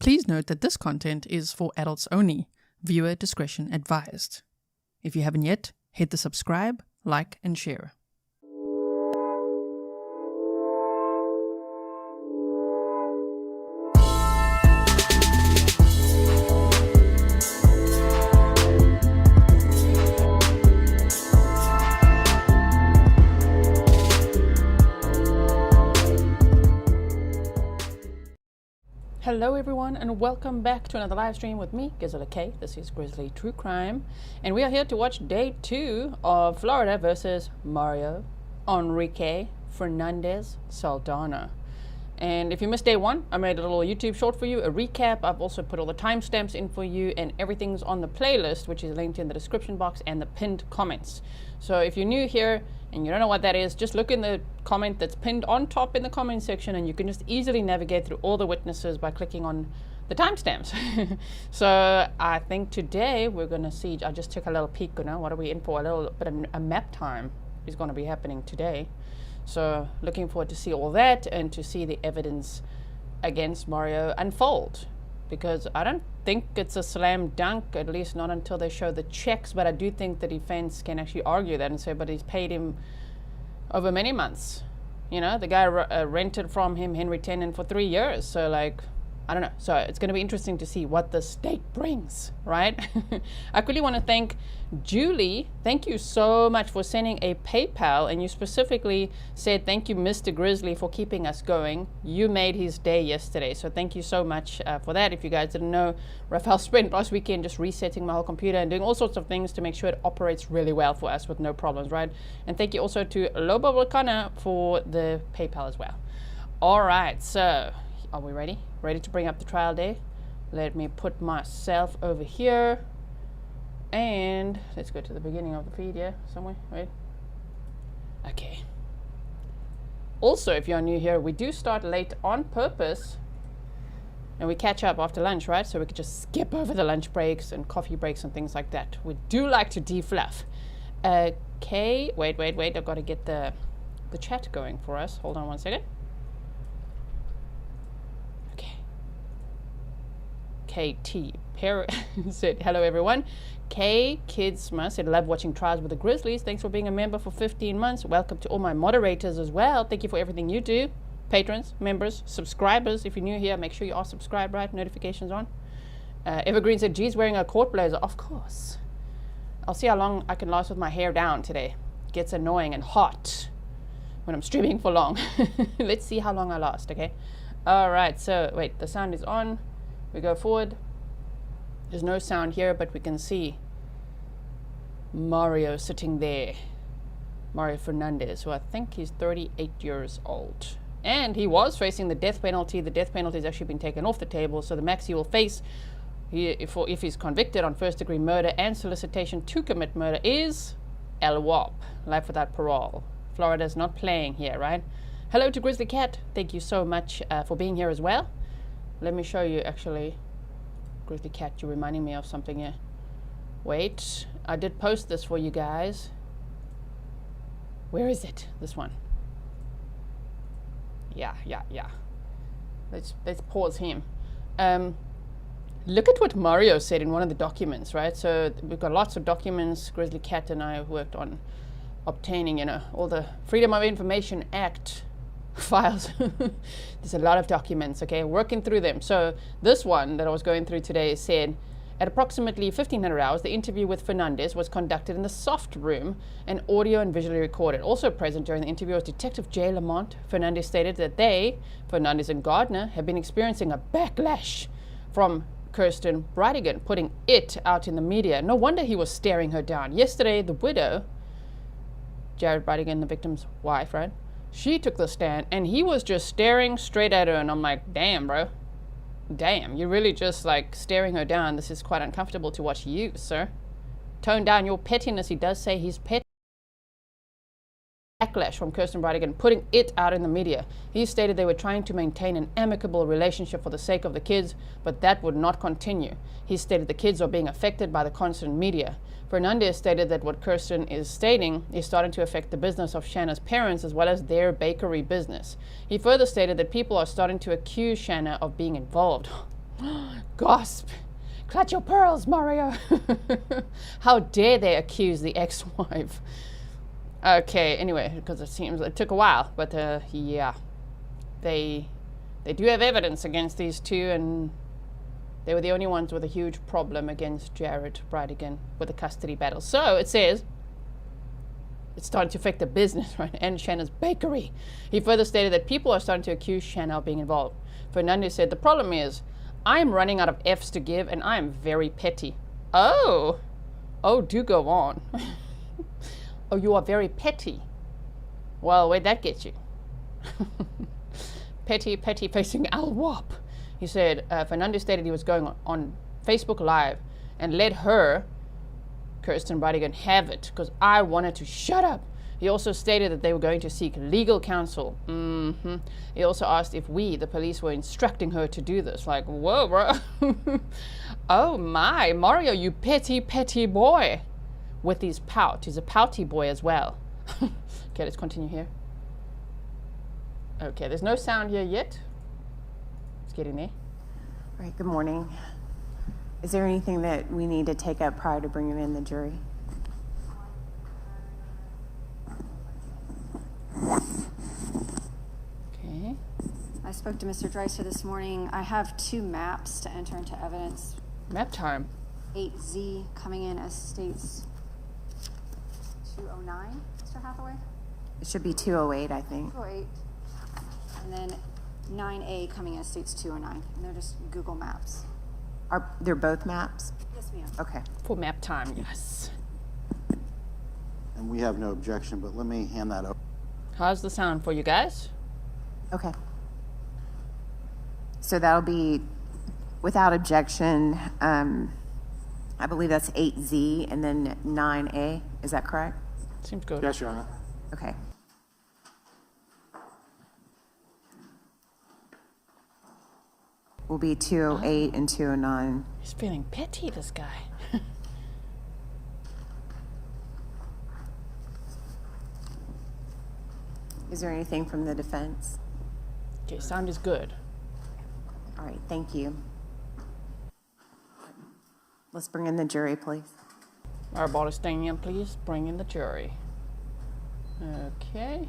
Please note that this content is for adults only. Viewer discretion advised. If you haven't yet, hit the subscribe, like, and share. Hello everyone and welcome back to another live stream with me, Grizzly K. This is Grizzly True Crime and we are here to watch day 2 of Florida versus Mario Enrique Fernandez Saldana. And if you missed day 1, I made a little YouTube short for you, a recap. I've also put all the timestamps in for you and everything's on the playlist, which is linked in the description box and the pinned comments. So if you're new here and you don't know what that is, just look in the comment that's pinned on top in the comment section and you can just easily navigate through all the witnesses by clicking on the timestamps. So I think today we're going to see, I just took a little peek, you know, what are we in for? A little bit of a map time is going to be happening today. So looking forward to see all that and to see the evidence against Mario unfold. Because I don't think it's a slam dunk, at least not until they show the checks, but I do think the defense can actually argue that and say, but he's paid him over many months. You know, the guy rented from him, Henry Tenon, for 3 years. So like, I don't know. So it's going to be interesting to see what the state brings, right? I really want to thank Julie. Thank you so much for sending a PayPal. And you specifically said, thank you, Mr. Grizzly, for keeping us going. You made his day yesterday. So thank you so much for that. If you guys didn't know, Rafael spent last weekend just resetting my whole computer and doing all sorts of things to make sure it operates really well for us with no problems, right? And thank you also to Lobo Volcana for the PayPal as well. All right, so are we ready? Ready to bring up the trial day? Let me put myself over here. And let's go to the beginning of the feed, yeah? Somewhere, right? Okay. Also, if you're new here, we do start late on purpose. And we catch up after lunch, right? So we could just skip over the lunch breaks and coffee breaks and things like that. We do like to defluff. Okay, wait. I've got to get the chat going for us. Hold on one second. KT Perry said, hello everyone. K Kidsma said, love watching trials with the Grizzlies. Thanks for being a member for 15 months. Welcome to all my moderators as well. Thank you for everything you do. Patrons, members, subscribers. If you're new here, make sure you are subscribed, right? Notifications on. Evergreen said, G's wearing a court blazer. Of course. I'll see how long I can last with my hair down today. It gets annoying and hot when I'm streaming for long. Let's see how long I last, okay? All right, so wait, the sound is on. We go forward. There's no sound here, but we can see Mario sitting there. Mario Fernandez, who I think he's 38 years old. And he was facing the death penalty. The death penalty has actually been taken off the table, so the max he will face if he's convicted on first-degree murder and solicitation to commit murder is LWOP, life without parole. Florida's not playing here, right? Hello to Grizzly Cat. Thank you so much for being here as well. Let me show you, actually, Grizzly Cat, you're reminding me of something here. Wait, I did post this for you guys. Where is it? This one. Yeah. Let's pause him. Look at what Mario said in one of the documents, right? So we've got lots of documents. Grizzly Cat and I have worked on obtaining, you know, all the Freedom of Information Act files. There's a lot of documents, okay, working through them. So this one that I was going through today said, at approximately 1500 hours, the interview with Fernandez was conducted in the soft room and audio and visually recorded. Also present during the interview was Detective J. Lamont. Fernandez stated that they, Fernandez and Gardner, have been experiencing a backlash from Jared Bridegan, putting it out in the media. No wonder he was staring her down. Yesterday, the widow, Jared Bridegan, the victim's wife, right? She took the stand and he was just staring straight at her, and I'm like, damn, bro. Damn, you're really just like staring her down. This is quite uncomfortable to watch you, sir. Tone down your pettiness. He does say he's petty. Backlash from Jared Bridegan, putting it out in the media. He stated they were trying to maintain an amicable relationship for the sake of the kids, but that would not continue. He stated the kids are being affected by the constant media. Fernandez stated that what Kirsten is stating is starting to affect the business of Shanna's parents as well as their bakery business. He further stated that people are starting to accuse Shanna of being involved. Gasp! Clutch your pearls, Mario! How dare they accuse the ex-wife? Okay, anyway, because it took a while, but yeah. They do have evidence against these two, and they were the only ones with a huge problem against Jared Bridegan with the custody battle. So it says it's starting to affect the business, right? And Shanna's bakery. He further stated that people are starting to accuse Shanna of being involved. Fernandez said, the problem is, I'm running out of F's to give, and I am very petty. Oh, do go on. Oh, you are very petty. Well, where'd that get you? Petty facing Al Wop. He said, Fernandez stated he was going on Facebook Live and let her, Kirsten Bridegan, have it because I wanted to shut up. He also stated that they were going to seek legal counsel. He also asked if we, the police, were instructing her to do this. Like, whoa, bro. Oh my, Mario, you petty boy. With his pout. He's a pouty boy as well. Okay, let's continue here. Okay, there's no sound here yet. It's getting there. All right, good morning. Is there anything that we need to take up prior to bringing in the jury? Okay. I spoke to Mr. Dreiser this morning. I have 2 maps to enter into evidence. Maptime. 8Z coming in as states 209, Mr. Hathaway? It should be 208, I think. 208. And then 9A coming in as states 209. And they're just Google Maps. They're both maps? Yes, ma'am. Okay. For Maptime, yes. And we have no objection, but let me hand that over. How's the sound for you guys? Okay. So that'll be without objection. I believe that's 8Z and then 9A. Is that correct? Seems good. Yes, Your Honor. Okay. Will be 208 and 209. He's feeling petty, this guy. Is there anything from the defense? Okay, sound is good. All right, thank you. Let's bring in the jury, please. Our ball is staying in, please. Bring in the jury. Okay.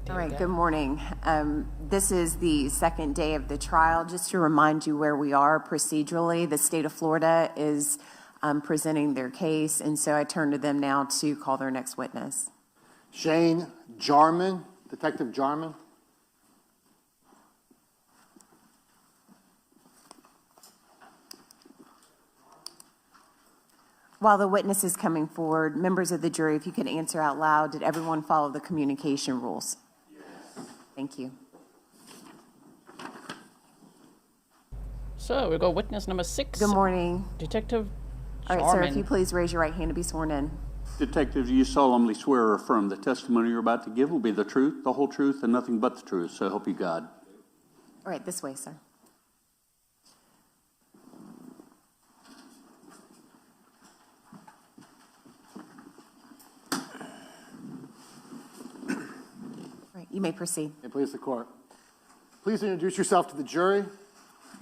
All right, good morning. This is the second day of the trial. Just to remind you where we are procedurally, the state of Florida is presenting their case, and so I turn to them now to call their next witness. Shane Jarmin, Detective Jarmin. While the witness is coming forward, members of the jury, if you could answer out loud, did everyone follow the communication rules? Yes. Thank you. So we go witness number 6. Good morning. Detective All right, sir, Jarmin. if you please raise your right hand to be sworn in. Detective, do you solemnly swear or affirm the testimony you're about to give will be the truth, the whole truth, and nothing but the truth? So help you God. All right, this way, sir. All right, you may proceed. And please the court. Please introduce yourself to the jury.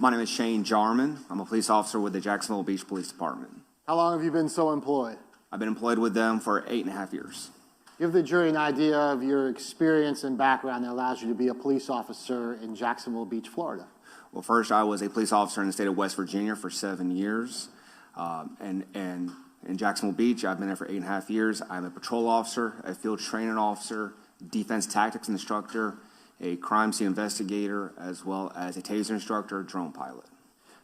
My name is Shane Jarmin. I'm a police officer with the Jacksonville Beach Police Department. How long have you been so employed? I've been employed with them for 8.5 years. Give the jury an idea of your experience and background that allows you to be a police officer in Jacksonville Beach, Florida. Well, first, I was a police officer in the state of West Virginia for 7 years. And in Jacksonville Beach, I've been there for 8.5 years. I'm a patrol officer, a field training officer, defense tactics instructor, a crime scene investigator, as well as a taser instructor, drone pilot.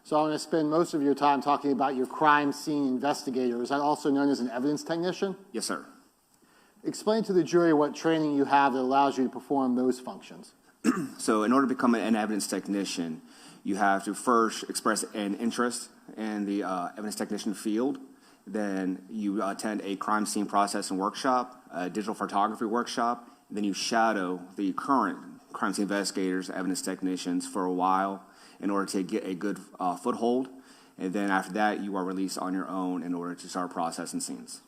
So I'm going to spend most of your time talking about your crime scene investigator. Is that also known as an evidence technician? Yes, sir. Explain to the jury what training you have that allows you to perform those functions. So in order to become an evidence technician, you have to first express an interest in the evidence technician field. Then you attend a crime scene processing workshop, a digital photography workshop. Then you shadow the current crime scene investigators, evidence technicians for a while in order to get a good foothold. And then after that, you are released on your own in order to start processing scenes.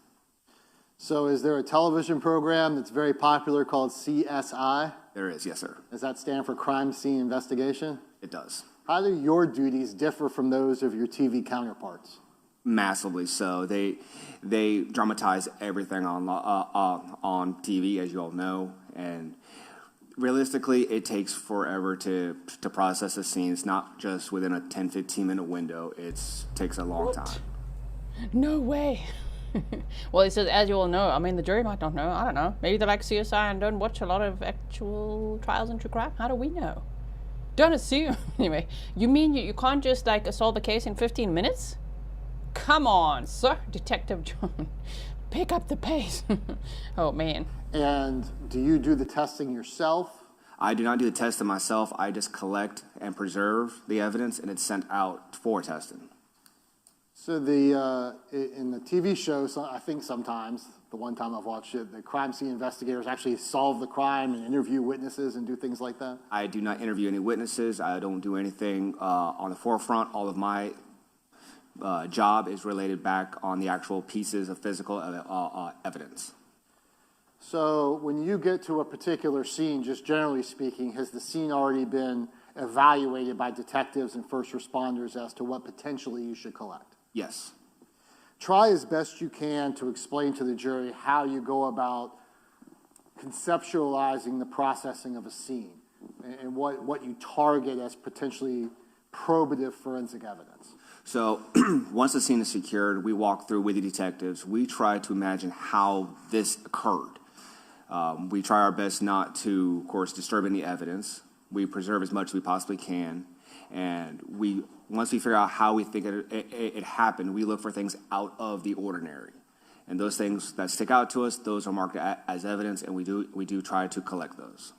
So is there a television program that's very popular called CSI? There is, yes, sir. Does that stand for Crime Scene Investigation? It does. How do your duties differ from those of your TV counterparts? Massively so. They dramatize everything on TV, as you all know, and realistically, it takes forever to process a scene. It's not just within a 10, 15-minute window. It takes a long time. No way. Well, it says, as you all know, I mean, the jury might not know. I don't know. Maybe they like CSI and don't watch a lot of actual trials and true crime. How do we know? Don't assume. Anyway, you mean you can't just like solve a case in 15 minutes? Come on, sir, Detective John. Pick up the pace. Oh, man. And do you do the testing yourself? I do not do the testing myself. I just collect and preserve the evidence, and it's sent out for testing. So in the TV show, so I think sometimes, the one time I've watched it, the crime scene investigators actually solve the crime and interview witnesses and do things like that? I do not interview any witnesses. I don't do anything on the forefront. All of my job is related back on the actual pieces of physical evidence. So when you get to a particular scene, just generally speaking, has the scene already been evaluated by detectives and first responders as to what potentially you should collect? Yes. Try as best you can to explain to the jury how you go about conceptualizing the processing of a scene and what you target as potentially probative forensic evidence. So once the scene is secured, we walk through with the detectives. We try to imagine how this occurred. We try our best not to, of course, disturb any evidence. We preserve as much as we possibly can. And once we figure out how we think it happened, we look for things out of the ordinary. And those things that stick out to us, those are marked as evidence, and we do try to collect those.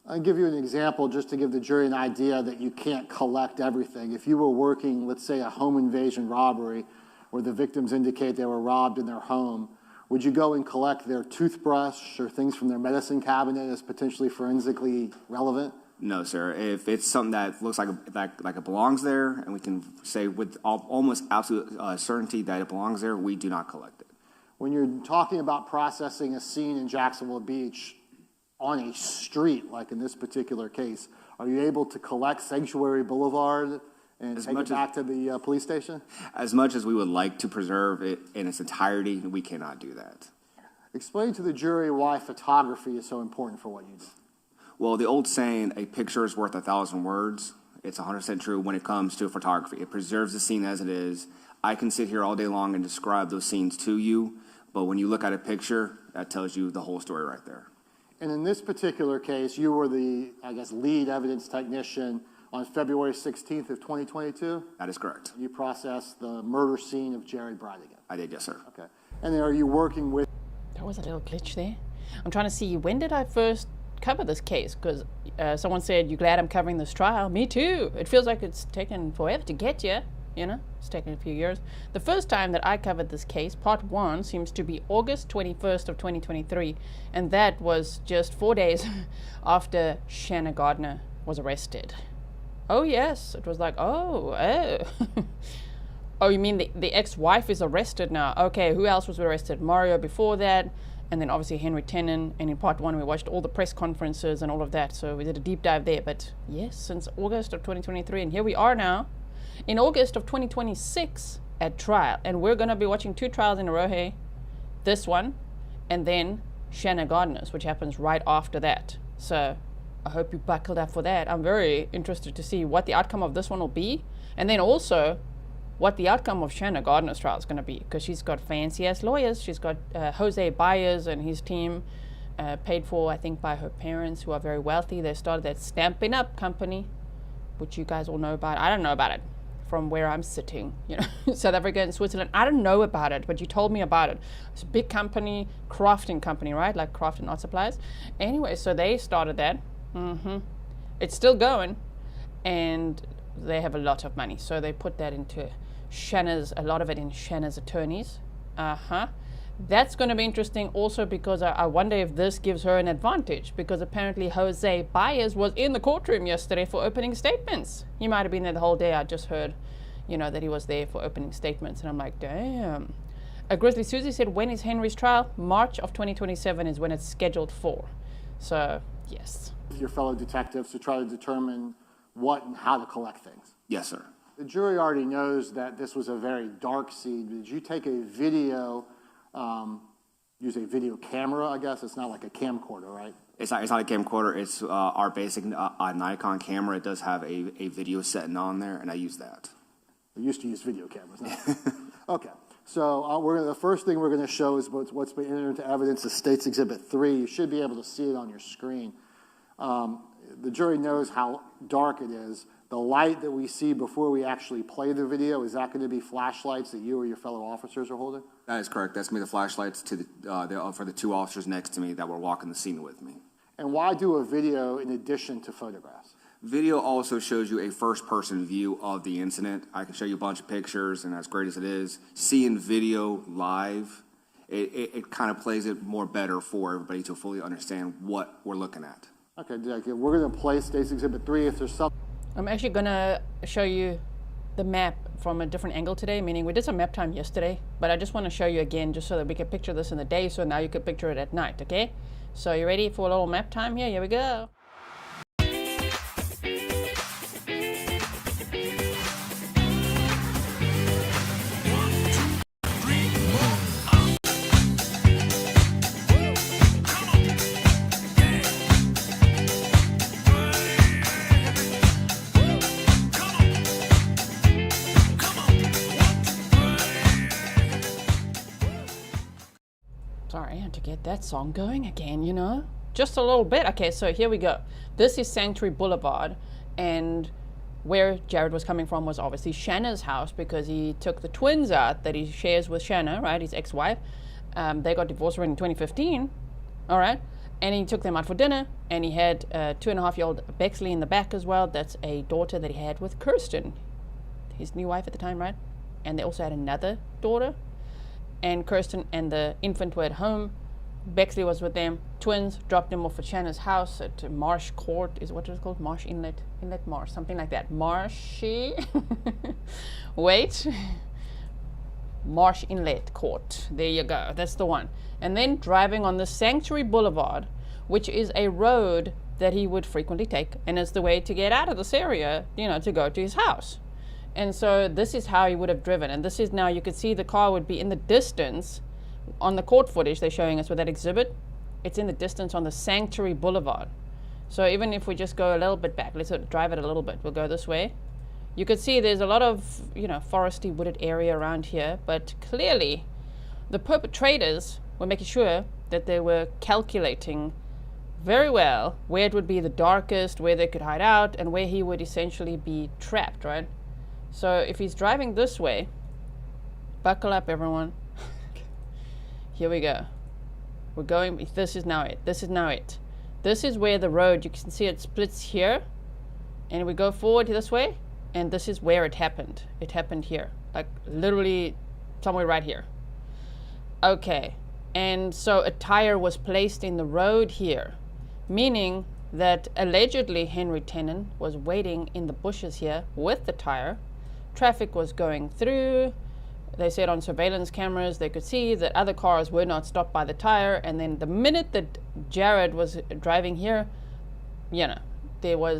I'll give you an example just to give the jury an idea that you can't collect everything. If you were working, let's say, a home invasion robbery where the victims indicate they were robbed in their home, would you go and collect their toothbrush or things from their medicine cabinet as potentially forensically relevant? No, sir. If it's something that looks like it belongs there, and we can say with almost absolute certainty that it belongs there, we do not collect it. When you're talking about processing a scene in Jacksonville Beach on a street, like in this particular case, are you able to collect Sanctuary Boulevard and take it back to the police station? As much as we would like to preserve it in its entirety, we cannot do that. Explain to the jury why photography is so important for what you do. Well, the old saying, a picture is worth 1,000 words, it's 100% true when it comes to photography. It preserves the scene as it is. I can sit here all day long and describe those scenes to you, but when you look at a picture, that tells you the whole story right there. And in this particular case, you were the, lead evidence technician on February 16th of 2022? That is correct. You processed the murder scene of Jared Bridegan? I did, yes, sir. Okay. And then are you working with... There was a little glitch there. I'm trying to see, when did I first cover this case? Because someone said, you glad I'm covering this trial? Me too. It feels like it's taken forever to get you. You know, it's taken a few years. The first time that I covered this case, part 1, seems to be August 21st of 2023. And that was just 4 days after Shanna Gardner was arrested. Oh, yes. It was like, oh. Oh, you mean the ex-wife is arrested now? Okay, who else was arrested? Mario before that. And then obviously Henry Tenon, and in part 1 we watched all the press conferences and all of that, so we did a deep dive there. But yes, since August of 2023, and here we are now in August of 2026 at trial, and we're going to be watching 2 trials in a row here. This one, and then Shanna Gardner's, which happens right after that. So I hope you buckled up for that. I'm very interested to see what the outcome of this one will be, and then also what the outcome of Shanna Gardner's trial is going to be, because she's got fancy-ass lawyers. She's got Jose Baez and his team, paid for, I think, by her parents, who are very wealthy. They started that Stampin' Up company, which you guys all know about. I don't know about it from where I'm sitting, you know, South Africa and Switzerland. I don't know about it, but you told me about it. It's a big company, crafting company, right? Like craft and art supplies. Anyway, so they started that. It's still going, and they have a lot of money. So they put that into a lot of it in Shanna's attorneys. That's going to be interesting also, because I wonder if this gives her an advantage, because apparently Jose Baez was in the courtroom yesterday for opening statements. He might have been there the whole day. I just heard, you know, that he was there for opening statements, and I'm like, damn. Grizzly Susie said, when is Henry's trial? March of 2027 is when it's scheduled for. So, yes. Your fellow detectives to try to determine what and how to collect things. Yes, sir. The jury already knows that this was a very dark scene. Did you take a video, use a video camera, I guess? It's not like a camcorder, right? It's not a camcorder. It's our basic Nikon camera. It does have a video setting on there, and I use that. We used to use video cameras. Now. Okay. So the first thing we're going to show is what's been entered into evidence, the State's Exhibit 3. You should be able to see it on your screen. The jury knows how dark it is. The light that we see before we actually play the video, is that going to be flashlights that you or your fellow officers are holding? That is correct. That's me, the flashlights to for the two officers next to me that were walking the scene with me. And why do a video in addition to photographs? Video also shows you a first-person view of the incident. I can show you a bunch of pictures, and as great as it is, seeing video live, it kind of plays it more better for everybody to fully understand what we're looking at. Okay, we're going to play State's Exhibit 3. If there's something... I'm actually going to show you the map from a different angle today, meaning we did some map time yesterday, but I just want to show you again just so that we can picture this in the day, so now you can picture it at night, okay? So you ready for a little map time here? Here we go. Sorry, I had to get that song going again, you know? Just a little bit. Okay, so here we go. This is Sanctuary Boulevard, and where Jared was coming from was obviously Shanna's house, because he took the twins out that he shares with Shanna, right, his ex-wife. They got divorced in 2015, all right? And he took them out for dinner, and he had a 2.5-year-old Bexley in the back as well. That's a daughter that he had with Kirsten, his new wife at the time, right? And they also had another daughter. And Kirsten and the infant were at home. Bexley was with them. Twins dropped them off at Shanna's house at Marsh Court, is what it's called? Marsh Inlet Marsh, something like that. Marshy. Wait. Marsh Inlet Court. There you go. That's the one. And then driving on the Sanctuary Boulevard, which is a road that he would frequently take, and it's the way to get out of this area, you know, to go to his house. And so this is how he would have driven. And this is now, you could see the car would be in the distance on the court footage they're showing us with that exhibit. It's in the distance on the Sanctuary Boulevard. So even if we just go a little bit back, let's drive it a little bit. We'll go this way. You could see there's a lot of, you know, foresty wooded area around here. But clearly the perpetrators were making sure that they were calculating very well where it would be the darkest, where they could hide out, and where he would essentially be trapped, right? So if he's driving this way, buckle up everyone. Here we go. We're going, this is now it. This is now it. This is where the road, you can see it splits here. And we go forward this way. And this is where it happened. It happened here. Like literally somewhere right here. Okay. And so a tire was placed in the road here. Meaning that allegedly Henry Tenon was waiting in the bushes here with the tire. Traffic was going through. They said on surveillance cameras they could see that other cars were not stopped by the tire. And then the minute that Jared was driving here, you know,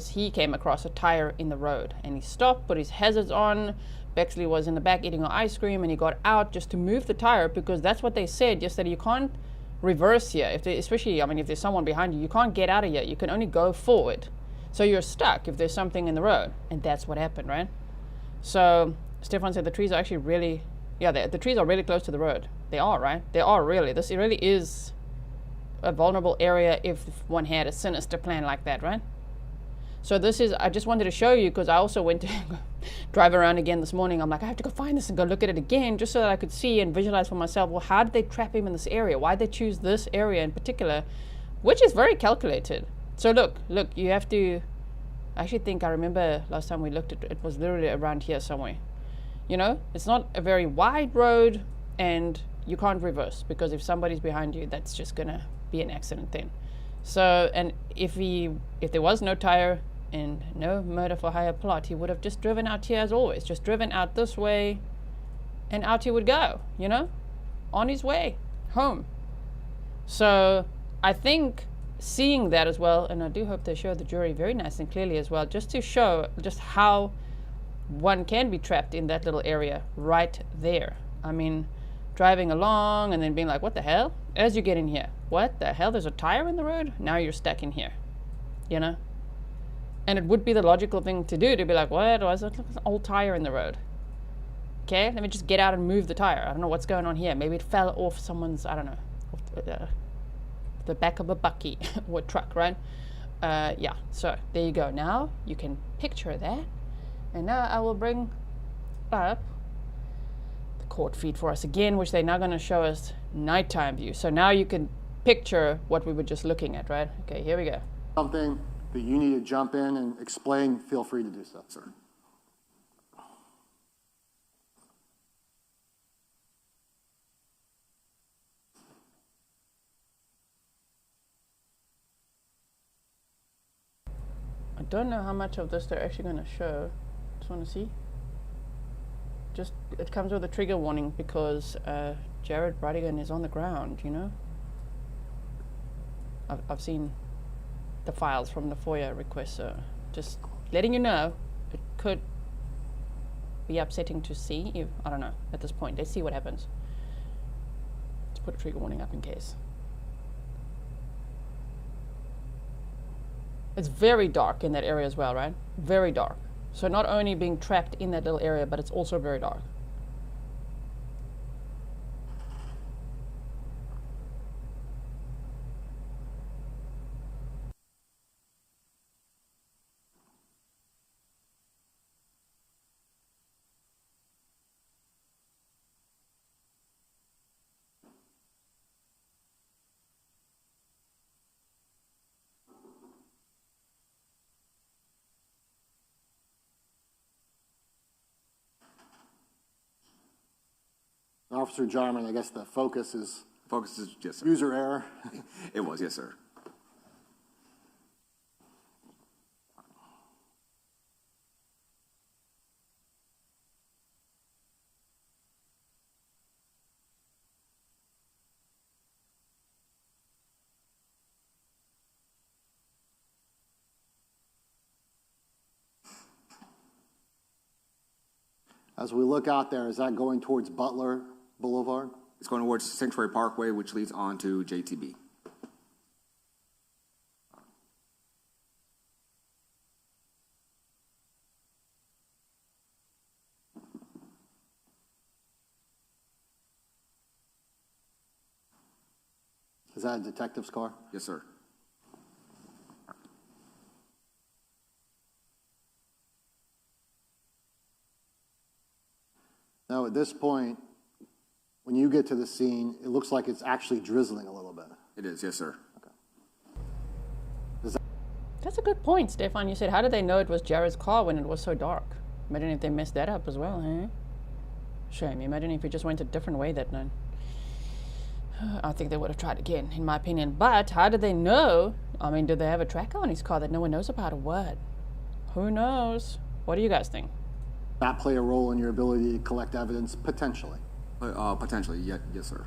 he came across a tire in the road. And he stopped, put his hazards on. Bexley was in the back eating ice cream, and he got out just to move the tire, because that's what they said, just that you can't reverse here. Especially, I mean, if there's someone behind you, you can't get out of here. You can only go forward. So you're stuck if there's something in the road. And that's what happened, right? So Stefan said the trees are actually really, the trees are really close to the road. They are, right? They are really. This really is a vulnerable area if one had a sinister plan like that, right? So this is, I just wanted to show you, because I also went to drive around again this morning. I'm like, I have to go find this and go look at it again, just so that I could see and visualize for myself, well, how did they trap him in this area? Why did they choose this area in particular, which is very calculated. So look, you have to, I actually think I remember last time we looked at it, it was literally around here somewhere. You know, it's not a very wide road, and you can't reverse, because if somebody's behind you, that's just gonna be an accident then. So, and if there was no tire and no murder for hire plot, he would have just driven out here as always, just driven out this way, and out he would go, you know? on his way home. So I think seeing that as well, and I do hope they show the jury very nice and clearly as well, just to show just how one can be trapped in that little area right there. I mean, driving along and then being like, what the hell? As you get in here, what the hell? There's a tire in the road? Now you're stuck in here, you know? And it would be the logical thing to do, to be like, what? Why is there an old tire in the road? Okay, let me just get out and move the tire. I don't know what's going on here. Maybe it fell off someone's, I don't know, off the back of a bucky or a truck, right? Yeah, so there you go. Now you can picture that. And now I will bring up the court feed for us again, which they're now going to show us nighttime view. So now you can picture what we were just looking at, right? Okay, here we go. Something that you need to jump in and explain, feel free to do so, sir. I don't know how much of this they're actually going to show. Just want to see. Just, it comes with a trigger warning because Jared Bridegan is on the ground, you know? I've seen the files from the FOIA request, so just letting you know, it could be upsetting to see if, I don't know, at this point. Let's see what happens. Let's put a trigger warning up in case. It's very dark in that area as well, right? Very dark. So not only being trapped in that little area, but it's also very dark. Officer Jarmin, I guess the focus is Yes, sir. user error. It was, yes, sir. As we look out there, is that going towards Butler Boulevard? It's going towards Sanctuary Parkway, which leads on to JTB. Is that a detective's car? Yes, sir. Now, at this point, when you get to the scene, it looks like it's actually drizzling a little bit. It is, yes, sir. That's a good point, Stefan. You said, how did they know it was Jared's car when it was so dark? Imagine if they messed that up as well, eh? Shame. Imagine if he just went a different way that night. I think they would have tried again, in my opinion. But how did they know? I mean, did they have a tracker on his car that no one knows about or what? Who knows? What do you guys think? That play a role in your ability to collect evidence? Potentially. Potentially, yes, sir.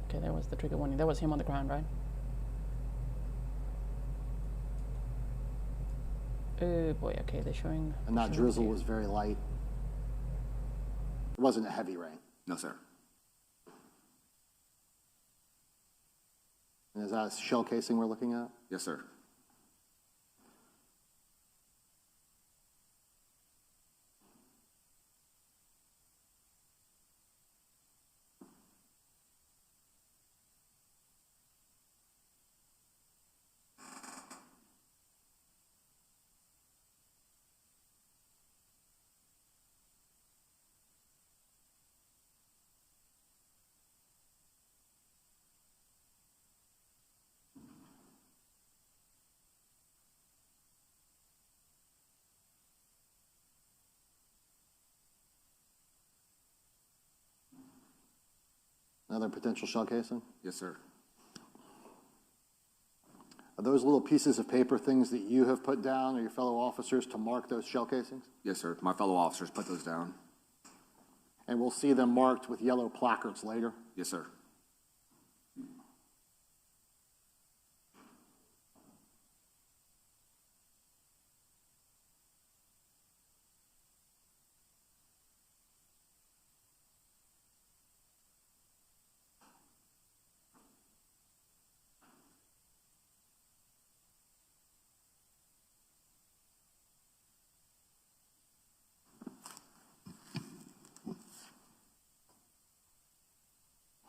Okay, that was the trigger warning. That was him on the ground, right? Oh boy, okay, they're showing... And that drizzle was very light. It wasn't a heavy rain. No, sir. And is that a shell casing we're looking at? Yes, sir. Another potential shell casing? Yes, sir. Are those little pieces of paper things that you have put down or your fellow officers to mark those shell casings? Yes, sir. My fellow officers put those down. and we'll see them marked with yellow placards later. Yes, sir.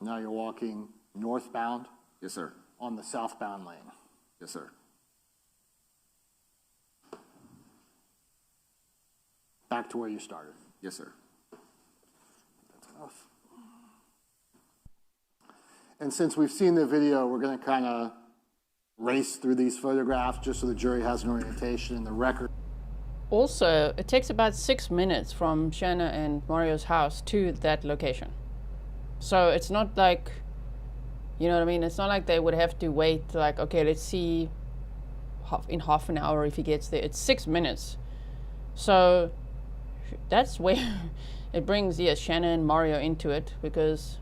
Now you're walking northbound Yes, sir. on the southbound lane. Yes, sir. Back to where you started. Yes, sir. That's enough. And since we've seen the video, we're going to kind of race through these photographs just so the jury has an orientation in the record. Also, it takes about 6 minutes from Shanna and Mario's house to that location. So it's not like, you know what I mean? It's not like they would have to wait, like, okay, let's see in half an hour if he gets there. It's 6 minutes. So that's where it brings, yes, Shanna and Mario into it, because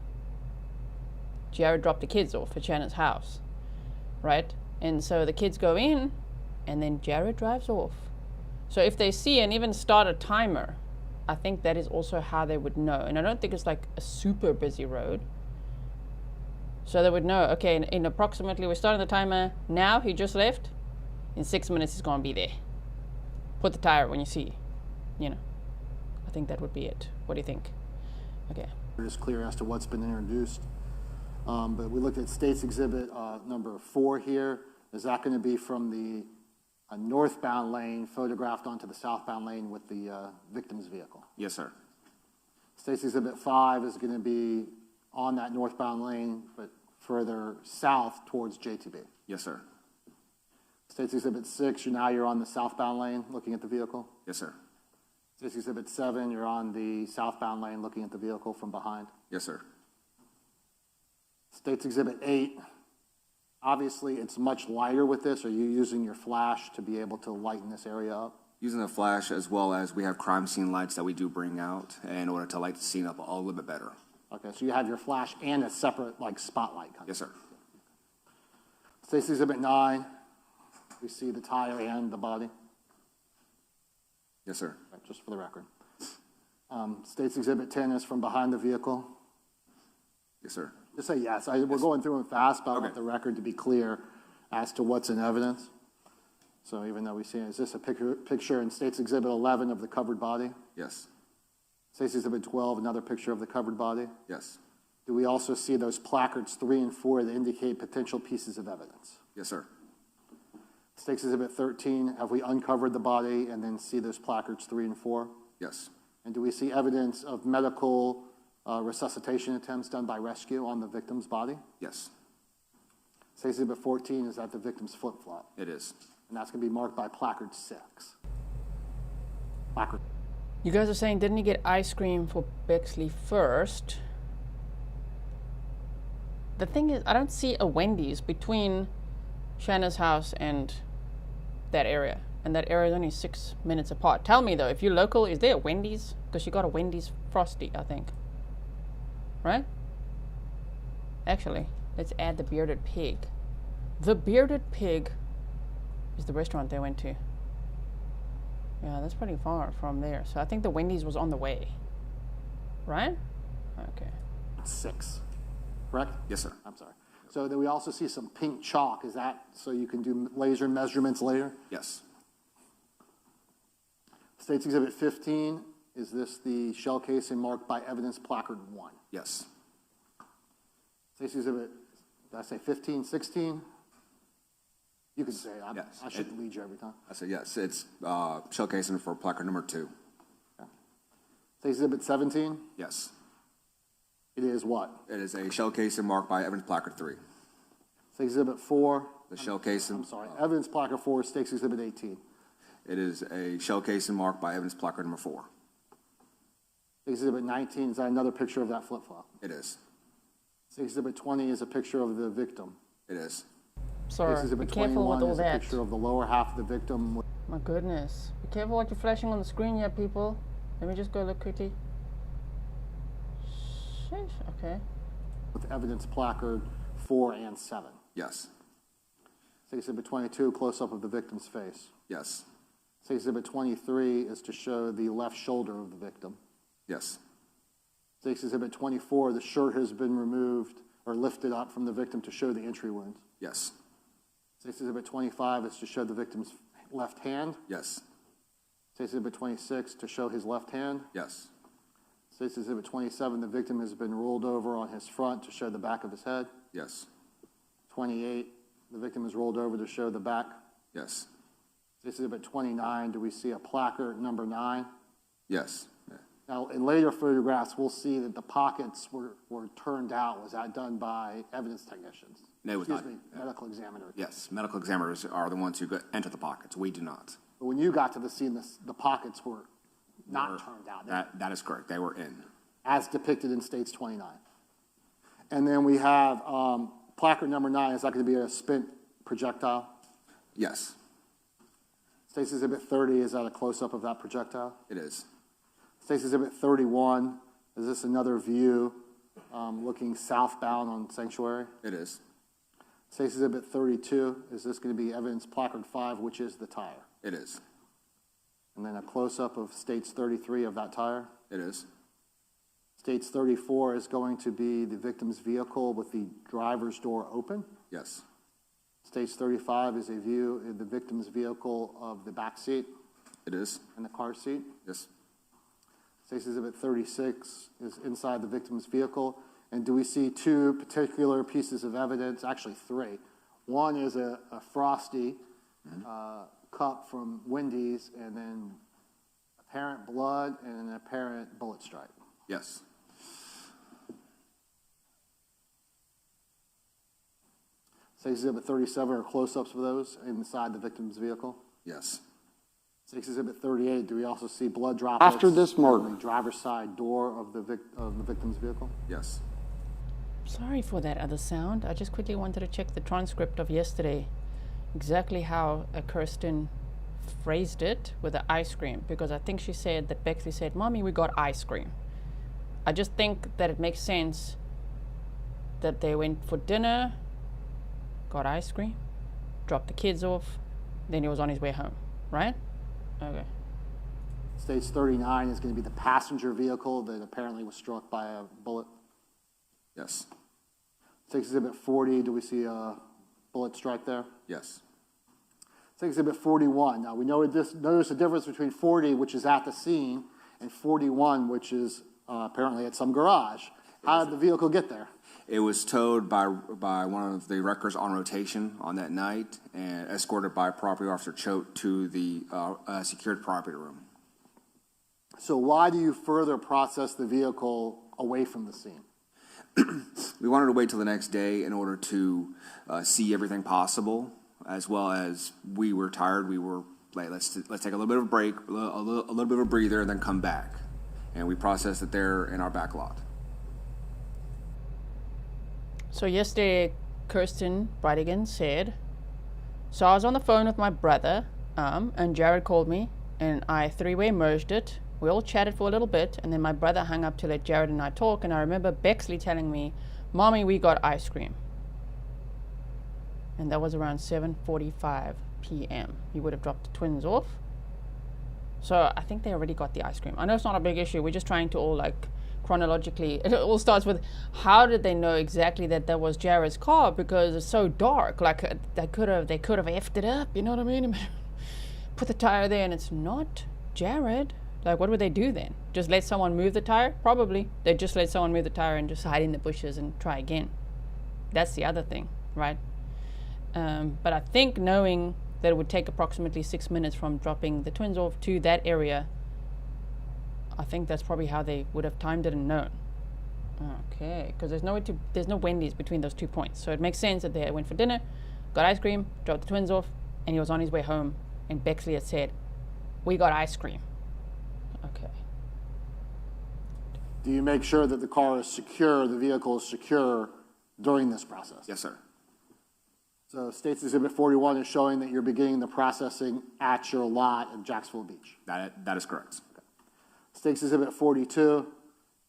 Jared dropped the kids off at Shanna's house, right? And so the kids go in, and then Jared drives off. So if they see and even start a timer, I think that is also how they would know. And I don't think it's like a super busy road. So they would know, okay, in approximately, we're starting the timer now, he just left. In 6 minutes, he's going to be there. Put the tire when you see, you know. I think that would be it. What do you think? Okay. It's clear as to what's been introduced. But we looked at State's Exhibit number 4 here. Is that going to be from the northbound lane photographed onto the southbound lane with the victim's vehicle? Yes, sir. State's Exhibit 5 is going to be on that northbound lane, but further south towards JTB. Yes, sir. State's Exhibit 6, you're on the southbound lane looking at the vehicle. Yes, sir. State's Exhibit 7, you're on the southbound lane looking at the vehicle from behind. Yes, sir. State's Exhibit 8, obviously it's much lighter with this. Are you using your flash to be able to lighten this area up? Using the flash, as well as we have crime scene lights that we do bring out in order to light the scene up a little bit better. Okay, so you have your flash and a separate like spotlight. Yes, sir. State's Exhibit 9, we see the tire and the body. Yes, sir. Right, just for the record. State's Exhibit 10 is from behind the vehicle. Yes, sir. Just say yes. We're going through them fast, but I Okay. want the record to be clear as to what's in evidence. So even though we see, is this a picture in State's Exhibit 11 of the covered body? Yes. State's Exhibit 12, another picture of the covered body? Yes. Do we also see those placards 3 and 4 that indicate potential pieces of evidence? Yes, sir. State's Exhibit 13, have we uncovered the body and then see those placards 3 and 4? Yes. And do we see evidence of medical resuscitation attempts done by rescue on the victim's body? Yes. State's Exhibit 14 is at the victim's flip-flop. It is. And that's going to be marked by placard 6. Placard. You guys are saying, didn't he get ice cream for Bexley first? The thing is, I don't see a Wendy's between Shanna's house and that area. And that area is only 6 minutes apart. Tell me though, if you're local, is there a Wendy's? Because she got a Wendy's Frosty, I think. Right? Actually, let's add the Bearded Pig. The Bearded Pig is the restaurant they went to. Yeah, that's pretty far from there. So I think the Wendy's was on the way. Right? Okay. 6. Correct? Yes, sir. I'm sorry. So then we also see some pink chalk. Is that so you can do laser measurements later? Yes. State's Exhibit 15, is this the shell casing marked by evidence placard 1? Yes. State's Exhibit, did I say 15, 16? You can say it. Yes. I shouldn't lead you every time. I said yes. It's shell casing for placard number 2. Okay. State's Exhibit 17, Yes. it is what? It is a shell casing marked by evidence placard 3. State's Exhibit 4, The shell casing. I'm sorry, evidence placard 4, State's Exhibit 18. It is a shell casing marked by evidence placard number 4. State's Exhibit 19, is that another picture of that flip-flop? It is. State's Exhibit 20 is a picture of the victim. It is. Sir, State's be Exhibit careful 21 with all is a that. picture of the lower half of the victim. My goodness. Be careful what you're flashing on the screen here, people. Let me just go look quickly. Sheesh, okay. with evidence placard 4 and 7. Yes. State Exhibit 22, close-up of the victim's face. Yes. State Exhibit 23 is to show the left shoulder of the victim. Yes. State Exhibit 24, the shirt has been removed or lifted up from the victim to show the entry wounds. Yes. State Exhibit 25 is to show the victim's left hand. Yes. State Exhibit 26 to show his left hand. Yes. State Exhibit 27, the victim has been rolled over on his front to show the back of his head. Yes. 28, the victim is rolled over to show the back. Yes. State Exhibit 29, do we see a placard number 9? Yes. Now, in later photographs, we'll see that the pockets were turned out. Was that done by evidence technicians? No, it was not. Excuse me, medical examiners. Yes. Medical examiners are the ones who enter the pockets. We do not. But when you got to the scene, the pockets were not turned out. That is correct. They were in. As depicted in States 29. And then we have placard number 9. Is that going to be a spent projectile? Yes. States Exhibit 30, is that a close-up of that projectile? It is. States Exhibit 31, is this another view looking southbound on Sanctuary? It is. States Exhibit 32, is this going to be evidence placard 5, which is the tire? It is. And then a close-up of States 33 of that tire? It is. States 34 is going to be the victim's vehicle with the driver's door open. Yes. States 35 is a view of the victim's vehicle of the back seat It is. and the car seat. Yes. States Exhibit 36 is inside the victim's vehicle. And do we see 2 particular pieces of evidence? Actually, 3. One is a Frosty cup from Wendy's, and then apparent blood and an apparent bullet strike. Yes. States Exhibit 37 are close-ups of those inside the victim's vehicle. Yes. States Exhibit 38, do we also see blood droplets After this murder. on the driver's side door of the victim's vehicle? Yes. Sorry for that other sound. I just quickly wanted to check the transcript of yesterday, exactly how Kirsten phrased it with the ice cream, because I think she said that Bexley said, "Mommy, we got ice cream." I just think that it makes sense that they went for dinner, got ice cream, dropped the kids off, then he was on his way home, right? Okay. States 39 is going to be the passenger vehicle that apparently was struck by a bullet. Yes. States Exhibit 40, do we see a bullet strike there? Yes. States Exhibit 41. Now, we notice the difference between 40, which is at the scene, and 41, which is apparently at some garage. How did the vehicle get there? It was towed by one of the wreckers on rotation on that night and escorted by Property Officer Choate to the secured property room. So why do you further process the vehicle away from the scene? We wanted to wait till the next day in order to see everything possible, as well as we were tired. We were like, let's take a little bit of a break, a little bit of a breather, and then come back. And we processed it there in our back lot. So yesterday, Kirsten Bridegan said, so I was on the phone with my brother, and Jared called me, and I 3-way merged it. We all chatted for a little bit, and then my brother hung up to let Jared and I talk, and I remember Bexley telling me, "Mommy, we got ice cream." And that was around 7:45 p.m. He would have dropped the twins off. So I think they already got the ice cream. I know it's not a big issue. We're just trying to all, like, chronologically, it all starts with how did they know exactly that was Jared's car, because it's so dark. Like, they could have effed it up, you know what I mean? Put the tire there and it's not Jared. Like, what would they do then? Just let someone move the tire? Probably. They just let someone move the tire and just hide in the bushes and try again. That's the other thing, right? But I think knowing that it would take approximately 6 minutes from dropping the twins off to that area, I think that's probably how they would have timed it and known. Okay, because there's no Wendy's between those 2 points. So it makes sense that they went for dinner, got ice cream, dropped the twins off, and he was on his way home, and Bexley had said, "We got ice cream." Okay. Do you make sure that the car is secure, the vehicle is secure during this process? Yes, sir. So States Exhibit 41 is showing that you're beginning the processing at your lot in Jacksonville Beach. That is correct. States Exhibit 42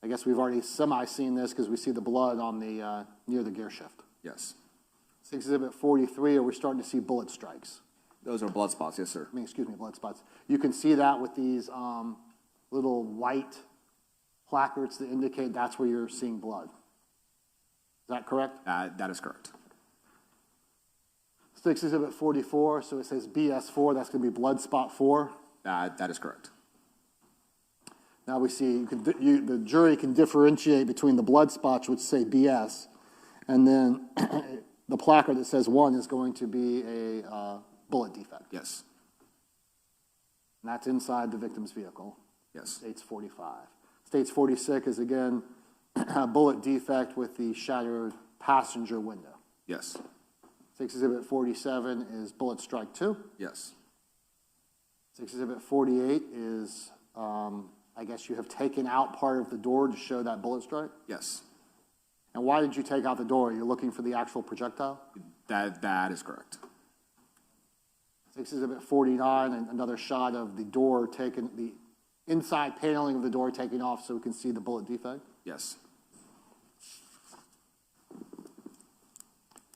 I guess we've already semi-seen this because we see the blood on the, near the gear shift. Yes. Exhibit 43, are we starting to see bullet strikes? Those are blood spots, yes, sir. Blood spots. You can see that with these little white placards that indicate that's where you're seeing blood. Is that correct? That is correct. Stakes Exhibit 44, so it says BS4, that's going to be blood spot 4. That is correct. Now we see the jury can differentiate between the blood spots, which say BS, and then the placard that says 1 is going to be a bullet defect. Yes. And that's inside the victim's vehicle. Yes. States 45. States 46 is again a bullet defect with the shattered passenger window. Yes. Stakes Exhibit 47 is bullet strike 2. Yes. Stakes Exhibit 48 is, I guess you have taken out part of the door to show that bullet strike? Yes. And why did you take out the door? Are you looking for the actual projectile? That is correct. Stakes Exhibit 49, and another shot of the door taken, the inside paneling of the door taken off so we can see the bullet defect. Yes.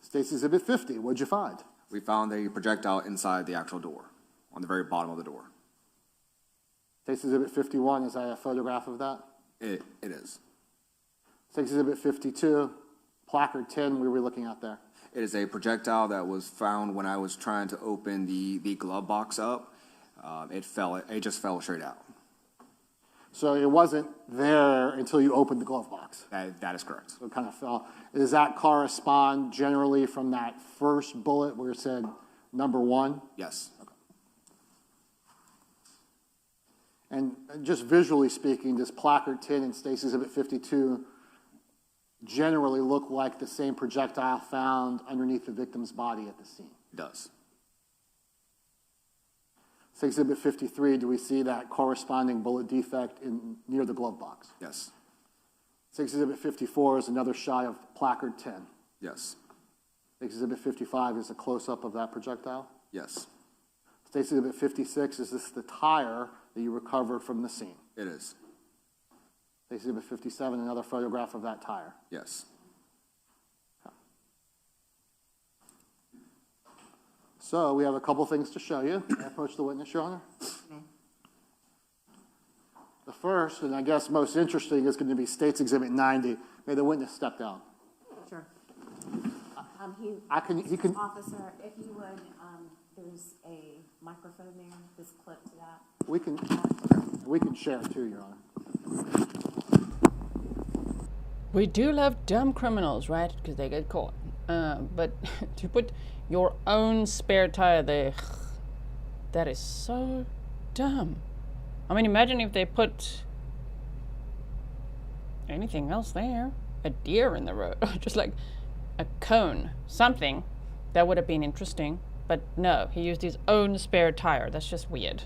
Stakes Exhibit 50, what'd you find? We found a projectile inside the actual door, on the very bottom of the door. Stakes Exhibit 51, is that a photograph of that? It is. Stakes Exhibit 52, placard 10, what were we looking at there? It is a projectile that was found when I was trying to open the glove box up. It just fell straight out. So it wasn't there until you opened the glove box? That is correct. So it kind of fell. Does that correspond generally from that first bullet where it said number 1? Yes. And just visually speaking, does placard 10 and Stakes Exhibit 52 generally look like the same projectile found underneath the victim's body at the scene? It does. Stakes Exhibit 53, do we see that corresponding bullet defect near the glove box? Yes. Stakes Exhibit 54 is another shot of placard 10. Yes. Stakes Exhibit 55 is a close-up of that projectile. Yes. Stakes Exhibit 56, is this the tire that you recovered from the scene? It is. Stakes Exhibit 57, another photograph of that tire. Yes. So we have a couple things to show you. May I approach the witness, Your Honor? The first, and I guess most interesting, is going to be States Exhibit 90. May the witness step down. Sure. He can. Officer, if you would, there's a microphone there, this clip to that. We can share it too, Your Honor. We do love dumb criminals, right? Because they get caught. But to put your own spare tire there, that is so dumb. I mean, imagine if they put anything else there. A deer in the road, just like a cone, something that would have been interesting. But no, he used his own spare tire. That's just weird.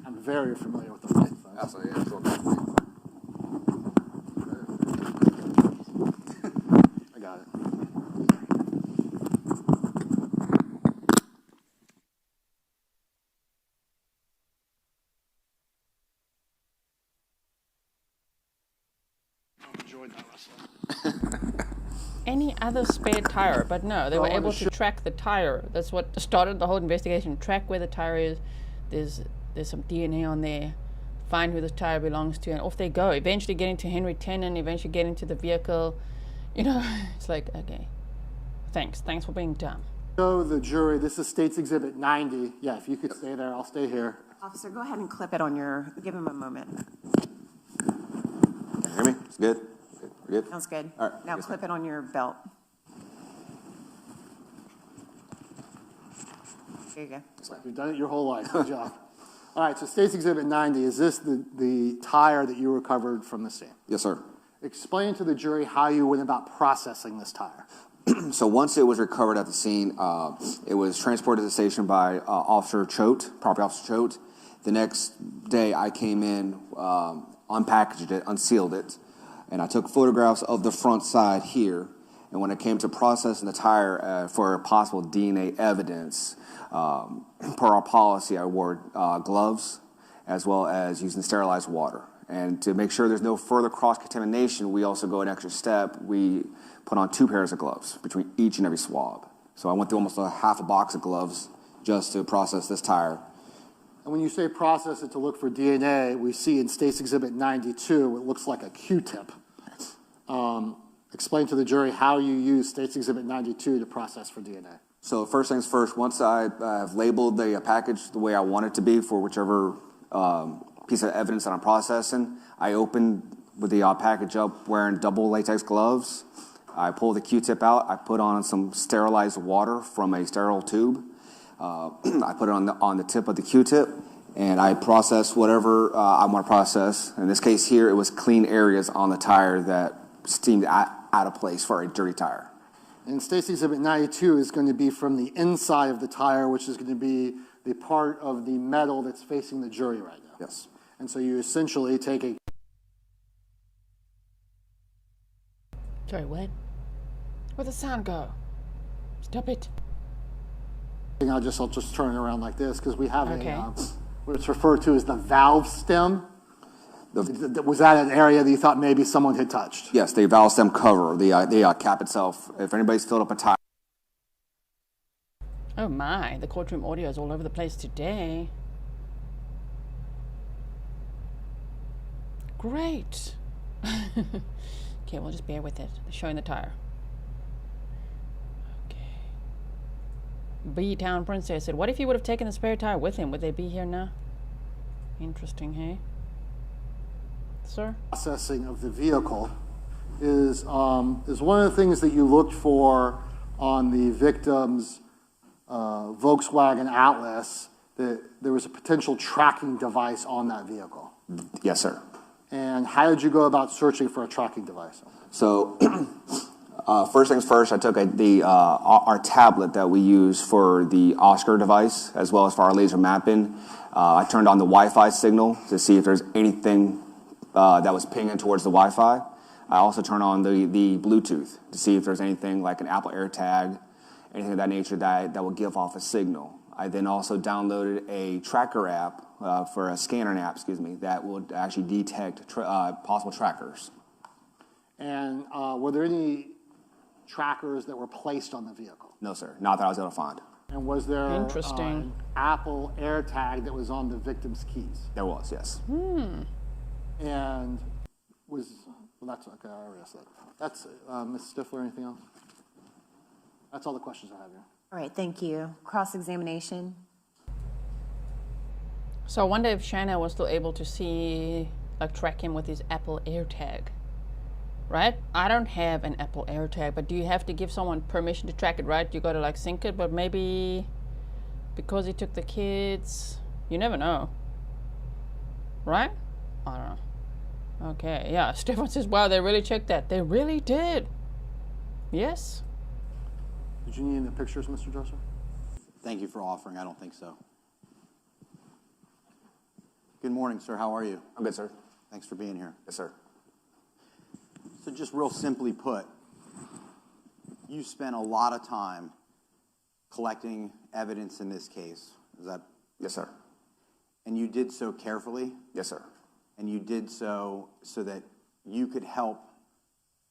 I'm very familiar with the microphone. Absolutely. Yeah, I got it. I enjoyed that wrestling. Any other spare tire, but no, they were able to track the tire. That's what started the whole investigation. Track where the tire is. There's some DNA on there. Find who this tire belongs to, and off they go. Eventually getting to Henry Tenon, eventually getting to the vehicle. You know, it's like, okay, thanks for being dumb. So the jury, this is States Exhibit 90. Yeah, if you could stay there, I'll stay here. Officer, go ahead and clip it on your, give him a moment. Can you hear me? It's good? We're good? Sounds good. All right. Now clip it on your belt. There you go. You've done it your whole life. Good job. All right, so States Exhibit 90, is this the tire that you recovered from the scene? Yes, sir. Explain to the jury how you went about processing this tire. So once it was recovered at the scene, it was transported to the station by Officer Choate, Property Officer Choate. The next day I came in, unpackaged it, unsealed it, and I took photographs of the front side here. And And when it came to processing the tire for possible DNA evidence, per our policy, I wore gloves as well as using sterilized water. And to make sure there's no further cross-contamination, we also go an extra step. We put on 2 pairs of gloves between each and every swab. So I went through almost a half a box of gloves just to process this tire. And when you say process it to look for DNA, we see in State's Exhibit 92, it looks like a Q-tip. Explain to the jury how you use State's Exhibit 92 to process for DNA. So first things first, once I have labeled the package the way I want it to be for whichever piece of evidence that I'm processing, I open with the package up wearing double latex gloves. I pull the Q-tip out. I put on some sterilized water from a sterile tube. I put it on the tip of the Q-tip, and I process whatever I want to process. In this case here, it was clean areas on the tire that seemed out of place for a dirty tire. And State's Exhibit 92 is going to be from the inside of the tire, which is going to be the part of the metal that's facing the jury right now. Yes. And so you essentially take a... Sorry, what? Where'd the sound go? Stop it. I'll just turn it around like this because we have Okay. what it's referred to as the valve stem. Was that an area that you thought maybe someone had touched? Yes, the valve stem cover, the cap itself. If anybody's filled up a tire. Oh my, the courtroom audio is all over the place today. Great. Okay, we'll just bear with it. Showing the tire. Okay. B-Town Princess said, what if he would have taken the spare tire with him? Would they be here now? Interesting, hey? Sir? Processing of the vehicle is one of the things that you looked for on the victim's Volkswagen Atlas, that there was a potential tracking device on that vehicle. Yes, sir. And how did you go about searching for a tracking device? So, first things first, I took our tablet that we use for the Oscar device, as well as for our laser mapping. I turned on the Wi-Fi signal to see if there's anything that was pinging towards the Wi-Fi. I also turned on the Bluetooth to see if there's anything like an Apple AirTag, anything of that nature that will give off a signal. I then also downloaded a tracker app, for a scanner app, that would actually detect possible trackers. And were there any trackers that were placed on the vehicle? No, sir. Not that I was able to find. And was there Interesting. An Apple AirTag that was on the victim's keys? There was, yes. And was, well, that's okay, I already asked that. That's, Ms. Stifler, anything else? That's all the questions I have here. All right, thank you. Cross-examination. So I wonder if Shanna was still able to see, like, track him with his Apple AirTag, right? I don't have an Apple AirTag, but do you have to give someone permission to track it, right? You got to, like, sync it, but maybe because he took the kids, you never know, right? I don't know. Okay, yeah, Stefan says, wow, they really checked that. They really did. Yes? Did you need any pictures, Mr. Dresser? Thank you for offering. I don't think so. Good morning, sir. How are you? I'm good, sir. Thanks for being here. Yes, sir. So just real simply put, you spent a lot of time collecting evidence in this case. Is that? Yes, sir. And you did so carefully? Yes, sir. And you did so that you could help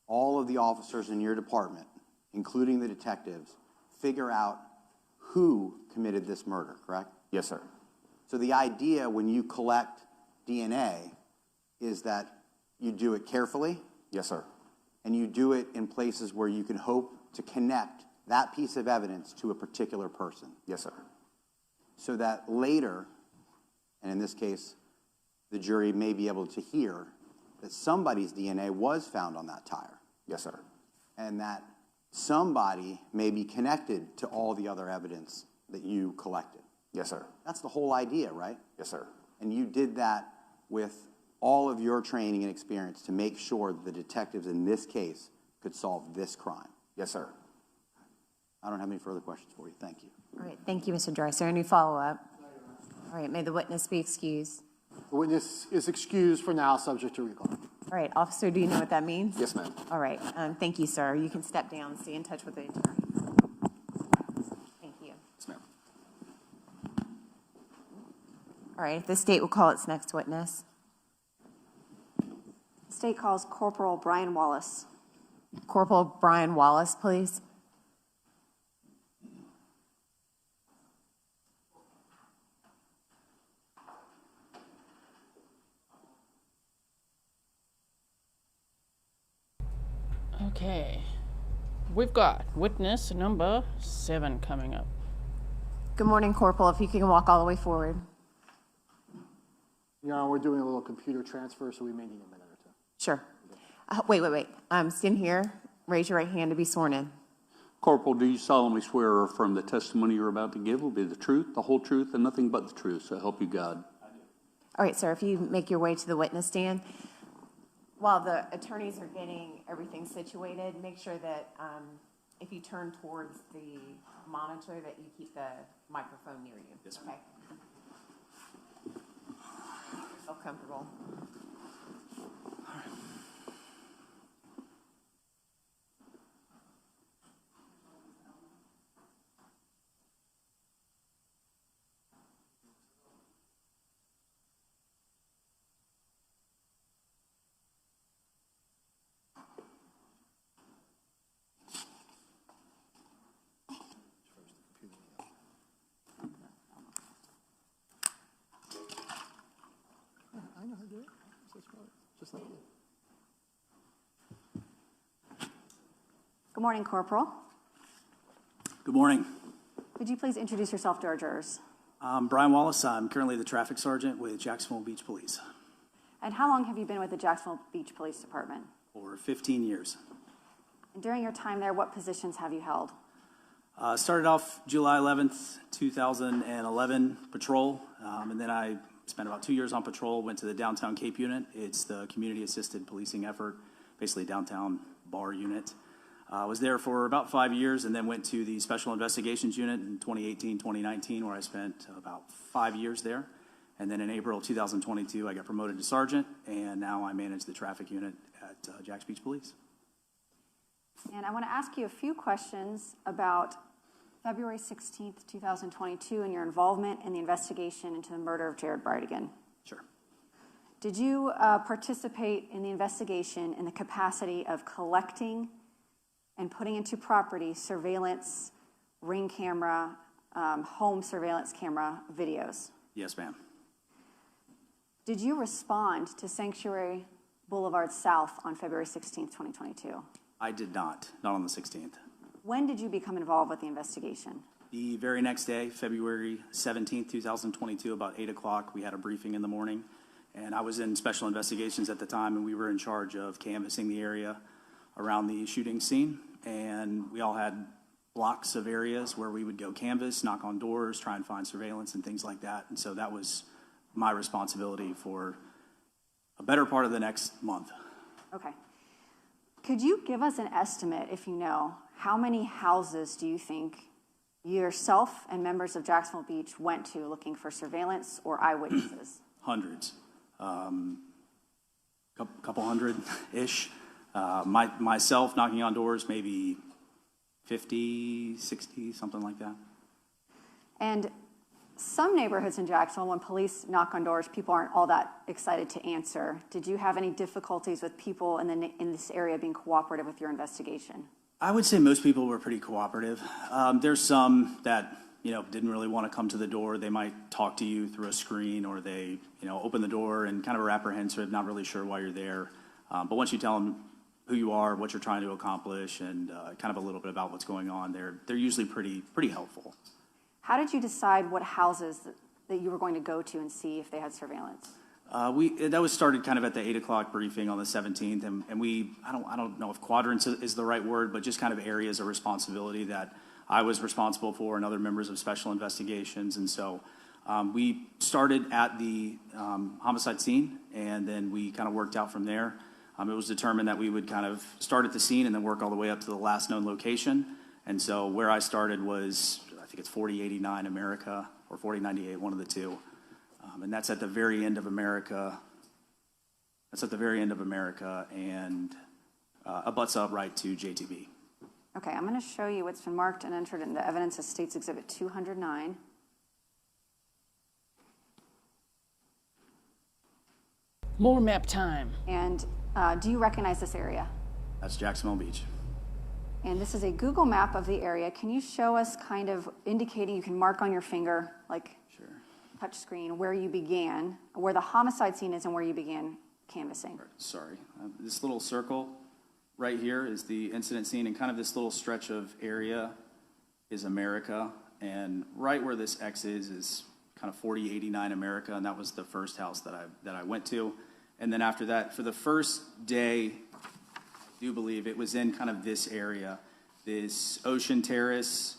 all of the officers in your department, including the detectives, figure out who committed this murder, correct? Yes, sir. So the idea when you collect DNA is that you do it carefully. Yes, sir. And you do it in places where you can hope to connect that piece of evidence to a particular person. Yes, sir. So that later, and in this case, the jury may be able to hear that somebody's DNA was found on that tire. Yes, sir. And that somebody may be connected to all the other evidence that you collected. Yes, sir. That's the whole idea, right? Yes, sir. And you did that with all of your training and experience to make sure that the detectives in this case could solve this crime. Yes, sir. I don't have any further questions for you. Thank you. All right, thank you, Mr. Dreiser. Any follow-up? All right, may the witness be excused. The witness is excused for now, subject to recall. All right, officer, do you know what that means? Yes, ma'am. All right, thank you, sir. You can step down, stay in touch with the attorney. Thank you. Yes, ma'am. All right, the state will call its next witness. State calls Corporal Brian Wallace. Corporal Brian Wallace, please. Okay. We've got witness number 7 coming up. Good morning, Corporal. If you can walk all the way forward. Your Honor, we're doing a little computer transfer, so we may need a minute or two. Sure. Wait. Stand here. Raise your right hand to be sworn in. Corporal, do you solemnly swear or affirm the testimony you're about to give will be the truth, the whole truth, and nothing but the truth, so help you God? All right, sir, if you make your way to the witness stand. While the attorneys are getting everything situated, make sure that if you turn towards the monitor that you keep the microphone near you. Yes, okay? Feel comfortable. I know how to do it. Just like you. Good morning, Corporal. Good morning. Could you please introduce yourself to our jurors? I'm Brian Wallace. I'm currently the traffic sergeant with Jacksonville Beach Police And how long have you been with the Jacksonville Beach Police Department? for 15 years. And during your time there, what positions have you held? Started off July 11th, 2011 patrol, and then I spent about 2 years on patrol, went to the Downtown Cape unit. It's the community assisted policing effort, basically downtown bar unit. I was there for about 5 years and then went to the Special Investigations Unit in 2018, 2019, where I spent about 5 years there. And then in April 2022, I got promoted to sergeant, and now I manage the traffic unit at Jacks Beach Police. And I want to ask you a few questions about February 16th, 2022, and your involvement in the investigation into the murder of Jared Bridegan. Sure. Did you participate in the investigation in the capacity of collecting and putting into property surveillance, ring camera, home surveillance camera videos? Yes, ma'am. Did you respond to Sanctuary Boulevard South on February 16th, 2022? I did not on the 16th. When did you become involved with the investigation? The very next day, February 17th, 2022, about 8 o'clock, we had a briefing in the morning. And I was in special investigations at the time, and we were in charge of canvassing the area around the shooting scene. And we all had blocks of areas where we would go canvass, knock on doors, try and find surveillance and things like that. And so that was my responsibility for a better part of the next month. Okay. Could you give us an estimate, if you know, how many houses do you think yourself and members of Jacksonville Beach went to looking for surveillance or eyewitnesses? Hundreds. Couple hundred-ish. Myself knocking on doors, maybe 50, 60, something like that. And some neighborhoods in Jacksonville, when police knock on doors, people aren't all that excited to answer. Did you have any difficulties with people in this area being cooperative with your investigation? I would say most people were pretty cooperative. There's some that didn't really want to come to the door. They might talk to you through a screen, or they open the door and kind of are apprehensive, not really sure why you're there. But once you tell them who you are, what you're trying to accomplish, and kind of a little bit about what's going on, they're usually pretty helpful. How did you decide what houses that you were going to go to and see if they had surveillance? That was started kind of at the 8 o'clock briefing on the 17th, and I don't know if quadrants is the right word, but just kind of areas of responsibility that I was responsible for and other members of special investigations. And so we started at the homicide scene, and then we kind of worked out from there. It was determined that we would kind of start at the scene and then work all the way up to the last known location. And so where I started was, I think it's 4089 America or 4098, one of the two. And that's at the very end of America. That's at the very end of America and abuts up right to JTB. Okay, I'm going to show you what's been marked and entered in the evidence as State's Exhibit 209. More map time. And do you recognize this area? That's Jacksonville Beach. And this is a Google map of the area. Can you show us kind of indicating, you can mark on your finger, like Sure. touch screen, where you began, where the homicide scene is and where you began canvassing? Sorry. This little circle right here is the incident scene, and kind of this little stretch of area is America. And right where this X is kind of 4089 America, and that was the first house that I went to. And then after that, for the first day, I do believe it was in kind of this area, this Ocean Terrace,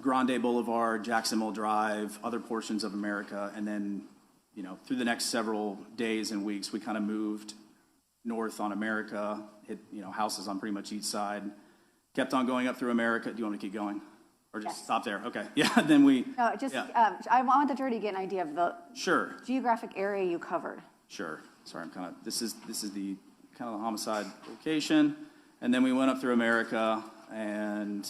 Grande Boulevard, Jacksonville Drive, other portions of America, and then, you know, through the next several days and weeks, we kind of moved north on America, hit, you know, houses on pretty much each side, kept on going up through America. Do you want me to keep going? Or just stop there? Okay. Yeah, then we... No, just, yeah. I want the jury to get an idea of the Sure. geographic area you covered. Sure. Sorry, I'm kind of... This is the kind of the homicide location. And then we went up through America and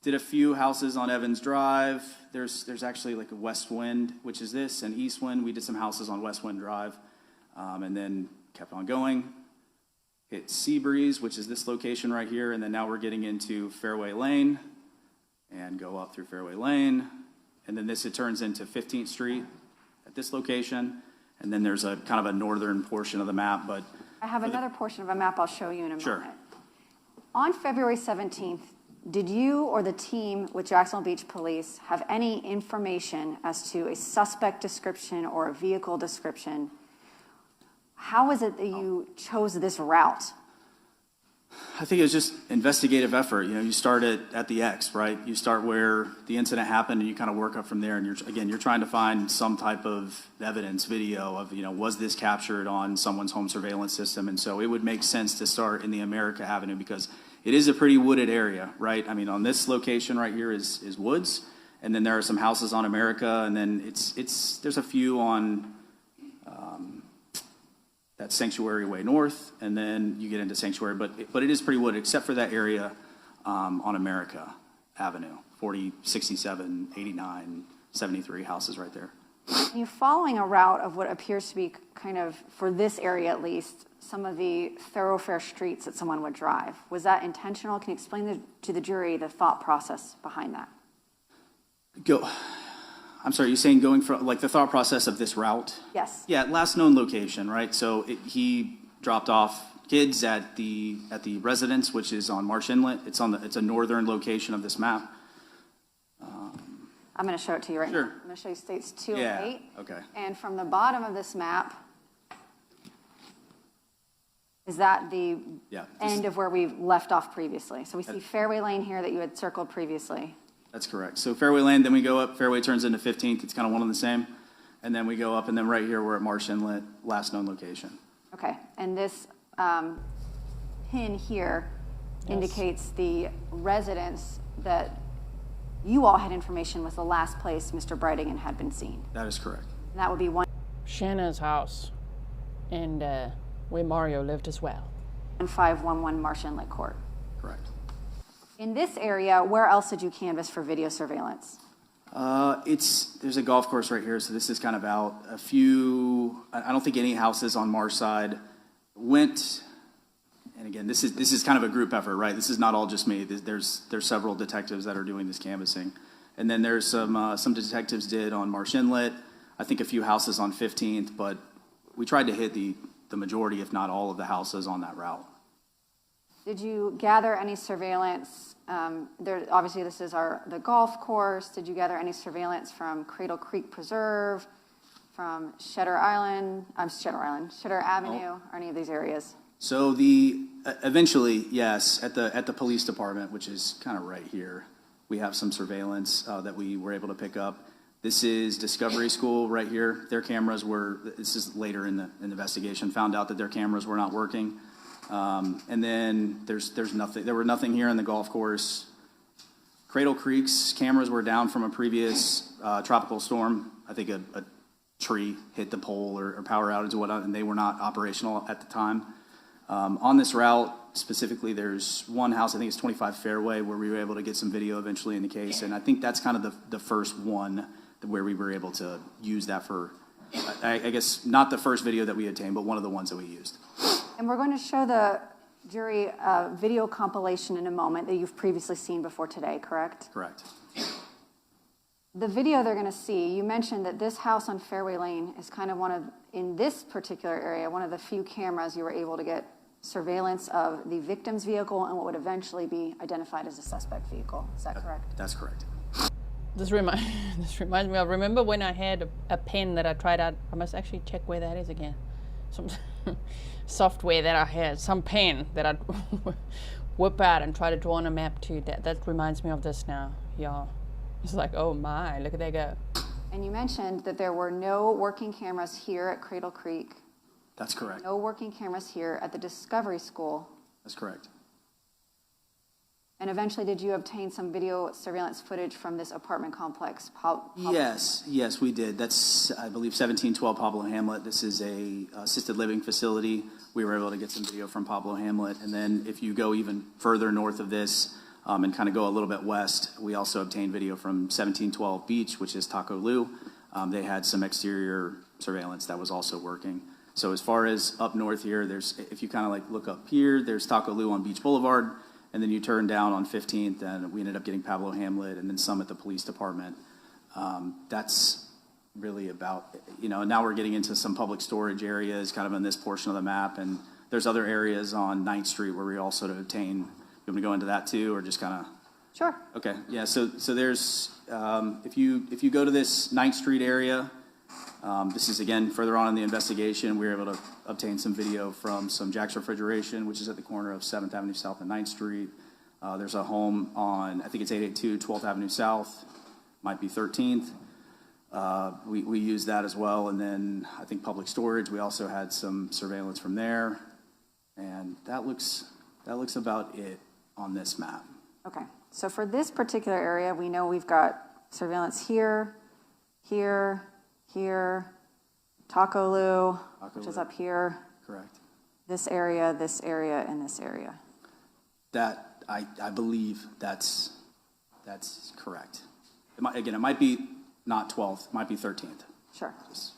did a few houses on Evans Drive. There's actually like a West Wind, which is this, and East Wind. We did some houses on West Wind Drive. And then kept on going. Hit Seabreeze, which is this location right here. And then now we're getting into Fairway Lane. And go up through Fairway Lane, and then it turns into 15th Street at this location, and then there's a kind of a northern portion of the map, but... I have another portion of a map I'll show you in a Sure. moment. On February 17th, did you or the team with Jacksonville Beach Police have any information as to a suspect description or a vehicle description? How is it that you chose this route? I think it was just investigative effort. You know, you start at the X, right? You start where the incident happened, and you kind of work up from there. And you're trying to find some type of evidence, video of, you know, was this captured on someone's home surveillance system? And so it would make sense to start in the America Avenue because it is a pretty wooded area, right? I mean, on this location right here is woods, and then there are some houses on America, and then there's a few on that Sanctuary Way North, and then you get into Sanctuary, but it is pretty wooded, except for that area on America Avenue, 40, 67, 89, 73 houses right there. Are you following a route of what appears to be kind of, for this area at least, some of the thoroughfare streets that someone would drive? Was that intentional? Can you explain to the jury the thought process behind that? I'm sorry, you're saying going from, like, the thought process of this route? Yes. Yeah, last known location, right? So he dropped off kids at the residence, which is on Marsh Inlet. It's a northern location of this map. I'm going to show it to you right Sure. now. I'm going to show you States 208. Yeah, okay. And from the bottom of this map, is that the end of where we left off previously? So we see Fairway Lane here that you had circled previously. That's correct. So Fairway Lane, then we go up, Fairway turns into 15th. It's kind of one and the same. And then we go up, and then right here we're at Marsh Inlet, last known location. Okay, and this pin here indicates the residence that you all had information was the last place Mr. Bridegan had been seen. That is correct. And that would be Shanna's house, and where Mario lived as well. 1511 Marsh Inlet Court. Correct. In this area, where else did you canvass for video surveillance? There's a golf course right here, so this is kind of out. A few, I don't think any houses on Marsh side went, and again, this is kind of a group effort, right? This is not all just me. There's several detectives that are doing this canvassing. And then there's some detectives did on Marsh Inlet, I think a few houses on 15th, but we tried to hit the majority, if not all of the houses on that route. Did you gather any surveillance? Obviously, this is the golf course. Did you gather any surveillance from Cradle Creek Preserve, from Shutter Avenue, or any of these areas? So eventually, yes, at the police department, which is kind of right here, we have some surveillance that we were able to pick up. This is Discovery School right here. Their cameras this is later in the investigation, found out that their cameras were not working. And then there's nothing. There were nothing here in the golf course. Cradle Creek's cameras were down from a previous tropical storm. I think a tree hit the pole or power outage or whatnot, and they were not operational at the time. On this route, specifically, there's one house, I think it's 25 Fairway, where we were able to get some video eventually in the case, and I think that's kind of the first one where we were able to use that for, I guess, not the first video that we obtained, but one of the ones that we used. And we're going to show the jury video compilation in a moment that you've previously seen before today, correct? Correct. The video they're going to see, you mentioned that this house on Fairway Lane is kind of in this particular area, one of the few cameras you were able to get surveillance of the victim's vehicle and what would eventually be identified as a suspect vehicle. Is that correct? That's correct. This reminds me of, remember when I had a pen that I tried out? I must actually check where that is again. Some software that I had, some pen that I'd whip out and try to draw on a map too. That reminds me of this now, y'all. It's like, oh my, look at that go. And you mentioned that there were no working cameras here at Cradle Creek. That's correct. No working cameras here at the Discovery School. That's correct. And eventually, did you obtain some video surveillance footage from this apartment complex? Yes, we did. That's, I believe, 1712 Pablo Hamlet. This is a assisted living facility. We were able to get some video from Pablo Hamlet. And then if you go even further north of this and kind of go a little bit west, we also obtained video from 1712 Beach, which is Taco Lu. They had some exterior surveillance that was also working. So as far as up north here, if you kind of like look up here, there's Taco Lu on Beach Boulevard. And then you turn down on 15th, and we ended up getting Pablo Hamlet, and then some at the police department. That's really about, now we're getting into some public storage areas kind of in this portion of the map, and there's other areas on 9th Street where we also obtain. You want me to go into that too, or just kind of? Sure. Okay, yeah, so there's, if you go to this 9th Street area, this is, again, further on in the investigation. We were able to obtain some video from some Jack's Refrigeration, which is at the corner of 7th Avenue South and 9th Street. There's a home on, I think it's 882 12th Avenue South, might be 13th. We used that as well. And then I think public storage, we also had some surveillance from there. And that looks about it on this map. Okay. So for this particular area, we know we've got surveillance here, Taco Lu, which is up here. Correct. This area, and this area. That, I believe that's correct. It might be not 12th, it might be 13th. Sure.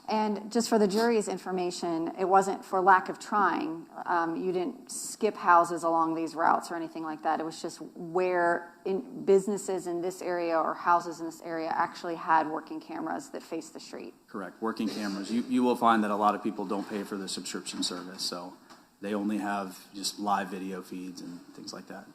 And just for the jury's information, it wasn't for lack of trying. You didn't skip houses along these routes or anything like that. It was just where businesses in this area or houses in this area actually had working cameras that faced the street. Correct. Working cameras. You will find that a lot of people don't pay for the subscription service, so they only have just live video feeds and things like that.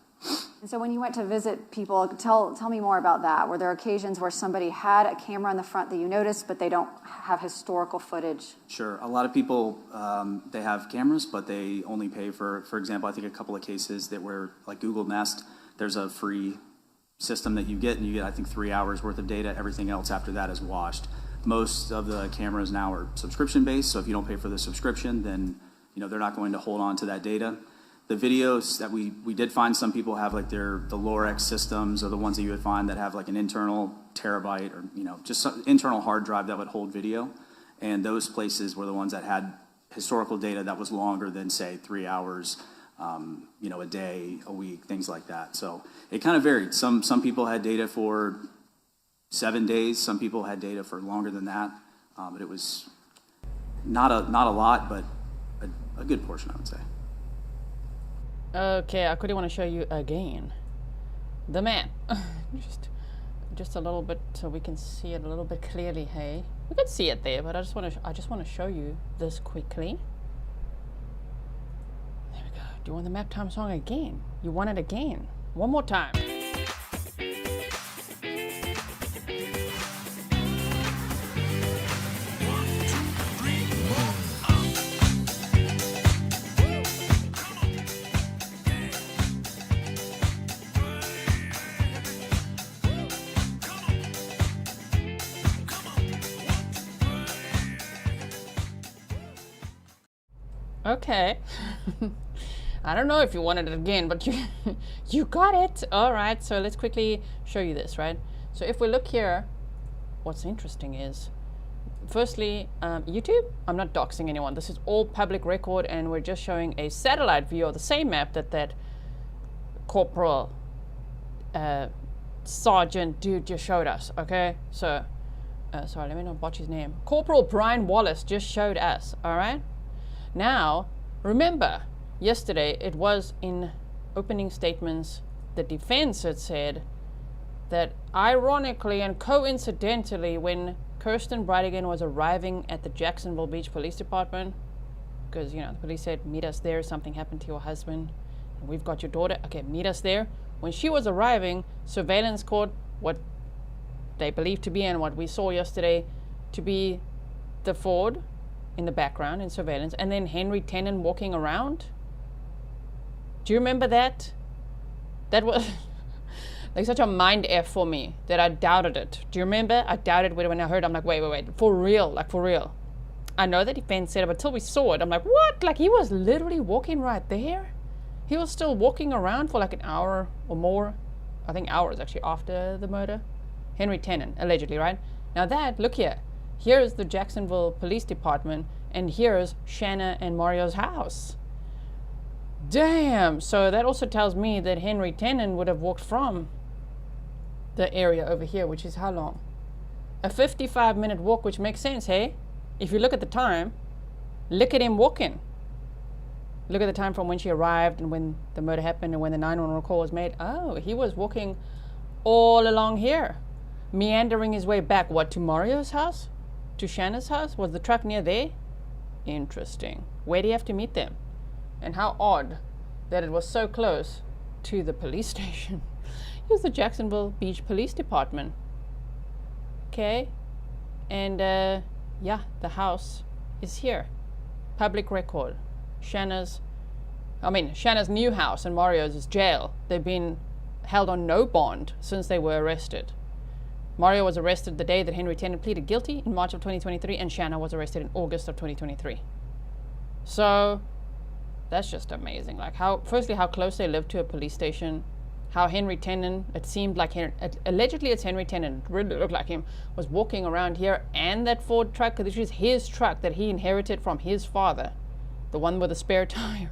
And so when you went to visit people, tell me more about that. Were there occasions where somebody had a camera in the front that you noticed, but they don't have historical footage? Sure. A lot of people, they have cameras, but they only pay for example, I think a couple of cases that were like Google Nest, there's a free system that you get, and you get, I think, 3 hours worth of data. Everything else after that is washed. Most of the cameras now are subscription-based, so if you don't pay for the subscription, then they're not going to hold on to that data. The videos that we did find, some people have like the Lorex systems, or the ones that you would find that have like an internal terabyte or just some internal hard drive that would hold video, and those places were the ones that had historical data that was longer than, say, 3 hours, a day, a week, things like that. So it kind of varied. Some people had data for 7 days. Some people had data for longer than that, but it was not a lot, but a good portion, I would say. Okay, I quickly want to show you again the map. just a little bit so we can see it a little bit clearly. Hey, we can see it there, but I just want to show you this quickly. There we go. Do you want the Maptime song again? You want it again? One more time. Okay. I don't know if you wanted it again, but you got it. All right, so let's quickly show you this, right? So if we look here, what's interesting is firstly, YouTube, I'm not doxing anyone. This is all public record, and we're just showing a satellite view of the same map that Corporal Sergeant dude just showed us, okay? So, sorry, let me not botch his name. Corporal Brian Wallace just showed us, all right? Now, remember, yesterday it was in opening statements, the defense had said that ironically and coincidentally, when Jared Bridegan was arriving at the Jacksonville Beach Police Department, because, you know, the police said, meet us there, something happened to your husband, and we've got your daughter, okay, meet us there. When she was arriving, surveillance caught what they believe to be, and what we saw yesterday to be, the Ford in the background in surveillance, and then Henry Tenon walking around. Do you remember that? That was like such a mind F for me that I doubted it. Do you remember? I doubted when I heard it. I'm like, wait, for real, like for real. I know the defense said it, but until we saw it, I'm like, what? Like he was literally walking right there? He was still walking around for like an hour or more. I think hours actually after the murder. Henry Tenon, allegedly, right? Now that, look here. Here's the Jacksonville Police Department, and here's Shanna and Mario's house. Damn! So that also tells me that Henry Tenon would have walked from the area over here, which is how long? A 55-minute walk, which makes sense, hey? If you look at the time, look at him walking. Look at the time from when she arrived and when the murder happened and when the 911 call was made. Oh, he was walking all along here, meandering his way back. What, to Mario's house? To Shanna's house? Was the truck near there? Interesting. Where do you have to meet them? And how odd that it was so close to the police station. Here's the Jacksonville Beach Police Department. Okay. And, yeah, the house is here. Public record. Shanna's new house and Mario's is jail. They've been held on no bond since they were arrested. Mario was arrested the day that Henry Tenon pleaded guilty in March of 2023, and Shanna was arrested in August of 2023. So that's just amazing. Like firstly, how close they lived to a police station, how Henry Tenon, it seemed like, allegedly it's Henry Tenon, it really looked like him, was walking around here, and that Ford truck, because this is his truck that he inherited from his father, the one with a spare tire.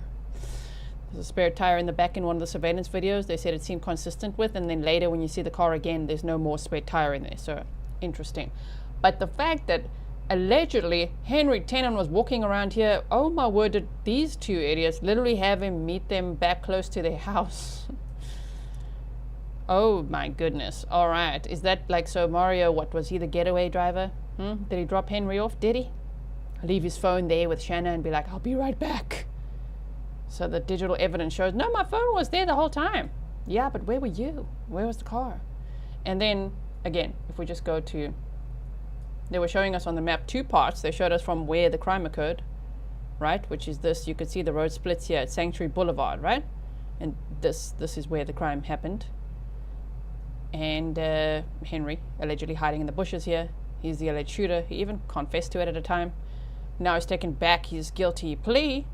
There's a spare tire in the back in one of the surveillance videos. They said it seemed consistent with, and then later when you see the car again, there's no more spare tire in there. So interesting. But the fact that allegedly Henry Tenon was walking around here, oh my word, did these two idiots literally have him meet them back close to their house? Oh my goodness. All right. Is that like, so Mario, what, was he the getaway driver? Did he drop Henry off? Did he? Leave his phone there with Shanna and be like, I'll be right back. So the digital evidence shows, no, my phone was there the whole time. Yeah, but where were you? Where was the car? And then, again, if we just go to, they were showing us on the map two parts. They showed us from where the crime occurred, right? Which is this, you could see the road splits here at Sanctuary Boulevard, right? And this is where the crime happened. And Henry, allegedly hiding in the bushes here. He's the alleged shooter. He even confessed to it at a time. Now he's taken back his guilty plea.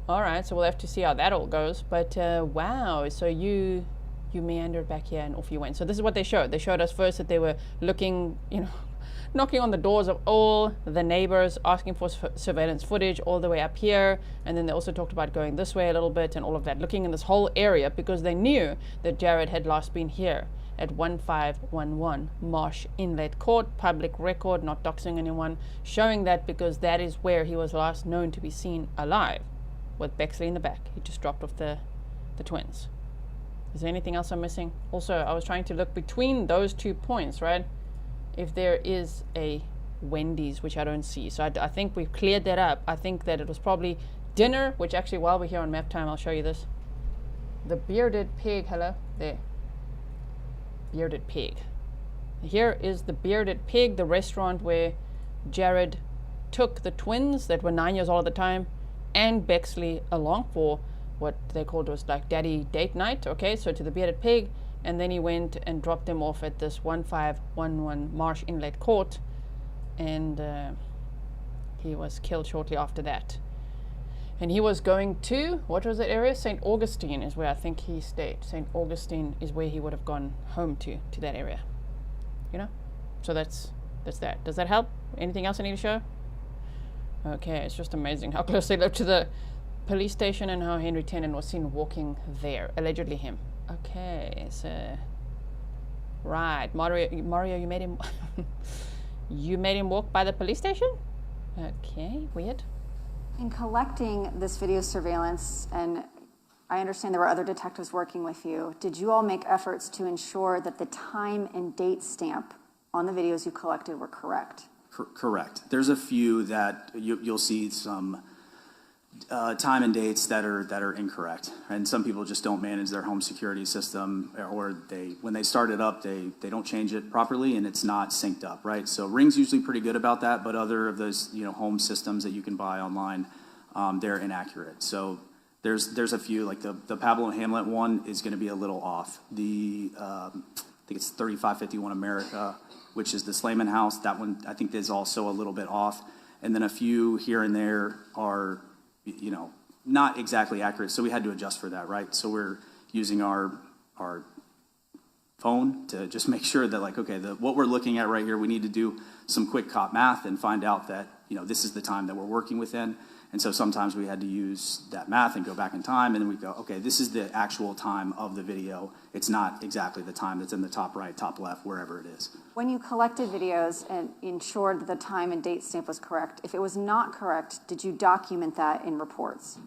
All right, so we'll have to see how that all goes. But wow, so you meandered back here and off you went. So this is what they showed. They showed us first that they were looking, knocking on the doors of all the neighbors, asking for surveillance footage all the way up here. And then they also talked about going this way a little bit and all of that, looking in this whole area because they knew that Jared had last been here at 1511 Marsh Inlet Court, public record, not doxing anyone, showing that because that is where he was last known to be seen alive, with Bexley in the back. He just dropped off the twins. Is there anything else I'm missing? Also, I was trying to look between those 2 points, right? If there is a Wendy's, which I don't see. So I think we've cleared that up. I think that it was probably dinner, which actually, while we're here on Maptime, I'll show you this. The Bearded Pig, hello, there. Bearded Pig. Here is the Bearded Pig, the restaurant where Jared took the twins that were 9 years old at the time and Bexley along for what they called was like daddy date night. Okay, so to the Bearded Pig, and then he went and dropped them off at this 1511 Marsh Inlet Court, and he was killed shortly after that. And he was going to, what was that area? St. Augustine is where I think he stayed. St. Augustine is where he would have gone home to that area. So that's That's that. Does that help? Anything else I need to show? Okay, it's just amazing how close they live to the police station and how Henry Tenon was seen walking there. Allegedly him. Okay, so... Right, Mario, you made him... you made him walk by the police station? Okay, weird. In collecting this video surveillance, and I understand there were other detectives working with you, did you all make efforts to ensure that the time and date stamp on the videos you collected were correct? Correct. There's a few that you'll see some time and dates that are incorrect, and some people just don't manage their home security system, or when they start it up, they don't change it properly, and it's not synced up, right? So Ring's usually pretty good about that, but other of those home systems that you can buy online, they're inaccurate. So there's a few, like the Pablo Hamlet one is going to be a little off. I think it's 3551 America, which is the Slayman house. That one I think is also a little bit off, and then a few here and there are not exactly accurate, so we had to adjust for that, right? So we're using our phone to just make sure that, like, okay, what we're looking at right here, we need to do some quick cop math and find out that, this is the time that we're working within. And so sometimes we had to use that math and go back in time, and then we go, okay, this is the actual time of the video. It's not exactly the time that's in the top right, top left, wherever it is. When you collected videos and ensured that the time and date stamp was correct, if it was not correct, did you document that in reports?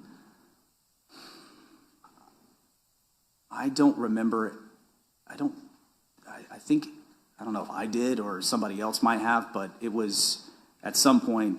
I don't remember. I don't know if I did or somebody else might have, but it was at some point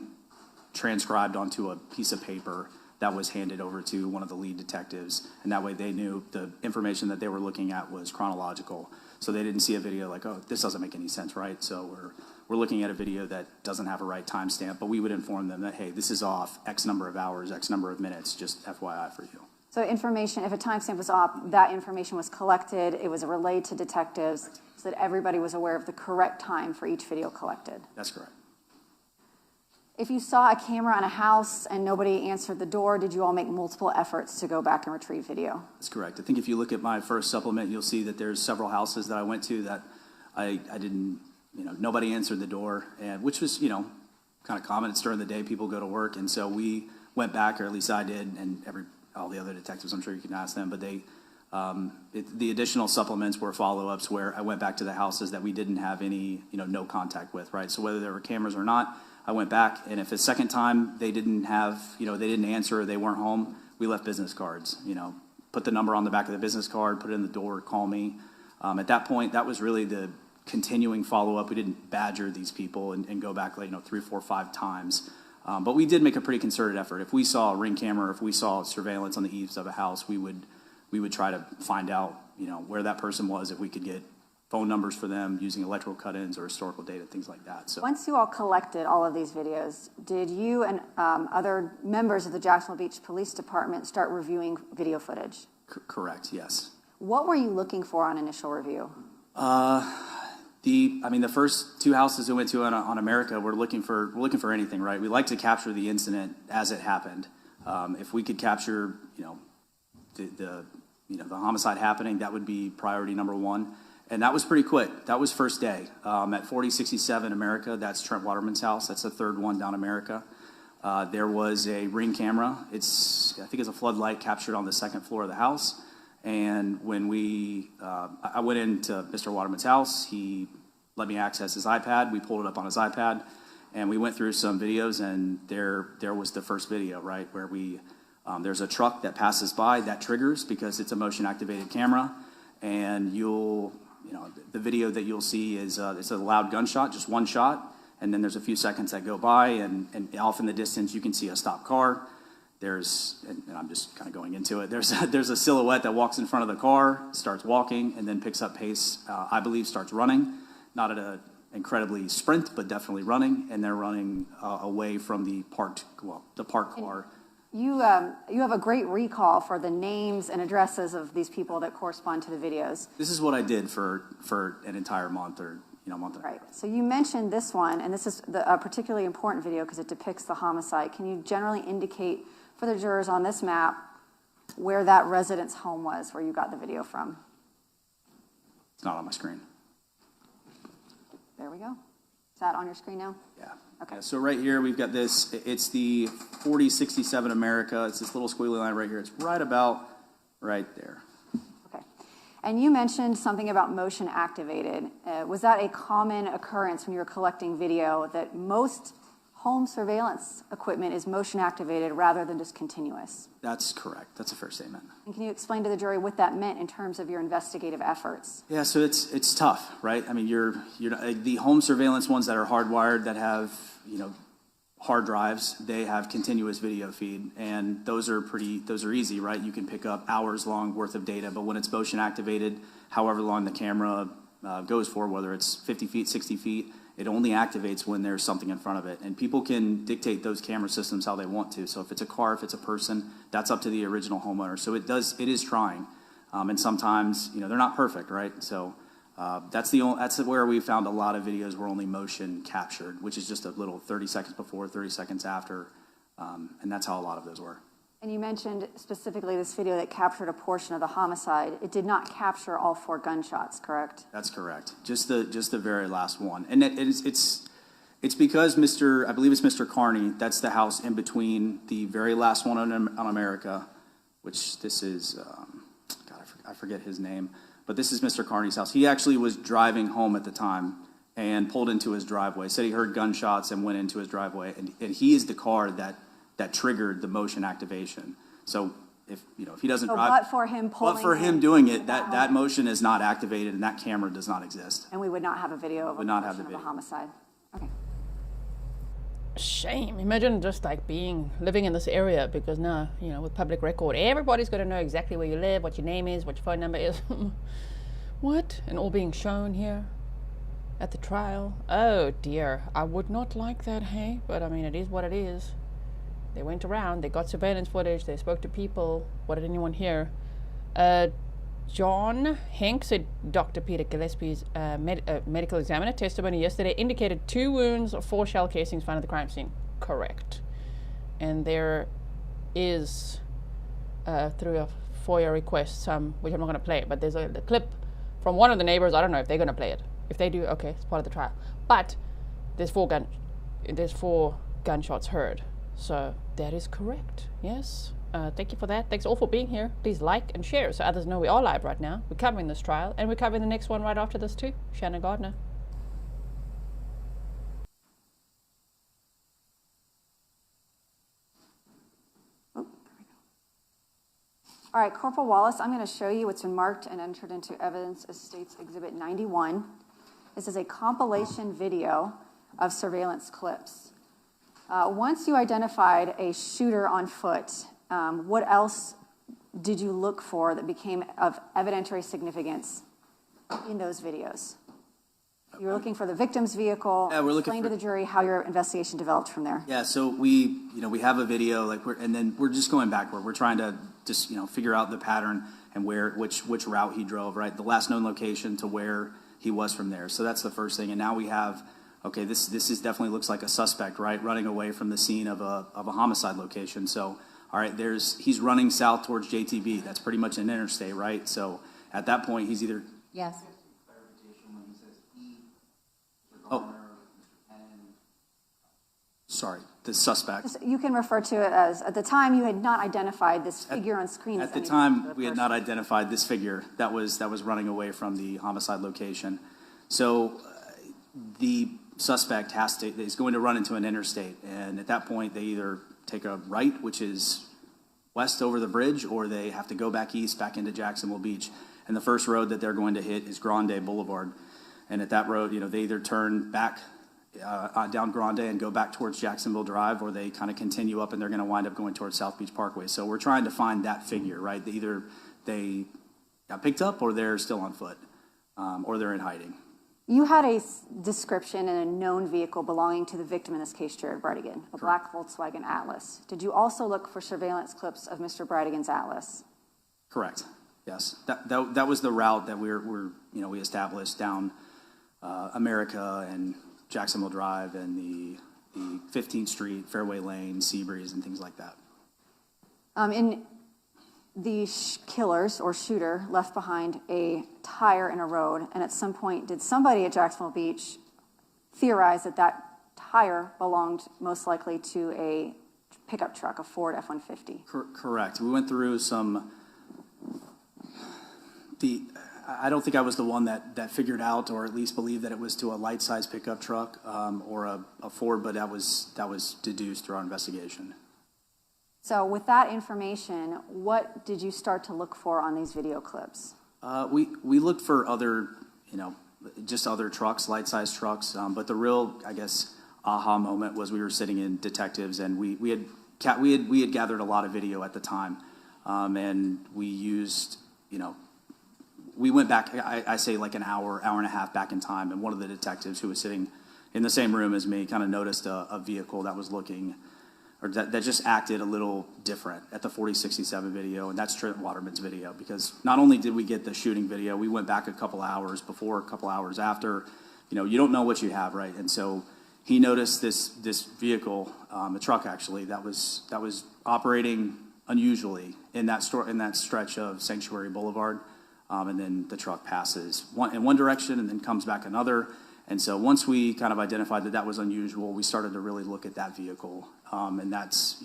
transcribed onto a piece of paper that was handed over to one of the lead detectives, and that way they knew the information that they were looking at was chronological. So they didn't see a video like, oh, this doesn't make any sense, right? So we're looking at a video that doesn't have a right timestamp, but we would inform them that, hey, this is off X number of hours, X number of minutes, just FYI for you. So information, if a timestamp was off, that information was collected, it was relayed to detectives so that everybody was aware of the correct time for each video collected. That's correct. If you saw a camera in a house and nobody answered the door, did you all make multiple efforts to go back and retrieve video? That's correct. I think if you look at my first supplement, you'll see that there's several houses that I went to that I didn't, nobody answered the door, and which was, kind of common. It's during the day, people go to work, and so we went back, or at least I did, and all the other detectives, I'm sure you can ask them, but the additional supplements were follow-ups where I went back to the houses that we didn't have any, no contact with, right? So whether there were cameras or not, I went back, and if a second time they didn't have, they didn't answer or they weren't home, we left business cards, put the number on the back of the business card, put it in the door, call me. At that point, that was really the continuing follow-up. We didn't badger these people and go back, 3, 4, 5 times. But we did make a pretty concerted effort. If we saw a Ring camera, if we saw surveillance on the eaves of a house, we would try to find out, where that person was, if we could get phone numbers for them using electrical cut-ins or historical data, things like that. So once you all collected all of these videos, did you and other members of the Jacksonville Beach Police Department start reviewing video footage? Correct, yes. What were you looking for on initial review? The first 2 houses we went to on America, we're looking for anything, right? We like to capture the incident as it happened. If we could capture, the homicide happening, that would be priority number 1. And that was pretty quick. That was first day. At 4067 America, that's Trent Waterman's house. That's the third one down America. There was a Ring camera. I think it's a floodlight captured on the second floor of the house. And when I went into Mr. Waterman's house, he let me access his iPad. We pulled it up on his iPad, and we went through some videos, and there was the first video, right, where there's a truck that passes by that triggers because it's a motion-activated camera, and the video that you'll see is it's a loud gunshot, just one shot, and then there's a few seconds that go by, and off in the distance you can see a stopped car. And I'm just kind of going into it. There's a silhouette that walks in front of the car, starts walking, and then picks up pace. I believe starts running, not at an incredibly sprint, but definitely running, and they're running away from the parked car. You have a great recall for the names and addresses of these people that correspond to the videos. This is what I did for an entire month or month. Right. So you mentioned this one, and this is a particularly important video because it depicts the homicide. Can you generally indicate for the jurors on this map where that resident's home was, where you got the video from? It's not on my screen. There we go. Is that on your screen now? Yeah. Okay. Yeah, so right here, we've got this, it's the 4067 America. It's this little squiggly line right here. It's right about right there. Okay. And you mentioned something about motion activated. Was that a common occurrence when you were collecting video, that most home surveillance equipment is motion activated rather than just continuous? That's correct. That's a fair statement. And can you explain to the jury what that meant in terms of your investigative efforts? Yeah, so it's tough, right? I mean, you're the home surveillance ones that are hardwired, that have, hard drives, they have continuous video feed, and those are easy, right? You can pick up hours long worth of data, but when it's motion activated, however long the camera goes for, whether it's 50 feet, 60 feet, it only activates when there's something in front of it. And people can dictate those camera systems how they want to. So if it's a car, if it's a person, that's up to the original homeowner. So it is trying. And sometimes, they're not perfect, right? So that's where we found a lot of videos were only motion captured, which is just a little 30 seconds before, 30 seconds after. And that's how a lot of those were. And you mentioned specifically this video that captured a portion of the homicide. It did not capture all 4 gunshots, correct? That's correct. Just the very last one. And it's because I believe it's Mr. Carney, that's the house in between the very last one on America, which this is, I forget his name, but this is Mr. Carney's house. He actually was driving home at the time and pulled into his driveway. Said he heard gunshots and went into his driveway. And he is the car that triggered the motion activation. So if he doesn't drive, but for him doing it, that motion is not activated and that camera does not exist. And we would not have a video of a homicide. Okay. Shame. Imagine just living in this area, because now, with public record, everybody's got to know exactly where you live, what your name is, what your phone number is. What? And all being shown here at the trial. Oh dear. I would not like that, hey? But I mean, it is what it is. They went around, they got surveillance footage, they spoke to people. What did anyone hear? John Hank said Dr. Peter Gillespie's medical examiner testimony yesterday indicated 2 wounds, 4 shell casings found at the crime scene. Correct. And there is, through a FOIA request, which I'm not going to play, but there's a clip from one of the neighbors. I don't know if they're going to play it. If they do, okay, it's part of the trial. But there's 4 gunshots heard. So that is correct, yes. Thank you for that. Thanks all for being here. Please like and share so others know we are live right now. We're covering this trial, and we're covering the next one right after this too. Shanna Gardner. Oh, there we go. All right, Corporal Wallace, I'm going to show you what's been marked and entered into evidence as State's Exhibit 91. This is a compilation video of surveillance clips. Once you identified a shooter on foot, what else did you look for that became of evidentiary significance in those videos? You were looking for the victim's vehicle. Yeah, we're looking Explain to the jury how your investigation developed from there. Yeah, so we have a video, and then we're just going backward. We're trying to just, figure out the pattern and which route he drove, right? The last known location to where he was from there. So that's the first thing. And now we have, okay, this is definitely looks like a suspect, right? Running away from the scene of a homicide location. So, all right, he's running south towards JTB. That's pretty much an interstate, right? So at that point, he's either... Yes. Oh. Sorry, the suspect. You can refer to it as, at the time, you had not identified this figure on screen. At the time, we had not identified this figure that was running away from the homicide location. So the suspect is going to run into an interstate, and at that point, they either take a right, which is west over the bridge, or they have to go back east, back into Jacksonville Beach. And the first road that they're going to hit is Grande Boulevard. And at that road, they either turn back down Grande and go back towards Jacksonville Drive, or they kind of continue up and they're going to wind up going towards South Beach Parkway. So we're trying to find that figure, right? Either they got picked up, or they're still on foot, or they're in hiding. You had a description in a known vehicle belonging to the victim, in this case, Jared Bridegan, a black Volkswagen Atlas. Did you also look for surveillance clips of Mr. Bridegan's Atlas? Correct. Yes. That was the route that we established down America and Jacksonville Drive and the 15th Street, Fairway Lane, Seabreeze, and things like that. In the killers or shooter left behind a tire in a road, and at some point, did somebody at Jacksonville Beach theorize that that tire belonged most likely to a pickup truck, a Ford F-150. Correct. We went through I don't think I was the one that figured out, or at least believed that it was to a light-size pickup truck or a Ford, but that was deduced through our investigation. So with that information, what did you start to look for on these video clips? We looked for other, just other trucks, light-size trucks, but the real, I guess, aha moment was we were sitting in detectives, and we had gathered a lot of video at the time, and we used, we went back, I say like an hour and a half back in time, and one of the detectives who was sitting in the same room as me kind of noticed a vehicle that was looking, or that just acted a little different at the 4067 video, and that's Trent Waterman's video, because not only did we get the shooting video, we went back a couple hours before, a couple hours after. You don't know what you have, right? And so he noticed this vehicle, a truck actually, that was operating unusually in that stretch of Sanctuary Boulevard, and then the truck passes in one direction and then comes back another. And so once we kind of identified that was unusual, we started to really look at that vehicle, and that's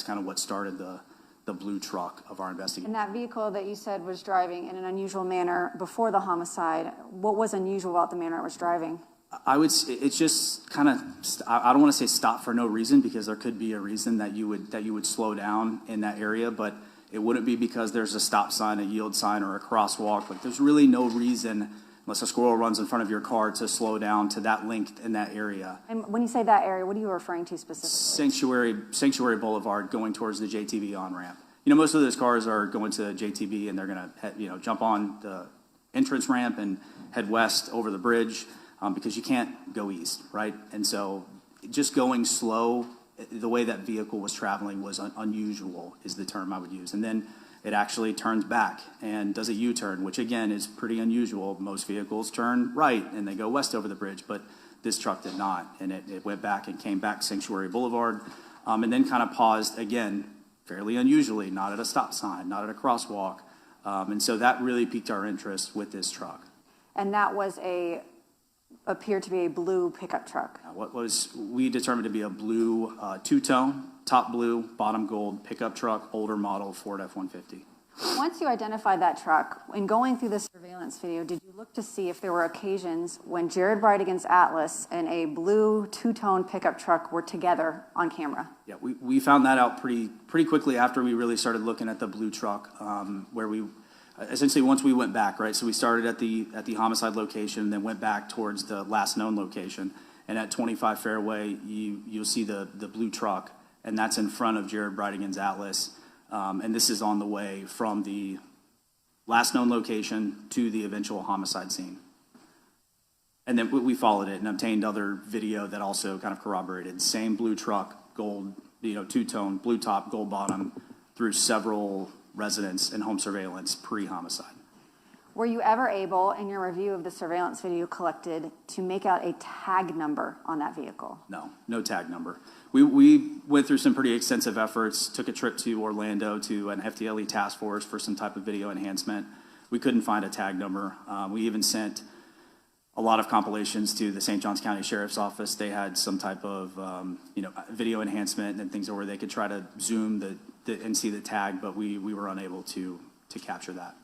kind of what started the blue truck of our investigation. And that vehicle that you said was driving in an unusual manner before the homicide, what was unusual about the manner it was driving? It's just kind of, I don't want to say stop for no reason, because there could be a reason that you would slow down in that area, but it wouldn't be because there's a stop sign, a yield sign, or a crosswalk. Like, there's really no reason, unless a squirrel runs in front of your car, to slow down to that length in that area. And when you say that area, what are you referring to specifically? Sanctuary Boulevard, going towards the JTB on-ramp. Most of those cars are going to JTB, and they're going to jump on the entrance ramp and head west over the bridge, because you can't go east, right? And so just going slow, the way that vehicle was traveling was unusual, is the term I would use. And then it actually turns back and does a U-turn, which again is pretty unusual. Most vehicles turn right and they go west over the bridge, but this truck did not. And it went back and came back Sanctuary Boulevard, and then kind of paused again, fairly unusually, not at a stop sign, not at a crosswalk. And so that really piqued our interest with this truck. And that was appeared to be a blue pickup truck. We determined to be a blue two-tone, top blue, bottom gold pickup truck, older model Ford F-150. Once you identified that truck, in going through the surveillance video, did you look to see if there were occasions when Jared Bridegan's Atlas and a blue two-tone pickup truck were together on camera? Yeah, we found that out pretty quickly after we really started looking at the blue truck, where we essentially, once we went back, right? So we started at the homicide location, then went back towards the last known location. And at 25 Fairway, you'll see the blue truck, and that's in front of Jared Bridegan's Atlas. And this is on the way from the last known location to the eventual homicide scene. And then we followed it and obtained other video that also kind of corroborated. Same blue truck, gold, two-tone, blue top, gold bottom, through several residents and home surveillance pre-homicide. Were you ever able, in your review of the surveillance video collected, to make out a tag number on that vehicle? No tag number. We went through some pretty extensive efforts, took a trip to Orlando to an FTLE task force for some type of video enhancement. We couldn't find a tag number. We even sent a lot of compilations to the St. Johns County Sheriff's Office. They had some type of video enhancement and things where they could try to zoom and see the tag, but we were unable to capture that.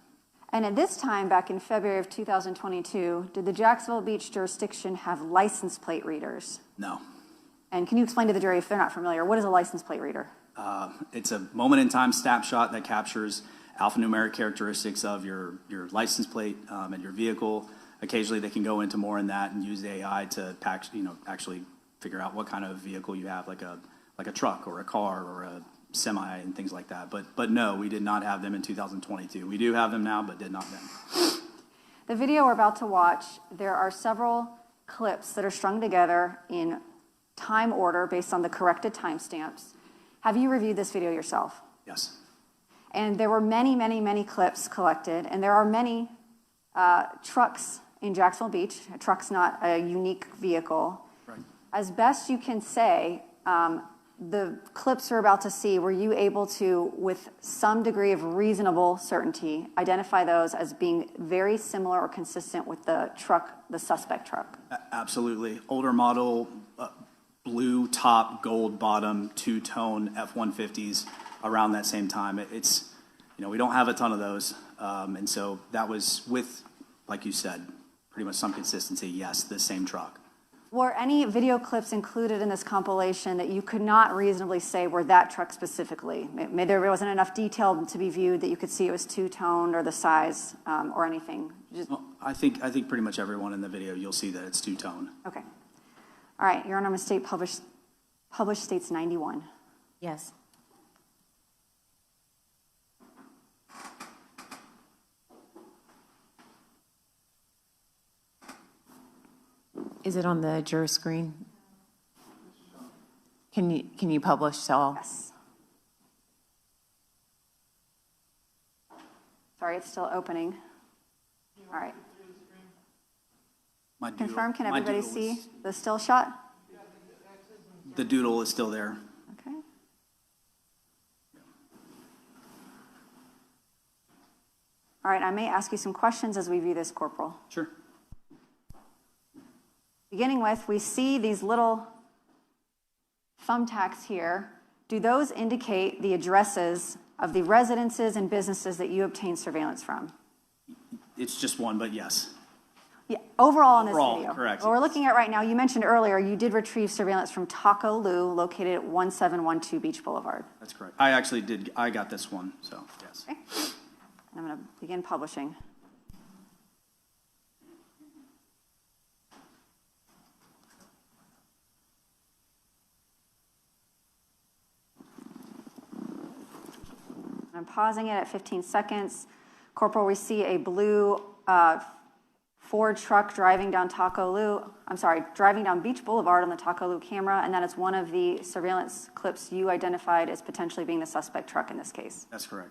And at this time, back in February of 2022, did the Jacksonville Beach jurisdiction have license plate readers? No. And can you explain to the jury, if they're not familiar, what is a license plate reader? It's a moment-in-time snapshot that captures alphanumeric characteristics of your license plate and your vehicle. Occasionally, they can go into more in that and use the AI to actually figure out what kind of vehicle you have, like a truck or a car or a semi and things like that. But no, we did not have them in 2022. We do have them now, but did not then. The video we're about to watch, there are several clips that are strung together in time order based on the corrected timestamps. Have you reviewed this video yourself? Yes. And there were many, many, many clips collected, and there are many trucks in Jacksonville Beach. A truck's not a unique vehicle. Right. As best you can say, the clips we're about to see, were you able to, with some degree of reasonable certainty, identify those as being very similar or consistent with the truck, the suspect truck? Absolutely. Older model, blue top, gold bottom, two-tone F-150s around that same time. It's, we don't have a ton of those. And so that was with, like you said, pretty much some consistency. Yes, the same truck. Were any video clips included in this compilation that you could not reasonably say were that truck specifically? Maybe there wasn't enough detail to be viewed that you could see it was two-toned or the size or anything? Well, I think pretty much everyone in the video, you'll see that it's two-tone. Okay. All right, Your Honor, mistake published states 91. Yes. Is it on the juror screen? Can you publish so? Yes. Sorry, it's still opening. All right. Confirm, can everybody see the still shot? The doodle is still there. Okay. All right, I may ask you some questions as we view this, Corporal. Sure. Beginning with, we see these little thumbtacks here. Do those indicate the addresses of the residences and businesses that you obtained surveillance from? It's just one, but yes. Yeah, overall in this Overall, video. correct. What we're looking at right now, you mentioned earlier, you did retrieve surveillance from Taco Lou, located at 1712 Beach Boulevard. That's correct. I actually did, I got this one, so yes. Okay. I'm going to begin publishing. I'm pausing it at 15 seconds. Corporal, we see a blue Ford truck driving down driving down Beach Boulevard on the Taco Lou camera, and that is one of the surveillance clips you identified as potentially being the suspect truck in this case. That's correct.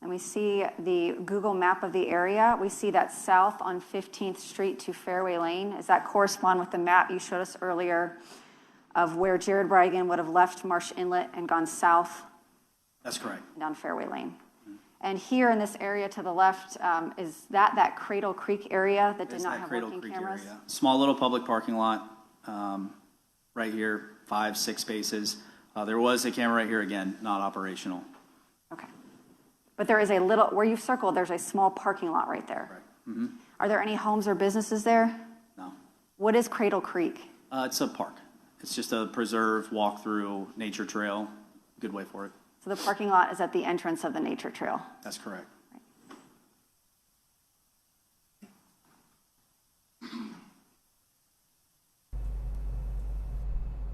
And we see the Google map of the area. We see that south on 15th Street to Fairway Lane. Does that correspond with the map you showed us earlier of where Jared Bridegan would have left Marsh Inlet and gone south? That's correct. Down Fairway Lane. And here in this area to the left, is that Cradle Creek area that did not have working cameras? Area. Small little public parking lot right here, 5-6 spaces. There was a camera right here, again, not operational. Okay. But there is a little, where you've circled, there's a small parking lot right there. Right. Mm-hmm. Are there any homes or businesses there? No. What is Cradle Creek? It's a park. It's just a preserve, walk-through, nature trail. Good way for it. So the parking lot is at the entrance of the nature trail? That's correct.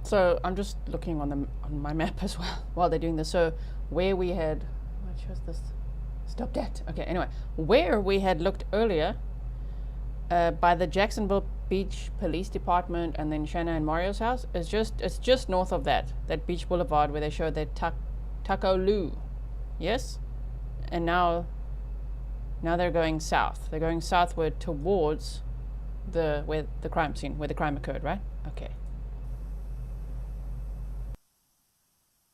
So I'm just looking on my map as well while they're doing this. So where we had, which was this? Stop that. Okay, anyway, where we had looked earlier by the Jacksonville Beach Police Department and then Shanna and Mario's house is it's just north of that Beach Boulevard where they showed that Taco Lou. Yes? And now they're going south. They're going southward towards where the crime scene, where the crime occurred, right? Okay.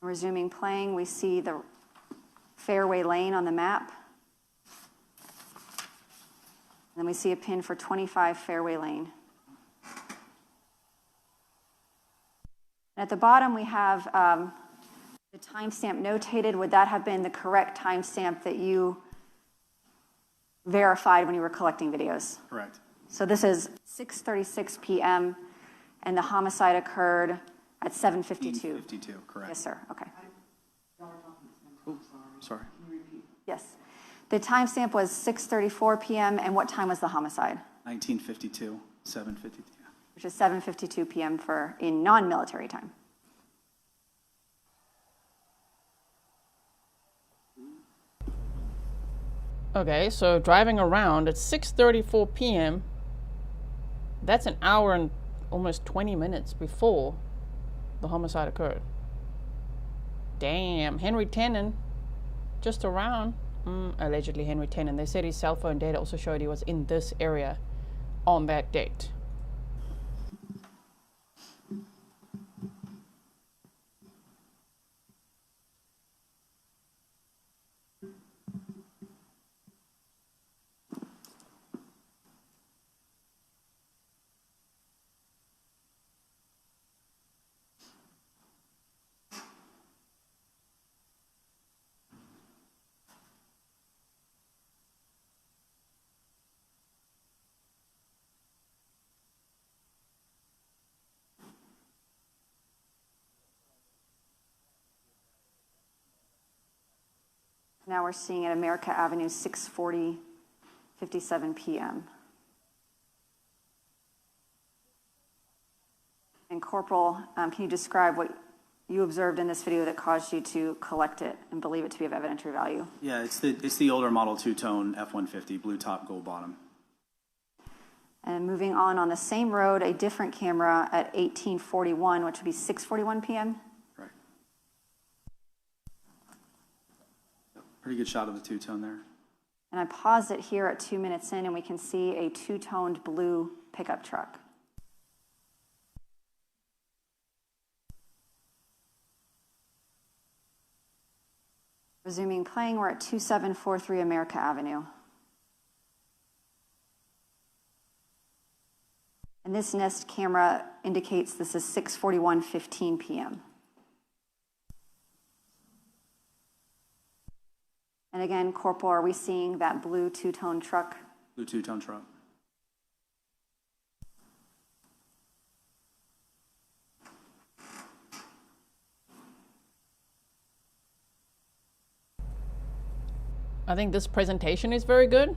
Resuming playing, we see the Fairway Lane on the map. And then we see a pin for 25 Fairway Lane. And at the bottom, we have the timestamp notated. Would that have been the correct timestamp that you verified when you were collecting videos? Correct. So this is 6:36 p.m. and the homicide occurred at 7:52. 52, correct. Yes, sir. Okay. Oh, sorry. Yes. The timestamp was 6:34 p.m. and what time was the homicide? 1952, 7:52. Which is 7:52 p.m. in non-military time. Okay, so driving around at 6:34 p.m. That's an hour and almost 20 minutes before the homicide occurred. Damn, Henry Tenon, just around. Allegedly Henry Tenon. They said his cell phone data also showed he was in this area on that date. Now we're seeing at America Avenue, 6:40, 57 p.m. And Corporal, can you describe what you observed in this video that caused you to collect it and believe it to be of evidentiary value? Yeah, it's the older model two-tone F-150, blue top, gold bottom. And moving on the same road, a different camera at 18:41, which would be 6:41 p.m. Right. Pretty good shot of the two-tone there. And I paused it here at 2 minutes in, and we can see a two-toned blue pickup truck. Resuming playing, we're at 2743 America Avenue. And this Nest camera indicates this is 6:41:15 p.m. And again, Corporal, are we seeing that blue two-tone truck? Blue two-tone truck. I think this presentation is very good.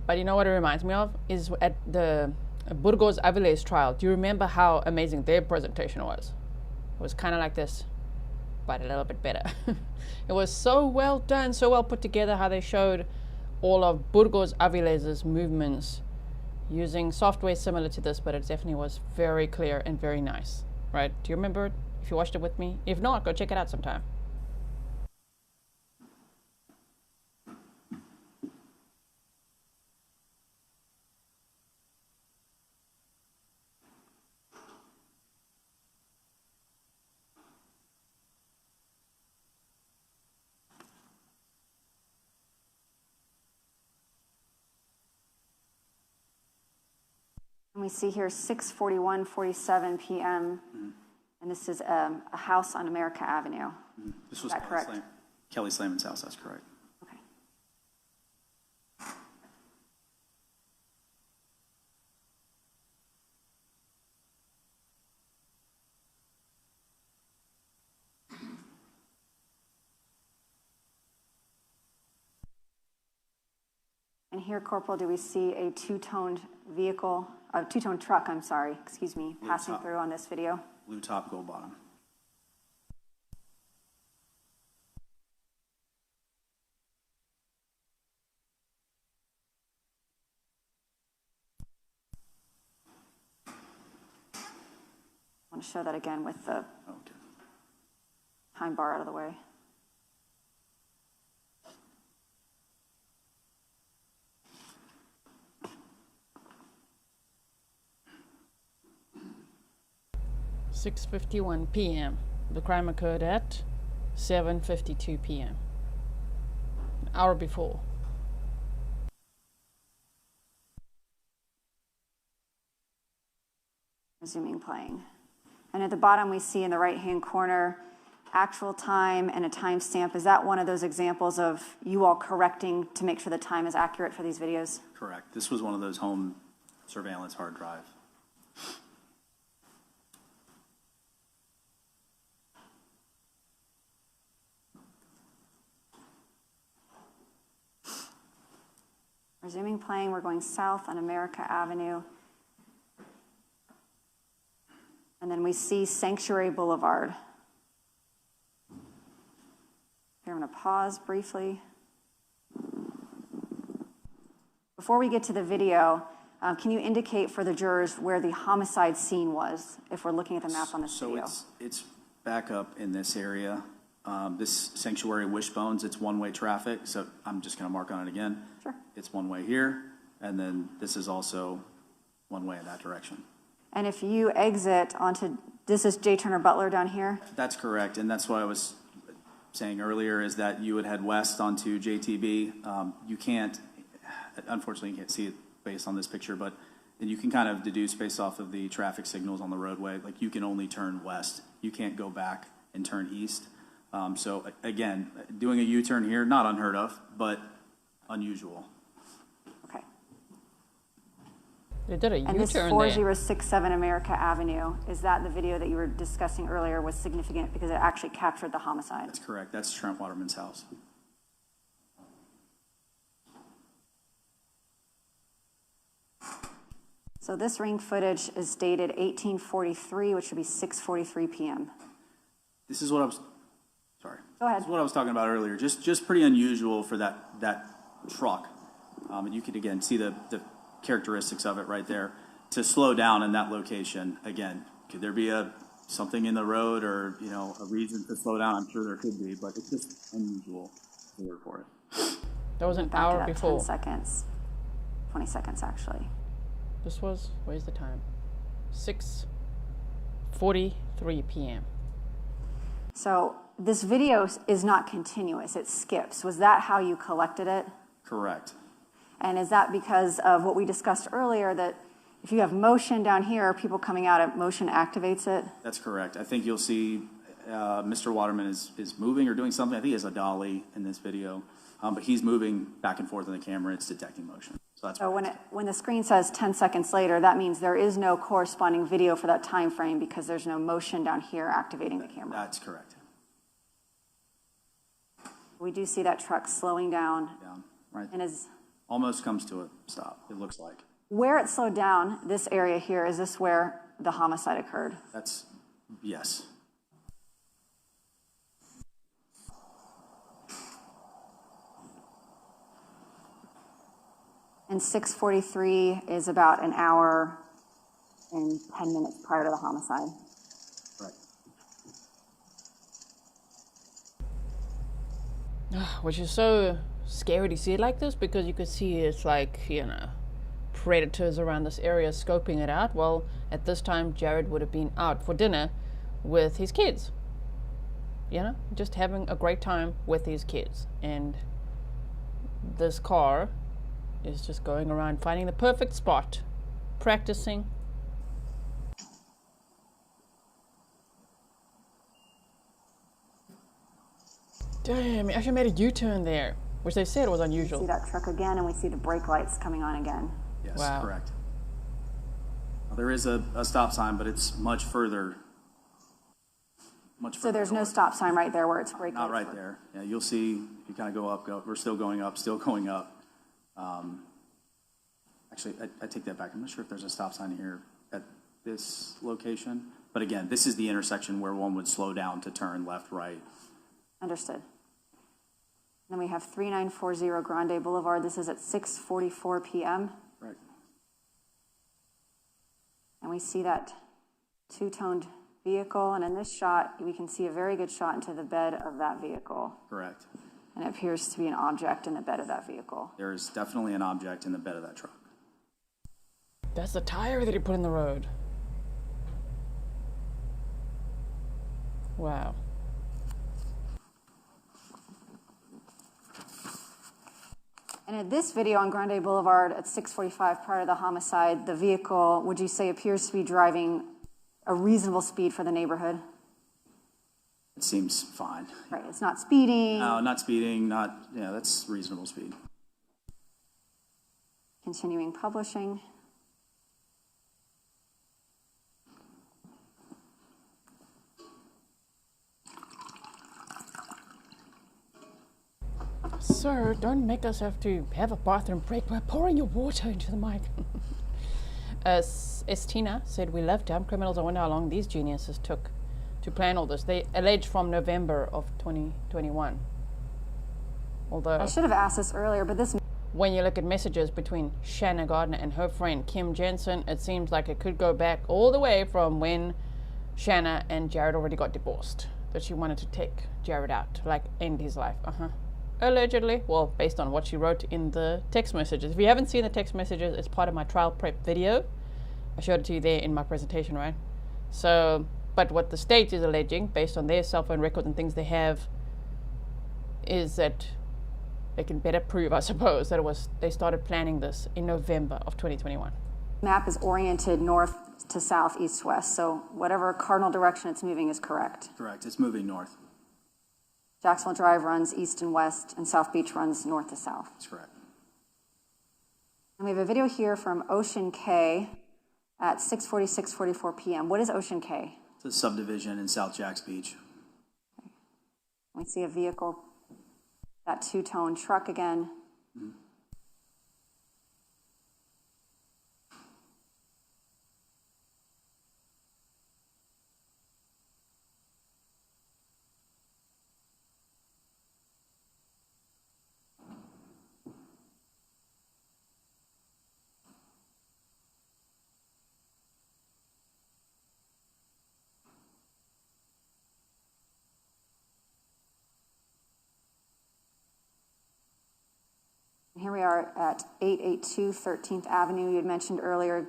But you know what it reminds me of? Is at the Burgos Aviles trial. Do you remember how amazing their presentation was? It was kind of like this, but a little bit better. It was so well done, so well put together, how they showed all of Burgos Aviles's movements using software similar to this, but it definitely was very clear and very nice, right? Do you remember it? If you watched it with me? If not, go check it out sometime. We see here 6:41:47 p.m. And this is a house on America Avenue. This was Is that correct? Kelly Slayman's house, that's correct. Okay. And here, Corporal, do we see a two-toned vehicle, a two-toned truck, passing through on this video? Blue top, gold bottom. I want to show that again with the time bar out of the way. (6:51 p.m.) The crime occurred at 7:52 p.m. An hour before. Resuming playing. And at the bottom, we see in the right-hand corner, actual time and a timestamp. Is that one of those examples of you all correcting to make sure the time is accurate for these videos? Correct. This was one of those home surveillance hard drive. Resuming playing, we're going south on America Avenue. And then we see Sanctuary Boulevard. Here, I'm going to pause briefly. Before we get to the video, Can you indicate for the jurors where the homicide scene was, if we're looking at the map on this video? So it's back up in this area. This sanctuary Wishbones, it's one-way traffic, so I'm just going to mark on it again. Sure. It's one way here, and then this is also one way in that direction. And if you exit onto, this is J. Turner Butler down here? That's correct, and that's what I was saying earlier, is that you would head west onto JTB. You can't, unfortunately, you can't see it based on this picture, but then you can kind of deduce based off of the traffic signals on the roadway, like you can only turn west. You can't go back and turn east. So again, doing a U-turn here, not unheard of, but unusual. Okay. They did a And this U-turn there. 4067 America Avenue, is that the video that you were discussing earlier was significant because it actually captured the homicide? That's correct. That's Trent Waterman's house. So this ring footage is dated 1843, which would be 6:43 p.m. This is what I was, sorry. Go ahead. This is what I was talking about earlier. Just pretty unusual for that truck. And you could, again, see the characteristics of it right there. To slow down in that location, again, could there be something in the road or, a reason to slow down? I'm sure there could be, but it's just unusual for it. That was an Back hour it up before. 10 seconds. 20 seconds, actually. This was, where's the time? 6:43 p.m. So this video is not continuous, it skips. Was that how you collected it? Correct. And is that because of what we discussed earlier, that if you have motion down here, people coming out at motion activates it? That's correct. I think you'll see Mr. Waterman is moving or doing something. I think he has a dolly in this video, but he's moving back and forth in the camera. It's detecting motion. So when the screen says 10 seconds later, that means there is no corresponding video for that time frame because there's no motion down here activating the camera. That's correct. We do see that truck slowing down. Right. And is Almost comes to a stop, it looks like. where it slowed down, this area here, is this where the homicide occurred? Yes. And 6:43 is about an hour and 10 minutes prior to the homicide. Right. Which is so scary to see it like this because you could see it's like, predators around this area scoping it out. Well, at this time, Jared would have been out for dinner with his kids. Just having a great time with his kids. And this car is just going around finding the perfect spot, practicing. Damn, he actually made a U-turn there, which they said was unusual. We see that truck again, and we see the brake lights coming on again. Yes, wow. Correct. Well, there is a stop sign, but it's much further. So there's no stop sign right there where it's brake lights. Not right there. Yeah, you'll see, if you kind of go up, we're still going up, Actually, I take that back. I'm not sure if there's a stop sign here at this location. But again, this is the intersection where one would slow down to turn left, right. Understood. Then we have 3940 Grande Boulevard. This is at 6:44 p.m. Right. And we see that two-toned vehicle. And in this shot, we can see a very good shot into the bed of that vehicle. Correct. And it appears to be an object in the bed of that vehicle. There is definitely an object in the bed of that truck. That's the tire that he put in the road. Wow. And in this video on Grande Boulevard at 6:45 prior to the homicide, the vehicle, would you say, appears to be driving a reasonable speed for the neighborhood? It seems fine. Right, it's not speeding. No, not speeding, that's reasonable speed. Continuing publishing. Sir, don't make us have to have a bathroom break by pouring your water into the mic. Estina said, we love dumb criminals. I wonder how long these geniuses took to plan all this. They allege from November of 2021. Although I should have asked this earlier, but this when you look at messages between Shanna Gardner and her friend Kim Jensen, it seems like it could go back all the way from when Shanna and Jared already got divorced, that she wanted to take Jared out, like end his life. Allegedly, well, based on what she wrote in the text messages. If you haven't seen the text messages, it's part of my trial prep video. I showed it to you there in my presentation, right? So, but what the state is alleging, based on their cell phone records and things they have, is that they can better prove, I suppose, that they started planning this in November of 2021. Map is oriented north to south, east, west. So whatever cardinal direction it's moving is correct. Correct. It's moving north. Jacksonville Drive runs east and west, and South Beach runs north to south. That's correct. And we have a video here from Ocean K at 6:44 p.m. What is Ocean K? It's a subdivision in South Jacks Beach. We see a vehicle, that two-tone truck again. Here we are at 882 13th Avenue. You had mentioned earlier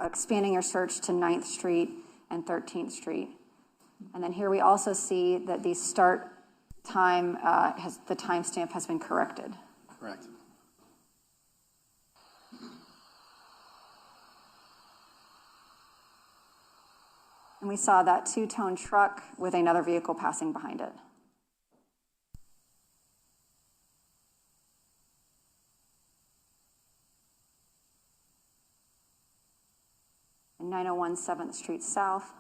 expanding your search to 9th Street and 13th Street. And then here we also see that the start time, the timestamp has been corrected. Correct. And we saw that two-tone truck with another vehicle passing behind it. And 901 7th Street South.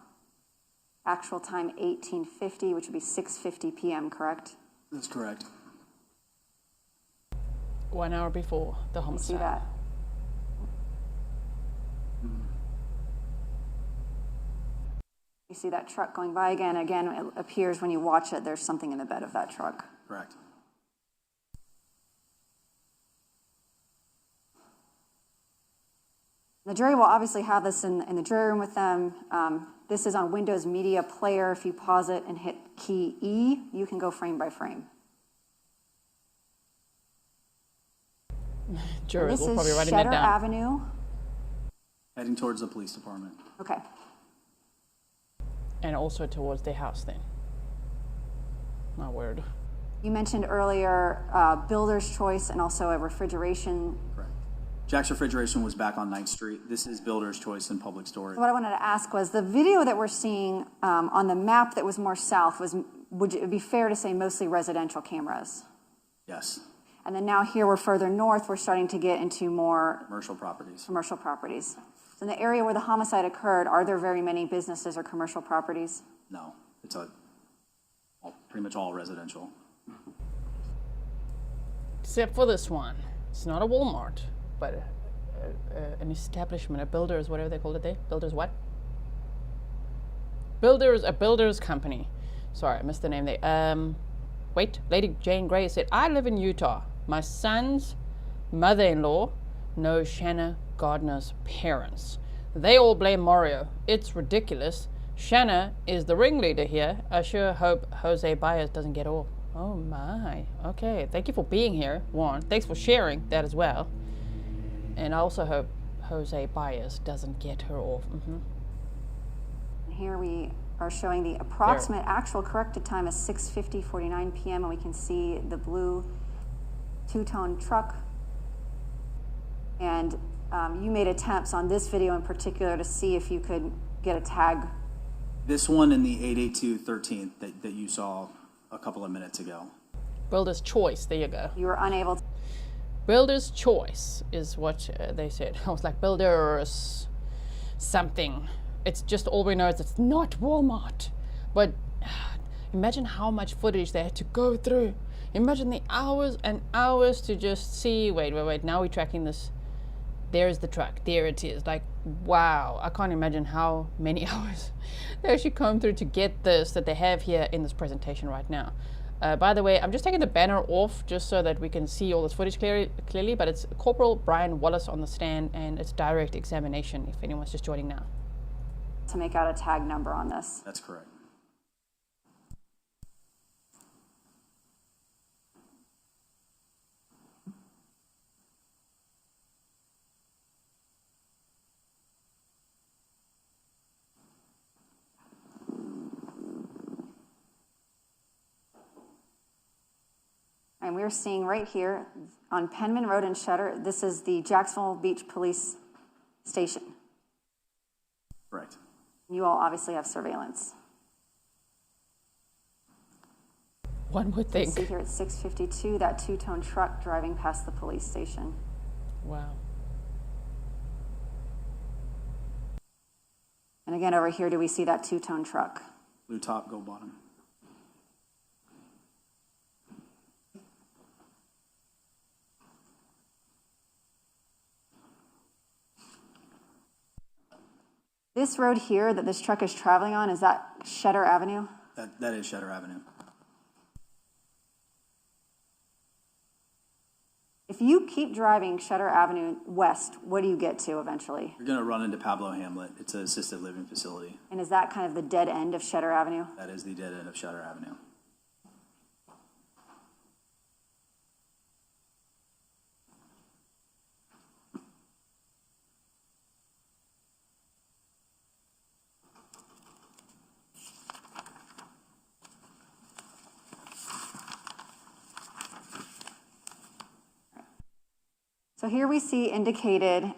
Actual time 1850, which would be 6:50 p.m., correct? That's correct. 1 hour before the You homicide. see that? You see that truck going by again. Again, it appears when you watch it, there's something in the bed of that truck. Correct. The jury will obviously have this in the jury room with them. This is on Windows Media Player. If you pause it and hit key E, you can go frame by frame. Jurors This will probably is writing that Shetter down. Avenue. Heading towards the police department. Okay. And also towards their house then. My word. You mentioned earlier builder's choice and also a refrigeration. Correct. Jack's Refrigeration was back on 9th Street. This is Builder's Choice and Public Storage. What I wanted to ask was the video that we're seeing on the map that was more south would it be fair to say mostly residential cameras? Yes. And then now here we're further north, we're starting to get into more Commercial properties. commercial properties. So in the area where the homicide occurred, are there very many businesses or commercial properties? No, it's pretty much all residential. Except for this one. It's not a Walmart, but an establishment, a builder's, whatever they called it there. Builder's what? A builder's company. Sorry, I missed the name there. Wait, Lady Jane Gray said, I live in Utah. My son's mother-in-law knows Shanna Gardner's parents. They all blame Mario. It's ridiculous. Shanna is the ringleader here. I sure hope Jose Baez doesn't get off. Oh my. Okay, thank you for being here, Juan. Thanks for sharing that as well. And I also hope Jose Baez doesn't get her off. Here we are showing the approximate actual corrected time is 6:49 p.m. and we can see the blue two-tone truck. And you made attempts on this video in particular to see if you could get a tag. This one in the 882 13th that you saw a couple of minutes ago. Builder's choice, there you go. You were unable to. Builder's choice is what they said. I was like, builder's something. It's just all we know is it's not Walmart. But imagine how much footage they had to go through. Imagine the hours and hours to just see, wait, now we're tracking this. There's the truck, there it is. Like, wow, I can't imagine how many hours they actually come through to get this that they have here in this presentation right now. By the way, I'm just taking the banner off just so that we can see all this footage clearly, but it's Corporal Brian Wallace on the stand, and it's direct examination if anyone's just joining now. To make out a tag number on this. That's correct. And we're seeing right here on Penman Road and Shutter, this is the Jacksonville Beach Police Station. Correct. You all obviously have surveillance. One would think. See here at 6:52, that two-tone truck driving past the police station. Wow. And again, over here, do we see that two-tone truck? Blue top, gold bottom. This road here that this truck is traveling on, is that Shutter Avenue? That is Shutter Avenue. If you keep driving Shutter Avenue west, what do you get to eventually? You're going to run into Pablo Hamlet. It's an assisted living facility. And is that kind of the dead end of Shutter Avenue? That is the dead end of Shutter Avenue. So here we see indicated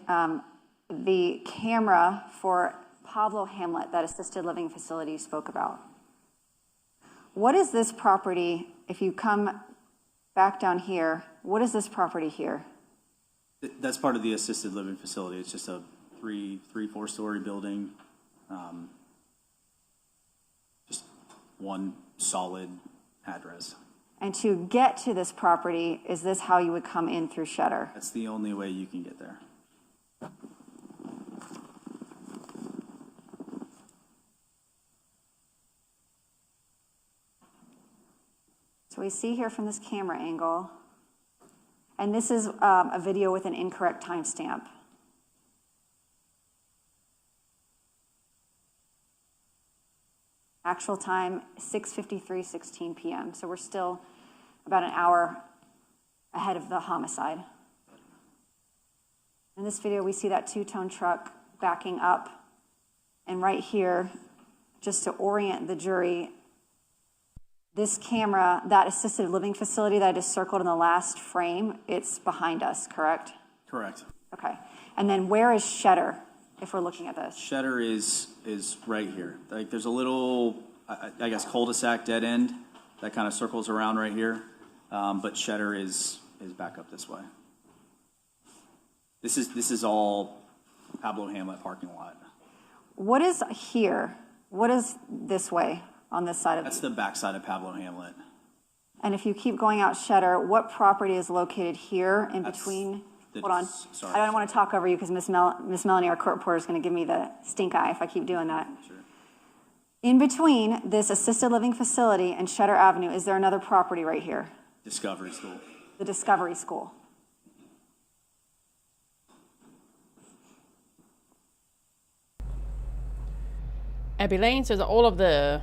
the camera for Pablo Hamlet, that assisted living facility you spoke about. What is this property, if you come back down here, what is this property here? That's part of the assisted living facility. It's just a four-story building. Just one solid address. And to get to this property, is this how you would come in through Shutter? That's the only way you can get there. So we see here from this camera angle, and this is a video with an incorrect timestamp. Actual time, 6:53:16 p.m. So we're still about an hour ahead of the homicide. In this video, we see that two-tone truck backing up. And right here, just to orient the jury, this camera, that assisted living facility that I just circled in the last frame, it's behind us, correct? Correct. Okay. And then where is Shutter, if we're looking at this? Shutter is right here. Like there's a little, I guess, cul-de-sac dead end that kind of circles around right here. But Shutter is back up this way. This is all Pablo Hamlet parking lot. What is here? What is this way on this side of That's the back side of Pablo Hamlet. And if you keep going out Shutter, what property is located here in between? Hold on. Sorry. I don't want to talk over you because Miss Melanie, our court reporter, is going to give me the stink eye if I keep doing that. Sure. In between this assisted living facility and Shutter Avenue, is there another property right here? Discovery School. The Discovery School. Abby Lane says all of the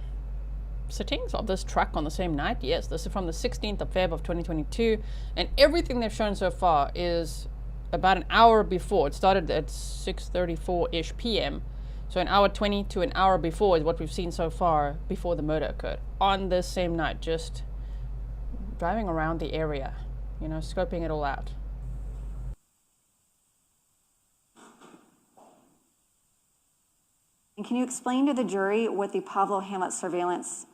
sittings of this truck on the same night. Yes, this is from the 16th of Feb of 2022, and everything they've shown so far is about an hour before. It started at 6:34-ish p.m. So an hour 20 to an hour before is what we've seen so far before the murder occurred. On this same night, just driving around the area, you know, scoping it all out. And can you explain to the jury what the Pablo Hamlet surveillance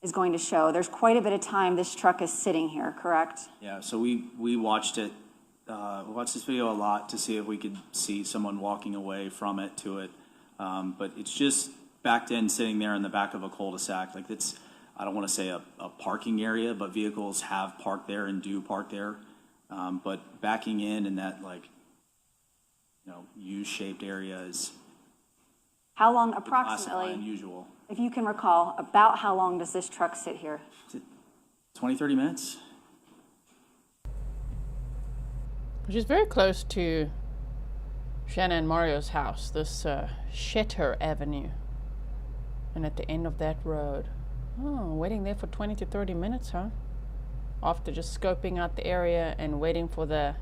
is going to show? There's quite a bit of time this truck is sitting here, correct? Yeah, so we watched it, watched this video a lot to see if we could see someone walking away from it to it. But it's just backed in, sitting there in the back of a cul-de-sac. Like it's, I don't want to say a parking area, but vehicles have parked there and do park there. But backing in that, like, you know, U-shaped area is How long classified approximately, unusual. if you can recall, about how long does this truck sit here? 20-30 minutes. Which is very close to Shanna and Mario's house, this Shetter Avenue. And at the end of that road. Oh, waiting there for 20 to 30 minutes, huh? After just scoping out the area and waiting for the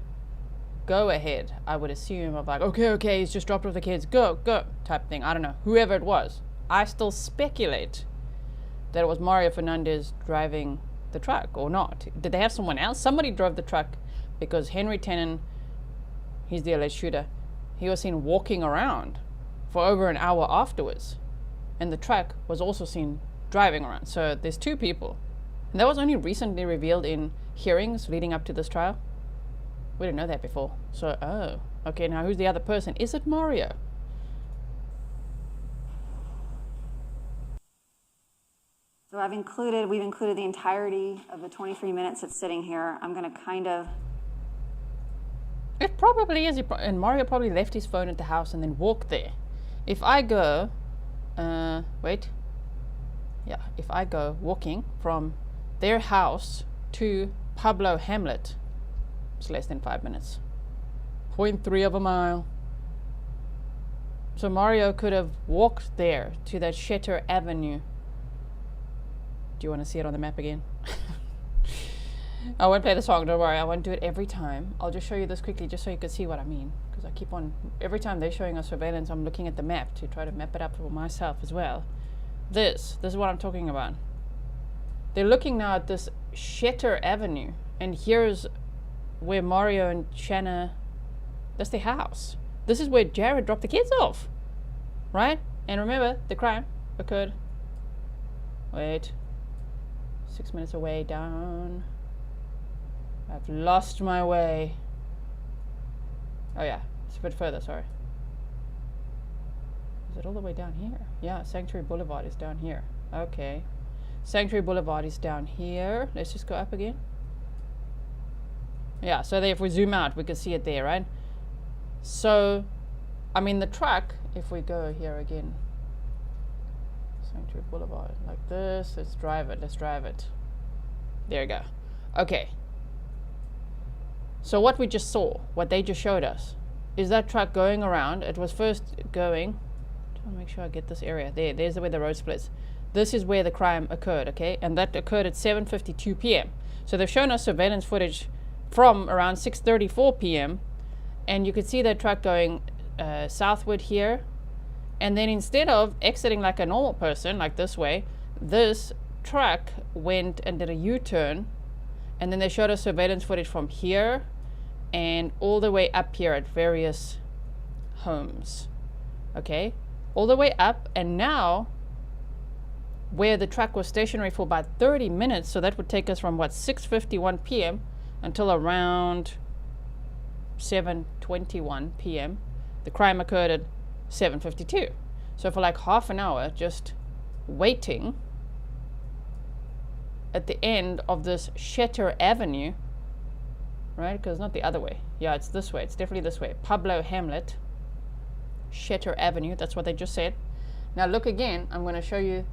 go-ahead, I would assume, of like, okay, he's just dropped off the kids, go, type thing. I don't know, whoever it was. I still speculate that it was Mario Fernandez driving the truck, or not. Did they have someone else? Somebody drove the truck, because Henry Tenon, he's the alleged shooter, he was seen walking around for over an hour afterwards. And the truck was also seen driving around. So there's two people. And that was only recently revealed in hearings leading up to this trial. We didn't know that before. So, oh, okay, now who's the other person? Is it Mario? So we've included the entirety of the 23 minutes it's sitting here. I'm going to kind of... It probably is. And Mario probably left his phone at the house and then walked there. If I go... if I go walking from their house to Pablo Hamlet, it's less than 5 minutes. 0.3 of a mile. So Mario could have walked there to that Shetter Avenue. Do you want to see it on the map again? I won't play the song, don't worry. I won't do it every time. I'll just show you this quickly just so you can see what I mean. Because I keep on, every time they're showing us surveillance, I'm looking at the map to try to map it up for myself as well. This is what I'm talking about. They're looking now at this Shetter Avenue, and here's where Mario and Shanna, that's their house. This is where Jared dropped the kids off, right? And remember, the crime occurred, 6 minutes away down. I've lost my way. Oh yeah, it's a bit further, sorry. Is it all the way down here? Yeah, Sanctuary Boulevard is down here. Okay. Sanctuary Boulevard is down here. Let's just go up again. Yeah, so if we zoom out, we can see it there, right? So, I mean, the truck, if we go here again, Sanctuary Boulevard, like this, let's drive it. There you go. Okay. So what we just saw, what they just showed us, is that truck going around. It was first going, trying to make sure I get this area. There's where the road splits. This is where the crime occurred, okay? And that occurred at 7:52 p.m. So they've shown us surveillance footage from around 6:34 p.m. And you could see that truck going southward here. And then instead of exiting like a normal person, like this way, this truck went and did a U-turn. And then they showed us surveillance footage from here and all the way up here at various homes. Okay? All the way up, and now where the truck was stationary for about 30 minutes, so that would take us from 6:51 p.m. until around 7:21 p.m. The crime occurred at 7:52. So for like half an hour, just waiting at the end of this Shetter Avenue, right? Because it's not the other way. Yeah, it's this way. It's definitely this way. Pablo Hamlet, Shetter Avenue. That's what they just said. Now look again. I'm going to show you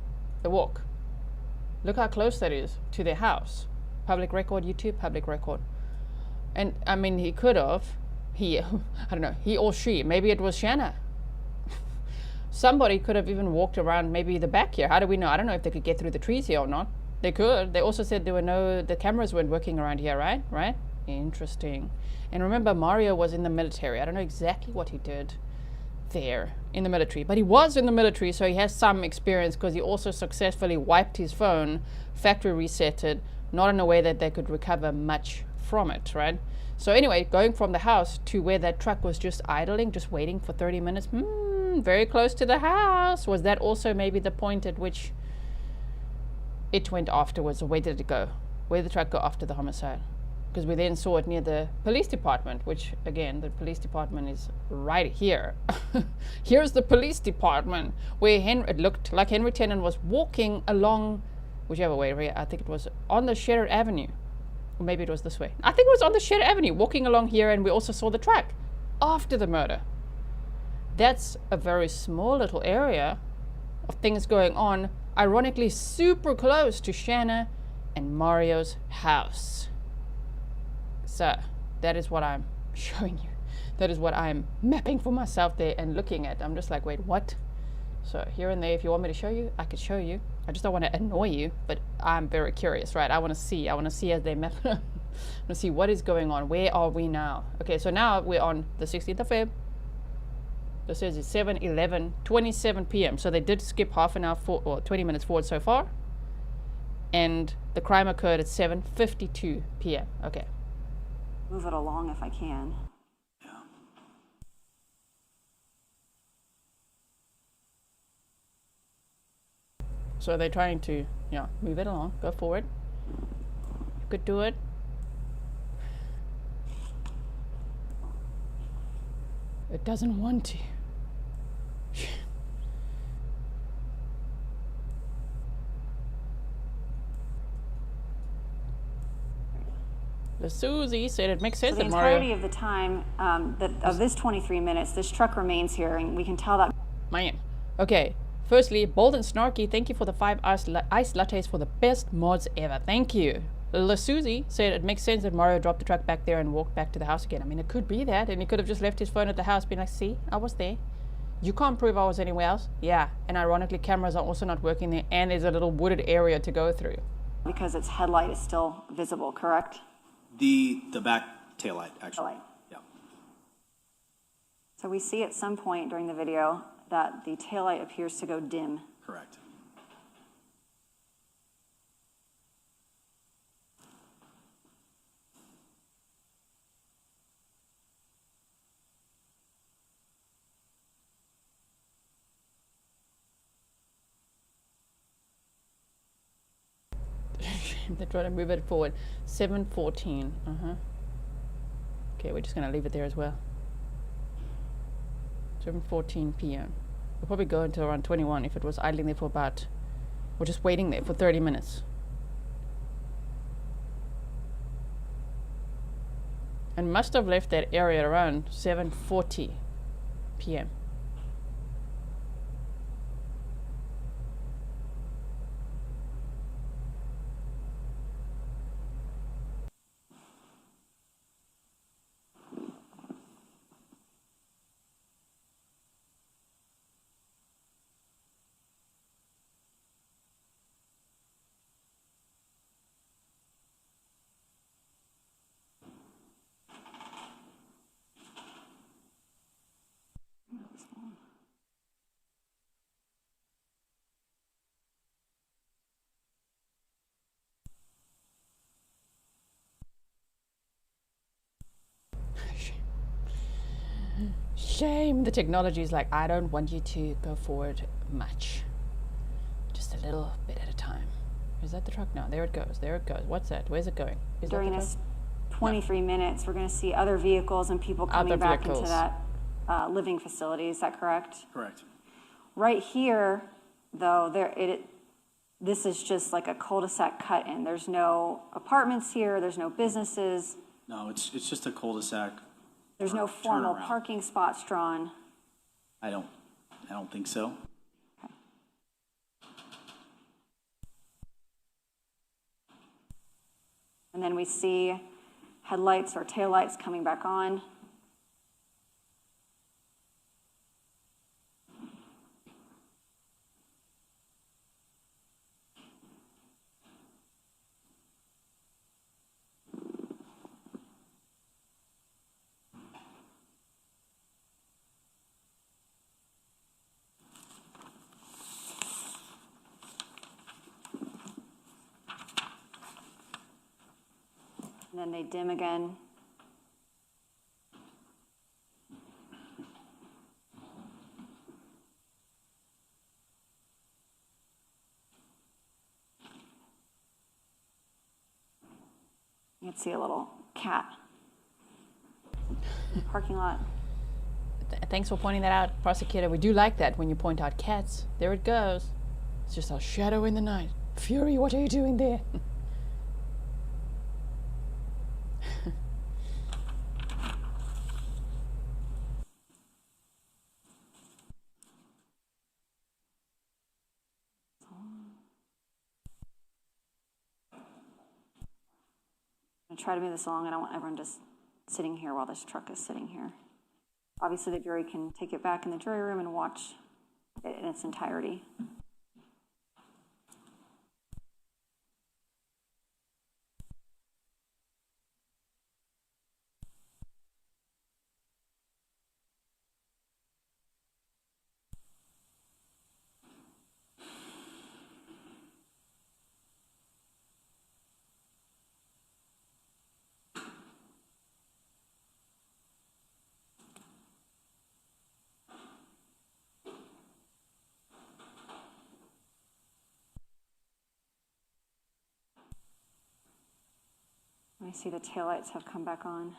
the walk. Look how close that is to their house. Public record, YouTube, public record. And I mean, he could have, I don't know, he or she, maybe it was Shanna. Somebody could have even walked around maybe the back here. How do we know? I don't know if they could get through the trees here or not. They could. They also said the cameras weren't working around here, right? Right? Interesting. And remember, Mario was in the military. I don't know exactly what he did there in the military, but he was in the military, so he has some experience, because he also successfully wiped his phone, factory reset it, not in a way that they could recover much from it, right? So anyway, going from the house to where that truck was just idling, just waiting for 30 minutes, very close to the house. Was that also maybe the point at which it went afterwards, or where did it go? Where did the truck go after the homicide? Because we then saw it near the police department, which again, the police department is right here. Here's the police department, where it looked like Henry Tenon was walking along, whichever way, I think it was on the Shetter Avenue. Or maybe it was this way. I think it was on the Shetter Avenue, walking along here, and we also saw the truck after the murder. That's a very small little area of things going on, ironically super close to Shanna and Mario's house. So that is what I'm showing you. That is what I'm mapping for myself there and looking at. I'm just like, wait, what? So here and there, if you want me to show you, I could show you. I just don't want to annoy you, but I'm very curious, right? I want to see as they map. I want to see what is going on. Where are we now? Okay, so now we're on the 16th of Feb. This says it's 7:11:27 p.m. So they did skip half an hour or 20 minutes forward so far. And the crime occurred at 7:52 p.m. Okay. Move it along if I can. So they're trying to, move it along, go forward. You could do it. It doesn't want to. Susie said it makes sense So the that Mario... entirety of the time of this 23 minutes, this truck remains here, and we can tell that. Man. Okay. Firstly, Bold and Snarky, thank you for the 5 ice lattes for the best mods ever. Thank you. Susie said it makes sense that Mario dropped the truck back there and walked back to the house again. I mean, it could be that, and he could have just left his phone at the house, being like, see, I was there. You can't prove I was anywhere else. Yeah, and ironically, cameras are also not working there, and there's a little wooded area to go through. Because its headlight is still visible, correct? The back taillight, actually. Taillight. Yeah. So we see at some point during the video that the taillight appears to go dim. Correct. They're trying to move it forward. 7:14. Okay, we're just going to leave it there as well. 7:14 p.m. We'll probably go until around 21 if it was idling there for about, or just waiting there for 30 minutes. And must have left that area around 7:40 p.m. Shame. The technology is like, I don't want you to go forward much. Just a little bit at a time. Is that the truck? No, there it goes. There it goes. What's that? Where's it going? Is During that the this truck? 23 minutes, we're going to see other vehicles and people coming Other back vehicles. into that living facility. Is that correct? Correct. Right here, though, this is just like a cul-de-sac cut-in. There's no apartments here. There's no businesses. No, it's just a cul-de-sac. There's no formal turnaround. parking spots drawn. I don't think so. And then we see headlights or taillights coming back on. And then they dim again. You can see a little cat in the parking lot. Thanks for pointing that out, prosecutor. We do like that when you point out cats. There it goes. It's just a shadow in the night. Fury, what are you doing there? I'm gonna try to move this along. I don't want everyone just sitting here while this truck is sitting here. Obviously, the jury can take it back in the jury room and watch it in its entirety. I see the taillights have come back on.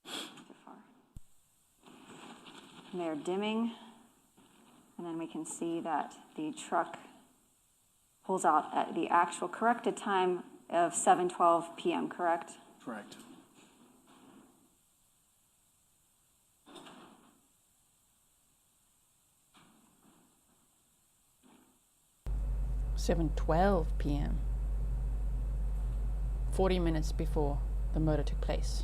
Too far. And they're dimming, and then we can see that the truck pulls out at the actual corrected time of 7:12 p.m., correct? Correct. (7:12 p.m.), 40 minutes before the murder took place.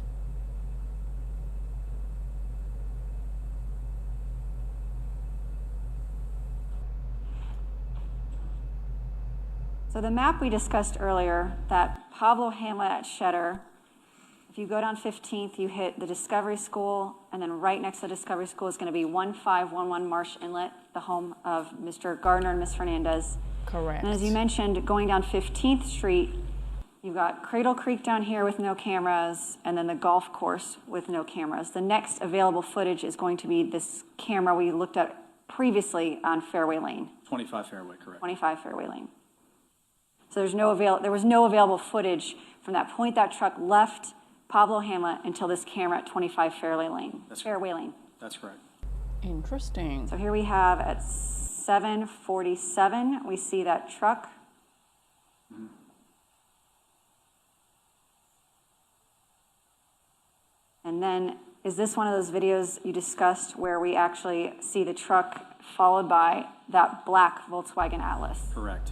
So the map we discussed earlier, that Pablo Hamlet at Cheddar, if you go down 15th, you hit the Discovery School, and then right next to the Discovery School is going to be 1511 Marsh Inlet, the home of Mr. Gardner and Ms. Fernandez. Correct. And as you mentioned, going down 15th Street, you've got Cradle Creek down here with no cameras, and then the golf course with no cameras. The next available footage is going to be this camera we looked at previously on Fairway Lane. 25 Fairway, correct. 25 Fairway Lane. So there was no available footage from that point that truck left Pablo Hamlet until this camera at 25 Fairway Lane. Fairway Lane. That's correct. Interesting. So here we have at 7:47, we see that truck. Mm-hmm. And then, is this one of those videos you discussed where we actually see the truck followed by that black Volkswagen Atlas? Correct.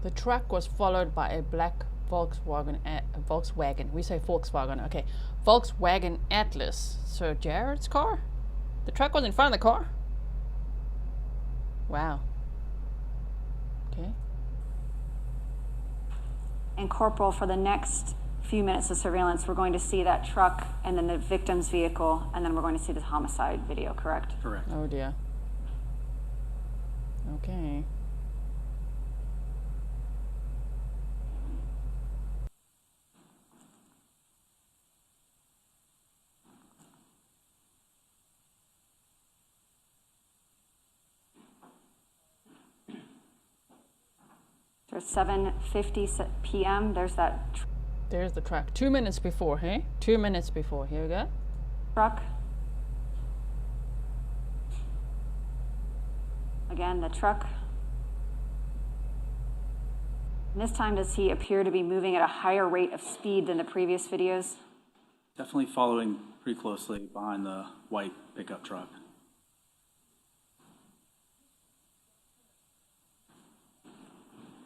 The truck was followed by a black Volkswagen. We say Volkswagen. Okay, Volkswagen Atlas. So Jared's car. The truck was in front of the car. Wow. Okay. And Corporal, for the next few minutes of surveillance, we're going to see that truck and then the victim's vehicle, and then we're going to see the homicide video. Correct? Correct. Oh dear. Okay. There's 7:50 p.m. There's that There's the truck. 2 minutes before, hey? 2 minutes before. Here we go. truck. Again, the truck. And this time, does he appear to be moving at a higher rate of speed than the previous videos? Definitely following pretty closely behind the white pickup truck.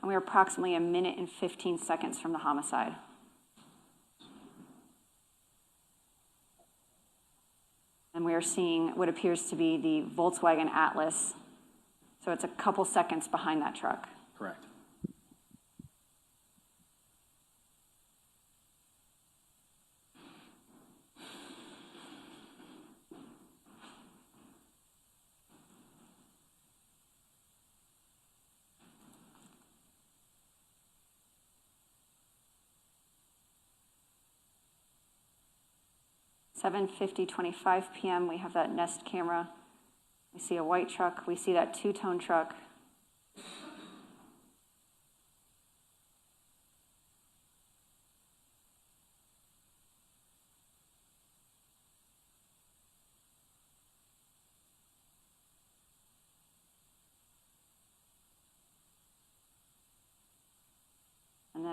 And we are approximately 1 minute and 15 seconds from the homicide. And we are seeing what appears to be the Volkswagen Atlas. So it's a couple seconds behind that truck. Correct. Seven 25 p.m. We have that Nest camera. We see a white truck. We see that two-tone truck.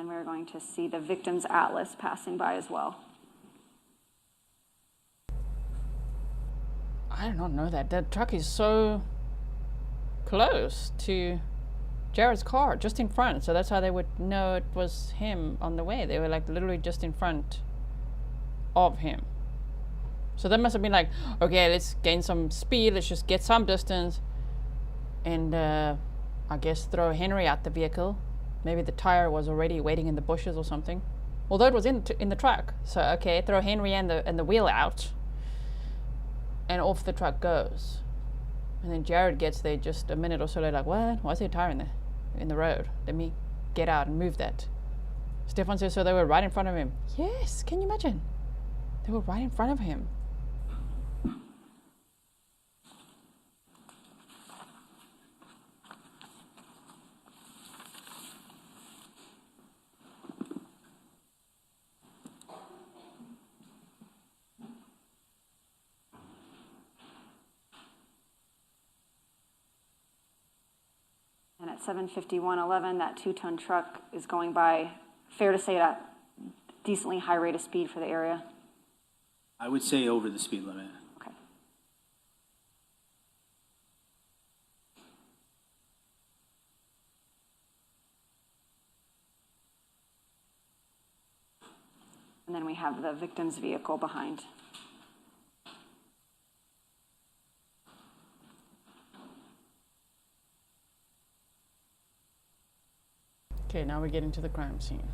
then we're going to see the victim's atlas passing by as well. I did not know that. That truck is so close to Jared's car, just in front. So that's how they would know it was him on the way. They were like literally just in front of him. So that must have been like, okay, let's gain some speed. Let's just get some distance. And I guess throw Henry out the vehicle. Maybe the tire was already waiting in the bushes or something. Although it was in the truck. So, okay, throw Henry and the wheel out. And off the truck goes. And then Jared gets there just a minute or so later, like, what? Why is there a tire in the road? Let me get out and move that. Stefan says, so they were right in front of him. Yes, can you imagine? They were right in front of him. And at 7:51:11, that 2-ton truck is going by, fair to say, at a decently high rate of speed for the area? I would say over the speed limit. Okay. And then we have the victim's vehicle behind. Okay, now we get into the crime scene.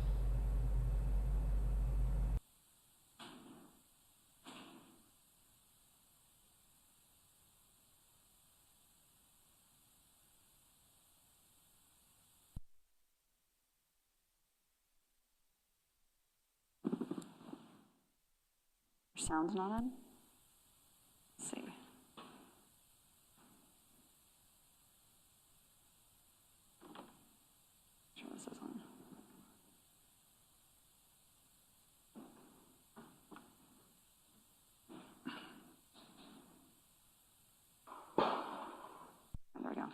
Your sound's not on? Let's see. Sure this is on. There we go.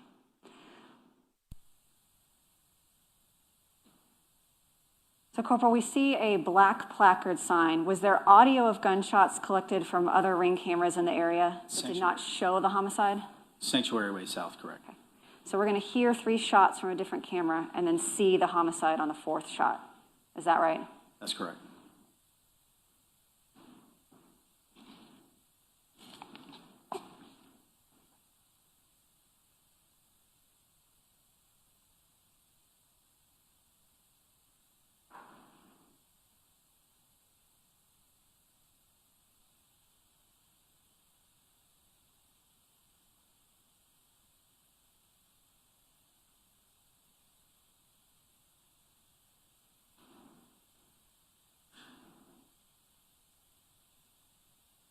So, Corporal, we see a black placard sign. Was there audio of gunshots collected from other ring cameras in the area that did not show the homicide? Sanctuary Way South, correct. Okay. So we're going to hear 3 shots from a different camera and then see the homicide on the 4th shot. Is that right? That's correct.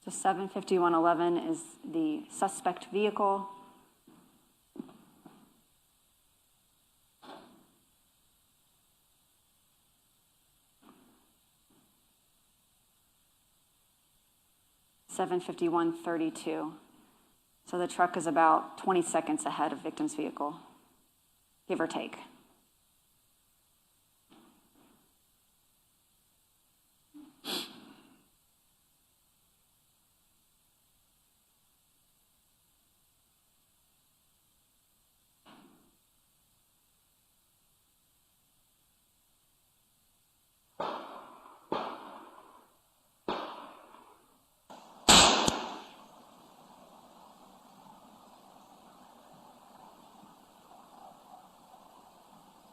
So 7:51:11 is the suspect vehicle. (7:51:32). So the truck is about 20 seconds ahead of victim's vehicle, give or take.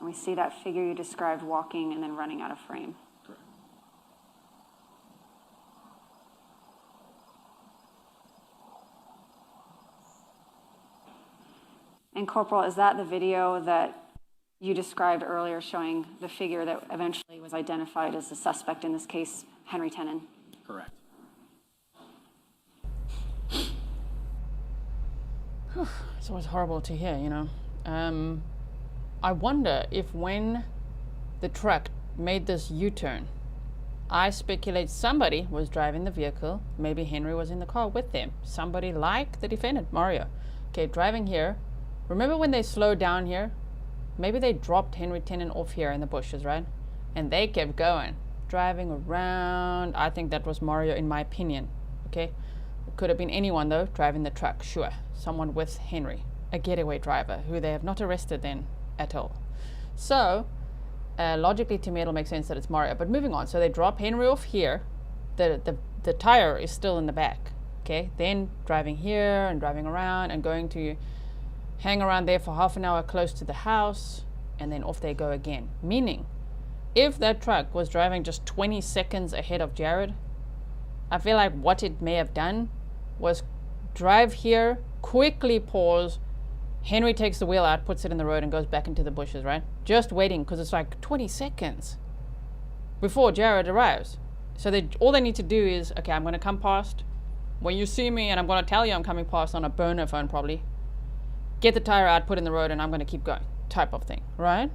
And we see that figure you described walking and then running out of frame. Correct. And Corporal, is that the video that you described earlier showing the figure that eventually was identified as the suspect in this case, Henry Tenon? Correct. It's always horrible to hear, you know. I wonder if when the truck made this U-turn, I speculate somebody was driving the vehicle. Maybe Henry was in the car with them. Somebody like the defendant, Mario. Okay, driving here. Remember when they slowed down here? Maybe they dropped Henry Tenon off here in the bushes, right? And they kept going, driving around. I think that was Mario, in my opinion. Okay, it could have been anyone though, driving the truck, sure. Someone with Henry, a getaway driver, who they have not arrested then at all. So, logically to me it'll make sense that it's Mario. But moving on, so they drop Henry off here. The tire is still in the back. Okay, then driving here and driving around and going to hang around there for half an hour close to the house, and then off they go again. Meaning, if that truck was driving just 20 seconds ahead of Jared, I feel like what it may have done was drive here, quickly pause, Henry takes the wheel out, puts it in the road and goes back into the bushes, right? Just waiting, because it's like 20 seconds before Jared arrives. So all they need to do is, okay, I'm going to come past. When you see me, and I'm going to tell you I'm coming past on a burner phone probably, get the tire out, put it in the road, and I'm going to keep going, type of thing, right?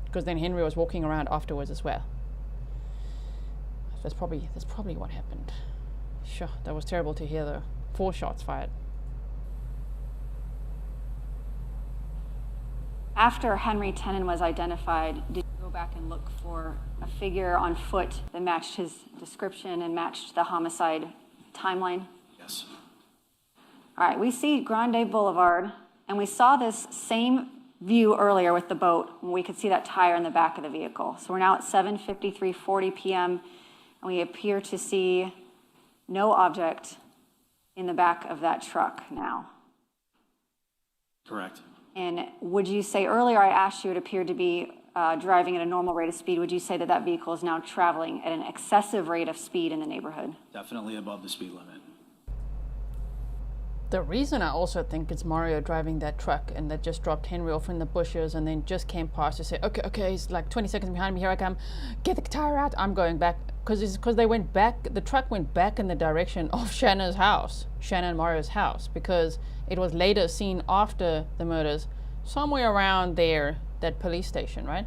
Because then Henry was walking around afterwards as well. That's probably what happened. Sure, that was terrible to hear though. 4 shots fired. After Henry Tenon was identified, did you go back and look for a figure on foot that matched his description and matched the homicide timeline? Yes. All right, we see Grande Boulevard, and we saw this same view earlier with the boat when we could see that tire in the back of the vehicle. So we're now at 7:53:40 p.m., and we appear to see no object in the back of that truck now. Correct. And would you say, earlier I asked you, it appeared to be driving at a normal rate of speed. Would you say that that vehicle is now traveling at an excessive rate of speed in the neighborhood? Definitely above the speed limit. The reason I also think it's Mario driving that truck and that just dropped Henry off in the bushes and then just came past to say, okay, he's like 20 seconds behind me, here I come, get the tire out, I'm going back. Because they went back, the truck went back in the direction of Shanna's house, Shanna and Mario's house, because it was later seen after the murders, somewhere around there, that police station, right?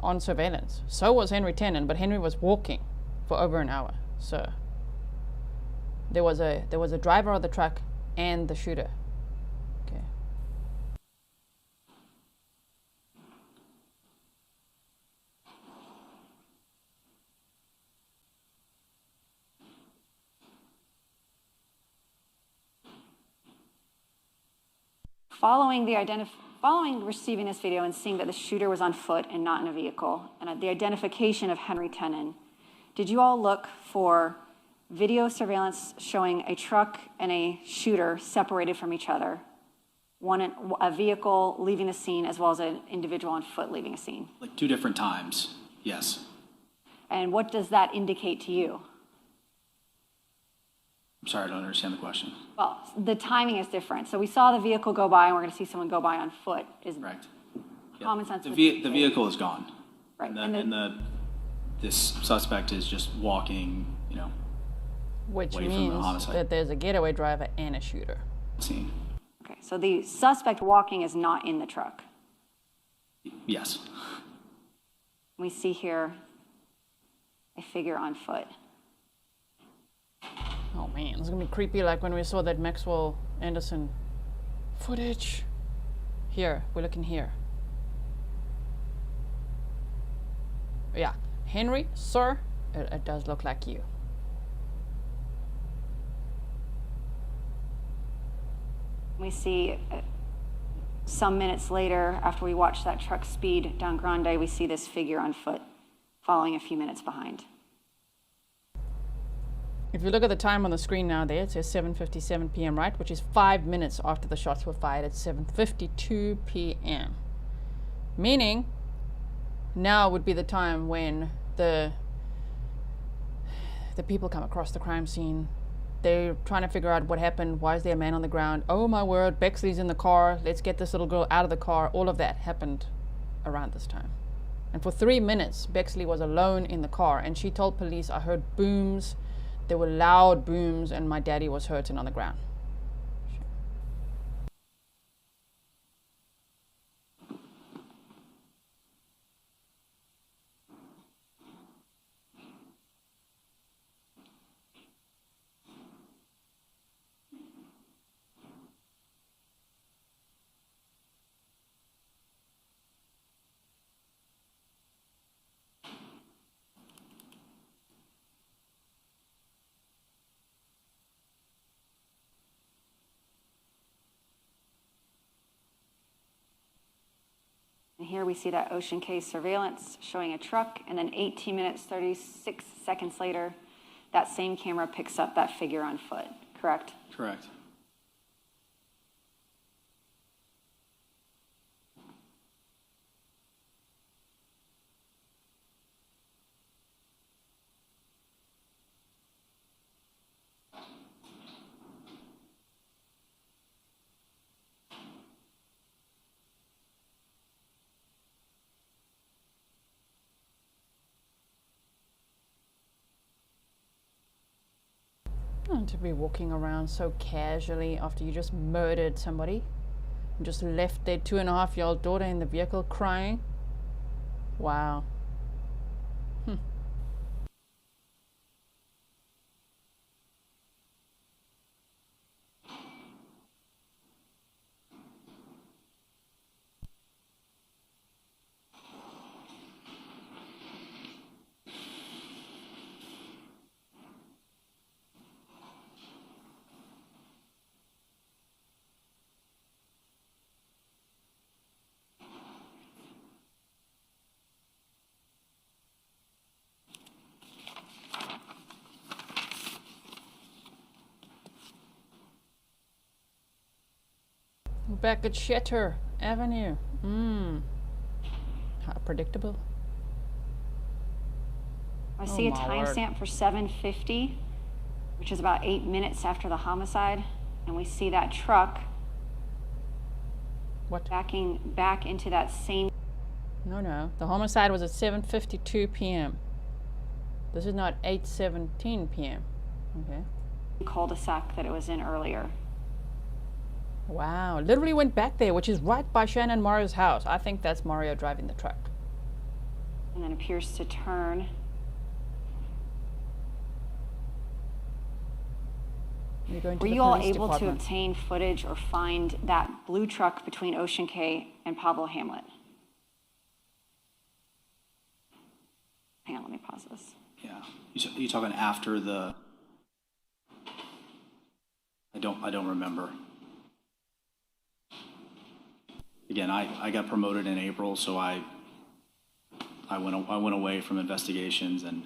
On surveillance. So was Henry Tenon, but Henry was walking for over an hour. So there was a driver of the truck and the shooter. Okay. Following receiving this video and seeing that the shooter was on foot and not in a vehicle, and the identification of Henry Tenon, did you all look for video surveillance showing a truck and a shooter separated from each other, a vehicle leaving the scene as well as an individual on foot leaving a scene? Like 2 different times, yes. And what does that indicate to you? I'm sorry, I don't understand the question. Well, the timing is different. So we saw the vehicle go by, and we're going to see someone go by on foot. Is Correct. common sense? The vehicle is gone. Right. This suspect is just walking, Which away from the means homicide that there's a getaway driver and a shooter. scene. Okay, so the suspect walking is not in the truck. Yes. We see here a figure on foot. Oh man, it's gonna be creepy like when we saw that Maxwell Anderson footage. Here, we're looking here. Yeah, Henry, sir, it does look like you. We see some minutes later, after we watch that truck speed down Grande, we see this figure on foot following a few minutes behind. If you look at the time on the screen now there, it says 7:57 p.m., right? Which is 5 minutes after the shots were fired at 7:52 p.m. Meaning, now would be the time when the people come across the crime scene. They're trying to figure out what happened. Why is there a man on the ground? Oh my word, Bexley's in the car. Let's get this little girl out of the car. All of that happened around this time. And for 3 minutes, Bexley was alone in the car, and she told police, I heard booms. There were loud booms, and my daddy was hurting on the ground. And here we see that Ocean K surveillance showing a truck, and then 18 minutes, 36 seconds later, that same camera picks up that figure on foot, correct? Correct. To be walking around so casually after you just murdered somebody and just left their 2.5-year-old daughter in the vehicle crying. Wow. Back at Shatter Avenue. How predictable. I see a my word. timestamp for 7:50, which is about 8 minutes after the homicide, and we see that truck What? backing back into that same No. The homicide was at 7:52 p.m. This is not 8:17 p.m. Okay. cul-de-sac that it was in earlier. Wow. Literally went back there, which is right by Shanna and Mario's house. I think that's Mario driving the truck. And then appears to turn. You're going to Were the you all police able to department. obtain footage or find that blue truck between Ocean K and Pablo Hamlet? Hang on, let me pause this. Yeah. You talking after the? I don't remember. Again, I got promoted in April, so I went away from investigations, and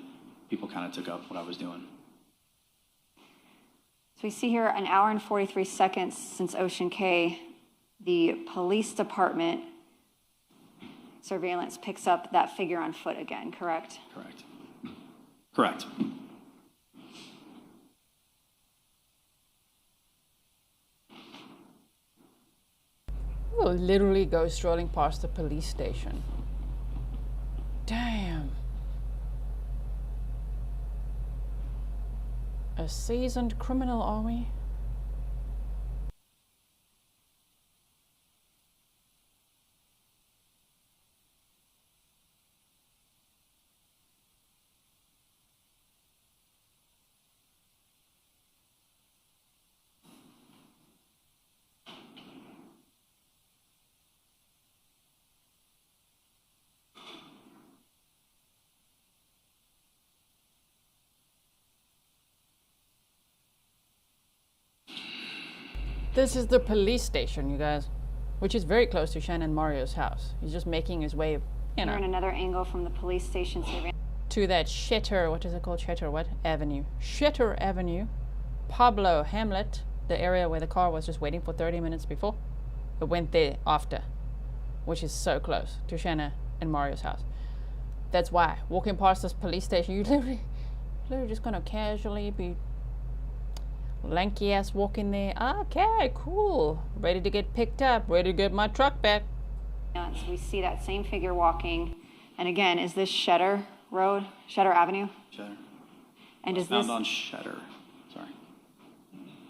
people kind of took up what I was doing. So we see here an hour and 43 seconds since Ocean K, the police department surveillance picks up that figure on foot again, correct? Correct. Correct. We'll literally go strolling past the police station. Damn. A seasoned criminal, are we? This is the police station, you guys, which is very close to Shanna and Mario's house. He's just making his way, you Here in know, another angle from the police station surveillance. to that Shatter, what is it called? Shatter what? Avenue. Shatter Avenue. Pablo Hamlet, the area where the car was just waiting for 30 minutes before. It went there after, which is so close to Shanna and Mario's house. That's why, walking past this police station, you literally just gonna casually be lanky ass walking there. Okay, cool. Ready to get picked up. Ready to get my truck back. We see that same figure walking. And again, is this Shatter Road, Shatter Avenue? Shatter. And does Found this on Shatter. Sorry.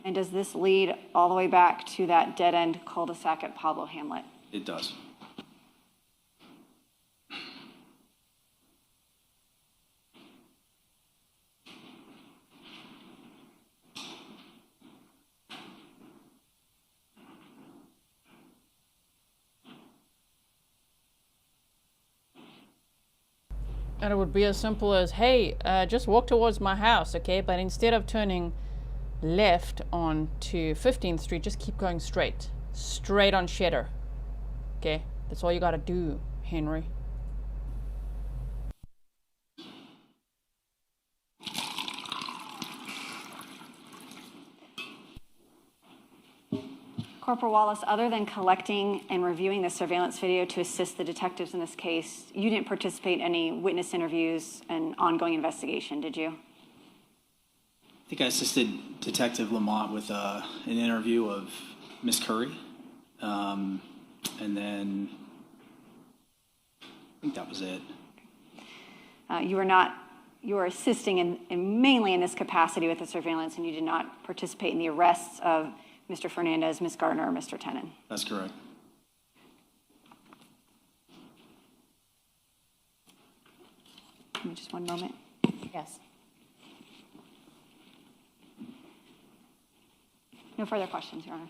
and does this lead all the way back to that dead end cul-de-sac at Pablo Hamlet? It does. And it would be as simple as, hey, just walk towards my house, okay? But instead of turning left onto 15th Street, just keep going straight. Straight on Shatter. Okay? That's all you gotta do. Henry. Corporal Wallace, other than collecting and reviewing the surveillance video to assist the detectives in this case, you didn't participate in any witness interviews and ongoing investigation, did you? I think I assisted Detective Lamont with an interview of Miss Curry. And then I think that was it. You were assisting in mainly in this capacity with the surveillance, and you did not participate in the arrests of Mr. Fernandez, Ms. Gardner, or Mr. Tenon. That's correct. Give me just one moment. Yes. No further questions, Your Honor.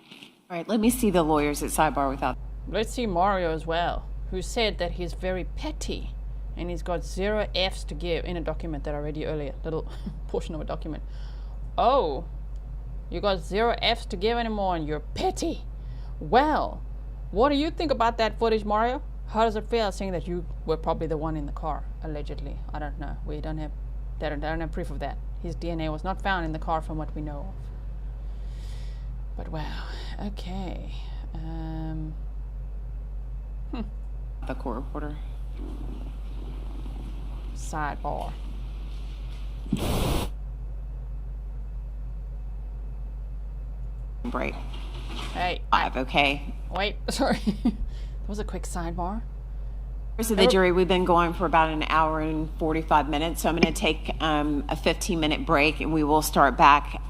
All right, let me see the lawyers at sidebar without. Let's see Mario as well, who said that he's very petty and he's got 0 Fs to give in a document that I read you earlier, little portion of a document. Oh, you got 0 Fs to give anymore and you're petty. Well, what do you think about that footage, Mario? How does it feel saying that you were probably the one in the car, allegedly? I don't know. We don't have, they don't have proof of that. His DNA was not found in the car from what we know of. But wow, okay. The court reporter. Sidebar. Break. Hey, 5, okay? wait, sorry. That was a quick sidebar. Members of the jury, we've been going for about an hour and 45 minutes, so I'm going to take a 15-minute break, and we will start back.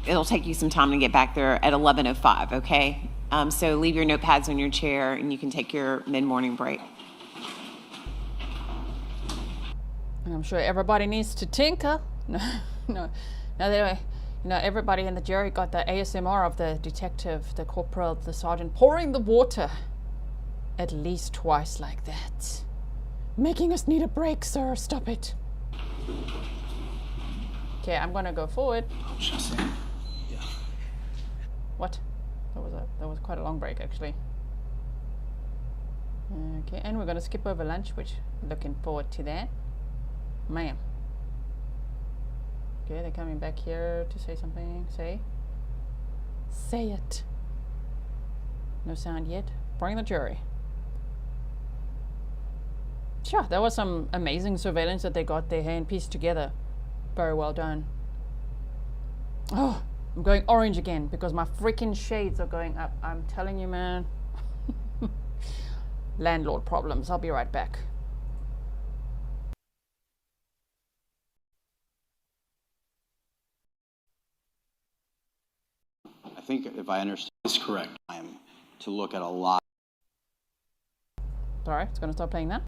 It'll take you some time to get back there at 11:05, okay? So leave your notepads on your chair, and you can take your mid-morning break. And I'm sure everybody needs to tinker. No, everybody in the jury got the ASMR of the detective, the corporal, the sergeant pouring the water at least twice like that. Making us need a break, sir. Stop it. Okay, I'm gonna go forward. Yeah. What? That was quite a long break, actually. Okay, and we're gonna skip over lunch, which looking forward to that. Ma'am. Okay, they're coming back here to say something. Say it. No sound yet. Bring the jury. Sure, that was some amazing surveillance that they got their hand pieced together. Very well done. Oh, I'm going orange again because my freaking shades are going up. I'm telling you, man. Landlord problems. I'll be right back. I think if I understand That's correct. time to look at a lot. Sorry, it's going to stop playing now.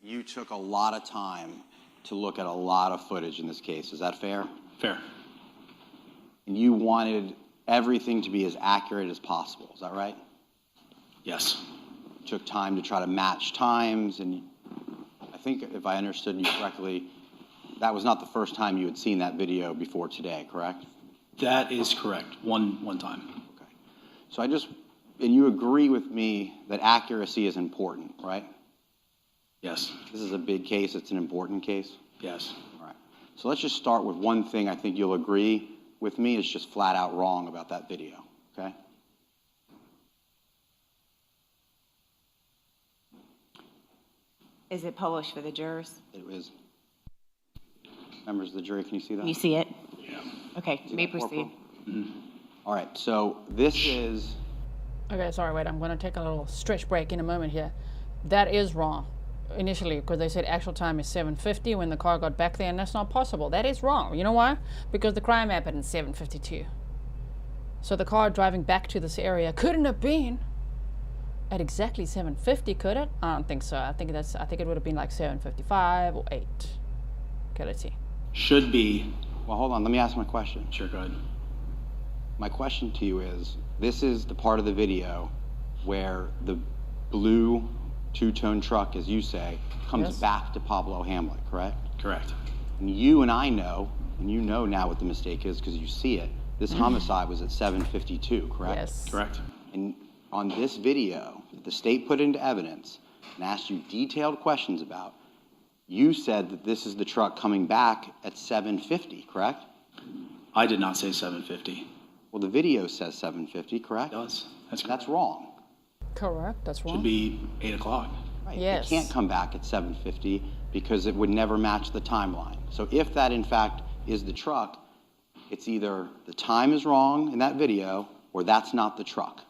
You took a lot of time to look at a lot of footage in this case. Is that fair? Fair. And you wanted everything to be as accurate as possible. Is that right? Yes. You took time to try to match times, and I think if I understood you correctly, that was not the first time you had seen that video before today, correct? That is correct. One time. Okay. So and you agree with me that accuracy is important, right? Yes. This is a big case. It's an important case. Yes. All right. So let's just start with one thing I think you'll agree with me is just flat out wrong about that video, okay? Is it published for the jurors? It is. Members of the jury, can you see that? Can you see it? Yeah. Okay, you may that, Corporal? proceed. All right, so this is, Okay, sorry, wait. I'm going to take a little stretch break in a moment here. That is wrong. Initially, because they said actual time is 7:50 when the car got back there, and that's not possible. That is wrong. You know why? Because the crime happened at 7:52. So the car driving back to this area couldn't have been at exactly 7:50, could it? I don't think so. I think it would have been like 7:55 or 8. Okay, let's see. Should be. well, hold on, let me ask my question. Sure, go ahead. My question to you is, this is the part of the video where the blue two-tone truck, as you say, comes Yes. back to Pablo Hamlet, correct? Correct. And you and I know, and you know now what the mistake is because you see it, this homicide was at 7:52, correct? Yes. Correct. And on this video that the state put into evidence and asked you detailed questions about, you said that this is the truck coming back at 7:50, correct? I did not say 7:50. Well, the video says 7:50, correct? It does. That's correct. That's wrong. Correct. That's wrong. Should be 8 o'clock. Right. Yes. It can't come back at 7:50 because it would never match the timeline. So if that in fact is the truck, it's either the time is wrong in that video or that's not the truck.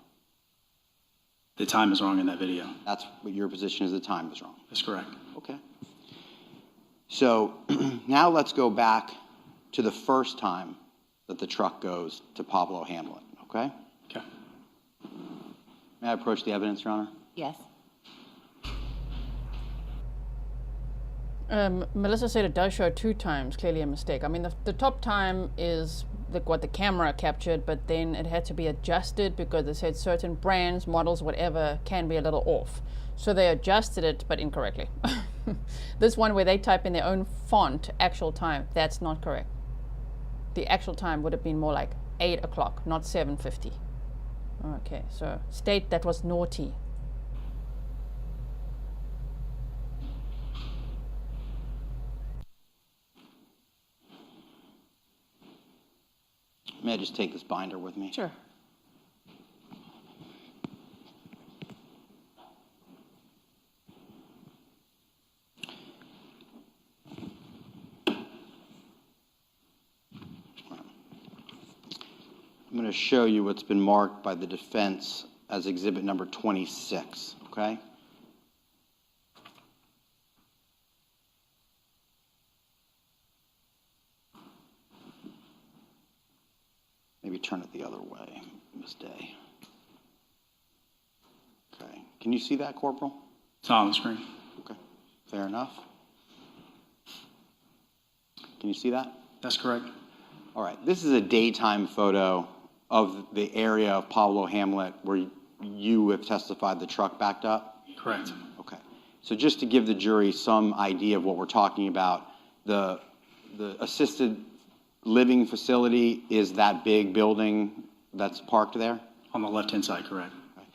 The time is wrong in that video. That's what your position is, the time is wrong. That's correct. Okay. So now let's go back to the first time that the truck goes to Pablo Hamlet, okay? Okay. May I approach the evidence, Your Honor? Yes. Melissa said it does show 2 times, clearly a mistake. I mean, the top time is what the camera captured, but then it had to be adjusted because they said certain brands, models, whatever, can be a little off. So they adjusted it, but incorrectly. This one where they type in their own font, actual time, that's not correct. The actual time would have been more like 8 o'clock, not 7:50. Okay, so state that was naughty. May I just take this binder with me? Sure. I'm going to show you what's been marked by the defense as exhibit number 26, okay? Maybe turn it the other way, Ms. Day. Okay. Can you see that, Corporal? It's not on the screen. Okay. Fair enough. Can you see that? That's correct. All right. This is a daytime photo of the area of Pablo Hamlet where you have testified the truck backed up? Correct. Okay. So just to give the jury some idea of what we're talking about, the assisted living facility is that big building that's parked there? On the left-hand side, correct. Okay.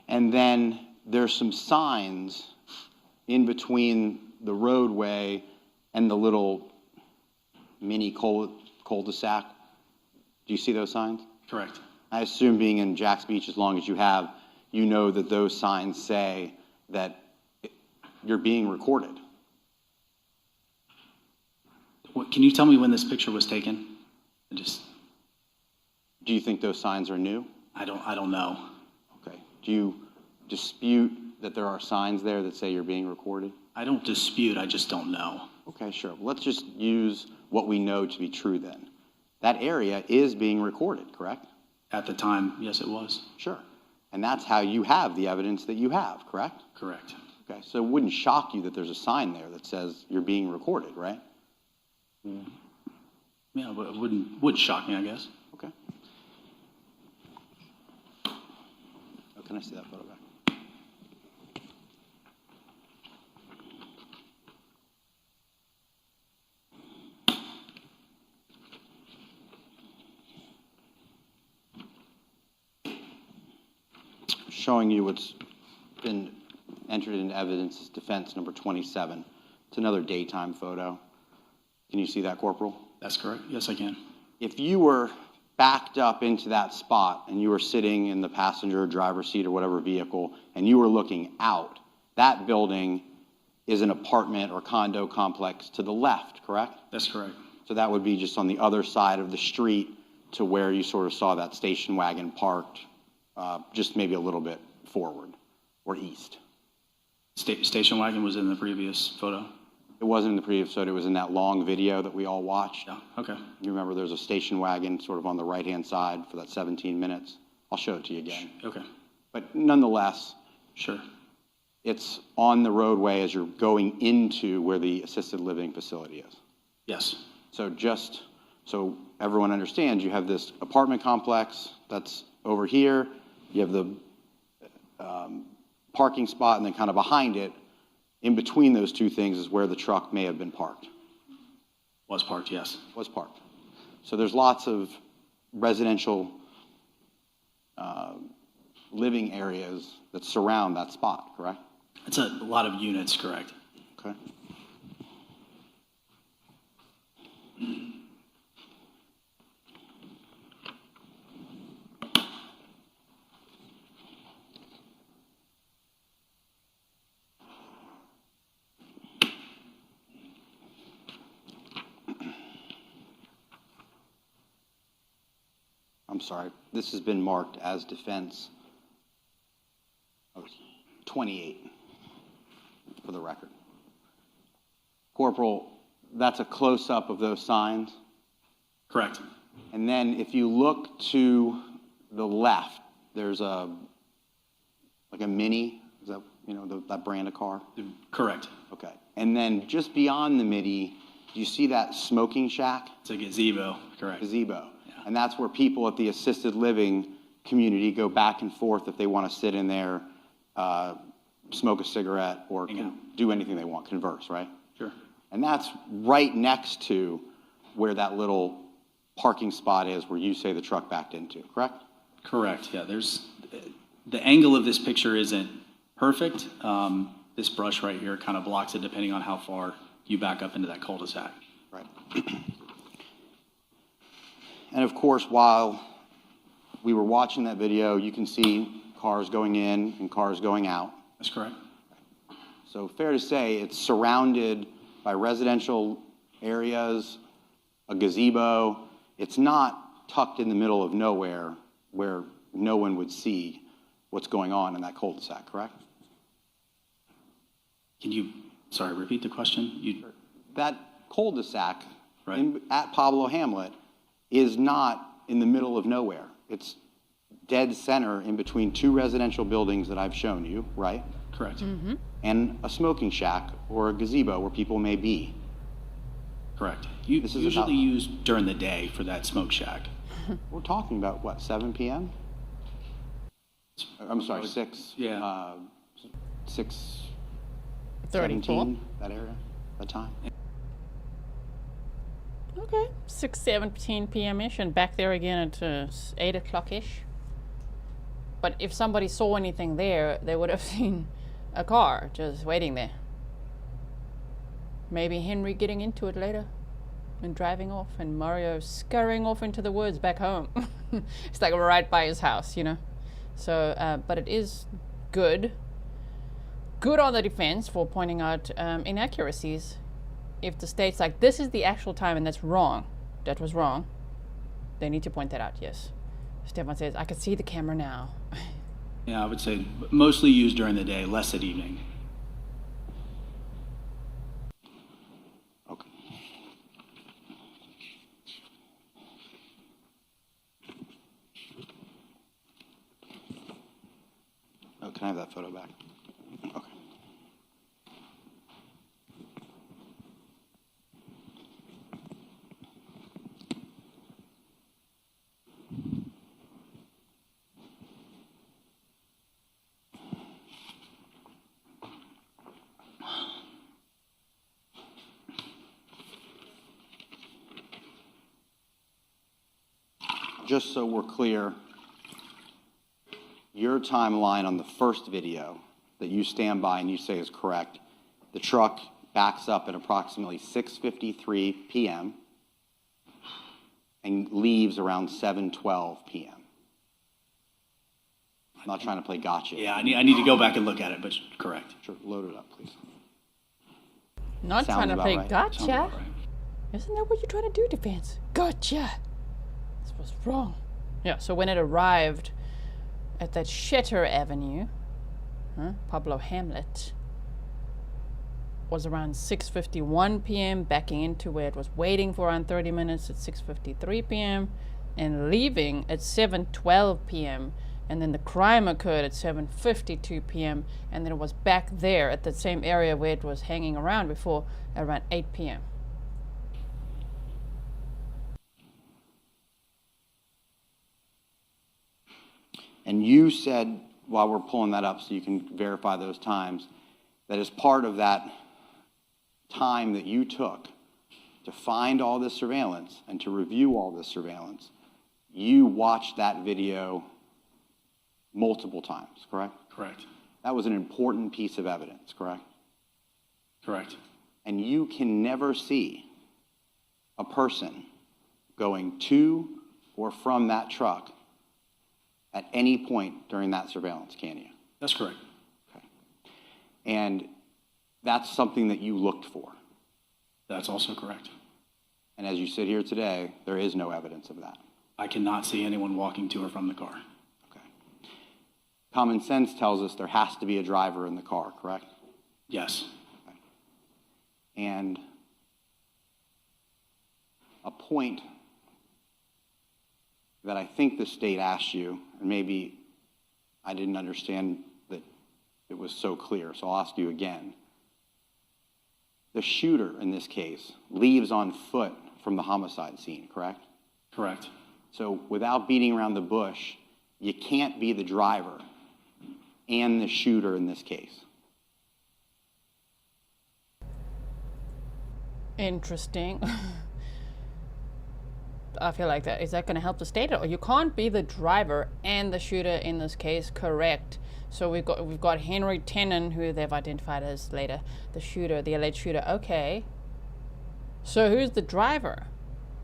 And then there's some signs in between the roadway and the little mini cul-de-sac. Do you see those signs? Correct. I assume being in Jack's Beach as long as you have, you know that those signs say that you're being recorded. Can you tell me when this picture was taken? Do you think those signs are new? I don't know. Okay. Do you dispute that there are signs there that say you're being recorded? I don't dispute, I just don't know. Okay, sure. Well, let's just use what we know to be true then. That area is being recorded, correct? At the time, yes, it was. Sure. And that's how you have the evidence that you have, correct? Correct. Okay, so it wouldn't shock you that there's a sign there that says you're being recorded, right? Yeah, but it would shock me, I guess. Okay. Oh, can I see that photo back? Showing you what's been entered into evidence as defense number 27. It's another daytime photo. Can you see that, Corporal? That's correct. Yes, I can. If you were backed up into that spot and you were sitting in the passenger or driver's seat or whatever vehicle and you were looking out, that building is an apartment or condo complex to the left, correct? That's correct. So that would be just on the other side of the street to where you sort of saw that station wagon parked, just maybe a little bit forward or east. Station wagon was in the previous photo? It wasn't in the previous photo. It was in that long video that we all watched. Yeah, okay. You remember there's a station wagon sort of on the right-hand side for that 17 minutes. I'll show it to you again. Okay. But nonetheless, Sure. it's on the roadway as you're going into where the assisted living facility is. Yes. So just so everyone understands, you have this apartment complex that's over here. You have the parking spot, and then kind of behind it, in between those two things is where the truck may have been parked. Was parked, yes. Was parked. So there's lots of residential living areas that surround that spot, correct? It's a lot of units, correct. Okay. I'm sorry, this has been marked as defense. Oh, 28 for the record. Corporal, that's a close-up of those signs? Correct. And then if you look to the left, there's like a Mini, is that, that brand of car? Correct. Okay. And then just beyond the Mini, do you see that smoking shack? It's a gazebo, correct. Gazebo. Yeah. And that's where people at the assisted living community go back and forth if they want to sit in there, smoke a cigarette, or do anything they want, converse, right? Sure. And that's right next to where that little parking spot is where you say the truck backed into, correct? Correct, yeah. The angle of this picture isn't perfect. This brush right here kind of blocks it depending on how far you back up into that cul-de-sac. Right. And of course, while we were watching that video, you can see cars going in and cars going out. That's correct. So fair to say it's surrounded by residential areas, a gazebo. It's not tucked in the middle of nowhere where no one would see what's going on in that cul-de-sac, correct? Can you, repeat the question? That cul-de-sac right. At Pablo Hamlet is not in the middle of nowhere. It's dead center in between two residential buildings that I've shown you, right? Correct. Mm-hmm. And a smoking shack or a gazebo where people may be. Correct. This is usually used during the day for that smoke shack. We're talking about, what, 7 p.m.? I'm sorry, 6. Yeah. 6:17, that area, that time. Okay, 6:17 p.m.-ish, and back there again at 8 o'clock-ish. But if somebody saw anything there, they would have seen a car just waiting there. Maybe Henry getting into it later and driving off, and Mario scurrying off into the woods back home. It's like right by his house, So, but it is good on the defense for pointing out inaccuracies. If the state's like, this is the actual time and that's wrong, that was wrong, they need to point that out, yes. Stefan says, I can see the camera now. Yeah, I would say mostly used during the day, less at evening. Okay. Oh, can I have that photo back? Okay. Just so we're clear, your timeline on the first video that you stand by and you say is correct, the truck backs up at approximately 6:53 p.m. and leaves around 7:12 p.m. I'm not trying to play gotcha. Yeah, I need to go back and look at it, but correct. Sure, load it up, please. Not Sounds trying to about play right. gotcha. Right. Isn't that what you're trying to do, defense? Gotcha. This was wrong. Yeah, so when it arrived at that Shetter Avenue, Pablo Hamlet, was around 6:51 p.m., backing into where it was waiting for around 30 minutes at 6:53 p.m., and leaving at 7:12 p.m., and then the crime occurred at 7:52 p.m., and then it was back there at the same area where it was hanging around before around 8 p.m. And you said while we're pulling that up so you can verify those times, that as part of that time that you took to find all this surveillance and to review all this surveillance, you watched that video multiple times, correct? Correct. That was an important piece of evidence, correct? Correct. And you can never see a person going to or from that truck at any point during that surveillance, can you? That's correct. Okay. And that's something that you looked for. That's also correct. And as you sit here today, there is no evidence of that. I cannot see anyone walking to or from the car. Okay. Common sense tells us there has to be a driver in the car, correct? Yes. Okay. And a point that I think the state asked you, and maybe I didn't understand that it was so clear, so I'll ask you again. The shooter in this case leaves on foot from the homicide scene, correct? Correct. So without beating around the bush, you can't be the driver and the shooter in this case. Interesting. I feel like that. Is that going to help the state? Or you can't be the driver and the shooter in this case, correct? So we've got Henry Tenon, who they've identified as later the shooter, the alleged shooter. Okay. So who's the driver?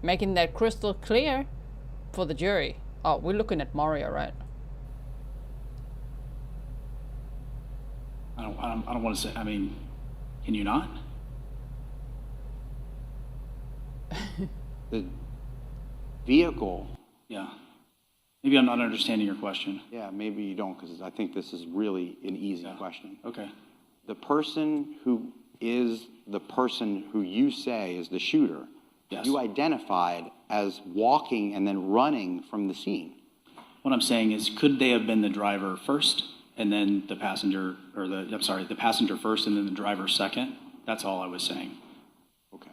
Making that crystal clear for the jury. Oh, we're looking at Mario, right? I don't want to say. I mean, can you not? The vehicle. Yeah. Maybe I'm not understanding your question. Yeah, maybe you don't, because I think this is really an easy question. Okay. The person who is the person who you say is the shooter, Yes. you identified as walking and then running from the scene. What I'm saying is, could they have been the driver first and then the passenger, or the passenger first and then the driver second? That's all I was saying. Okay.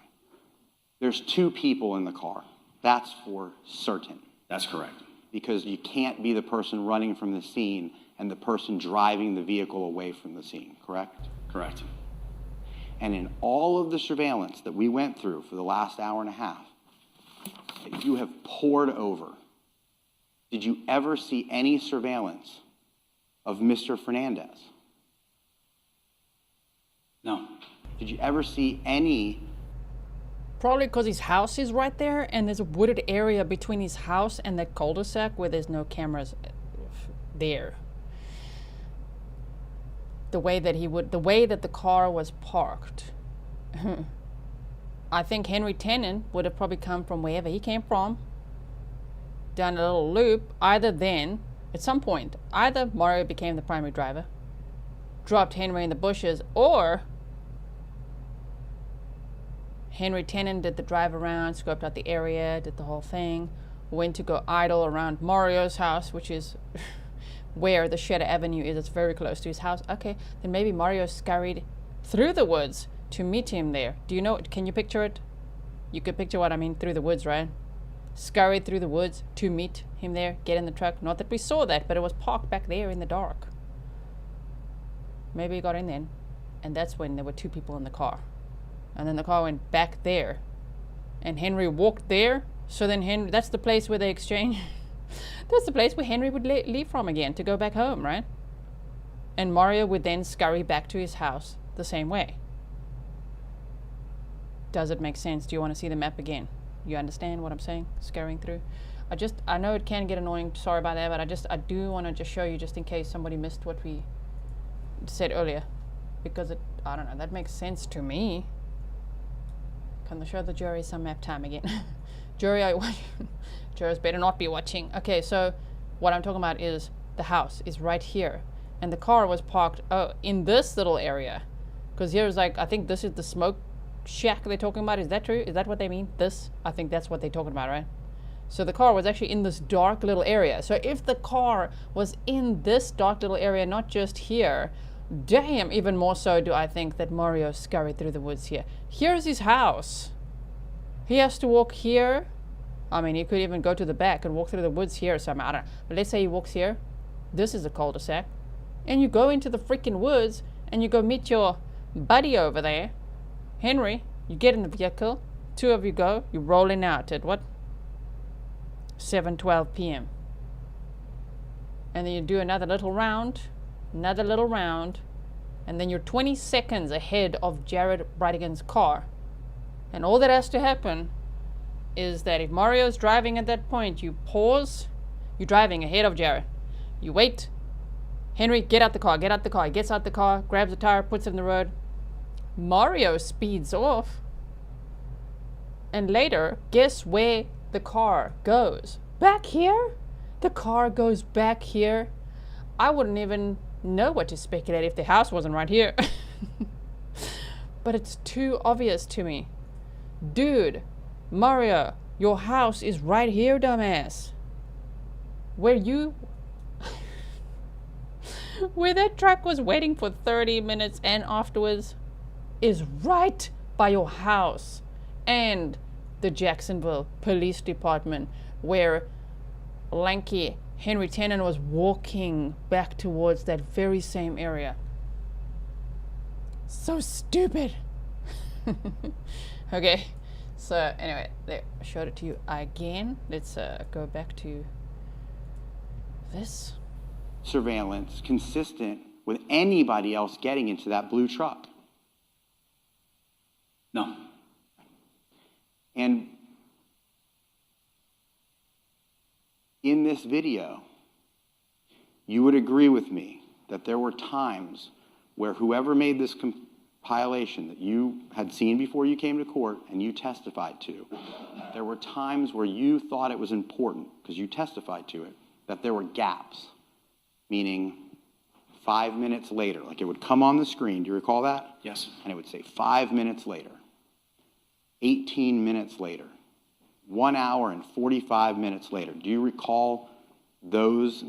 There's two people in the car. That's for certain. That's correct. Because you can't be the person running from the scene and the person driving the vehicle away from the scene, correct? Correct. And in all of the surveillance that we went through for the last hour and a half, that you have poured over, did you ever see any surveillance of Mr. Fernandez? No. Did you ever see any? Probably because his house is right there and there's a wooded area between his house and that cul-de-sac where there's no cameras there. The way that the car was parked. I think Henry Tenon would have probably come from wherever he came from, done a little loop, either then, at some point, either Mario became the primary driver, dropped Henry in the bushes, or Henry Tenon did the drive around, scoped out the area, did the whole thing, went to go idle around Mario's house, which is where the Shanna Avenue is. It's very close to his house. Okay, then maybe Mario scurried through the woods to meet him there. Do you know, can you picture it? You could picture what I mean, through the woods, right? Scurried through the woods to meet him there, get in the truck. Not that we saw that, but it was parked back there in the dark. Maybe he got in then, and that's when there were two people in the car. And then the car went back there. And Henry walked there. So then Henry, that's the place where they exchange. That's the place where Henry would leave from again to go back home, right? And Mario would then scurry back to his house the same way. Does it make sense? Do you want to see the map again? You understand what I'm saying? Scurrying through. I know it can get annoying. Sorry about that, but I do want to just show you just in case somebody missed what we said earlier. Because I don't know, that makes sense to me. Can I show the jury some map time again? Jury, are you watching? Jurors better not be watching. Okay, so what I'm talking about is the house is right here. And the car was parked in this little area. Because here's like, I think this is the smoke shack they're talking about. Is that true? Is that what they mean? This? I think that's what they're talking about, right? So the car was actually in this dark little area. So if the car was in this dark little area, not just here, damn, even more so do I think that Mario scurried through the woods here. Here's his house. He has to walk here. I mean, he could even go to the back and walk through the woods here somehow. I don't know. But let's say he walks here. This is a cul-de-sac. and you go into the freaking woods and you go meet your buddy over there, Henry. You get in the vehicle, two of you go, you're rolling out at what? 7:12 p.m. And then you do another little round, and then you're 20 seconds ahead of Jared Bridegan's car. And all that has to happen is that if Mario's driving at that point, you pause, you're driving ahead of Jared. You wait. Henry, get out the car. He gets out the car, grabs a tire, puts it in the road. Mario speeds off. And later, guess where the car goes? Back here? The car goes back here. I wouldn't even know what to speculate if the house wasn't right here. But it's too obvious to me. Dude, Mario, your house is right here, dumbass. Where that truck was waiting for 30 minutes and afterwards is right by your house and the Jacksonville Police Department, where lanky Henry Tenon was walking back towards that very same area. So stupid. Okay, so anyway, there, I showed it to you again. Let's go back to this. Surveillance consistent with anybody else getting into that blue truck? No. And in this video, you would agree with me that there were times where whoever made this compilation that you had seen before you came to court and you testified to, there were times where you thought it was important, because you testified to it, that there were gaps, meaning 5 minutes later, like it would come on the screen. Do you recall that? Yes. And it would say 5 minutes later, 18 minutes later, 1 hour and 45 minutes later. Do you recall those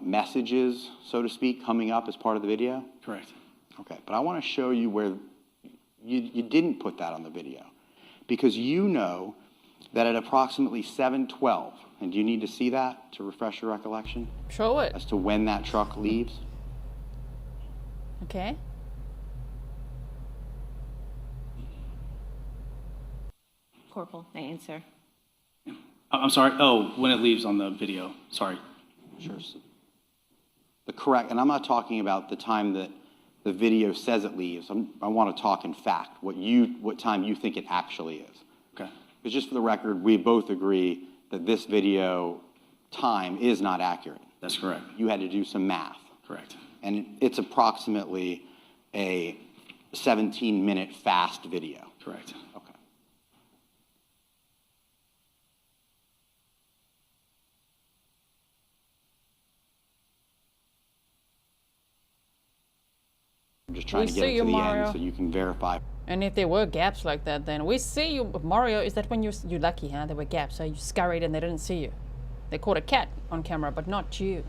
messages, so to speak, coming up as part of the video? Correct. Okay, but I want to show you where you didn't put that on the video, because you know that at approximately 7:12, and do you need to see that to refresh your recollection? Show it. As to when that truck leaves? Okay. Corporal, may I answer? I'm sorry. Oh, when it leaves on the video. Sorry. Sure. The correct, and I'm not talking about the time that the video says it leaves. I want to talk in fact, what time you think it actually is. Okay. Because just for the record, we both agree that this video time is not accurate. That's correct. You had to do some math. Correct. And it's approximately a 17-minute fast video. Correct. Okay. I'm just trying to get it to the end so you can verify. And if there were gaps like that, then we see you, Mario. Is that when you're lucky, huh? There were gaps, so you scurried and they didn't see you. They caught a cat on camera, but not you.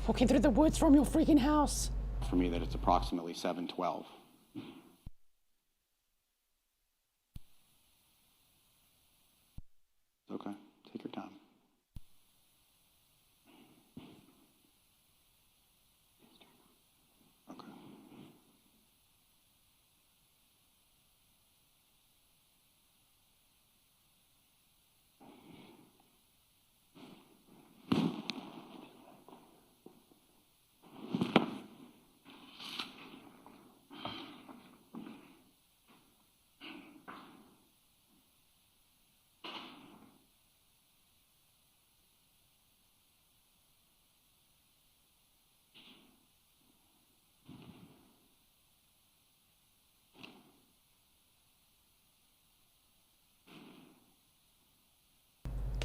Walking through the woods from your freaking house. For me, that it's approximately 7:12. Okay, take your time. Okay.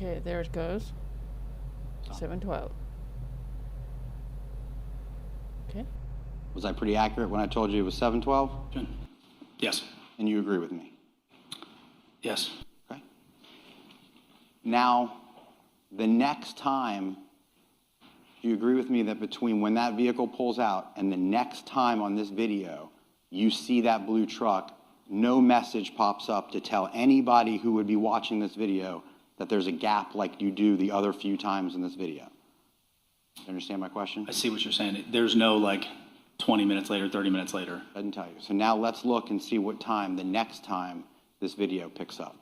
Okay, there it goes. 7:12. Okay. Was I pretty accurate when I told you it was 7:12? Good. Yes. And you agree with me? Yes. Okay. Now, the next time, do you agree with me that between when that vehicle pulls out and the next time on this video you see that blue truck, no message pops up to tell anybody who would be watching this video that there's a gap like you do the other few times in this video? You understand my question? I see what you're saying. There's no like 20 minutes later, 30 minutes later. Doesn't tell you. So now let's look and see what time, the next time this video picks up.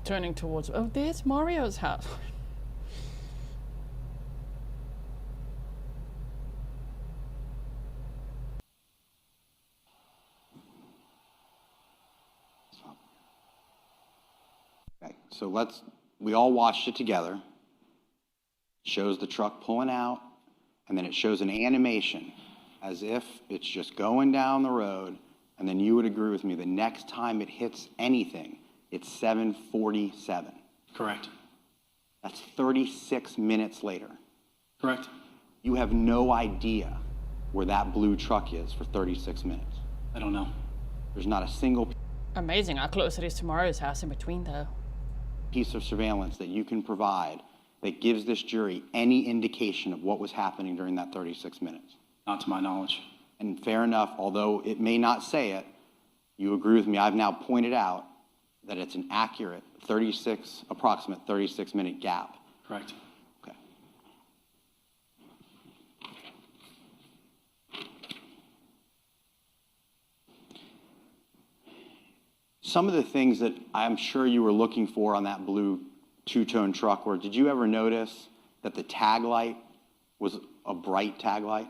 Turning towards, oh, there's Mario's house. Okay, so we all watched it together. It shows the truck pulling out, and then it shows an animation as if it's just going down the road, and then you would agree with me, the next time it hits anything, it's 7:47. Correct. That's 36 minutes later. Correct. You have no idea where that blue truck is for 36 minutes. I don't know. There's not a single Amazing how close it is to Mario's house in between, though. piece of surveillance that you can provide that gives this jury any indication of what was happening during that 36 minutes. Not to my knowledge. And fair enough, although it may not say it, you agree with me, I've now pointed out that it's an accurate approximate 36-minute gap. Correct. Okay. Some of the things that I'm sure you were looking for on that blue two-tone truck were, did you ever notice that the tag light was a bright tag light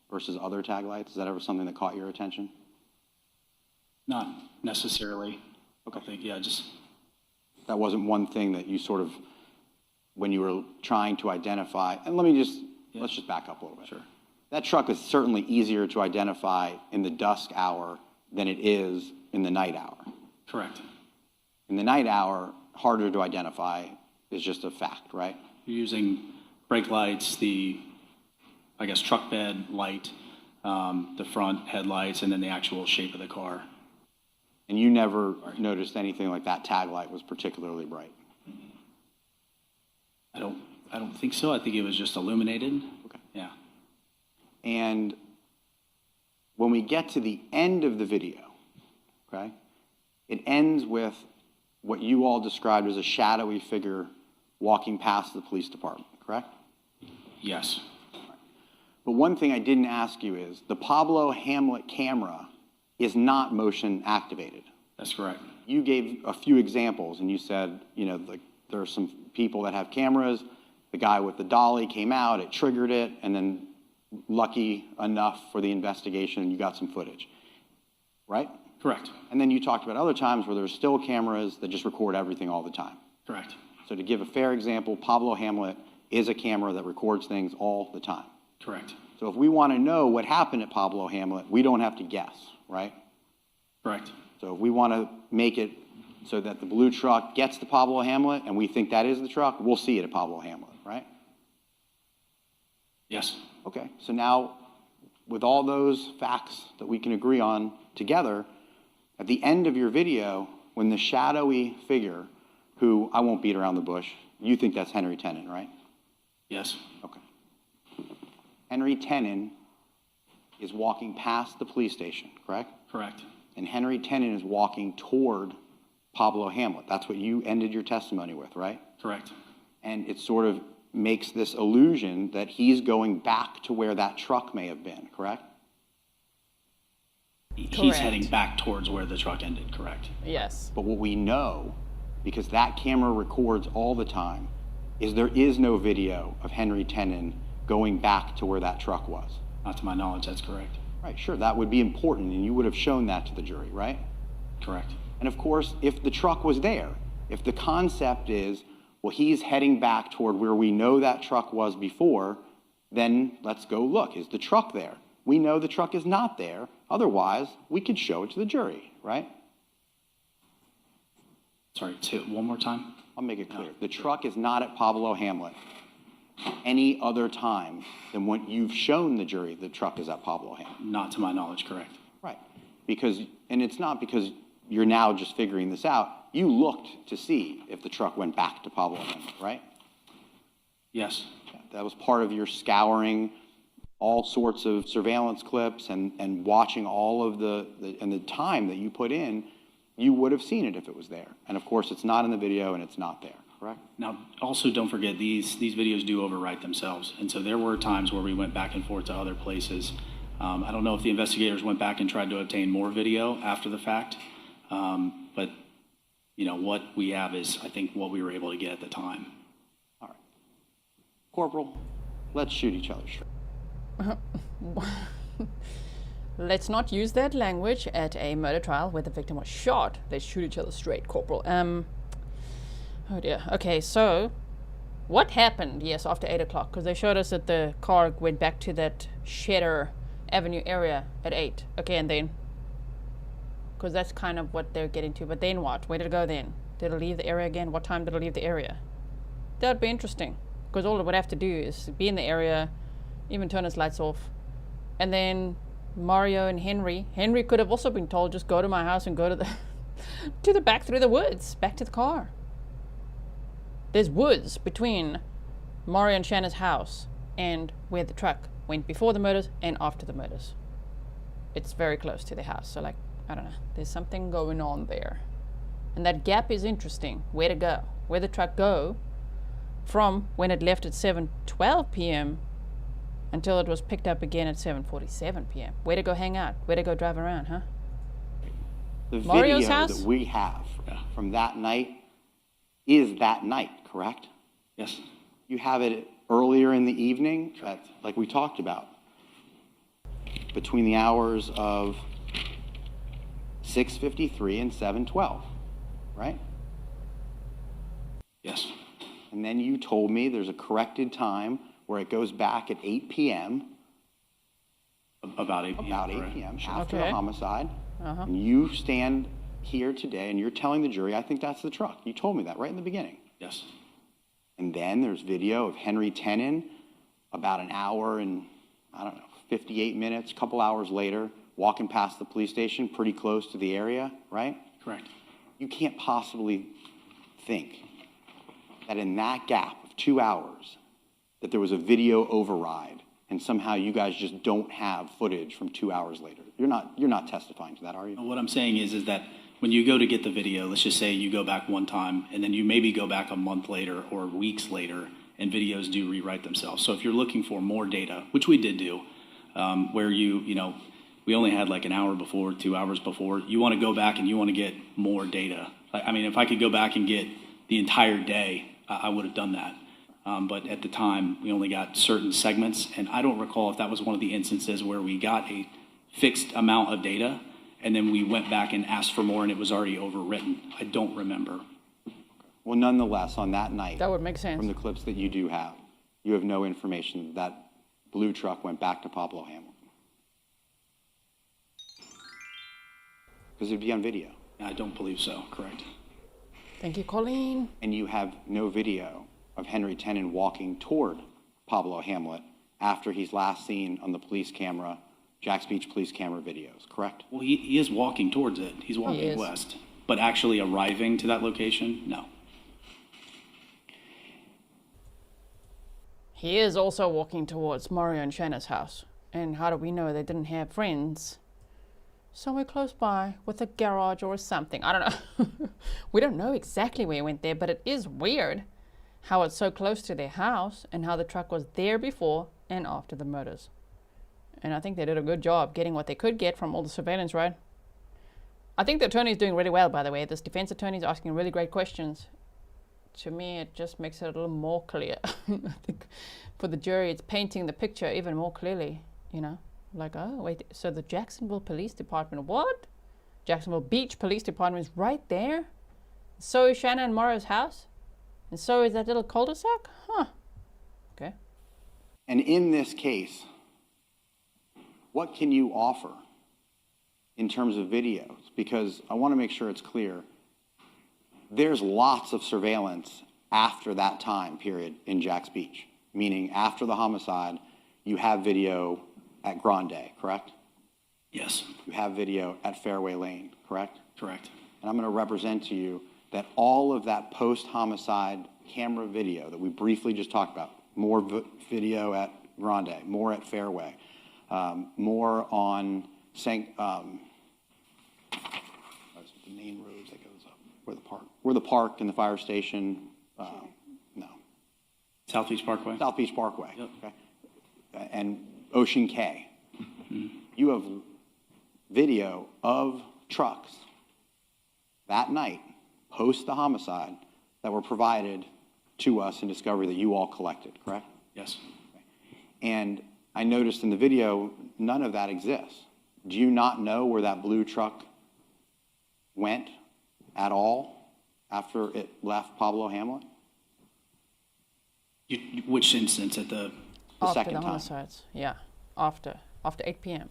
versus other tag lights? Is that ever something that caught your attention? Not necessarily. Okay. I think, yeah, just. That wasn't one thing that you sort of, when you were trying to identify, and let's just back up a little bit. Sure. That truck is certainly easier to identify in the dusk hour than it is in the night hour. Correct. In the night hour, harder to identify is just a fact, right? You're using brake lights, the, I guess, truck bed light, the front headlights, and then the actual shape of the car. And you never noticed anything like that tag light was particularly bright? I don't think so. I think it was just illuminated. Okay. Yeah. And when we get to the end of the video, okay, it ends with what you all described as a shadowy figure walking past the police department, correct? Yes. But one thing I didn't ask you is, the Pablo Hamlet camera is not motion activated. That's correct. You gave a few examples, and you said, like there are some people that have cameras. The guy with the dolly came out, it triggered it, and then lucky enough for the investigation, you got some footage, right? Correct. And then you talked about other times where there's still cameras that just record everything all the time. Correct. So to give a fair example, Pablo Hamlet is a camera that records things all the time. Correct. So if we want to know what happened at Pablo Hamlet, we don't have to guess, right? Correct. So if we want to make it so that the blue truck gets to Pablo Hamlet and we think that is the truck, we'll see it at Pablo Hamlet, right? Yes. Okay, so now with all those facts that we can agree on together, at the end of your video, when the shadowy figure, who I won't beat around the bush, you think that's Henry Tenon, right? Yes. Okay. Henry Tenon is walking past the police station, correct? Correct. And Henry Tenon is walking toward Pablo Hamlet. That's what you ended your testimony with, right? Correct. And it sort of makes this illusion that he's going back to where that truck may have been, correct? He's heading back towards where the truck ended, correct? Yes. But what we know, because that camera records all the time, is there is no video of Henry Tenon going back to where that truck was. Not to my knowledge, that's correct. Right, sure, that would be important, and you would have shown that to the jury, right? Correct. And of course, if the truck was there, if the concept is, well, he's heading back toward where we know that truck was before, then let's go look. Is the truck there? We know the truck is not there. Otherwise, we could show it to the jury, right? Sorry, one more time? I'll make it clear. The truck is not at Pablo Hamlet any other time than when you've shown the jury the truck is at Pablo Hamlet. Not to my knowledge, correct. Right. Because, and it's not because you're now just figuring this out. You looked to see if the truck went back to Pablo Hamlet, right? Yes. That was part of your scouring all sorts of surveillance clips and watching all of the time that you put in, you would have seen it if it was there. And of course, it's not in the video and it's not there, correct? Now, also don't forget, these videos do overwrite themselves. And so there were times where we went back and forth to other places. I don't know if the investigators went back and tried to obtain more video after the fact. But, you know, what we have is, I think, what we were able to get at the time. All right. Corporal, let's shoot each other straight. Let's not use that language at a murder trial where the victim was shot. Let's shoot each other straight, Corporal. Oh dear. Okay, so what happened, yes, after 8 o'clock? Because they showed us that the car went back to that Cheddar Avenue area at 8. Okay, and then? Because that's kind of what they're getting to. But then what? Where did it go then? Did it leave the area again? What time did it leave the area? That would be interesting. Because all it would have to do is be in the area, even turn his lights off. And then Mario and Henry could have also been told, just go to my house and go to the to the back through the woods, back to the car. There's woods between Mario and Shanna's house and where the truck went before the murders and after the murders. It's very close to the house, so like, I don't know, there's something going on there. And that gap is interesting. Where to go? Where the truck go from when it left at 7:12 p.m. until it was picked up again at 7:47 p.m. Where to go hang out? Where to go drive around, huh? The Mario's video house? that we have from that night is that night, correct? Yes. You have it earlier in the evening, like we talked about, between the hours of 6:53 and 7:12, right? Yes. And then you told me there's a corrected time where it goes back at 8 p.m. About 8 p.m. About 8 p.m. after Okay. the homicide. And you stand here today and you're telling the jury, I think that's the truck. You told me that right in the beginning. Yes. And then there's video of Henry Tenon about an hour and, 58 minutes, a couple hours later, walking past the police station pretty close to the area, right? Correct. You can't possibly think that in that gap of 2 hours that there was a video override and somehow you guys just don't have footage from 2 hours later. You're not testifying to that, are you? What I'm saying is that when you go to get the video, let's just say you go back one time and then you maybe go back a month later or weeks later, and videos do rewrite themselves. So if you're looking for more data, which we did do, where we only had like an hour before, 2 hours before, you want to go back and you want to get more data. I mean, if I could go back and get the entire day, I would have done that. But at the time, we only got certain segments, and I don't recall if that was one of the instances where we got a fixed amount of data, and then we went back and asked for more, and it was already overwritten. I don't remember. Well, nonetheless, on that night, That would make sense. from the clips that you do have, you have no information that blue truck went back to Pablo Hamilton. Because it would be on video. I don't believe so, correct. Thank you, Colleen. And you have no video of Henry Tenon walking toward Pablo Hamlet after he's last seen on the police camera, Jack's Beach police camera videos, correct? Well, he is walking towards it. He's walking west. But actually arriving to that location, no. He is also walking towards Mario and Shanna's house. And how do we know they didn't have friends somewhere close by with a garage or something? I don't know. We don't know exactly where he went there, but it is weird how it's so close to their house and how the truck was there before and after the murders. And I think they did a good job getting what they could get from all the surveillance, right? I think the attorney's doing really well, by the way. This defense attorney's asking really great questions. To me, it just makes it a little more clear. I think for the jury, it's painting the picture even more clearly, you know? Like, oh, wait, so the Jacksonville Police Department, what? Jacksonville Beach Police Department is right there? So is Shanna and Mario's house? And so is that little cul-de-sac? Huh. Okay. And in this case, what can you offer in terms of videos? Because I want to make sure it's clear. There's lots of surveillance after that time period in Jack's Beach, meaning after the homicide, you have video at Grande, correct? Yes. You have video at Fairway Lane, correct? Correct. And I'm going to represent to you that all of that post-homicide camera video that we briefly just talked about, more video at Grande, more at Fairway, more on what's the main roads that goes up? Where the park and the fire station, no. South Beach Parkway? South Beach Parkway. Yep. Okay. And Ocean K. You have video of trucks that night, post the homicide, that were provided to us in discovery that you all collected, correct? Yes. And I noticed in the video, none of that exists. Do you not know where that blue truck went at all after it left Pablo Hamlet? Which instance at the After second the time. homicides, yeah. After 8 p.m.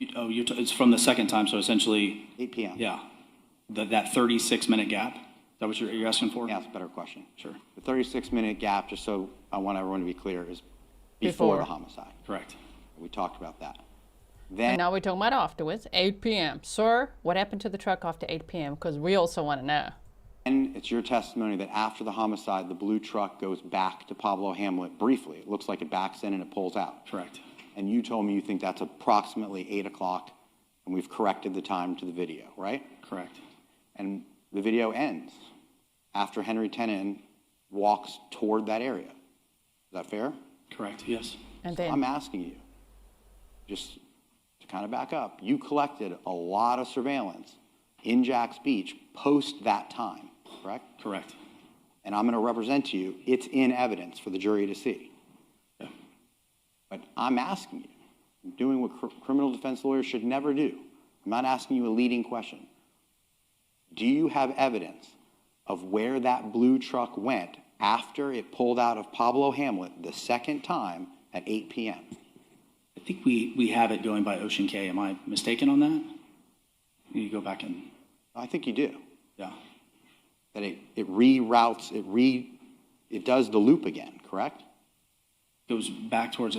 It's from the second time, so essentially, 8 p.m. yeah, that 36-minute gap. Is that what you're asking for? Yeah, that's a better question. Sure. The 36-minute gap, just so I want everyone to be clear, is before the homicide. Correct. We talked about that. And Then, now we're talking about afterwards, 8 p.m. Sir, what happened to the truck after 8 p.m.? Because we also want to know. and it's your testimony that after the homicide, the blue truck goes back to Pablo Hamlet briefly. It looks like it backs in and it pulls out. Correct. And you told me you think that's approximately 8 o'clock, and we've corrected the time to the video, right? Correct. And the video ends after Henry Tenon walks toward that area. Is that fair? Correct, yes. And So then, I'm asking you, just to kind of back up, you collected a lot of surveillance in Jax Beach post that time, correct? Correct. And I'm going to represent to you, it's in evidence for the jury to see. Yeah. But I'm asking you, I'm doing what criminal defense lawyers should never do. I'm not asking you a leading question. Do you have evidence of where that blue truck went after it pulled out of Pablo Hamlet the second time at 8 p.m.? I think we have it going by Ocean K. Am I mistaken on that? You go back and, I think you do. yeah. That it reroutes, it does the loop again, correct? Goes back towards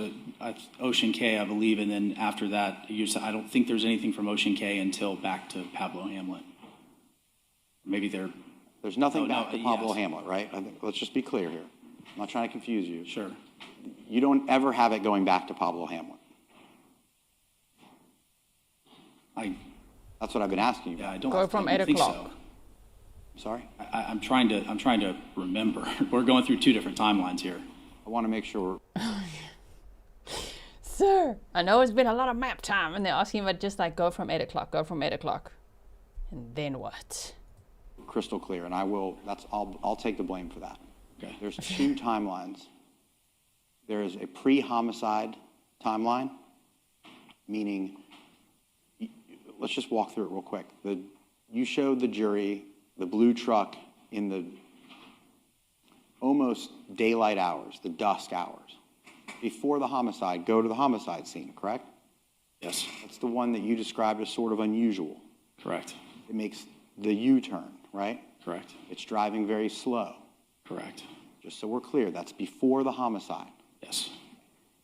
Ocean K, I believe, and then after that, I don't think there's anything from Ocean K until back to Pablo Hamlet. Maybe There's nothing No, back to Pablo yes. Hamlet, right? Let's just be clear here. I'm not trying to confuse you. Sure. You don't ever have it going back to Pablo Hamlet. That's what I've been asking you. Yeah, about. I don't. Go from I don't 8 think o'clock. so. Sorry? I'm trying to remember. We're going through two different timelines here. I want to make sure. sir, I know it's been a lot of map time, and they're asking about just like go from 8 o'clock, go from 8 o'clock. And then what? Crystal clear, and I'll take the blame for that. Okay. There's two timelines. There is a pre-homicide timeline, meaning, let's just walk through it real quick. You showed the jury the blue truck in the almost daylight hours, the dusk hours. Before the homicide, go to the homicide scene, correct? Yes. That's the one that you described as sort of unusual. Correct. It makes the U-turn, right? Correct. It's driving very slow. Correct. Just so we're clear, that's before the homicide. Yes.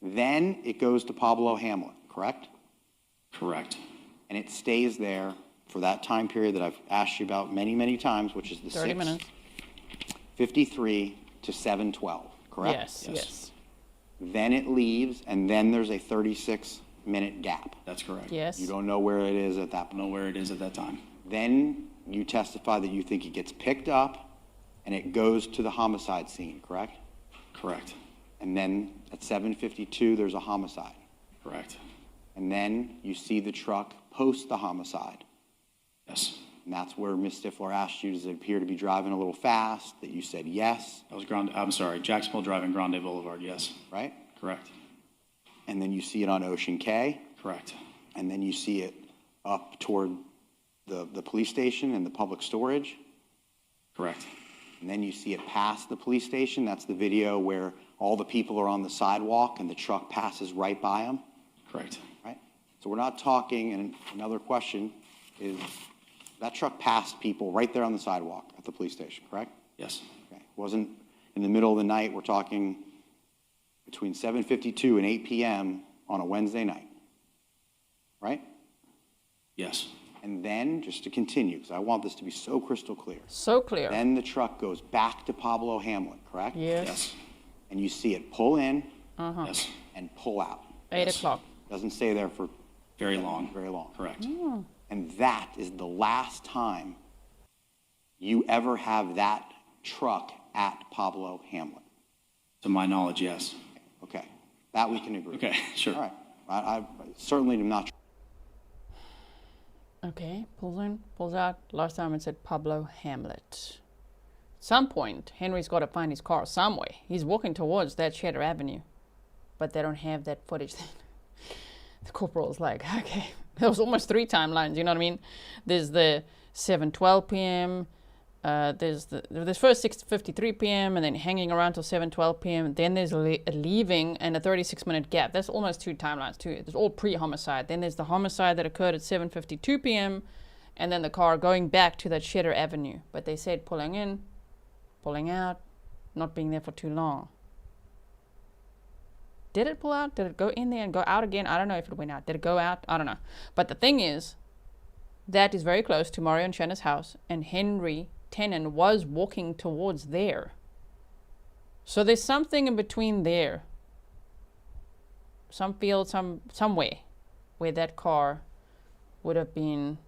Then it goes to Pablo Hamlet, correct? Correct. And it stays there for that time period that I've asked you about many, many times, which is the 30 minutes. 6:53 to 7:12, correct? Yes, Yes. yes. Then it leaves, and then there's a 36-minute gap. That's correct. Yes. You don't know where it is at that I don't know where it is at that time. Then you testify that you think it gets picked up and it goes to the homicide scene, correct? Correct. And then at 7:52, there's a homicide. Correct. And then you see the truck post the homicide. Yes. And that's where Ms. Stifler asked you, does it appear to be driving a little fast? That you said yes, That was Jacksonville Drive and Grande Boulevard, yes. right? Correct. And then you see it on Ocean K, Correct. and then you see it up toward the police station and the public storage. Correct. And then you see it past the police station. That's the video where all the people are on the sidewalk and the truck passes right by them, Correct. right? So we're not talking, and another question is, that truck passed people right there on the sidewalk at the police station, correct? Yes. Okay. It wasn't in the middle of the night. We're talking between 7:52 and 8 p.m. on a Wednesday night, right? Yes. And then, just to continue, because I want this to be so crystal clear, So clear. then the truck goes back to Pablo Hamlet, correct? yes. Yes. and you see it pull in Yes. and pull out. 8 o'clock. Doesn't stay there for Very long. very long. Correct. And that is the last time you ever have that truck at Pablo Hamlet. To my knowledge, yes. Okay, that we can agree. Okay, sure. All right, I certainly am not. Okay, pulls in, pulls out. Last time it said Pablo Hamlet. At some point, Henry's got to find his car somewhere. He's walking towards that Cheddar Avenue, but they don't have that footage. The corporal's like, okay, there was almost 3 timelines, you know what I mean? There's the 7:12 p.m., there's first 6:53 p.m. and then hanging around till 7:12 p.m. Then there's a leaving and a 36-minute gap. That's almost 2 timelines too. It's all pre-homicide. Then there's the homicide that occurred at 7:52 p.m. and then the car going back to that Cheddar Avenue. But they said pulling in, pulling out, not being there for too long. Did it pull out? Did it go in there and go out again? I don't know if it went out. Did it go out? I don't know. But the thing is, that is very close to Mario and Shanna's house, and Henry Tenon was walking towards there. So there's something in between there. Some field, somewhere where that car would have been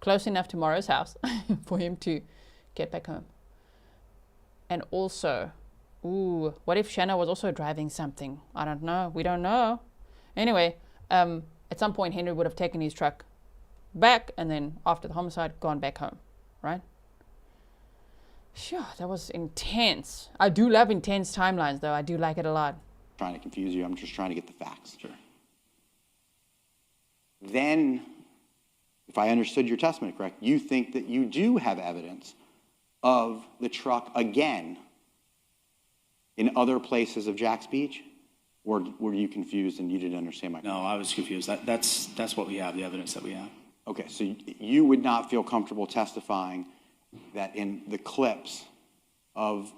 close enough to Mario's house for him to get back home. And also, ooh, what if Shanna was also driving something? I don't know. We don't know. Anyway, at some point Henry would have taken his truck back and then after the homicide gone back home, right? Sure, that was intense. I do love intense timelines though. I do like it a lot. Trying to confuse you. I'm just trying to get the facts. Sure. Then, if I understood your testimony correct, you think that you do have evidence of the truck again in other places of Jack's Beach? Or were you confused and you didn't understand my question? No, I was confused. That's what we have, the evidence that we have. Okay, so you would not feel comfortable testifying that in the clips of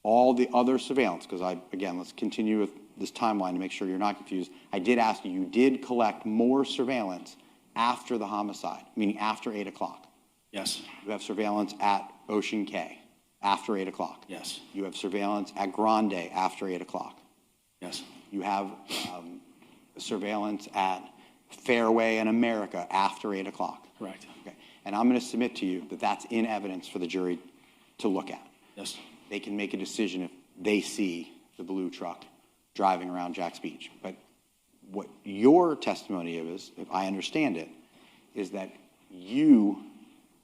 all the other surveillance, because again, let's continue with this timeline to make sure you're not confused. I did ask you, you did collect more surveillance after the homicide, meaning after 8 o'clock. Yes. You have surveillance at Ocean Cay after 8 o'clock. Yes. You have surveillance at Grande after 8 o'clock. Yes. You have surveillance at Fairway and America after 8 o'clock. Correct. Okay. And I'm going to submit to you that that's in evidence for the jury to look at. Yes. They can make a decision if they see the blue truck driving around Jack's Beach. But what your testimony is, if I understand it, is that you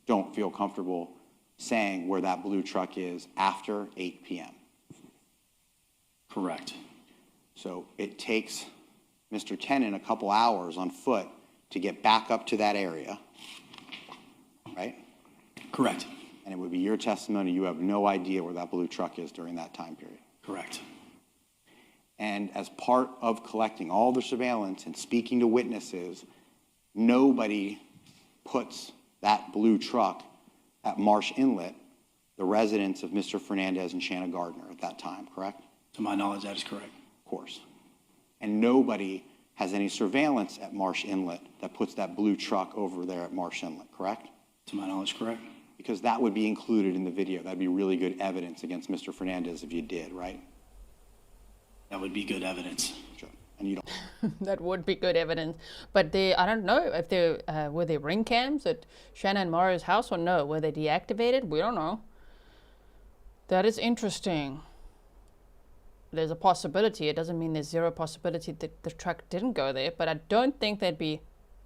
don't feel comfortable saying where that blue truck is after 8 p.m. Correct. So it takes Mr. Tenon a couple hours on foot to get back up to that area, right? Correct. And it would be your testimony, you have no idea where that blue truck is during that time period. Correct. And as part of collecting all the surveillance and speaking to witnesses, nobody puts that blue truck at Marsh Inlet, the residence of Mr. Fernandez and Shanna Gardner at that time, correct? To my knowledge, that is correct. Of course. And nobody has any surveillance at Marsh Inlet that puts that blue truck over there at Marsh Inlet, correct? To my knowledge, correct. Because that would be included in the video. That'd be really good evidence against Mr. Fernandez if you did, right? That would be good evidence. Sure. And you don't. That would be good evidence. But I don't know if were there ring cams at Shanna and Mario's house or no? Were they deactivated? We don't know. That is interesting. There's a possibility. It doesn't mean there's zero possibility that the truck didn't go there, but I don't think they'd be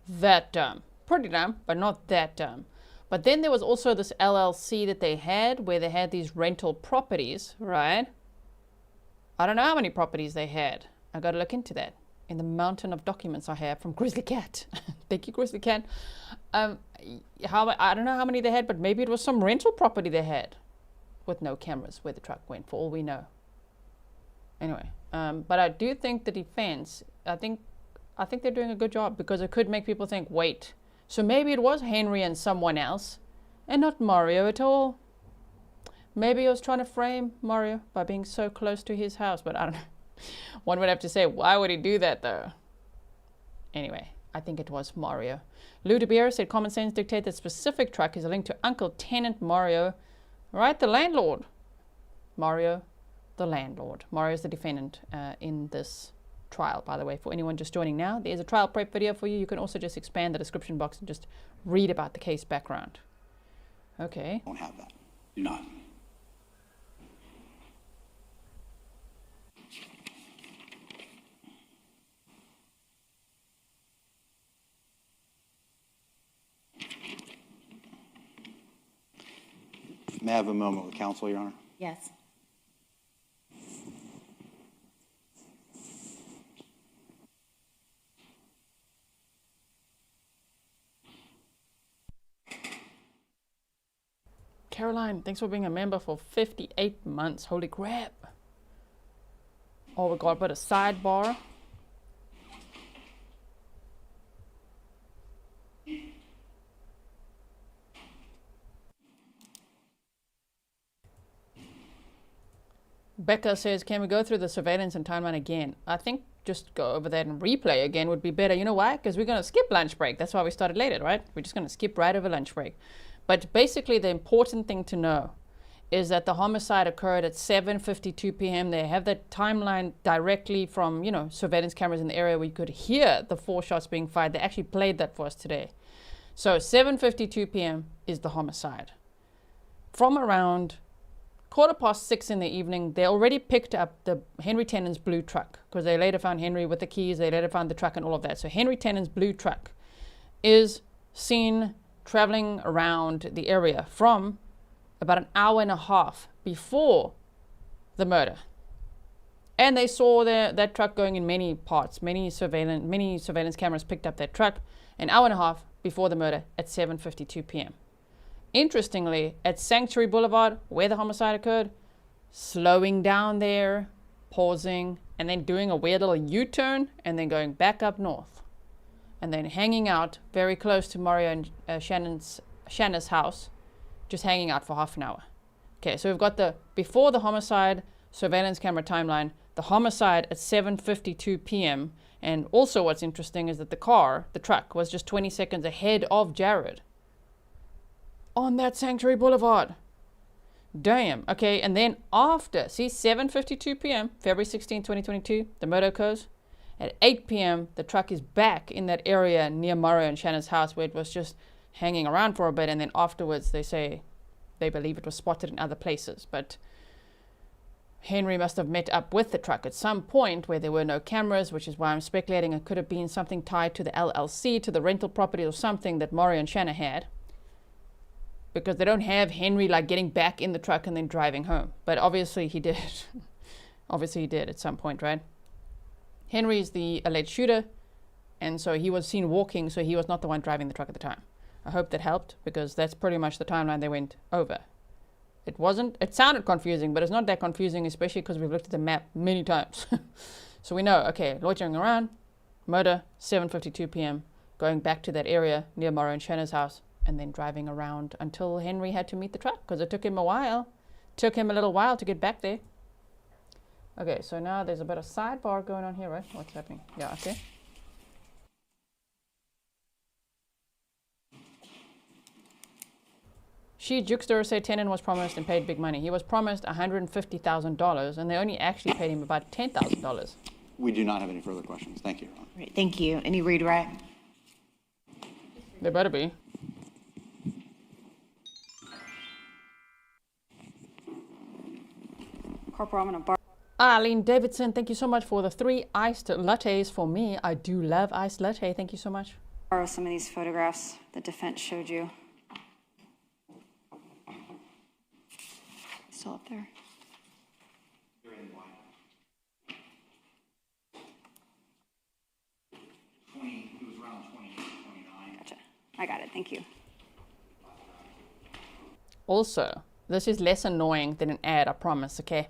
that dumb. Pretty dumb, but not that dumb. But then there was also this LLC that they had where they had these rental properties, right? I don't know how many properties they had. I got to look into that in the mountain of documents I have from Grizzly Cat. Thank you, Grizzly Cat. I don't know how many they had, but maybe it was some rental property they had with no cameras where the truck went, for all we know. Anyway, but I do think the defense, I think they're doing a good job because it could make people think, wait, so maybe it was Henry and someone else and not Mario at all. Maybe he was trying to frame Mario by being so close to his house, but I don't know. One would have to say, why would he do that though? Anyway, I think it was Mario. Lou DeBeer said common sense dictates that specific truck is a link to Uncle Tenant Mario, right? The landlord. Mario the landlord. Mario is the defendant in this trial, by the way. For anyone just joining now, there's a trial prep video for you. You can also just expand the description box and just read about the case background. Okay. Don't have that. Do not. May I have a moment with counsel, Your Honor? Yes. Caroline, thanks for being a member for 58 months. Holy crap. Oh, we got a bit of sidebar. Becca says, can we go through the surveillance and timeline again? I think just go over that and replay again would be better. You know why? Because we're going to skip lunch break. That's why we started later, right? We're just going to skip right over lunch break. But basically, the important thing to know is that the homicide occurred at 7:52 p.m. They have that timeline directly from, you know, surveillance cameras in the area where you could hear the 4 shots being fired. They actually played that for us today. So 7:52 p.m. is the homicide. From around 6:15 in the evening, they already picked up the Henry Tenon's blue truck, because they later found Henry with the keys. They later found the truck and all of that. So Henry Tenon's blue truck is seen traveling around the area from about an hour and a half before the murder. And they saw that truck going in many parts. Many surveillance cameras picked up that truck an hour and a half before the murder at 7:52 p.m. Interestingly, at Sanctuary Boulevard, where the homicide occurred, slowing down there, pausing, and then doing a weird little U-turn, and then going back up north. And then hanging out very close to Mario and Shanna's house, just hanging out for half an hour. Okay, so we've got the before the homicide surveillance camera timeline, the homicide at 7:52 p.m. And also what's interesting is that the truck, was just 20 seconds ahead of Jared on that Sanctuary Boulevard. Damn. Okay, and then after, see, 7:52 p.m., February 16, 2022, the murder occurs. At 8 p.m., the truck is back in that area near Mario and Shanna's house where it was just hanging around for a bit, and then afterwards they say they believe it was spotted in other places. But Henry must have met up with the truck at some point where there were no cameras, which is why I'm speculating it could have been something tied to the LLC, to the rental property or something that Mario and Shanna had. Because they don't have Henry like getting back in the truck and then driving home. But obviously he did. Obviously he did at some point, right? Henry is the alleged shooter, and so he was seen walking, so he was not the one driving the truck at the time. I hope that helped, because that's pretty much the timeline they went over. It sounded confusing, but it's not that confusing, especially because we've looked at the map many times. So we know, okay, loitering around, murder, 7:52 p.m., going back to that area near Mario and Shanna's house, and then driving around until Henry had to meet the truck, because it took him a while. Took him a little while to get back there. Okay, so now there's a bit of sidebar going on here, right? What's happening? Yeah, okay. She Jukester said Tenon was promised and paid big money. He was promised $150,000, and they only actually paid him about $10,000. We do not have any further questions. Thank you, Your Honor. Right, thank you. Any read right? There better be. Corporal, I'm going to Arlene Davidson, thank you so much for the 3 iced lattes for me. I do love iced latte. Thank you so much. borrow some of these photographs the defense showed you. Still up there. They're in white. 20, it was around 28, 29. Gotcha. I got it. Thank you. Also, this is less annoying than an ad, I promise, okay?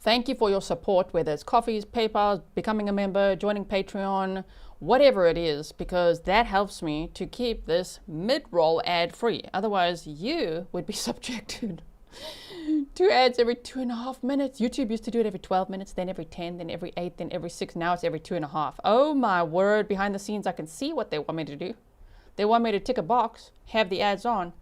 Thank you for your support, whether it's coffees, PayPal, becoming a member, joining Patreon, whatever it is, because that helps me to keep this mid-roll ad-free. Otherwise, you would be subjected to ads every 2.5 minutes. YouTube used to do it every 12 minutes, then every 10, then every 8, then every 6. Now it's every 2.5. Oh my word, behind the scenes, I can see what they want me to do. They want me to tick a box, have the ads on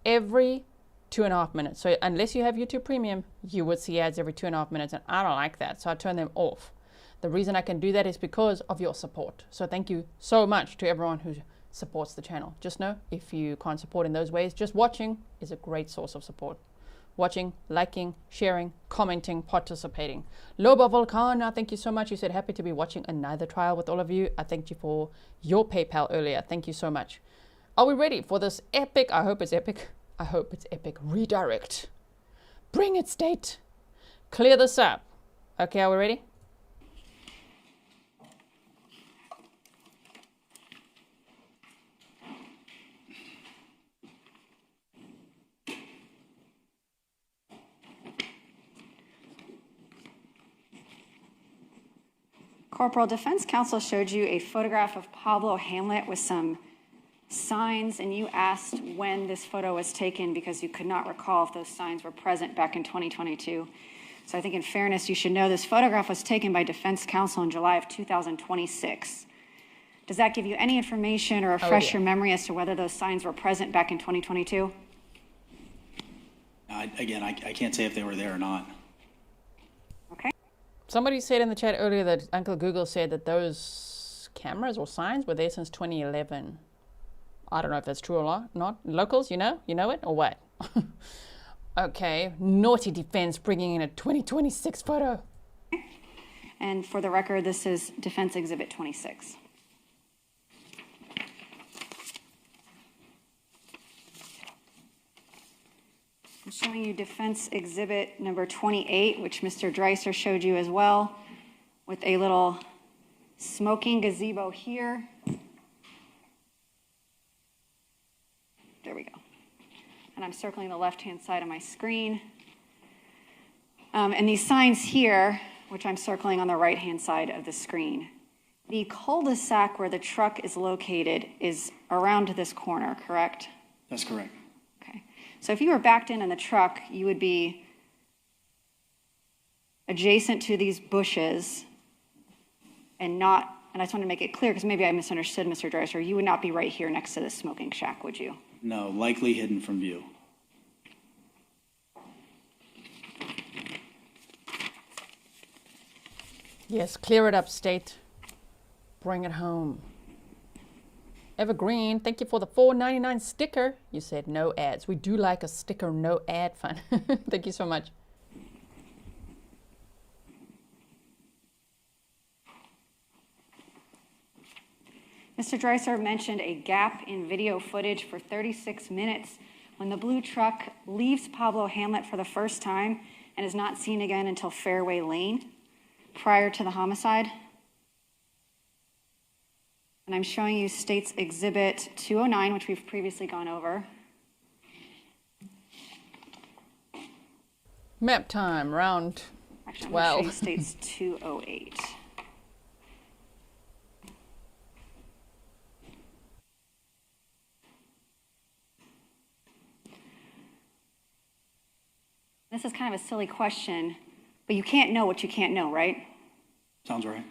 every 2.5 minutes. So unless you have YouTube Premium, you would see ads every 2.5 minutes, and I don't like that, so I turn them off. The reason I can do that is because of your support. So thank you so much to everyone who supports the channel. Just know, if you can't support in those ways, just watching is a great source of support. Watching, liking, sharing, commenting, participating. Loba Volcana, thank you so much. You said happy to be watching another trial with all of you. I thanked you for your PayPal earlier. Thank you so much. Are we ready for this epic, I hope it's epic, redirect? Bring it, state. Clear this up. Okay, are we ready? Corporal, defense counsel showed you a photograph of Pablo Hamlet with some signs, and you asked when this photo was taken because you could not recall if those signs were present back in 2022. So I think in fairness, you should know this photograph was taken by defense counsel in July of 2026. Does that give you any information or refresh your memory as to whether those signs were present back in 2022? Again, I can't say if they were there or not. Okay. Somebody said in the chat earlier that Uncle Google said that those cameras or signs were there since 2011. I don't know if that's true or not. Locals, you know it or what? Okay, naughty defense bringing in a 2026 photo. And for the record, this is Defense Exhibit 26. I'm showing you Defense Exhibit number 28, which Mr. Dreiser showed you as well, with a little smoking gazebo here. There we go. And I'm circling the left-hand side of my screen. And these signs here, which I'm circling on the right-hand side of the screen. The cul-de-sac where the truck is located is around this corner, correct? That's correct. Okay. So if you were backed in the truck, you would be adjacent to these bushes and not, and I just want to make it clear because maybe I misunderstood Mr. Dreiser, you would not be right here next to the smoking shack, would you? No, likely hidden from view. Yes, clear it up, state. Bring it home. Evergreen, thank you for the $4.99 sticker. You said no ads. We do like a sticker, no ad fun. Thank you so much. Mr. Dreiser mentioned a gap in video footage for 36 minutes when the blue truck leaves Pablo Hamlet for the first time and is not seen again until Fairway Lane prior to the homicide. And I'm showing you State's Exhibit 209, which we've previously gone over. Maptime, round Actually, I'm 12. going to show you State's 208. This is kind of a silly question, but you can't know what you can't know, right? Sounds right.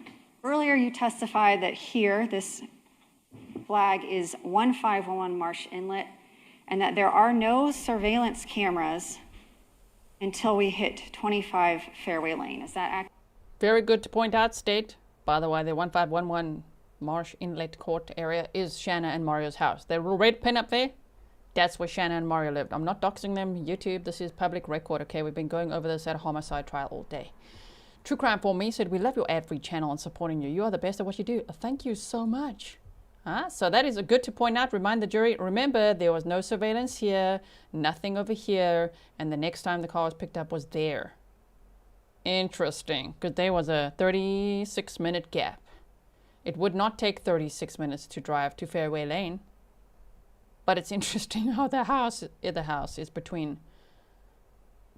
Earlier, you testified that here, this flag is 1511 Marsh Inlet, and that there are no surveillance cameras until we hit 25 Fairway Lane. Is that accurate? Very good to point out, State. By the way, the 1511 Marsh Inlet Court area is Shanna and Mario's house. The little red pin up there, that's where Shanna and Mario lived. I'm not doxing them. YouTube, this is public record, okay? We've been going over this at a homicide trial all day. True Crime For Me said, we love your ad-free channel and supporting you. You are the best at what you do. Thank you so much. So that is a good to point out. Remind the jury, remember, there was no surveillance here, nothing over here, and the next time the car was picked up was there. Interesting, because there was a 36-minute gap. It would not take 36 minutes to drive to Fairway Lane, but it's interesting how the house is between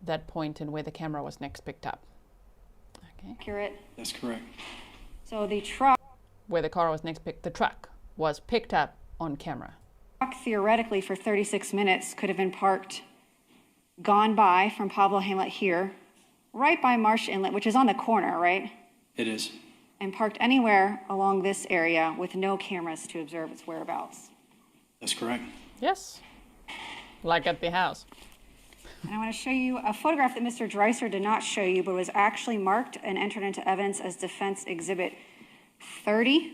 that point and where the camera was next picked up. Okay. Accurate. That's correct. So the truck, Where the car was next picked, the truck was picked up on camera. theoretically, for 36 minutes, could have been parked, gone by from Pablo Hamlet here, right by Marsh Inlet, which is on the corner, right? It is. And parked anywhere along this area with no cameras to observe its whereabouts. That's correct. Yes, like at the house. And I want to show you a photograph that Mr. Dreiser did not show you, but was actually marked and entered into evidence as Defense Exhibit 30.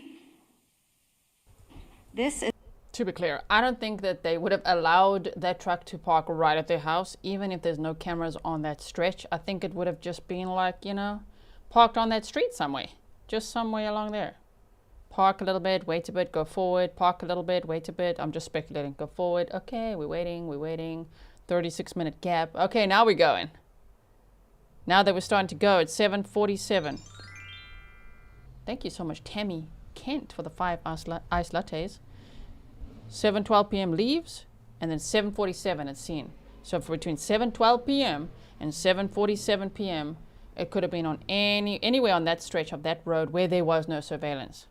This is... To be clear, I don't think that they would have allowed that truck to park right at their house, even if there's no cameras on that stretch. I think it would have just been like, you know, parked on that street somewhere, just somewhere along there. Park a little bit, wait a bit, go forward, park a little bit, wait a bit. I'm just speculating, go forward. Okay, we're waiting. 36-minute gap. Okay, now we're going. Now that we're starting to go, it's 7:47. Thank you so much, Tammy Kent, for the 5 ice lattes. 7:12 p.m. leaves, and then 7:47 it's seen. So for between 7:12 p.m. and 7:47 p.m., it could have been on anywhere on that stretch of that road where there was no surveillance,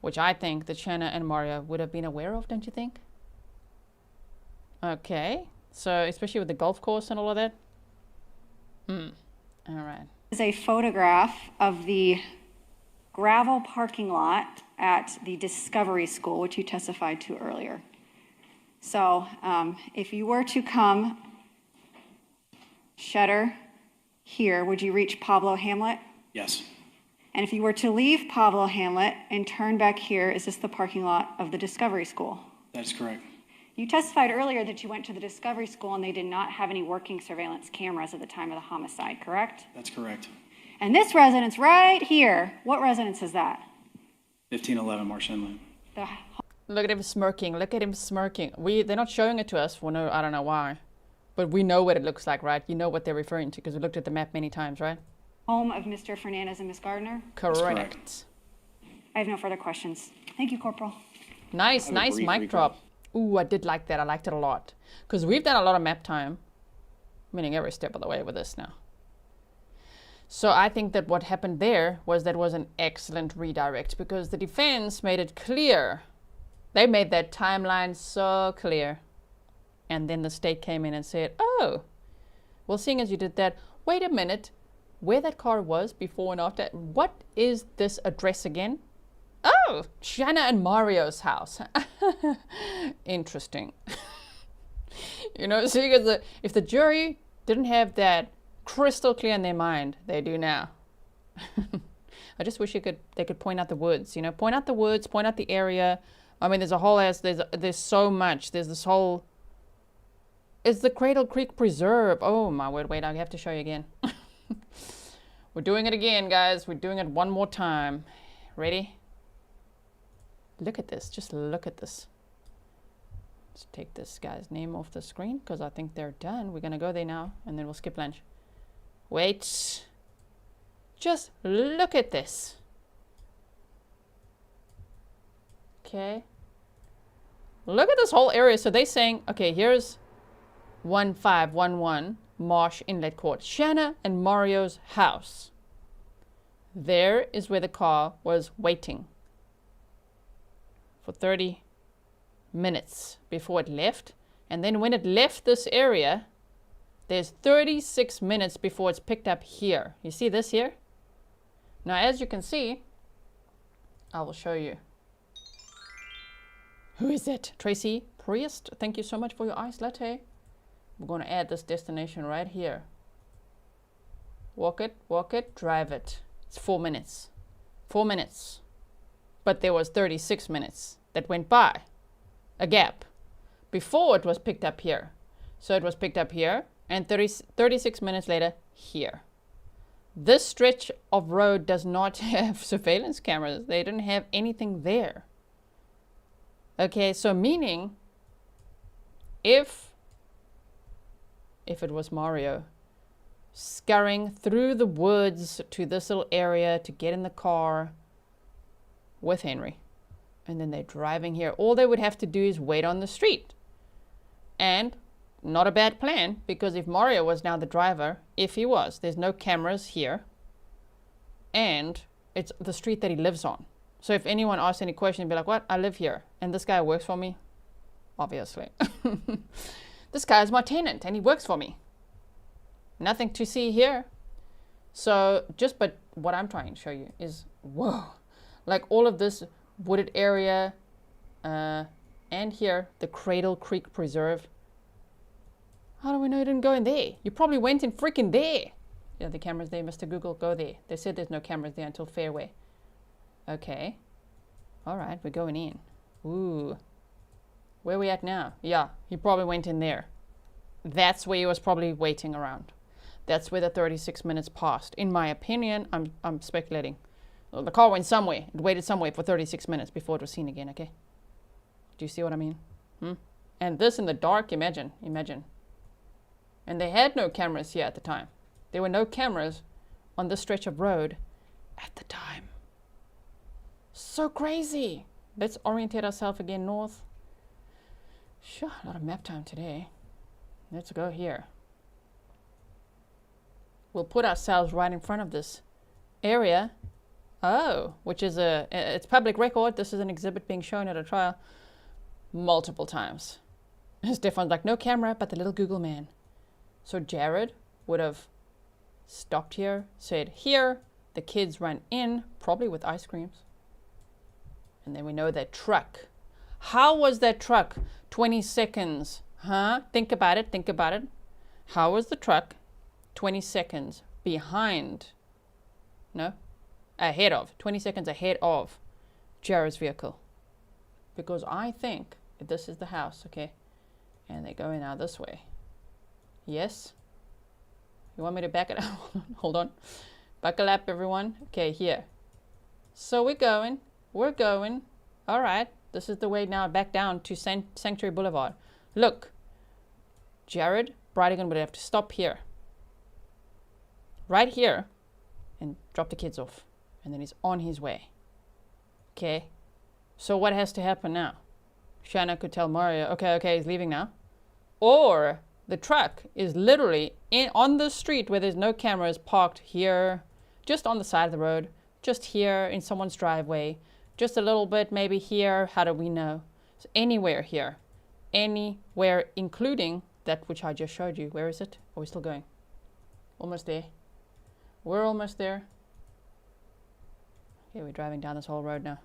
which I think that Shanna and Mario would have been aware of, don't you think? Okay, so especially with the golf course and all of that. All right. This is a photograph of the gravel parking lot at the Discovery School, which you testified to earlier. So if you were to come, shutter here, would you reach Pablo Hamlet? Yes. And if you were to leave Pablo Hamlet and turn back here, is this the parking lot of the Discovery School? That's correct. You testified earlier that you went to the Discovery School and they did not have any working surveillance cameras at the time of the homicide, correct? That's correct. And this residence right here, what residence is that? 1511 Marsh Inlet. Look at him smirking. Look at him smirking. They're not showing it to us. Well, no, I don't know why. But we know what it looks like, right? You know what they're referring to because we looked at the map many times, right? Home of Mr. Fernandez and Ms. Gardner? Correct. I have no further questions. Thank you, Corporal. Nice mic drop. Ooh, I did like that. I liked it a lot. Because we've done a lot of map time. Meaning every step of the way with this now. So I think that what happened there was that was an excellent redirect because the defense made it clear. They made that timeline so clear. And then the state came in and said, oh, well, seeing as you did that, wait a minute. Where that car was before and after, what is this address again? Oh, Shanna and Mario's house. Interesting. You know, so because if the jury didn't have that crystal clear in their mind, they do now. I just wish they could point out the woods, you know, point out the woods, point out the area. I mean, there's so much. There's this whole, it's the Cradle Creek Preserve. Oh my word, wait, I have to show you again. We're doing it again, guys. We're doing it one more time. Ready? Look at this. Just look at this. Let's take this guy's name off the screen because I think they're done. We're going to go there now and then we'll skip lunch. Wait. Just look at this. Okay. Look at this whole area. So they're saying, okay, here's 1511 Marsh Inlet Court. Shanna and Mario's house. There is where the car was waiting for 30 minutes before it left. And then when it left this area, there's 36 minutes before it's picked up here. You see this here? Now, as you can see, I will show you. Who is it? Tracy Priest, thank you so much for your ice latte. We're going to add this destination right here. Walk it, drive it. It's 4 minutes. 4 minutes. But there was 36 minutes that went by. A gap. Before it was picked up here. So it was picked up here and 36 minutes later here. This stretch of road does not have surveillance cameras. They didn't have anything there. Okay, so meaning if it was Mario scurrying through the woods to this little area to get in the car with Henry, and then they're driving here, all they would have to do is wait on the street. And not a bad plan, because if Mario was now the driver, if he was, there's no cameras here, and it's the street that he lives on. So if anyone asks any question, he'd be like, what? I live here, and this guy works for me? Obviously. This guy is my tenant, and he works for me. Nothing to see here. So but what I'm trying to show you is, whoa, like all of this wooded area, and here, the Cradle Creek Preserve. How do we know you didn't go in there? You probably went in freaking there. Yeah, the camera's there, Mr. Google, go there. They said there's no cameras there until Fairway. Okay. All right, we're going in. Ooh. Where are we at now? Yeah, he probably went in there. That's where he was probably waiting around. That's where the 36 minutes passed. In my opinion, I'm speculating. Well, the car went somewhere. It waited somewhere for 36 minutes before it was seen again, okay? Do you see what I mean? And this in the dark, imagine. And they had no cameras here at the time. There were no cameras on this stretch of road at the time. So crazy. Let's orientate ourselves again north. Sure, a lot of map time today. Let's go here. We'll put ourselves right in front of this area. Oh, which is it's public record. This is an exhibit being shown at a trial multiple times. Stefan's like, no camera, but the little Google man. So Jared would have stopped here, said here, the kids ran in, probably with ice creams. And then we know that truck. How was that truck 20 seconds? Huh? Think about it. How was the truck 20 seconds behind? No? Ahead of. 20 seconds ahead of Jared's vehicle. Because I think this is the house, okay? And they're going out this way. Yes? You want me to back it up? Hold on. Buckle up, everyone. Okay, here. So we're going. All right. This is the way now back down to Sanctuary Boulevard. Look. Jared Bridegan would have to stop here. Right here. And drop the kids off. And then he's on his way. Okay. So what has to happen now? Shanna could tell Mario, okay, he's leaving now. Or the truck is literally on the street where there's no cameras, parked here, just on the side of the road, just here in someone's driveway, just a little bit maybe here. How do we know? So anywhere here, anywhere, including that which I just showed you. Where is it? Are we still going? Almost there. We're almost there. Okay, we're driving down this whole road now.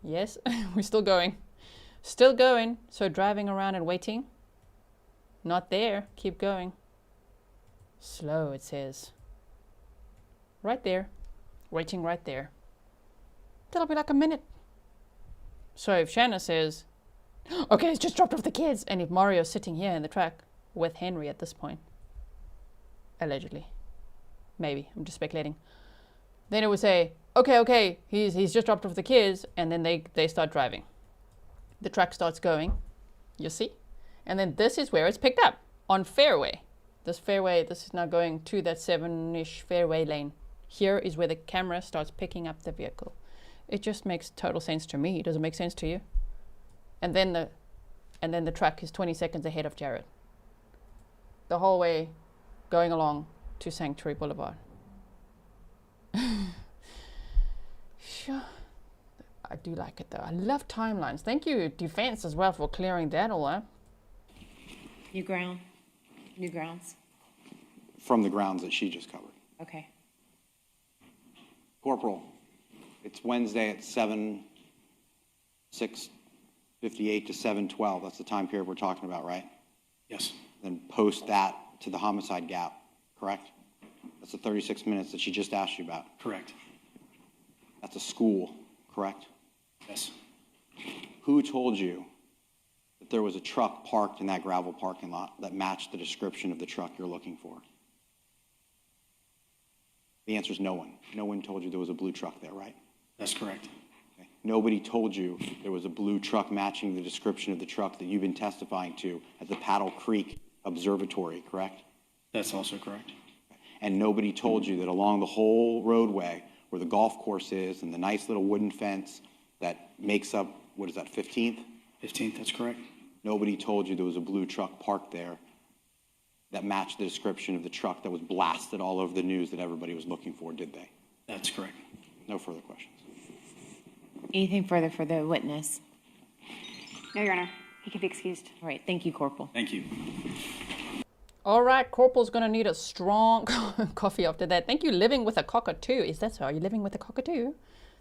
Yes, we're still going. Still going. So driving around and waiting. Not there. Keep going. Slow, it says. Right there. Waiting right there. That'll be like a minute. So if Shanna says, okay, it's just dropped off the kids. And if Mario's sitting here in the truck with Henry at this point. Allegedly. Maybe. I'm just speculating. Then it would say, okay, he's just dropped off the kids. And then they start driving. The truck starts going. You see? And then this is where it's picked up. On Fairway. This is now going to that 7-ish Fairway lane. Here is where the camera starts picking up the vehicle. It just makes total sense to me. Does it make sense to you? And then the truck is 20 seconds ahead of Jared. The whole way going along to Sanctuary Boulevard. Sure. I do like it though. I love timelines. Thank you, defense, as well, for clearing that all up. New grounds. From the grounds that she just covered. Okay. Corporal, it's Wednesday at 6:58 to 7:12. That's the time period we're talking about, right? Yes. Then post that to the homicide gap, correct? That's the 36 minutes that she just asked you about. Correct. That's a school, correct? Yes. Who told you that there was a truck parked in that gravel parking lot that matched the description of the truck you're looking for? The answer is no one. No one told you there was a blue truck there, right? That's correct. Okay. Nobody told you there was a blue truck matching the description of the truck that you've been testifying to at the Paddle Creek Observatory, correct? That's also correct. And nobody told you that along the whole roadway where the golf course is and the nice little wooden fence that makes up, what is that, 15th? 15th, that's correct. Nobody told you there was a blue truck parked there that matched the description of the truck that was blasted all over the news that everybody was looking for, did they? That's correct. No further questions. Anything further for the witness? No, Your Honor. He can be excused. All right, thank you, Corporal. Thank you. All right, Corporal's going to need a strong coffee after that. Thank you, Living with a Cockatoo. Is that so? Are you living with a cockatoo?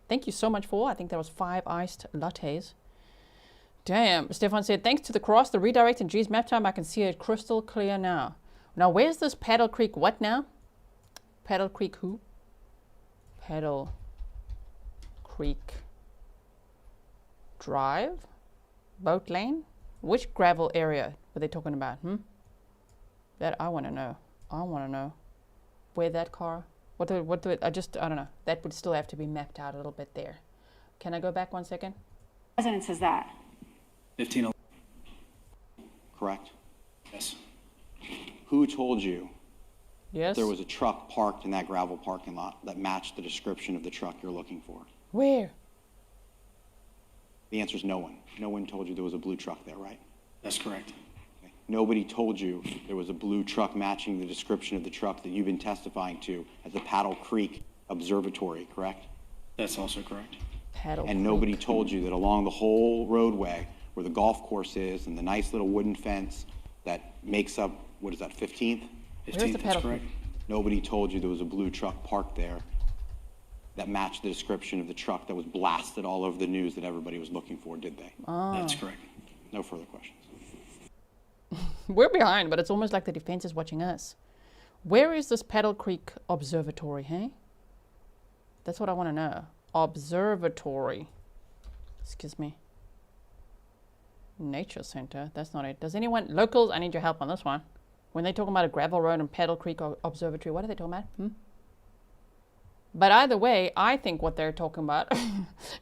Thank you so much for, I think that was 5 iced lattes. Damn. Stefan said, thanks to the cross, the redirect, and G's Maptime, I can see it crystal clear now. Now, where's this Paddle Creek what now? Paddle Creek who? Paddle Creek Drive? Boat Lane? Which gravel area were they talking about? That I want to know. I want to know. Where that car? I don't know. That would still have to be mapped out a little bit there. Can I go back 1 second? President says that. 15. Correct? Yes. Who told you Yes. there was a truck parked in that gravel parking lot that matched the description of the truck you're looking for? Where? The answer is no one. No one told you there was a blue truck there, right? That's correct. Okay. Nobody told you there was a blue truck matching the description of the truck that you've been testifying to at the Paddle Creek Observatory, correct? That's also correct. Paddle And Creek. nobody told you that along the whole roadway where the golf course is and the nice little wooden fence that makes up, what is that, 15th? Where's the 15th, that's Paddle correct. Creek? Nobody told you there was a blue truck parked there that matched the description of the truck that was blasted all over the news that everybody was looking for, did they? That's correct. No further questions. We're behind, but it's almost like the defense is watching us. Where is this Paddle Creek Observatory, hey? That's what I want to know. Observatory. Excuse me. Nature Center. That's not it. Does anyone... Locals, I need your help on this one. When they talking about a gravel road and Paddle Creek Observatory, what are they talking about? But either way, I think what they're talking about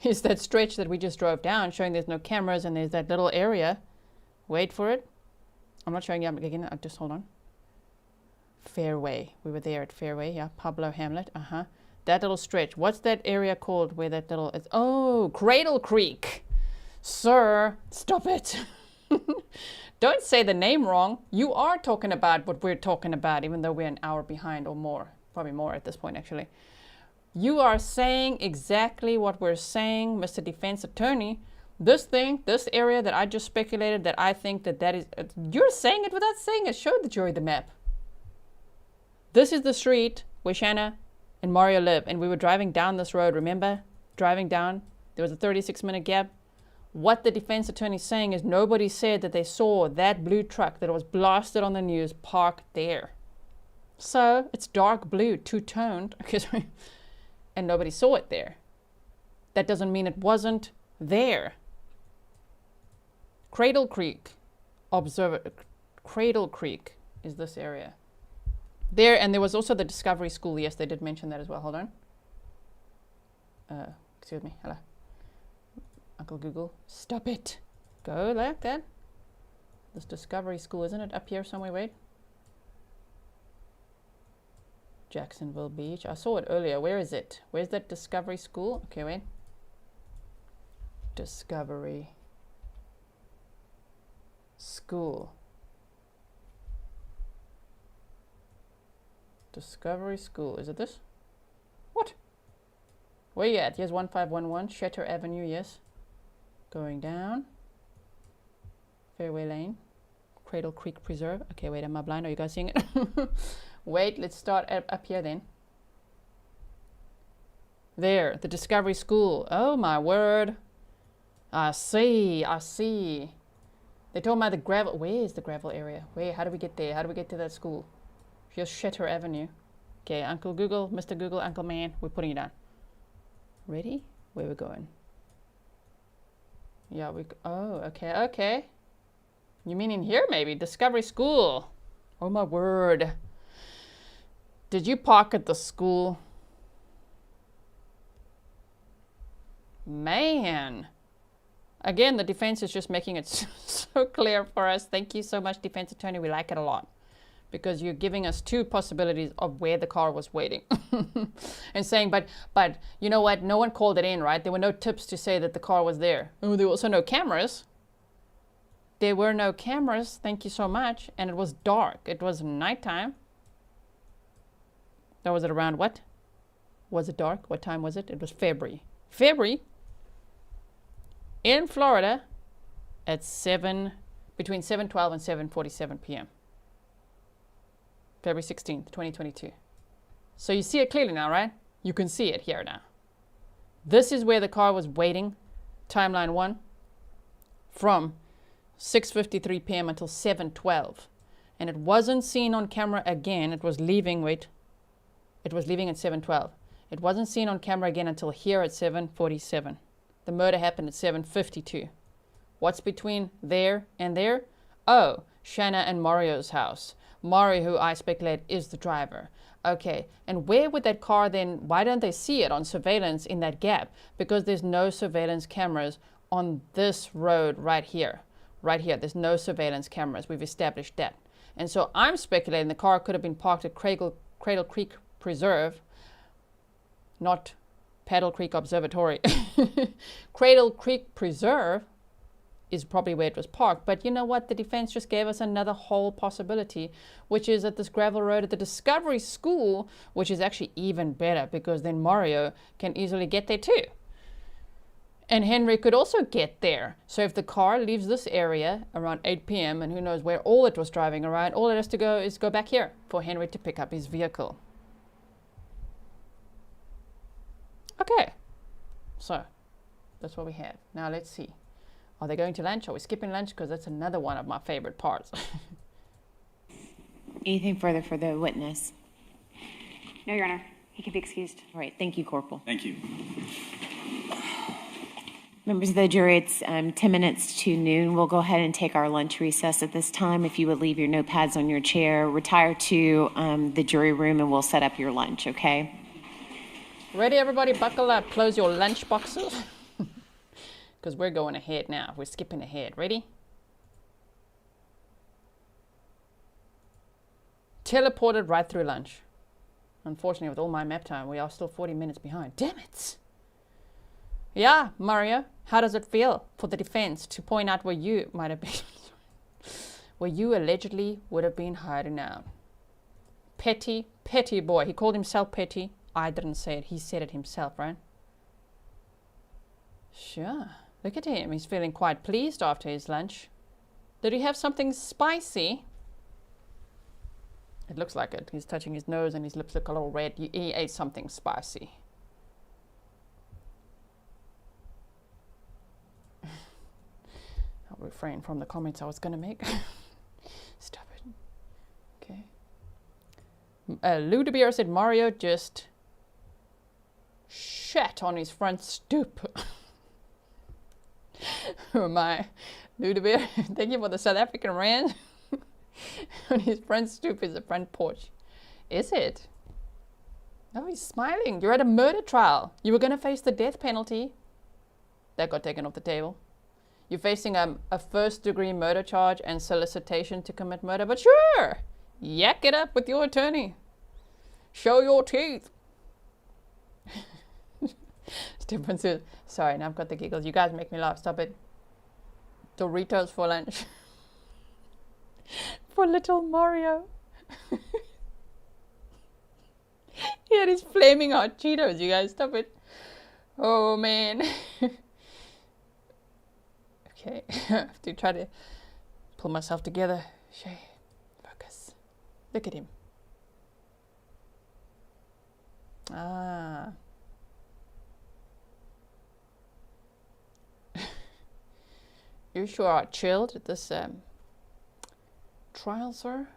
is that stretch that we just drove down, showing there's no cameras and there's that little area. Wait for it. I'm not showing you again. Just hold on. Fairway. We were there at Fairway. Yeah, Pablo Hamlet. That little stretch. What's that area called where that little... Oh, Cradle Creek. Sir, stop it. Don't say the name wrong. You are talking about what we're talking about, even though we're an hour behind or more. Probably more at this point, actually. You are saying exactly what we're saying, Mr. Defense Attorney. This thing, this area that I just speculated that I think that is... You're saying it without saying it. Show the jury the map. This is the street where Shanna and Mario live. And we were driving down this road, remember? Driving down. There was a 36-minute gap. What the defense attorney is saying is nobody said that they saw that blue truck that was blasted on the news parked there. So it's dark blue, two-toned, and nobody saw it there. That doesn't mean it wasn't there. Cradle Creek, Cradle Creek is this area. There, and there was also the Discovery School. Yes, they did mention that as well. Hold on. Excuse me. Hello. Uncle Google, stop it. Go like that. This Discovery School, isn't it up here somewhere? Wait. Jacksonville Beach. I saw it earlier. Where is it? Where's that Discovery School? Okay, wait. Discovery School. Discovery School. Is it this? What? Where you at? Yes, 1511 Shetter Avenue, yes. Going down. Fairway Lane. Cradle Creek Preserve. Okay, wait, am I blind? Are you guys seeing it? Wait, let's start up here then. There, the Discovery School. Oh my word. I see. They're talking about the gravel. Where is the gravel area? Where? How do we get there? How do we get to that school? Just Shetter Avenue. Okay, Uncle Google, Mr. Google, Uncle Man, we're putting it down. Ready? Where we going? Yeah, oh, okay. You mean in here maybe? Discovery School. Oh my word. Did you park at the school? Man. Again, the defense is just making it so clear for us. Thank you so much, defense attorney. We like it a lot. Because you're giving us two possibilities of where the car was waiting. And saying, but you know what? No one called it in, right? There were no tips to say that the car was there. Oh, there were also no cameras. There were no cameras. Thank you so much. And it was dark. It was nighttime. That was it around what? Was it dark? What time was it? It was February. February in Florida at between 7:12 and 7:47 p.m. February 16th, 2022. So you see it clearly now, right? You can see it here now. This is where the car was waiting. Timeline 1. from 6:53 p.m. until 7:12. And it wasn't seen on camera again. It was leaving, wait. It was leaving at 7:12. It wasn't seen on camera again until here at 7:47. The murder happened at 7:52. What's between there and there? Oh, Shanna and Mario's house. Mario, who I speculate is the driver. Okay, and where would that car then, why don't they see it on surveillance in that gap? Because there's no surveillance cameras on this road right here. Right here, there's no surveillance cameras. We've established that. And so I'm speculating the car could have been parked at Cradle Creek Preserve, not Paddle Creek Observatory. Cradle Creek Preserve is probably where it was parked. But you know what? The defense just gave us another whole possibility, which is at this gravel road at the Discovery School, which is actually even better because then Mario can easily get there too. And Henry could also get there. So if the car leaves this area around 8 p.m. and who knows where all it was driving around, all it has to go is go back here for Henry to pick up his vehicle. Okay, so that's what we have. Now let's see. Are they going to lunch? Are we skipping lunch? Because that's another one of my favorite parts. Anything further for the witness? No, Your Honor. He can be excused. All right, thank you, Corporal. Thank you. Members of the jury, it's 10 minutes to noon. We'll go ahead and take our lunch recess at this time. If you would leave your notepads on your chair, retire to the jury room, and we'll set up your lunch, okay? Ready, everybody? Buckle up. Close your lunch boxes. Because we're going ahead now. We're skipping ahead. Ready? Teleported right through lunch. Unfortunately, with all my map time, we are still 40 minutes behind. Damn it! Yeah, Mario, how does it feel for the defense to point out where you might have been, where you allegedly would have been hiding out? Petty, petty boy. He called himself petty. I didn't say it. He said it himself, right? Sure. Look at him. He's feeling quite pleased after his lunch. Did he have something spicy? It looks like it. He's touching his nose and his lips look a little red. He ate something spicy. I'll refrain from the comments I was going to make. Stop it. Okay. Lou DeBeer said Mario just shat on his front stoop. Who am I? Lou DeBeer, thank you for the South African rand. On his front stoop is the front porch. Is it? No, he's smiling. You're at a murder trial. You were going to face the death penalty. That got taken off the table. You're facing a first-degree murder charge and solicitation to commit murder. But sure, yak it up with your attorney. Show your teeth. Stephen says, sorry, now I've got the giggles. You guys make me laugh. Stop it. Doritos for lunch. For little Mario. He had his flaming hot Cheetos, you guys. Stop it. Oh, man. Okay. I have to try to pull myself together. Shay, focus. Look at him. Ah. You sure are chilled at this trial, sir?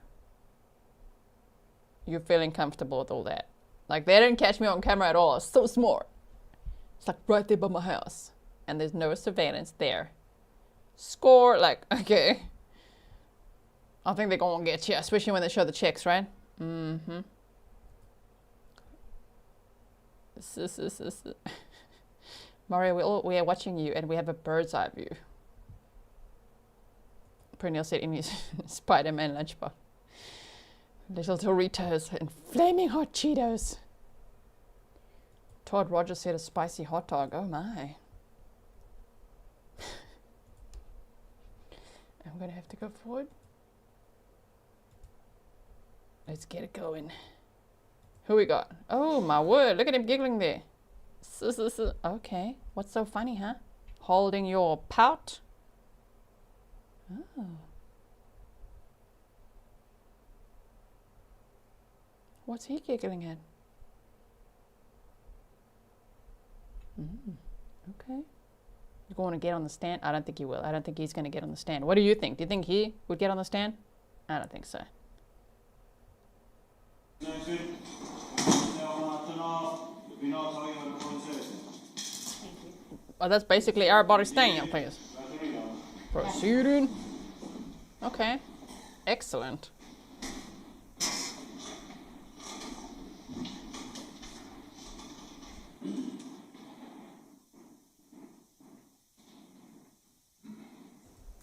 You're feeling comfortable with all that. Like, they didn't catch me on camera at all. It's so smart. It's like right there by my house. And there's no surveillance there. Score, like, okay. I think they're going to get you, especially when they show the checks, right? Mm-hmm. Mario, we are watching you, and we have a bird's eye view. Pernell said in his Spider-Man lunchbox. Little Doritos and flaming hot Cheetos. Todd Rogers said a spicy hot dog. Oh my. I'm going to have to go forward. Let's get it going. Who we got? Oh my word, look at him giggling there. Okay, what's so funny, huh? Holding your pout? Oh. What's he giggling at? Okay. He's going to get on the stand? I don't think he will. I don't think he's going to get on the stand. What do you think? Do you think he would get on the stand? I don't think so. Oh, that's basically everybody staying, please. Proceeding. Okay. Excellent.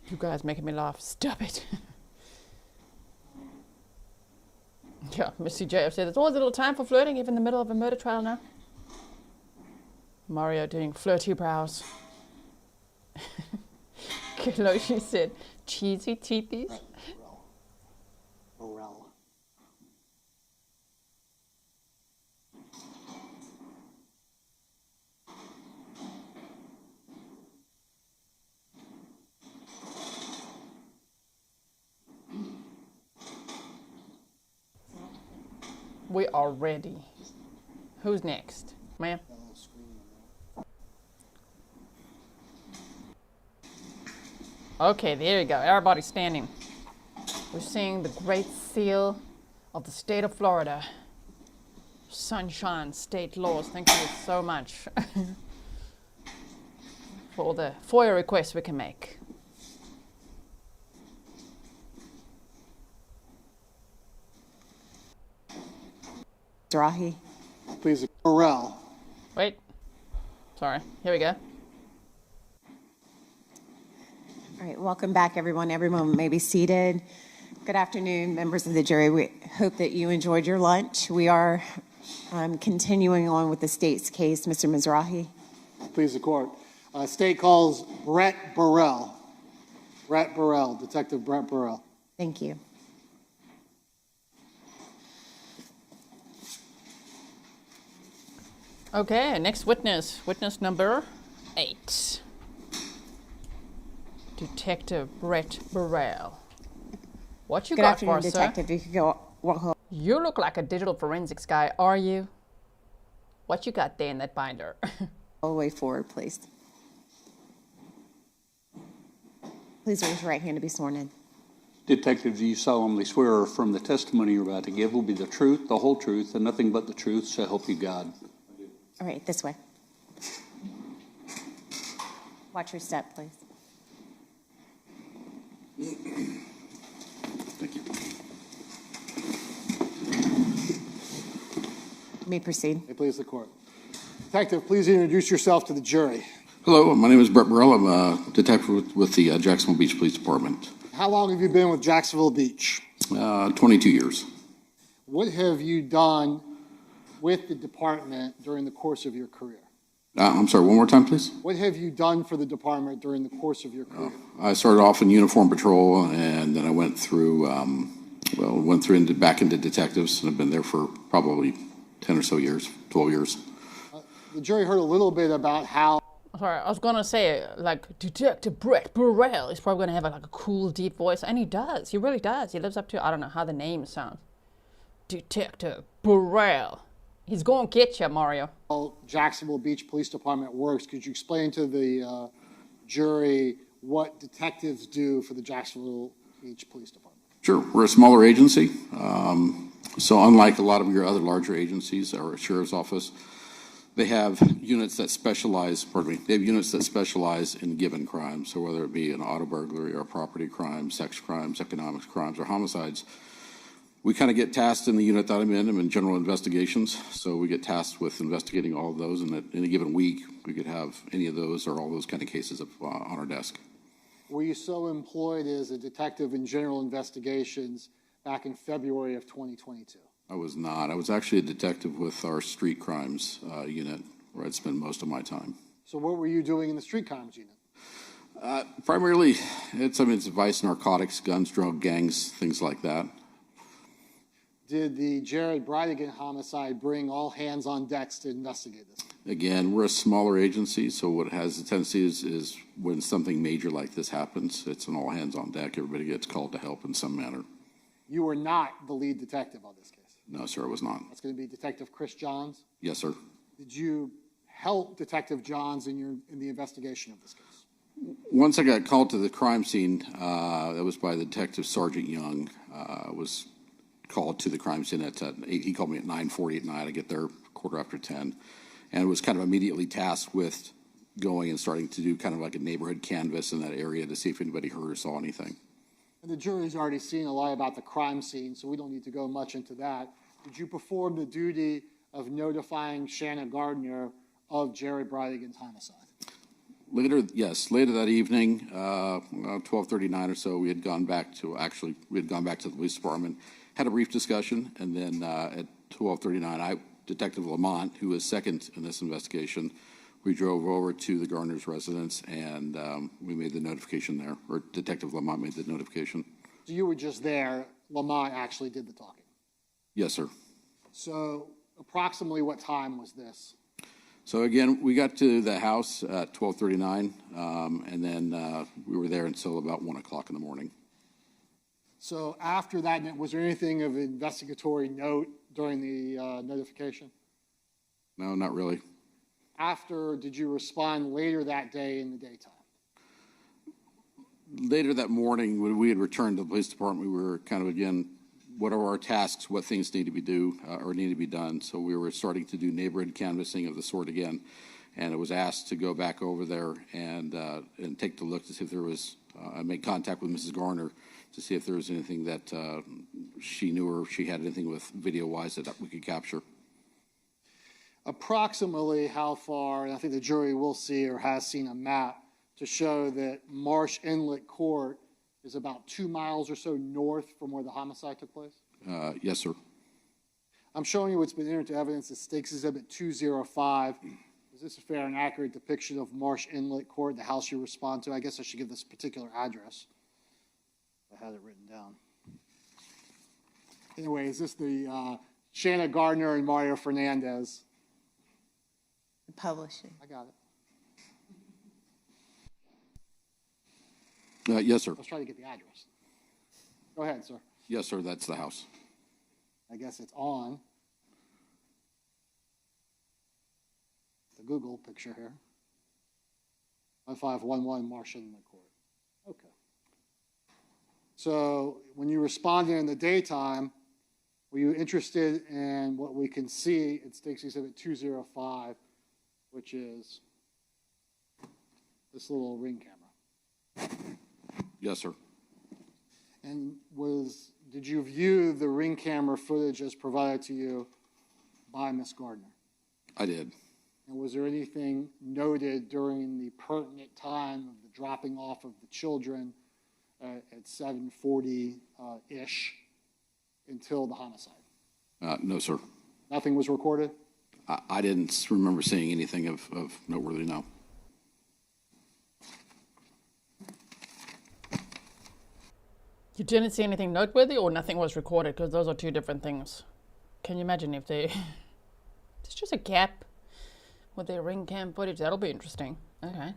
You guys making me laugh. Stop it. Yeah, Missy J said there's always a little time for flirting, even in the middle of a murder trial now. Mario doing flirty brows. Kaloshi said, cheesy teethies. Burrell. We are ready. Who's next? Ma'am? Okay, there you go. Everybody's standing. We're seeing the great seal of the state of Florida. Sunshine state laws. Thank you so much for all the FOIA requests we can make. Mizrahi. Please, Burrell. Wait. Sorry. Here we go. All right, welcome back, everyone. Everyone may be seated. Good afternoon, members of the jury. We hope that you enjoyed your lunch. We are continuing on with the state's case. Mr. Mizrahi. Please, the court. State calls Brett Burrell. Brett Burrell, Detective Brett Burrell. Thank you. Okay, next witness. Witness number 8. Detective Brett Burrell. What you Good got for afternoon, us, Detective. sir? You could go. You look like a digital forensics guy, are you? What you got there in that binder? All the way forward, please. Please raise your right hand to be sworn in. Detective, do you solemnly swear or affirm the testimony you're about to give will be the truth, the whole truth, and nothing but the truth, so help you God? All right, this way. Watch your step, please. Thank you. You may proceed. May it please the court. Detective, please introduce yourself to the jury. Hello, my name is Brett Burrell. I'm a detective with the Jacksonville Beach Police Department. How long have you been with Jacksonville Beach? 22 years. What have you done with the department during the course of your career? I'm sorry, one more time, please. What have you done for the department during the course of your career? I started off in uniform patrol, and then I went through, back into detectives, and I've been there for probably 10 or so years, 12 years. The jury heard a little bit about how. Sorry, I was gonna say, like, Detective Brett Burrell is probably gonna have like a cool, deep voice, and he does. He really does. He lives up to, I don't know how the name sounds. Detective Burrell. He's going to get you, Mario. How Jacksonville Beach Police Department works. Could you explain to the jury what detectives do for the Jacksonville Beach Police Department? Sure, we're a smaller agency. So unlike a lot of your other larger agencies or a sheriff's office, they have units that specialize, in given crimes. So whether it be an auto burglary or property crime, sex crimes, economics crimes, or homicides, we kind of get tasked in the unit that I'm in general investigations. So we get tasked with investigating all of those, and in a given week, we could have any of those or all those kind of cases on our desk. Were you so employed as a detective in general investigations back in February of 2022? I was not. I was actually a detective with our street crimes unit, where I'd spend most of my time. So what were you doing in the street crimes unit? Primarily, it's vice, narcotics, guns, drug gangs, things like that. Did the Jared Bridegan homicide bring all hands on decks to investigate this? Again, we're a smaller agency, so what has the tendency is when something major like this happens, it's an all hands on deck. Everybody gets called to help in some manner. You were not the lead detective on this case? No, sir, I was not. That's going to be Detective Chris Johns? Yes, sir. Did you help Detective Johns in the investigation of this case? Once I got called to the crime scene, that was by the Detective Sergeant Young, was called to the crime scene at 8. He called me at 9:40 at night. I get there 10:15, and was kind of immediately tasked with going and starting to do kind of like a neighborhood canvass in that area to see if anybody heard or saw anything. And the jury's already seen a lot about the crime scene, so we don't need to go much into that. Did you perform the duty of notifying Shanna Gardner of Jared Bridegan's homicide? Later that evening, 12:39 or so, we had gone back to the police department, had a brief discussion, and then at 12:39, Detective Lamont, who was second in this investigation, we drove over to the Gardner's residence, and we made the notification there, or Detective Lamont made the notification. So you were just there. Lamont actually did the talking. Yes, sir. So approximately what time was this? So again, we got to the house at 12:39, and then we were there until about 1 o'clock in the morning. So after that, was there anything of investigatory note during the notification? No, not really. After, did you respond later that day in the daytime? Later that morning, when we had returned to the police department, we were kind of, again, what are our tasks, what things need to be done. So we were starting to do neighborhood canvassing of the sort again, and it was asked to go back over there and take the look to see if there was, I made contact with Mrs. Gardner to see if there was anything that she knew or if she had anything with video-wise that we could capture. Approximately how far, and I think the jury will see or has seen a map to show that Marsh Inlet Court is about 2 miles or so north from where the homicide took place? Yes, sir. I'm showing you what's been entered to evidence as Stakes Exhibit 205. Is this a fair and accurate depiction of Marsh Inlet Court, the house you respond to? I guess I should give this particular address. I had it written down. Anyway, is this the Shanna Gardner and Mario Fernandez? The publishing. I got it. Yes, sir. I was trying to get the address. Go ahead, sir. Yes, sir, that's the house. I guess it's on the Google picture here. 1511 Marsh Inlet Court. Okay. So when you responded in the daytime, were you interested in what we can see at Stakes Exhibit 205, which is this little ring camera? Yes, sir. And did you view the ring camera footage as provided to you by Ms. Gardner? I did. And was there anything noted during the pertinent time of the dropping off of the children at 7:40-ish until the homicide? No, sir. Nothing was recorded? I didn't remember seeing anything of noteworthy, no. You didn't see anything noteworthy or nothing was recorded? Because those are two different things. Can you imagine if there's just a gap with their ring cam footage? That'll be interesting. Okay.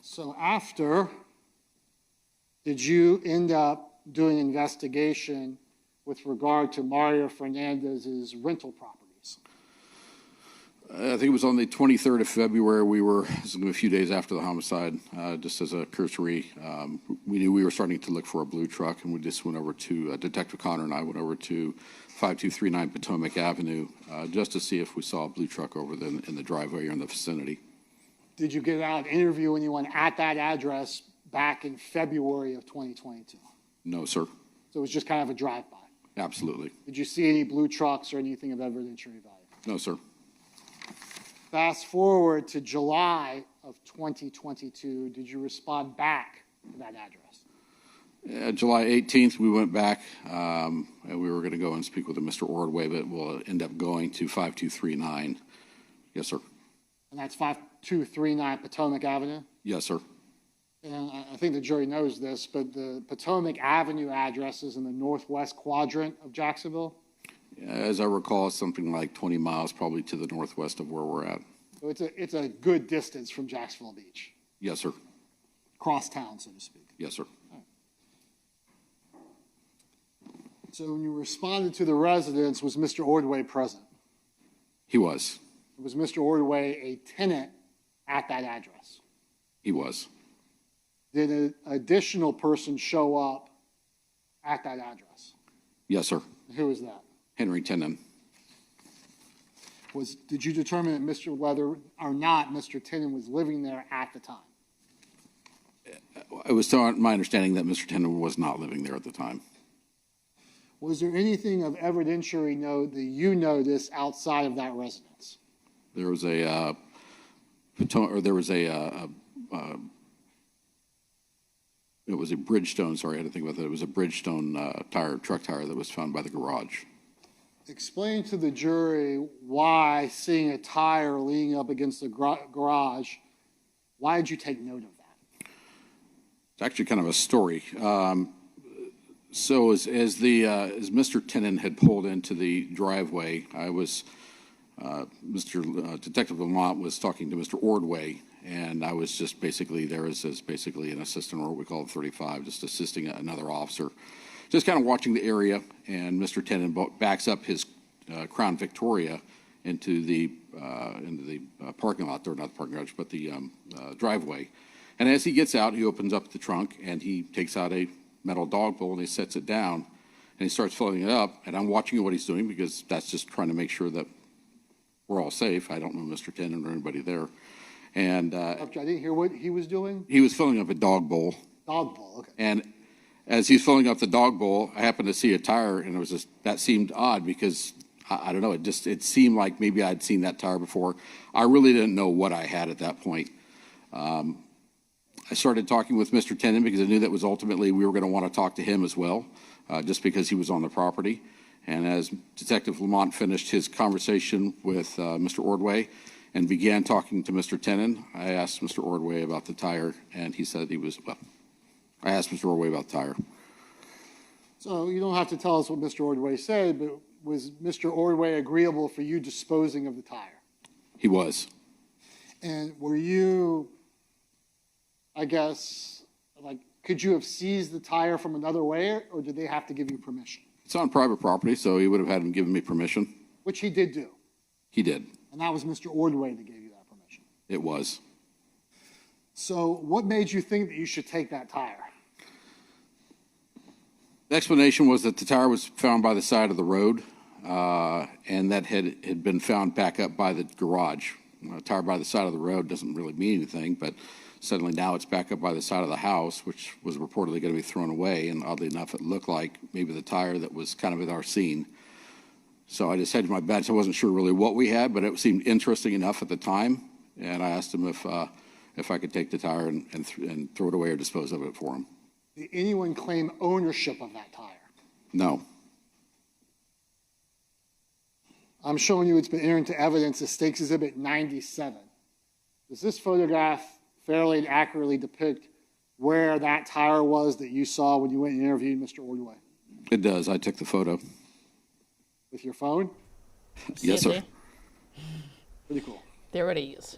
So after, did you end up doing an investigation with regard to Mario Fernandez's rental properties? I think it was on the 23rd of February. This was a few days after the homicide, just as a cursory. We knew we were starting to look for a blue truck, and we just went over to, Detective Connor and I went over to 5239 Potomac Avenue just to see if we saw a blue truck over in the driveway or in the vicinity. Did you get out an interview anyone at that address back in February of 2022? No, sir. So it was just kind of a drive-by? Absolutely. Did you see any blue trucks or anything of evidentiary value? No, sir. Fast forward to July of 2022, did you respond back to that address? July 18th, we went back, and we were going to go and speak with Mr. Ordway, but we'll end up going to 5239. Yes, sir. And that's 5239 Potomac Avenue? Yes, sir. And I think the jury knows this, but the Potomac Avenue address is in the northwest quadrant of Jacksonville? As I recall, it's something like 20 miles probably to the northwest of where we're at. So it's a good distance from Jacksonville Beach? Yes, sir. Cross town, so to speak? Yes, sir. So when you responded to the residence, was Mr. Ordway present? He was. Was Mr. Ordway a tenant at that address? He was. Did an additional person show up at that address? Yes, sir. Who was that? Henry Tenon. Did you determine that whether or not Mr. Tenon was living there at the time? It was my understanding that Mr. Tenon was not living there at the time. Was there anything of evidentiary note that you noticed outside of that residence? There was a it was a Bridgestone. Sorry, I had to think about that. It was a Bridgestone truck tire that was found by the garage. Explain to the jury why, seeing a tire leaning up against the garage, why did you take note of that? It's actually kind of a story. So as Mr. Tenon had pulled into the driveway, Detective Lamont was talking to Mr. Ordway, and I was just basically there as basically an assistant, or what we call 35, just assisting another officer, just kind of watching the area. And Mr. Tenon backs up his Crown Victoria into the parking lot, or not the parking garage, but the driveway. And as he gets out, he opens up the trunk and he takes out a metal dog bowl and he sets it down and he starts filling it up. And I'm watching what he's doing because that's just trying to make sure that we're all safe. I don't know Mr. Tenon or anybody there. And I didn't hear what he was doing. He was filling up a dog bowl. Dog bowl, okay. And as he's filling up the dog bowl, I happened to see a tire, and that seemed odd because I don't know. It seemed like maybe I'd seen that tire before. I really didn't know what I had at that point. I started talking with Mr. Tenon because I knew that was ultimately we were going to want to talk to him as well, just because he was on the property. And as Detective Lamont finished his conversation with Mr. Ordway and began talking to Mr. Tenon, I asked Mr. Ordway about the tire, and he said I asked Mr. Ordway about the tire. So you don't have to tell us what Mr. Ordway said, but was Mr. Ordway agreeable for you disposing of the tire? He was. And were you, I guess, could you have seized the tire from another way, or did they have to give you permission? It's on private property, so he would have had him given me permission. Which he did do. He did. And that was Mr. Ordway that gave you that permission. It was. So what made you think that you should take that tire? The explanation was that the tire was found by the side of the road, and that had been found back up by the garage. A tire by the side of the road doesn't really mean anything, but suddenly now it's back up by the side of the house, which was reportedly going to be thrown away, and oddly enough, it looked like maybe the tire that was kind of at our scene. So I just hedged my bets. I wasn't sure really what we had, but it seemed interesting enough at the time, and I asked him if I could take the tire and throw it away or dispose of it for him. Did anyone claim ownership of that tire? No. I'm showing you it's been entered into evidence as Stakes Exhibit 97. Does this photograph fairly and accurately depict where that tire was that you saw when you went and interviewed Mr. Ordway? It does. I took the photo. With your phone? Yes, sir. Pretty cool. There it is.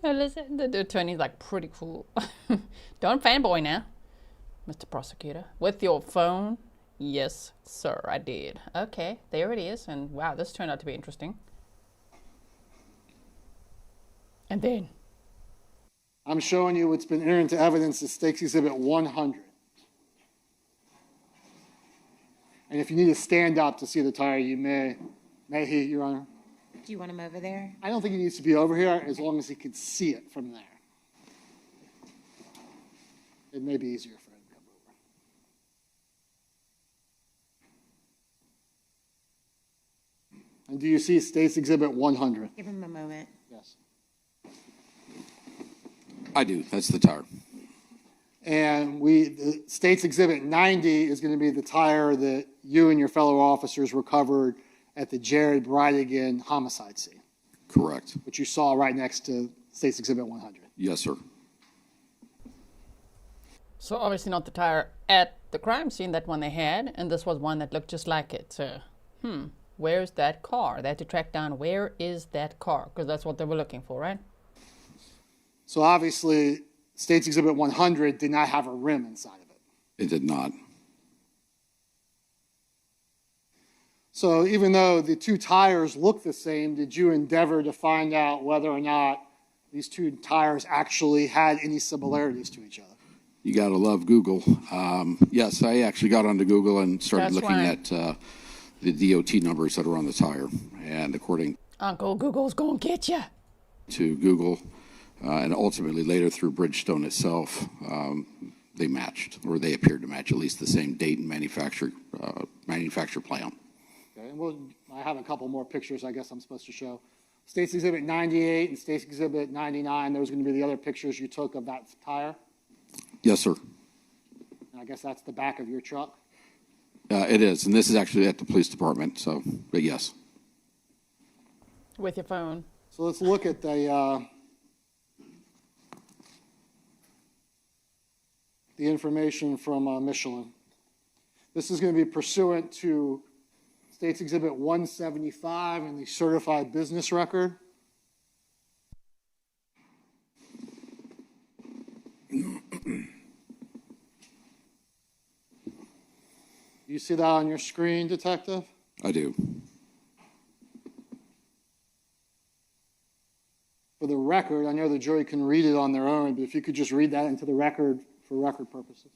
Listen, the attorney's like, pretty cool. Don't fanboy now, Mr. Prosecutor. With your phone? Yes, sir, I did. Okay, there it is. And wow, this turned out to be interesting. And then? I'm showing you what's been entered into evidence as Stakes Exhibit 100. And if you need to stand up to see the tire, you may he, Your Honor. Do you want him over there? I don't think he needs to be over here as long as he can see it from there. It may be easier for him to come over. And do you see State's Exhibit 100? Give him a moment. Yes. I do. That's the tire. And the State's Exhibit 90 is going to be the tire that you and your fellow officers recovered at the Jared Bridegan homicide scene. Correct. Which you saw right next to State's Exhibit 100. Yes, sir. So obviously not the tire at the crime scene, that one they had, and this was one that looked just like it. So, where's that car? They had to track down where is that car, because that's what they were looking for, right? So obviously, State's Exhibit 100 did not have a rim inside of it. It did not. So even though the two tires look the same, did you endeavor to find out whether or not these two tires actually had any similarities to each other? You got to love Google. Yes, I actually got onto Google and started looking at the DOT numbers that are on the tire. And according Uncle Google's going to get you. To Google, and ultimately later through Bridgestone itself, they matched, or they appeared to match, at least the same date and manufacture plan. Okay, and I have a couple more pictures I guess I'm supposed to show. State's Exhibit 98 and State's Exhibit 99, those are going to be the other pictures you took of that tire? Yes, sir. And I guess that's the back of your truck? It is, and this is actually at the police department, so, but yes. With your phone. So let's look at the information from Michelin. This is going to be pursuant to State's Exhibit 175 and the certified business record. You see that on your screen, Detective? I do. For the record, I know the jury can read it on their own, but if you could just read that into the record for record purposes.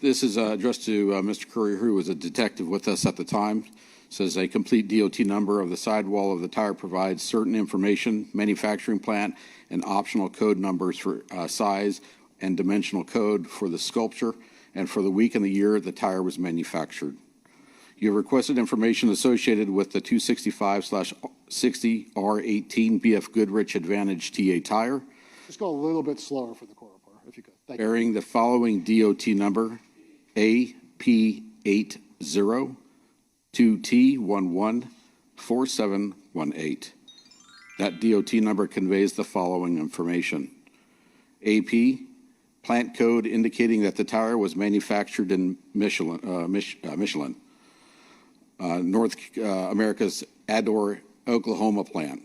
This is addressed to Mr. Currier, who was a detective with us at the time. It says a complete DOT number of the sidewall of the tire provides certain information, manufacturing plant, and optional code numbers for size and dimensional code for the sculpture and for the week and the year the tire was manufactured. You have requested information associated with the 265/60R18 BF Goodrich Advantage TA tire. Just go a little bit slower for the court reporter, if you could. Thank you. Bearing the following DOT number, AP802T114718. That DOT number conveys the following information. AP, plant code indicating that the tire was manufactured in Michelin, North America's Ador, Oklahoma plant.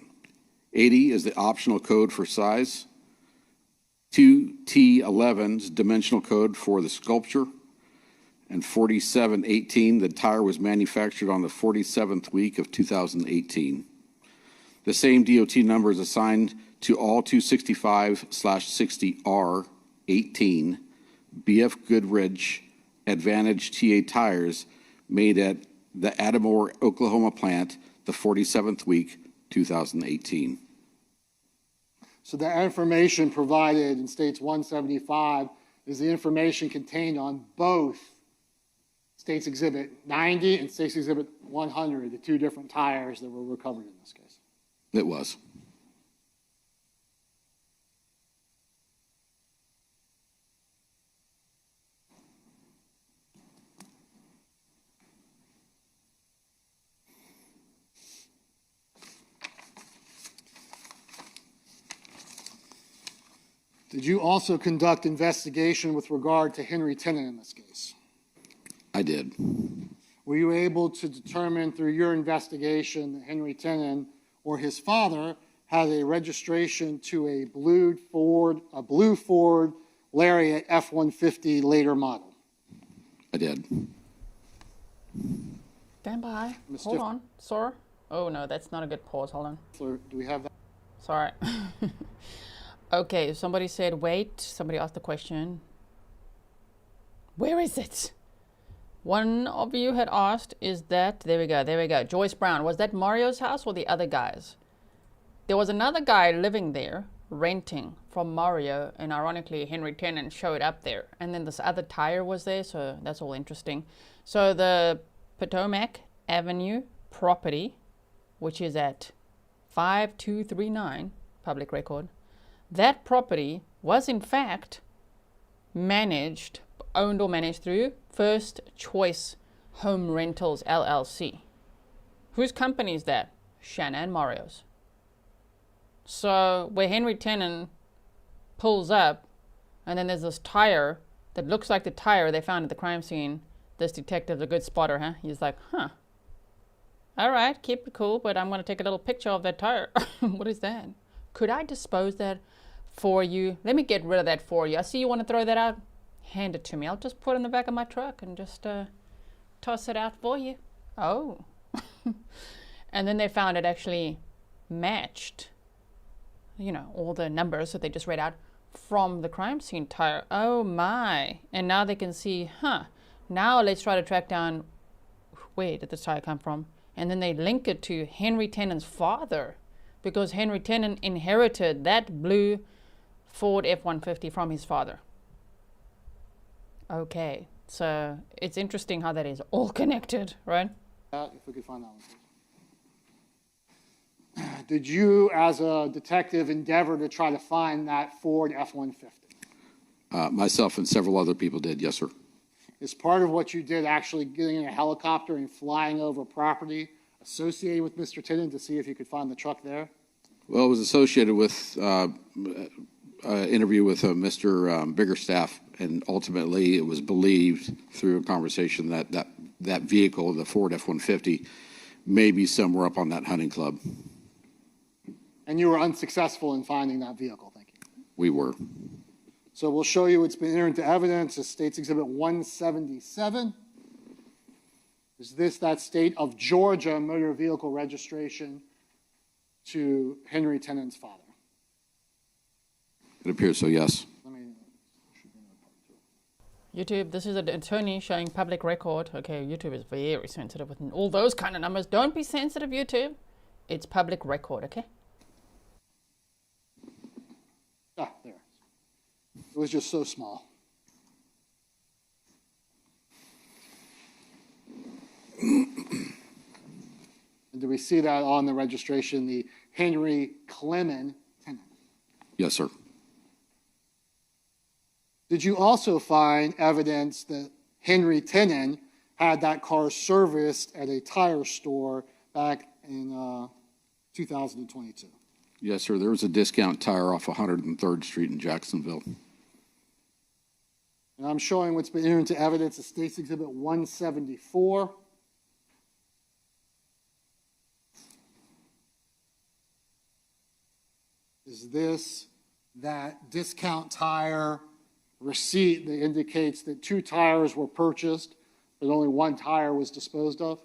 80 is the optional code for size. 2T11's dimensional code for the sculpture. And 4718, the tire was manufactured on the 47th week of 2018. The same DOT number is assigned to all 265/60R18 BF Goodrich Advantage TA tires made at the Adamore, Oklahoma plant the 47th week, 2018. So the information provided in States 175 is the information contained on both States Exhibit 90 and States Exhibit 100, the two different tires that were recovered in this case. It was. Did you also conduct investigation with regard to Henry Tenon in this case? I did. Were you able to determine through your investigation that Henry Tenon or his father had a registration to a blue Ford Lariat F-150 later model? I did. Stand by. Hold on. Sir? Oh, no, that's not a good pause. Hold on. Do we have that? Sorry. Okay, somebody said, wait. Somebody asked the question. Where is it? One of you had asked, is that, there we go. Joyce Brown, was that Mario's house or the other guy's? There was another guy living there, renting from Mario, and ironically, Henry Tenon showed up there. And then this other tire was there, so that's all interesting. So the Potomac Avenue property, which is at 5239, public record, that property was in fact owned or managed through First Choice Home Rentals LLC. Whose company is that? Shanna and Mario's. So where Henry Tenon pulls up, and then there's this tire that looks like the tire they found at the crime scene. This detective's a good spotter, huh? He's like, huh. All right, keep it cool, but I'm going to take a little picture of that tire. What is that? Could I dispose that for you? Let me get rid of that for you. I see you want to throw that out. Hand it to me. I'll just put it in the back of my truck and just toss it out for you. Oh. And then they found it actually matched, you know, all the numbers that they just read out from the crime scene tire. Oh my. And now they can see, now let's try to track down where did this tire come from. And then they link it to Henry Tenon's father, because Henry Tenon inherited that blue Ford F-150 from his father. Okay, so it's interesting how that is all connected, right? If we could find that one. Did you, as a detective, endeavor to try to find that Ford F-150? Myself and several other people did, yes, sir. Is part of what you did actually getting in a helicopter and flying over property associated with Mr. Tenon to see if you could find the truck there? Well, it was associated with interview with Mr. Biggerstaff, and ultimately it was believed through a conversation that vehicle, the Ford F-150, may be somewhere up on that hunting club. And you were unsuccessful in finding that vehicle, thank you. We were. So we'll show you it's been entered into evidence as State's Exhibit 177. Is this that state of Georgia motor vehicle registration to Henry Tenon's father? It appears so, yes. YouTube, this is an attorney showing public record. Okay, YouTube is very sensitive with all those kind of numbers. Don't be sensitive, YouTube. It's public record, okay? Ah, there. It was just so small. And do we see that on the registration, the Henry Clement Tenon? Yes, sir. Did you also find evidence that Henry Tenon had that car serviced at a tire store back in 2022? Yes, sir. There was a discount tire off 103rd Street in Jacksonville. And I'm showing what's been entered into evidence as State's Exhibit 174. Is this that discount tire receipt that indicates that 2 tires were purchased, but only 1 tire was disposed of?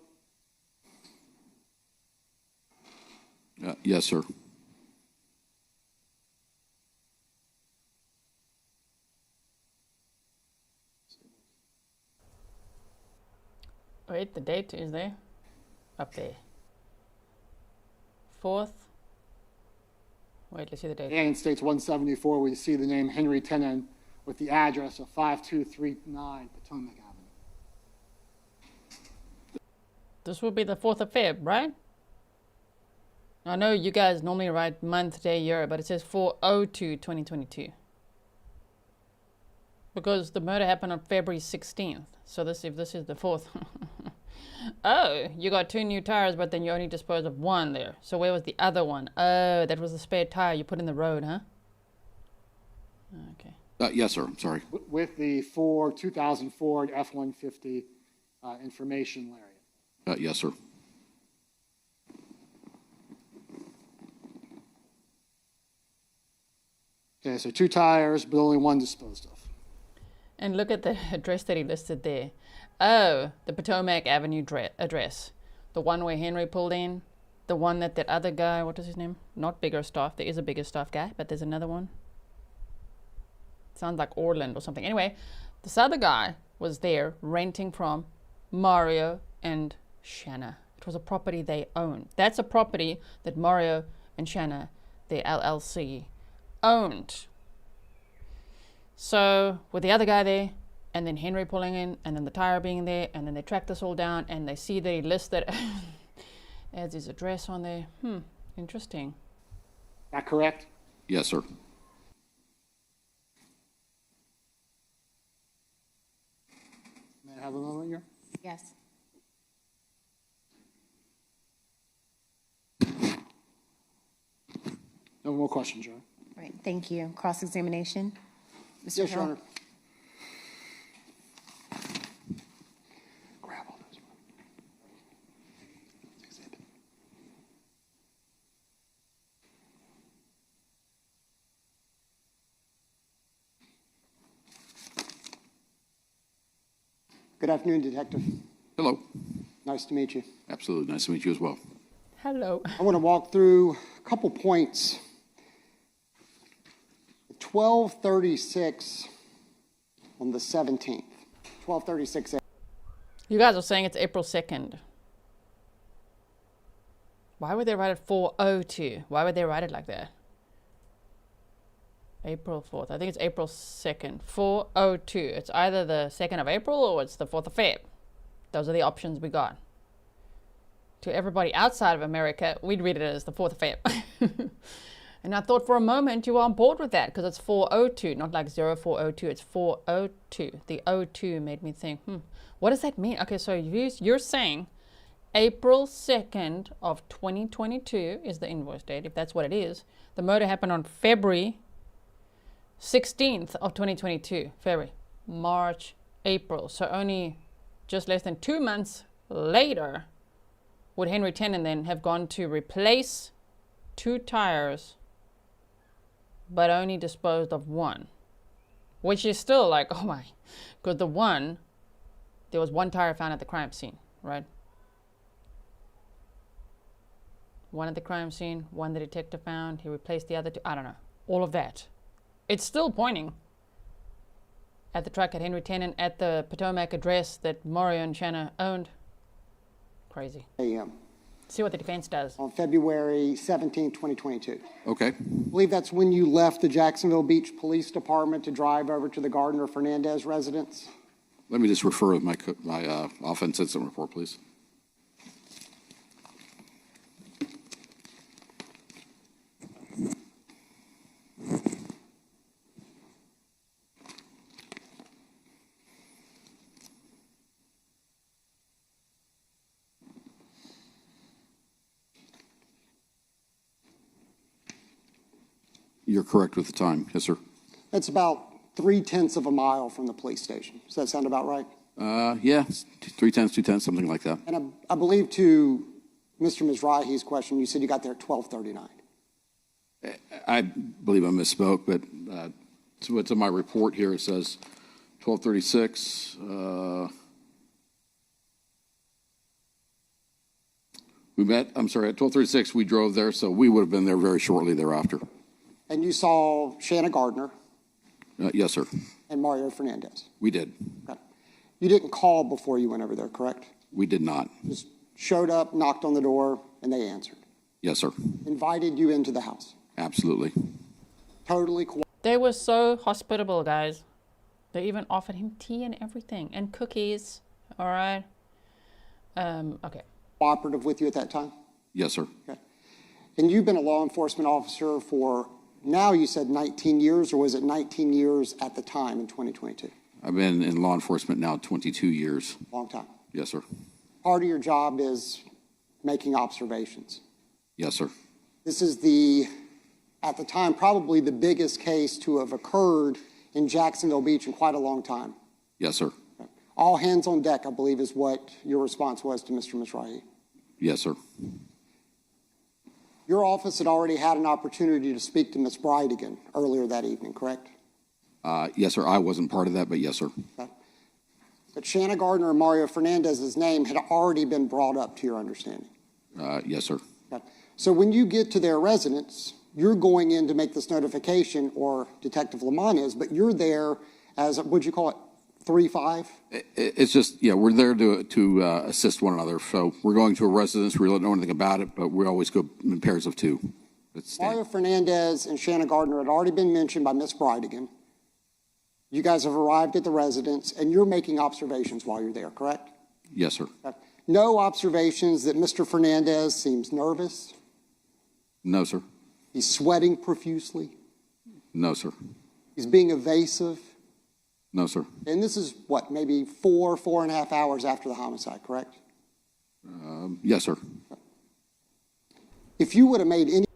Yes, sir. Wait, the date is there? Up there. 4th. Wait, let's see the date. And in States 174, we see the name Henry Tenon with the address of 5239 Potomac Avenue. This will be the 4th of Feb, right? I know you guys normally write month, day, year, but it says 4/02/2022. Because the murder happened on February 16th. So if this is the 4th. Oh, you got 2 new tires, but then you only disposed of 1 there. So where was the other one? Oh, that was the spare tire you put in the road, huh? Okay. Yes, sir. I'm sorry. With the 2000 Ford F-150 information lariat. Yes, sir. Okay, so 2 tires, but only 1 disposed of. And look at the address that he listed there. Oh, the Potomac Avenue address. The one where Henry pulled in. The one that other guy, what is his name? Not Biggerstaff. There is a Biggerstaff guy, but there's another one. Sounds like Orland or something. Anyway, this other guy was there renting from Mario and Shanna. It was a property they owned. That's a property that Mario and Shanna, their LLC, owned. So with the other guy there, and then Henry pulling in, and then the tire being there, and then they track this all down, and they see that he listed as his address on there. Interesting. That correct? Yes, sir. May I have a moment here? Yes. No more questions, Your Honor. All right, thank you. Cross-examination? Mr. Yes, Your Hill? Honor. Grab all those. Exhibit. Good afternoon, Detective. Hello. Nice to meet you. Absolutely. Nice to meet you as well. Hello. I want to walk through a couple points. 12:36 on the 17th. 12:36. You guys are saying it's April 2nd. Why would they write it 4:02? Why would they write it like that? April 4th. I think it's April 2nd. 4:02. It's either the 2nd of April or it's the 4th of Feb. Those are the options we got. To everybody outside of America, we'd read it as the 4th of Feb. And I thought for a moment you were on board with that because it's 4:02, not like 04:02. It's 4:02. The 02 made me think, what does that mean? Okay, so you're saying April 2nd of 2022 is the invoice date, if that's what it is. The murder happened on February 16th of 2022. February, March, April. So only just less than 2 months later would Henry Tenon then have gone to replace 2 tires but only disposed of 1, which is still like, oh my, because there was 1 tire found at the crime scene, right? 1 at the crime scene, 1 the detective found, he replaced the other 2, I don't know, all of that. It's still pointing at the truck at Henry Tenon at the Potomac address that Mario and Shanna owned. Crazy. a.m. See what the defense does. On February 17, 2022. Okay. I believe that's when you left the Jacksonville Beach Police Department to drive over to the Gardner Fernandez residence. Let me just refer to my offense incident report, please. You're correct with the time. Yes, sir. It's about 3/10 of a mile from the police station. Does that sound about right? Yeah, 3/10, 2/10, something like that. And I believe to Mr. Mizrahi's question, you said you got there at 12:39. I believe I misspoke, but so what's in my report here, it says 12:36. We met, I'm sorry, at 12:36 we drove there, so we would have been there very shortly thereafter. And you saw Shanna Gardner Yes, sir. and Mario Fernandez. We did. Okay. You didn't call before you went over there, correct? We did not. Just showed up, knocked on the door, and they answered. Yes, sir. Invited you into the house. Absolutely. Totally They were so hospitable, guys. They even offered him tea and everything, and cookies. All right. Okay. cooperative with you at that time? Yes, sir. Okay. And you've been a law enforcement officer for, now you said 19 years, or was it 19 years at the time in 2022? I've been in law enforcement now 22 years. Long time. Yes, sir. Part of your job is making observations. Yes, sir. This is the, at the time, probably the biggest case to have occurred in Jacksonville Beach in quite a long time. Yes, sir. Okay. All hands on deck, I believe, is what your response was to Mr. Mizrahi. Yes, sir. Your office had already had an opportunity to speak to Ms. Bridegan earlier that evening, correct? Yes, sir. I wasn't part of that, but yes, sir. Okay. But Shanna Gardner and Mario Fernandez's name had already been brought up to your understanding. Yes, sir. Okay. So when you get to their residence, you're going in to make this notification, or Detective Lamont is, but you're there as, what'd you call it, 3-5? It's just, yeah, we're there to assist one another. So we're going to a residence. We don't know anything about it, but we always go in pairs of two. Mario Fernandez and Shanna Gardner had already been mentioned by Ms. Bridegan. You guys have arrived at the residence, and you're making observations while you're there, correct? Yes, sir. Okay. No observations that Mr. Fernandez seems nervous? No, sir. He's sweating profusely? No, sir. He's being evasive? No, sir. And this is, what, maybe 4.5 hours after the homicide, correct? Yes, sir. If you would have made any...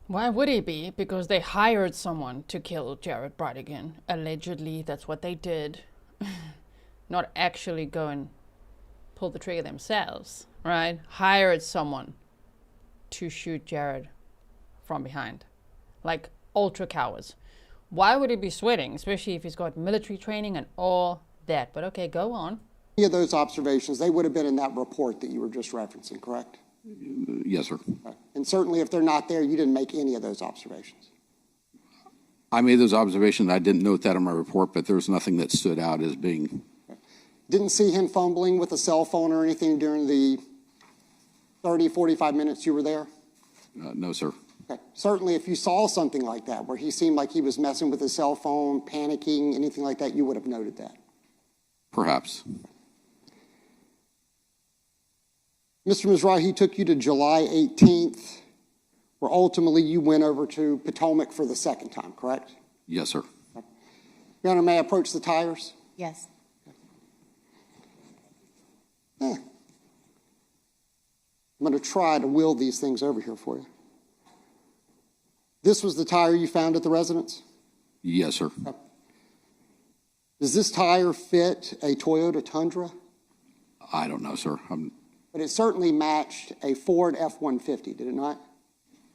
Why would he be? Because they hired someone to kill Jared Bridegan. Allegedly, that's what they did. Not actually go and pull the trigger themselves, right? Hired someone to shoot Jared from behind. Like ultra cowards. Why would he be sweating? Especially if he's got military training and all that. But okay, go on. Any of those observations, they would have been in that report that you were just referencing, correct? Yes, sir. Okay. And certainly if they're not there, you didn't make any of those observations. I made those observations. I didn't note that in my report, but there's nothing that stood out as being. Didn't see him fumbling with a cell phone or anything during the 30, 45 minutes you were there? No, sir. Okay. Certainly if you saw something like that, where he seemed like he was messing with his cell phone, panicking, anything like that, you would have noted that. Perhaps. Mr. Mizrahi took you to July 18th, where ultimately you went over to Potomac for the second time, correct? Yes, sir. Okay. Your Honor, may I approach the tires? Yes. I'm going to try to wheel these things over here for you. This was the tire you found at the residence? Yes, sir. Okay. Does this tire fit a Toyota Tundra? I don't know, sir. But it certainly matched a Ford F-150, did it not?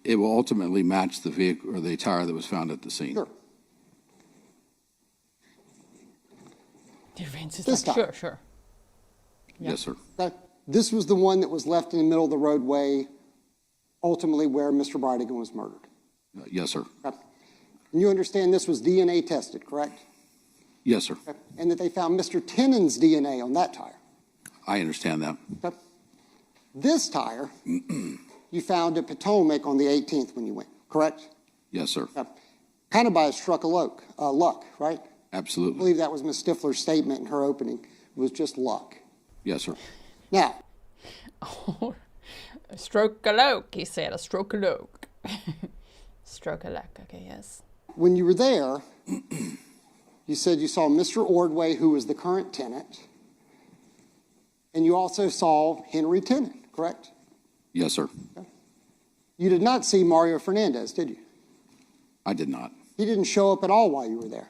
It will ultimately match the vehicle or the tire that was found at the scene. Sure. Sure. Yeah. Yes, sir. Okay. This was the one that was left in the middle of the roadway, ultimately where Mr. Bridegan was murdered. Yes, sir. Okay. And you understand this was DNA tested, correct? Yes, sir. Okay. And that they found Mr. Tenon's DNA on that tire. I understand that. Okay. This tire you found at Potomac on the 18th when you went, correct? Yes, sir. Okay. Kind of by a stroke of luck, right? Absolutely. I believe that was Ms. Stifler's statement in her opening. It was just luck. Yes, sir. Now. Oh, a stroke of luck, he said. A stroke of luck. Stroke of luck, okay, yes. When you were there, you said you saw Mr. Ordway, who was the current tenant, and you also saw Henry Tenon, correct? Yes, sir. Okay. You did not see Mario Fernandez, did you? I did not. He didn't show up at all while you were there?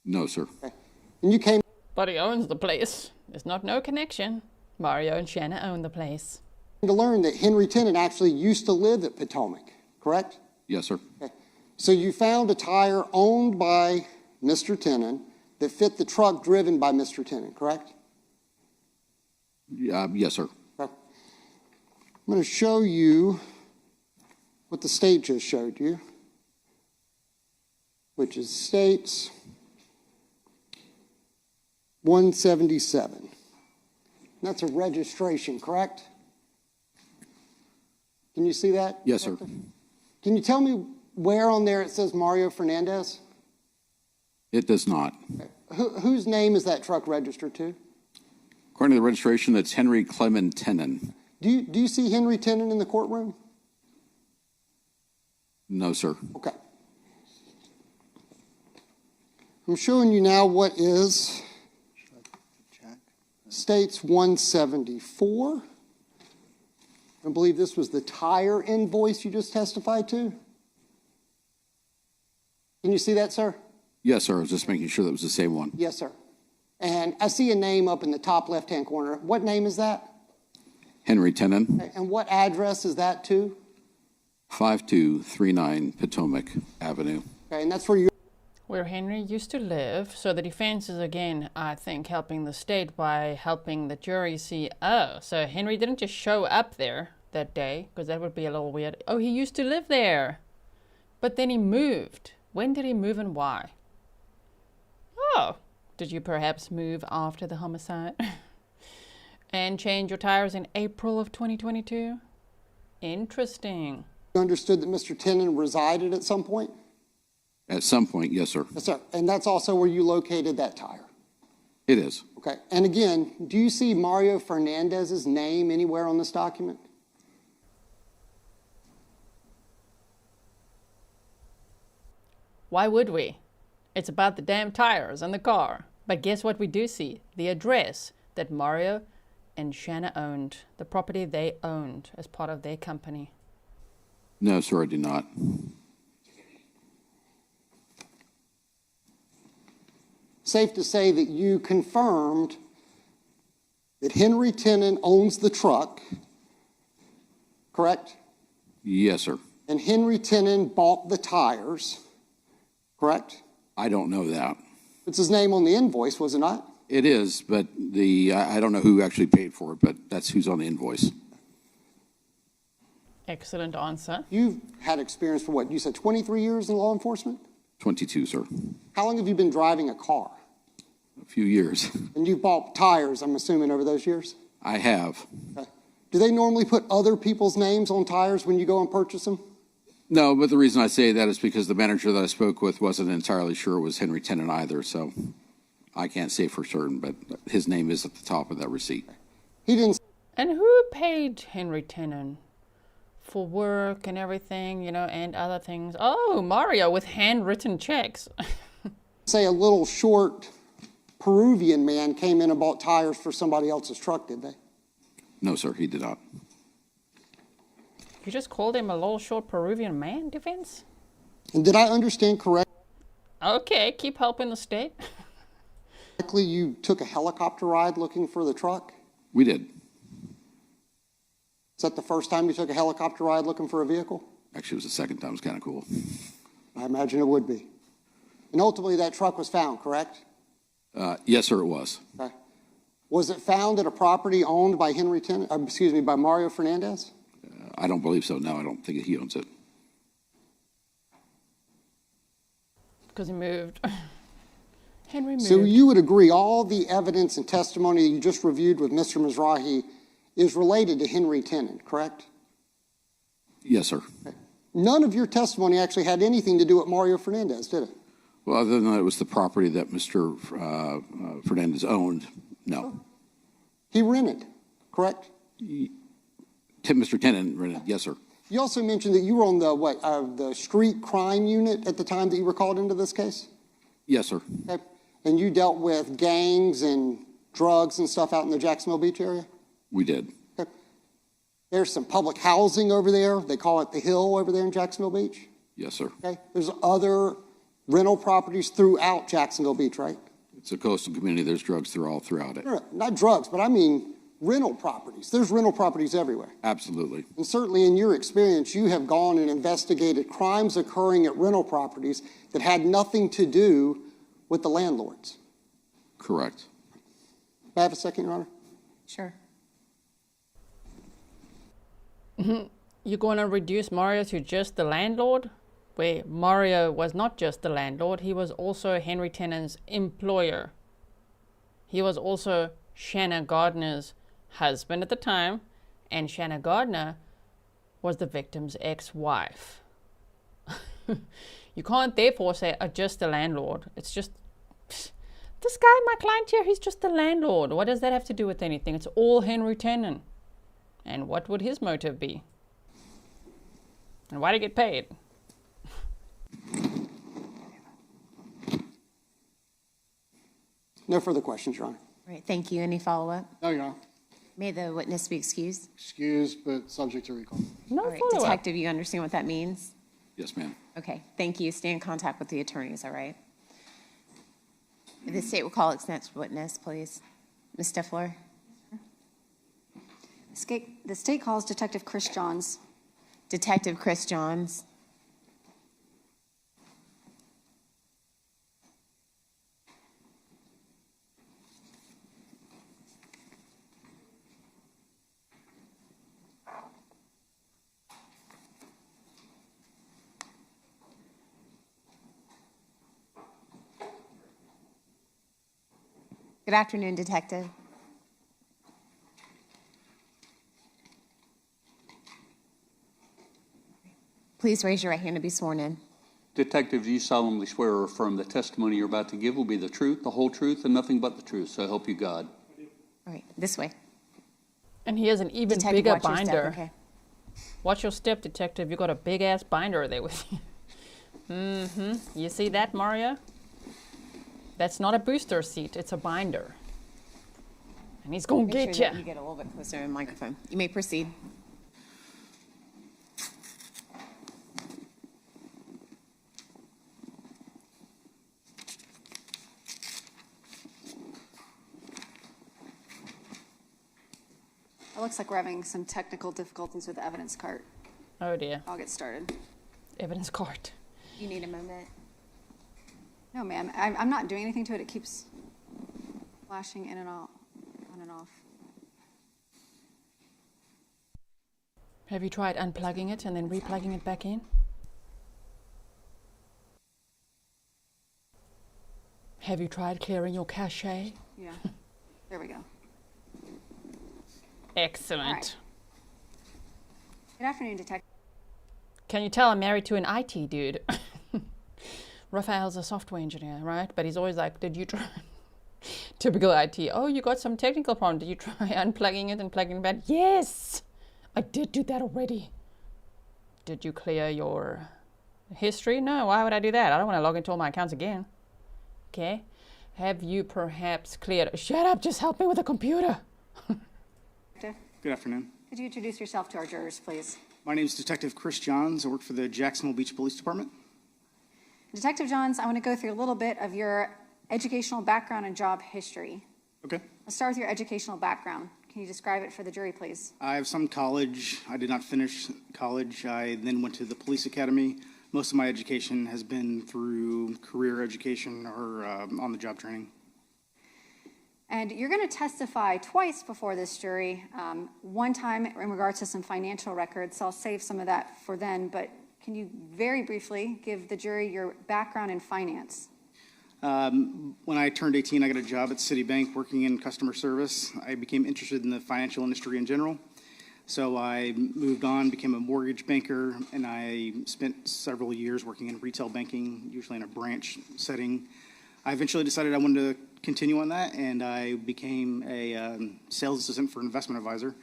No, sir. Okay. And you came... But he owns the place. There's not no connection. Mario and Shanna own the place. To learn that Henry Tenon actually used to live at Potomac, correct? Yes, sir. Okay. So you found a tire owned by Mr. Tenon that fit the truck driven by Mr. Tenon, correct? Yes, sir. Okay. I'm going to show you what the state just showed you, which is states 177. That's a registration, correct? Can you see that? Yes, sir. Can you tell me where on there it says Mario Fernandez? It does not. Okay. Whose name is that truck registered to? According to the registration, it's Henry Clement Tenon. Do you see Henry Tenon in the courtroom? No, sir. Okay. I'm showing you now what is states 174. I believe this was the tire invoice you just testified to. Can you see that, sir? Yes, sir. I was just making sure that was the same one. Yes, sir. And I see a name up in the top left-hand corner. What name is that? Henry Tenon. Okay. And what address is that to? 5239 Potomac Avenue. Okay, and that's where you... Where Henry used to live. So the defense is, again, I think, helping the state by helping the jury see, oh, so Henry didn't just show up there that day, because that would be a little weird. Oh, he used to live there. But then he moved. When did he move and why? Oh, did you perhaps move after the homicide? And change your tires in April of 2022? Interesting. You understood that Mr. Tenon resided at some point? At some point, yes, sir. Yes, sir. And that's also where you located that tire? It is. Okay. And again, do you see Mario Fernandez's name anywhere on this document? Why would we? It's about the damn tires and the car. But guess what we do see? The address that Mario and Shanna owned. The property they owned as part of their company. No, sir, I do not. Safe to say that you confirmed that Henry Tenon owns the truck, correct? Yes, sir. And Henry Tenon bought the tires, correct? I don't know that. It's his name on the invoice, was it not? It is, but I don't know who actually paid for it, but that's who's on the invoice. Excellent answer. You've had experience for what? You said 23 years in law enforcement? 22, sir. How long have you been driving a car? A few years. And you bought tires, I'm assuming, over those years? I have. Okay. Do they normally put other people's names on tires when you go and purchase them? No, but the reason I say that is because the manager that I spoke with wasn't entirely sure it was Henry Tenon either, so I can't say for certain, but his name is at the top of that receipt. He didn't. And who paid Henry Tenon for work and everything, you know, and other things? Oh, Mario with handwritten checks. Say a little short Peruvian man came in and bought tires for somebody else's truck, did they? No, sir, he did not. You just called him a little short Peruvian man, Defense? And did I understand correctly? Okay, keep helping the state. You took a helicopter ride looking for the truck? We did. Is that the first time you took a helicopter ride looking for a vehicle? Actually, it was the second time. It was kind of cool. I imagine it would be. And ultimately, that truck was found, correct? Yes, sir, it was. Okay. Was it found at a property owned by by Mario Fernandez? I don't believe so. No, I don't think he owns it. Because he moved. Henry moved. So you would agree all the evidence and testimony you just reviewed with Mr. Mizrahi is related to Henry Tenon, correct? Yes, sir. Okay. None of your testimony actually had anything to do with Mario Fernandez, did it? Well, other than that, it was the property that Mr. Fernandez owned. No. He rented, correct? Mr. Tenon rented. Yes, sir. You also mentioned that you were on the street crime unit at the time that you were called into this case? Yes, sir. Okay. And you dealt with gangs and drugs and stuff out in the Jacksonville Beach area? We did. Okay. There's some public housing over there. They call it the Hill over there in Jacksonville Beach? Yes, sir. Okay. There's other rental properties throughout Jacksonville Beach, right? It's a coastal community. There's drugs all throughout it. No, not drugs, but I mean rental properties. There's rental properties everywhere. Absolutely. And certainly in your experience, you have gone and investigated crimes occurring at rental properties that had nothing to do with the landlords. Correct. May I have a second, Your Honor? Sure. You're going to reduce Mario to just the landlord? Where Mario was not just the landlord, he was also Henry Tenon's employer. He was also Shanna Gardner's husband at the time, and Shanna Gardner was the victim's ex-wife. You can't therefore say, just the landlord. It's just, this guy, my client here, he's just the landlord. What does that have to do with anything? It's all Henry Tenon. And what would his motive be? And why did he get paid? No further questions, Your Honor. All right, thank you. Any follow-up? No, Your Honor. May the witness be excused. Excused, but subject to recall. No All right, follow-up. Detective, you understand what that means? Yes, ma'am. Okay, thank you. Stay in contact with the attorneys, all right? The state will call its next witness, please. Ms. Stifler? The state calls Detective Chris Johns. Detective Chris Johns. Good afternoon, Detective. Please raise your right hand to be sworn in. Detective, do you solemnly swear or affirm the testimony you're about to give will be the truth, the whole truth, and nothing but the truth? So help you God. All right, this way. And he has an even Detective, bigger watch your step, binder. okay? Watch your step, Detective. You got a big ass binder there with you. You see that, Mario? That's not a booster seat. It's a binder. And he's gonna Make get sure you. that you get a little bit closer to the microphone. You may proceed. It looks like we're having some technical difficulties with the evidence cart. Oh dear. I'll get started. Evidence cart. You need a moment. No, ma'am, I'm not doing anything to it. It keeps... Flashing in and out, on and off. Have you tried unplugging it and then replugging it back in? Have you tried clearing your cache? Yeah. There we go. Excellent. All right. Good afternoon, Detective. Can you tell I'm married to an IT dude? Raphael's a software engineer, right? But he's always like, did you try? Typical IT. Oh, you got some technical problem. Did you try unplugging it and plugging it back? Yes! I did do that already. Did you clear your history? No, why would I do that? I don't want to log into all my accounts again. Okay. Have you perhaps cleared... Shut up, just help me with the computer. Good afternoon. Could you introduce yourself to our jurors, please? My name is Detective Chris Johns. I work for the Jacksonville Beach Police Department. Detective Johns, I want to go through a little bit of your educational background and job history. Okay. Let's start with your educational background. Can you describe it for the jury, please? I have some college. I did not finish college. I then went to the police academy. Most of my education has been through career education or on-the-job training. And you're going to testify twice before this jury. One time in regards to some financial records, so I'll save some of that for then, but can you very briefly give the jury your background in finance? When I turned 18, I got a job at Citibank working in customer service. I became interested in the financial industry in general. So I moved on, became a mortgage banker, and I spent several years working in retail banking, usually in a branch setting. I eventually decided I wanted to continue on that, and I became a sales assistant for an investment advisor.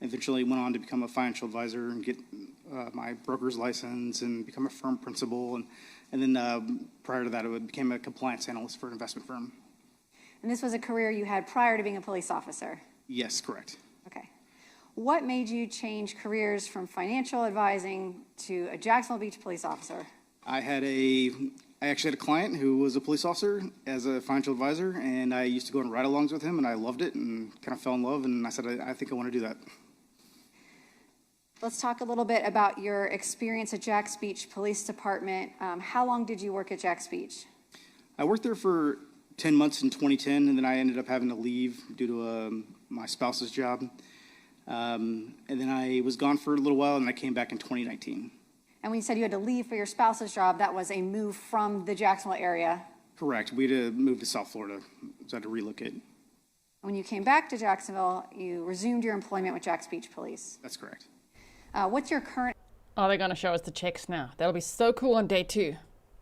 Eventually went on to become a financial advisor and get my broker's license and become a firm principal. And then prior to that, I became a compliance analyst for an investment firm. And this was a career you had prior to being a police officer? Yes, correct. Okay. What made you change careers from financial advising to a Jacksonville Beach police officer? I actually had a client who was a police officer as a financial advisor, and I used to go on ride-alongs with him, and I loved it and kind of fell in love, and I said, I think I want to do that. Let's talk a little bit about your experience at Jacks Beach Police Department. How long did you work at Jacks Beach? I worked there for 10 months in 2010, and then I ended up having to leave due to my spouse's job. And then I was gone for a little while, and I came back in 2019. And when you said you had to leave for your spouse's job, that was a move from the Jacksonville area? Correct. We had to move to South Florida, so I had to relocate. When you came back to Jacksonville, you resumed your employment with Jacks Beach Police? That's correct. What's your current... Oh, they're going to show us the checks now. That'll be so cool on day 2.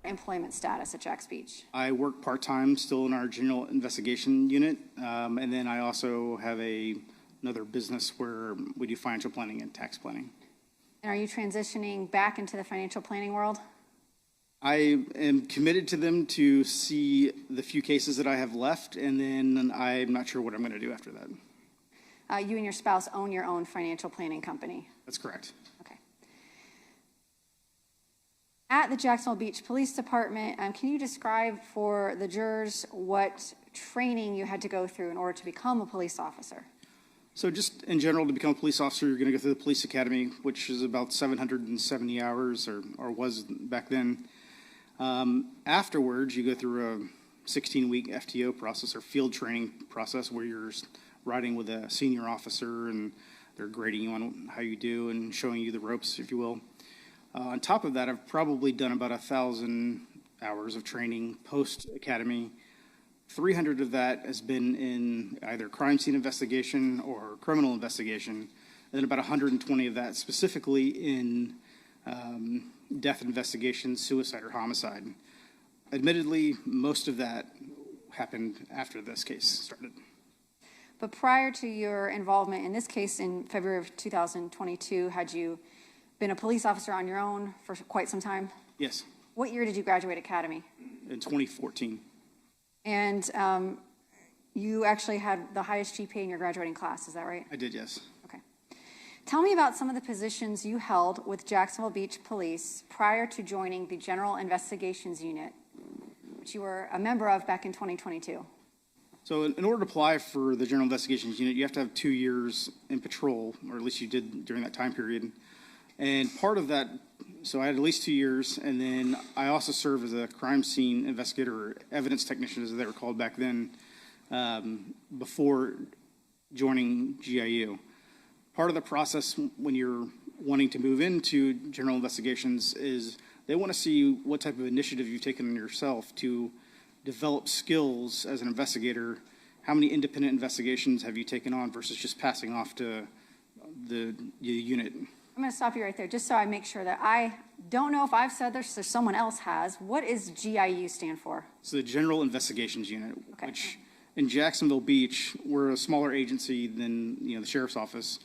Employment status at Jacks Beach? I work part-time still in our general investigation unit, and then I also have another business where we do financial planning and tax planning. And are you transitioning back into the financial planning world? I am committed to them to see the few cases that I have left, and then I'm not sure what I'm going to do after that. You and your spouse own your own financial planning company? That's correct. Okay. At the Jacksonville Beach Police Department, can you describe for the jurors what training you had to go through in order to become a police officer? So just in general, to become a police officer, you're going to go through the police academy, which is about 770 hours, or was back then. Afterwards, you go through a 16-week FTO process or field training process where you're riding with a senior officer and they're grading you on how you do and showing you the ropes, if you will. On top of that, I've probably done about 1,000 hours of training post-academy. 300 of that has been in either crime scene investigation or criminal investigation, and then about 120 of that specifically in death investigation, suicide, or homicide. Admittedly, most of that happened after this case started. But prior to your involvement in this case in February of 2022, had you been a police officer on your own for quite some time? Yes. What year did you graduate academy? In 2014. And you actually had the highest GPA in your graduating class, is that right? I did, yes. Okay. Tell me about some of the positions you held with Jacksonville Beach Police prior to joining the General Investigations Unit, which you were a member of back in 2022. So in order to apply for the General Investigations Unit, you have to have 2 years in patrol, or at least you did during that time period. And part of that, so I had at least 2 years, and then I also served as a crime scene investigator, or evidence technician as they were called back then, before joining GIU. Part of the process when you're wanting to move into general investigations is they want to see what type of initiative you've taken on yourself to develop skills as an investigator. How many independent investigations have you taken on versus just passing off to the unit? I'm going to stop you right there just so I make sure that I don't know if I've said this or someone else has. What does GIU stand for? It's the General Investigations Unit, which in Jacksonville Beach, we're a smaller agency than the sheriff's office.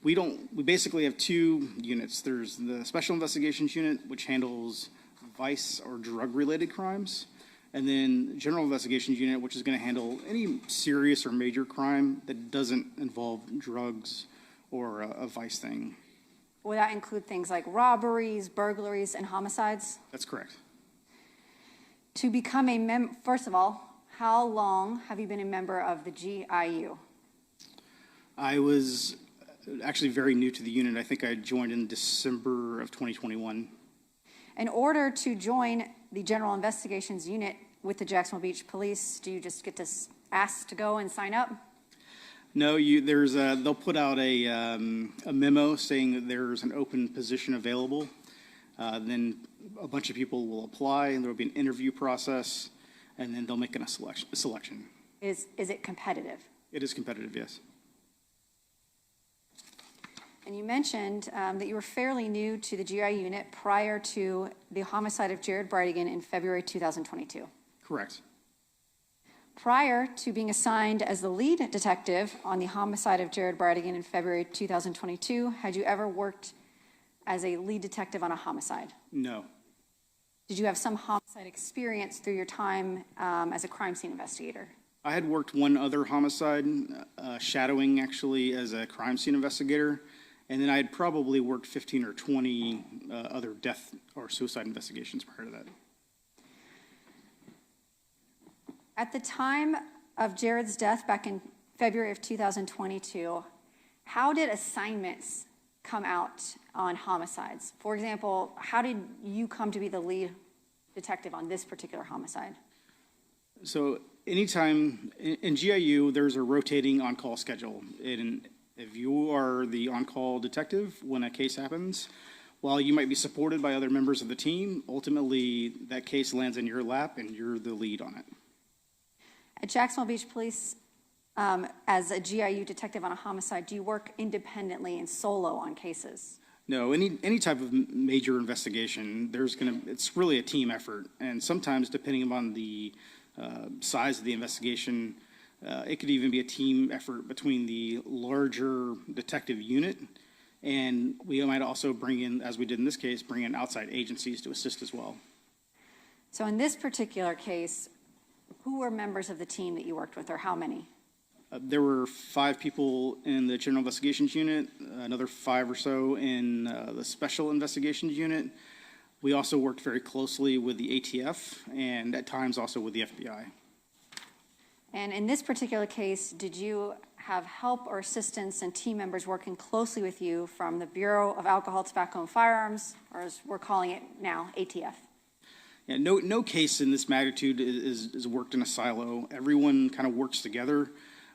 We basically have two units. There's the Special Investigations Unit, which handles vice or drug-related crimes, and then General Investigations Unit, which is going to handle any serious or major crime that doesn't involve drugs or a vice thing. Will that include things like robberies, burglaries, and homicides? That's correct. To become first of all, how long have you been a member of the GIU? I was actually very new to the unit. I think I joined in December of 2021. In order to join the General Investigations Unit with the Jacksonville Beach Police, do you just get to ask to go and sign up? No, they'll put out a memo saying that there's an open position available. Then a bunch of people will apply, and there will be an interview process, and then they'll make a selection. Is it competitive? It is competitive, yes. And you mentioned that you were fairly new to the GI unit prior to the homicide of Jared Bridegan in February 2022. Correct. Prior to being assigned as the lead detective on the homicide of Jared Bridegan in February 2022, had you ever worked as a lead detective on a homicide? No. Did you have some homicide experience through your time as a crime scene investigator? I had worked one other homicide, shadowing actually as a crime scene investigator, and then I had probably worked 15 or 20 other death or suicide investigations prior to that. At the time of Jared's death back in February of 2022, how did assignments come out on homicides? For example, how did you come to be the lead detective on this particular homicide? So anytime in GIU, there's a rotating on-call schedule. And if you are the on-call detective when a case happens, while you might be supported by other members of the team, ultimately that case lands in your lap and you're the lead on it. At Jacksonville Beach Police, as a GIU detective on a homicide, do you work independently and solo on cases? No, any type of major investigation, it's really a team effort. And sometimes, depending upon the size of the investigation, it could even be a team effort between the larger detective unit, and we might also bring in, as we did in this case, bring in outside agencies to assist as well. So in this particular case, who were members of the team that you worked with, or how many? There were 5 people in the General Investigations Unit, another 5 or so in the Special Investigations Unit. We also worked very closely with the ATF and at times also with the FBI. And in this particular case, did you have help or assistance and team members working closely with you from the Bureau of Alcohol, Tobacco, and Firearms, or as we're calling it now, ATF? Yeah, no case in this magnitude is worked in a silo. Everyone kind of works together.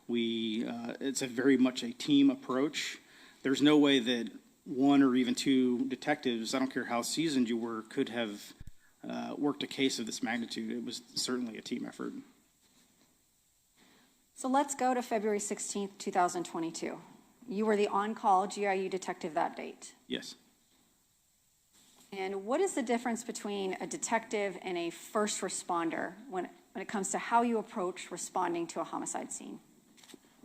It's very much a team approach. There's no way that 1 or even 2 detectives, I don't care how seasoned you were, could have worked a case of this magnitude. It was certainly a team effort. So let's go to February 16th, 2022. You were the on-call GIU detective that date. Yes. And what is the difference between a detective and a first responder when it comes to how you approach responding to a homicide scene?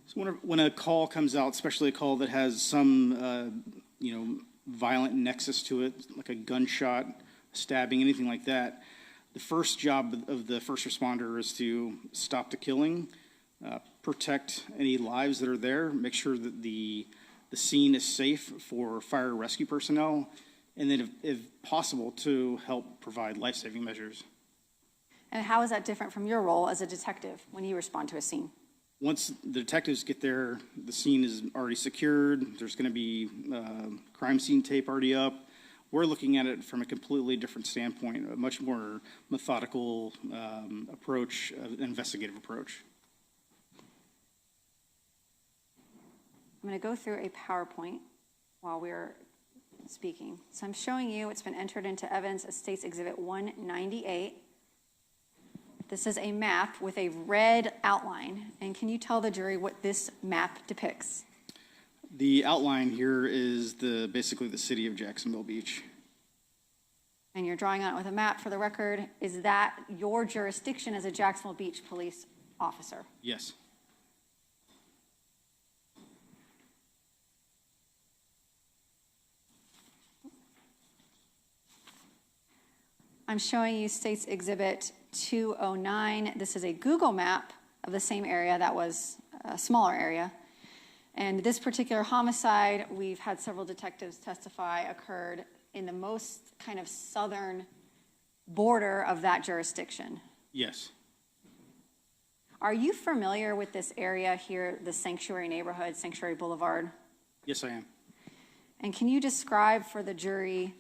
So when a call comes out, especially a call that has some, violent nexus to it, like a gunshot, stabbing, anything like that, the first job of the first responder is to stop the killing, protect any lives that are there, make sure that the scene is safe for fire rescue personnel, and then if possible, to help provide life-saving measures. And how is that different from your role as a detective when you respond to a scene? Once the detectives get there, the scene is already secured. There's going to be crime scene tape already up. We're looking at it from a completely different standpoint, a much more methodical approach, investigative approach. I'm going to go through a PowerPoint while we're speaking. So I'm showing you it's been entered into evidence as State's Exhibit 198. This is a map with a red outline. And can you tell the jury what this map depicts? The outline here is basically the city of Jacksonville Beach. And you're drawing on it with a map for the record. Is that your jurisdiction as a Jacksonville Beach police officer? Yes. I'm showing you State's Exhibit 209. This is a Google map of the same area that was a smaller area. And this particular homicide, we've had several detectives testify, occurred in the most kind of southern border of that jurisdiction. Yes. Are you familiar with this area here, the Sanctuary neighborhood, Sanctuary Boulevard? Yes, I am. And can you describe for the jury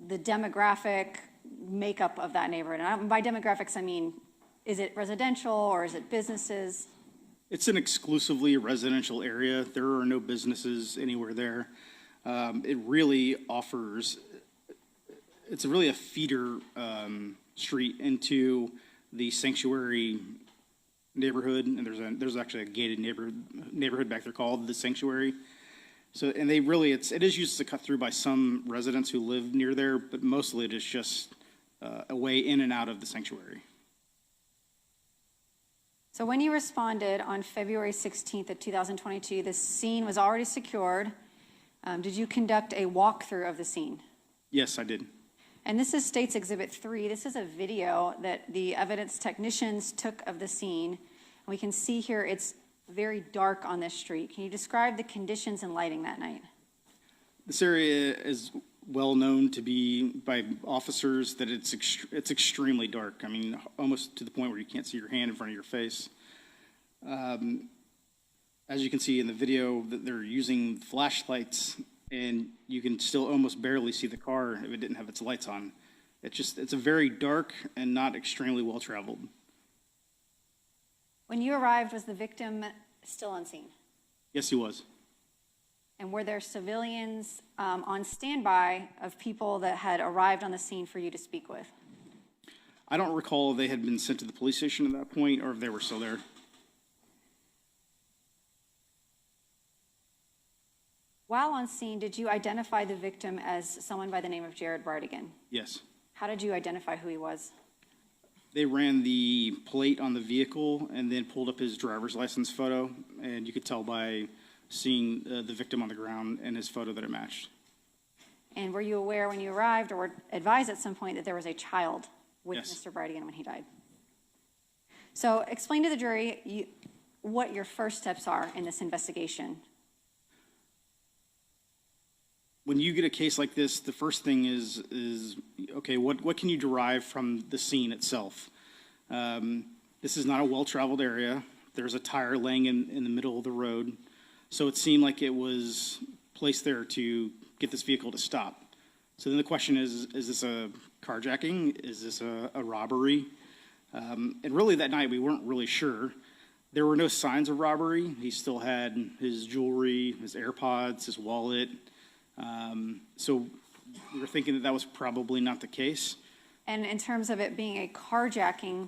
the demographic makeup of that neighborhood? And by demographics, I mean, is it residential or is it businesses? It's an exclusively residential area. There are no businesses anywhere there. It really offers, it's really a feeder street into the Sanctuary neighborhood, and there's actually a gated neighborhood back there called the Sanctuary. So, and they really, it is used as a cut through by some residents who live near there, but mostly it is just a way in and out of the Sanctuary. So when you responded on February 16th of 2022, the scene was already secured. Did you conduct a walkthrough of the scene? Yes, I did. And this is State's Exhibit 3. This is a video that the evidence technicians took of the scene. And we can see here it's very dark on this street. Can you describe the conditions and lighting that night? This area is well known to be by officers that it's extremely dark. I mean, almost to the point where you can't see your hand in front of your face. As you can see in the video, that they're using flashlights, and you can still almost barely see the car if it didn't have its lights on. It's a very dark and not extremely well traveled. When you arrived, was the victim still on scene? Yes, he was. And were there civilians on standby of people that had arrived on the scene for you to speak with? I don't recall if they had been sent to the police station at that point or if they were still there. While on scene, did you identify the victim as someone by the name of Jared Bridegan? Yes. How did you identify who he was? They ran the plate on the vehicle and then pulled up his driver's license photo, and you could tell by seeing the victim on the ground and his photo that it matched. And were you aware when you arrived or were advised at some point that there was a child with Yes. Mr. Bridegan when he died? So explain to the jury what your first steps are in this investigation. When you get a case like this, the first thing is okay, what can you derive from the scene itself? This is not a well-traveled area. There's a tire laying in the middle of the road. So it seemed like it was placed there to get this vehicle to stop. So then the question is this a carjacking? Is this a robbery? And really that night we weren't really sure. There were no signs of robbery. He still had his jewelry, his AirPods, his wallet. So we were thinking that was probably not the case. And in terms of it being a carjacking,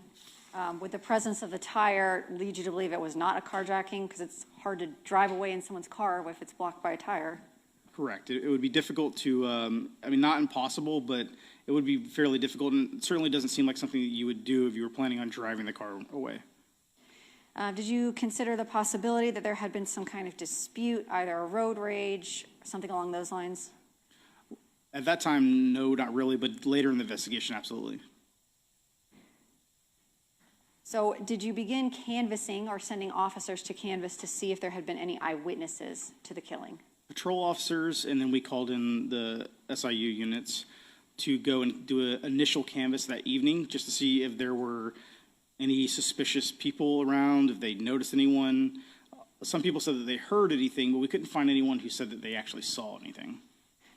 would the presence of the tire lead you to believe it was not a carjacking? Because it's hard to drive away in someone's car if it's blocked by a tire. Correct. It would be difficult to, I mean, not impossible, but it would be fairly difficult, and it certainly doesn't seem like something that you would do if you were planning on driving the car away. Did you consider the possibility that there had been some kind of dispute, either a road rage, something along those lines? At that time, no, not really, but later in the investigation, absolutely. So did you begin canvassing or sending officers to canvass to see if there had been any eyewitnesses to the killing? Patrol officers, and then we called in the SIU units to go and do an initial canvass that evening just to see if there were any suspicious people around, if they noticed anyone. Some people said that they heard anything, but we couldn't find anyone who said that they actually saw anything.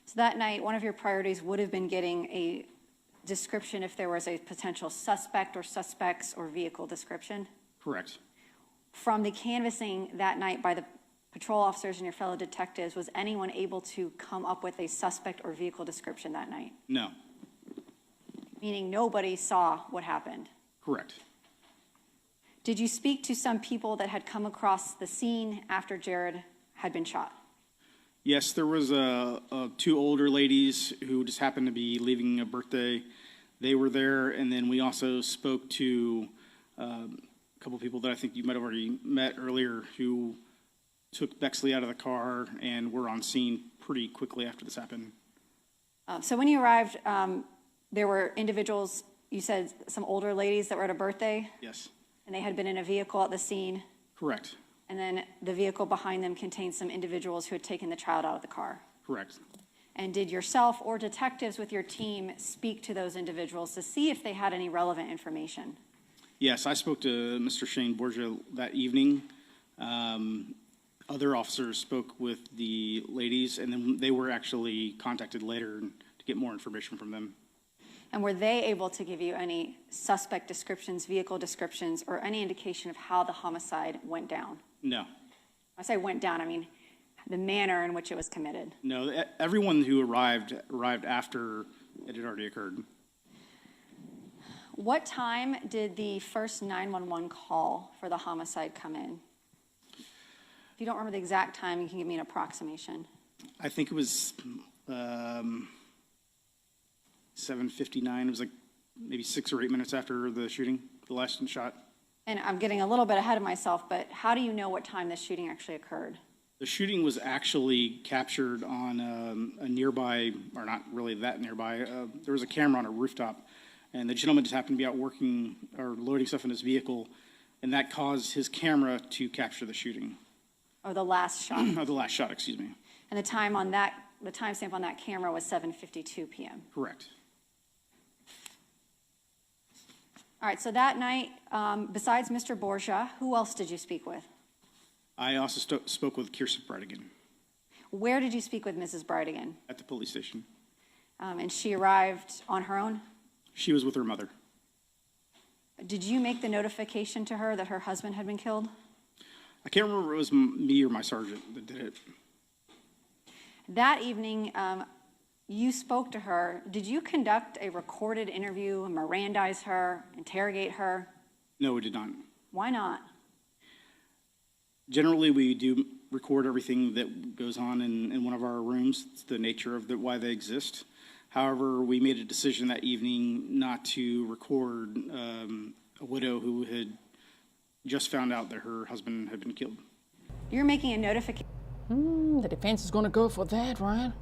So that night, one of your priorities would have been getting a description if there was a potential suspect or suspects or vehicle description? Correct. From the canvassing that night by the patrol officers and your fellow detectives, was anyone able to come up with a suspect or vehicle description that night? No. Meaning nobody saw what happened? Correct. Did you speak to some people that had come across the scene after Jared had been shot? Yes, there was two older ladies who just happened to be leaving a birthday. They were there, and then we also spoke to a couple people that I think you might have already met earlier who took Bexley out of the car and were on scene pretty quickly after this happened. So when you arrived, there were individuals, you said some older ladies that were at a birthday? Yes. And they had been in a vehicle at the scene? Correct. And then the vehicle behind them contained some individuals who had taken the child out of the car? Correct. And did yourself or detectives with your team speak to those individuals to see if they had any relevant information? Yes, I spoke to Mr. Shane Borgia that evening. Other officers spoke with the ladies, and then they were actually contacted later to get more information from them. And were they able to give you any suspect descriptions, vehicle descriptions, or any indication of how the homicide went down? No. I say went down, I mean the manner in which it was committed. No, everyone who arrived after it had already occurred. What time did the first 911 call for the homicide come in? If you don't remember the exact time, you can give me an approximation. I think it was 7:59. It was like maybe 6 or 8 minutes after the shooting, the last shot. And I'm getting a little bit ahead of myself, but how do you know what time this shooting actually occurred? The shooting was actually captured on a nearby, or not really that nearby. There was a camera on a rooftop, and the gentleman just happened to be out working or loading stuff in his vehicle, and that caused his camera to capture the shooting. Or the last shot? Or the last shot, excuse me. And the time on that, the timestamp on that camera was 7:52 p.m. Correct. All right, so that night, besides Mr. Borgia, who else did you speak with? I also spoke with Kirsten Bridegan. Where did you speak with Mrs. Bridegan? At the police station. And she arrived on her own? She was with her mother. Did you make the notification to her that her husband had been killed? I can't remember if it was me or my sergeant that did it. That evening, you spoke to her. Did you conduct a recorded interview, Mirandize her, interrogate her? No, we did not. Why not? Generally, we do record everything that goes on in one of our rooms. It's the nature of why they exist. However, we made a decision that evening not to record a widow who had just found out that her husband had been killed. You're making a notification. The defense is going to go for that, right?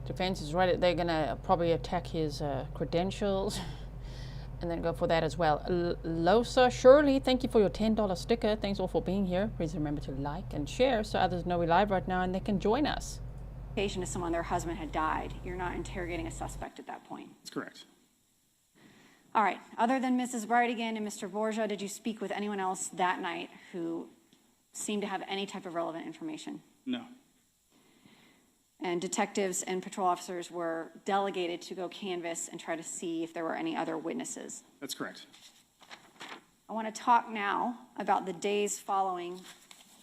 Defense is right. They're going to probably attack his credentials and then go for that as well. Losa Shirley, thank you for your $10 sticker. Thanks all for being here. Please remember to like and share so others know we're live right now and they can join us. To someone, their husband had died. You're not interrogating a suspect at that point. That's correct. All right. Other than Mrs. Bridegan and Mr. Borgia, did you speak with anyone else that night who seemed to have any type of relevant information? No. And detectives and patrol officers were delegated to go canvass and try to see if there were any other witnesses? That's correct. I want to talk now about the days following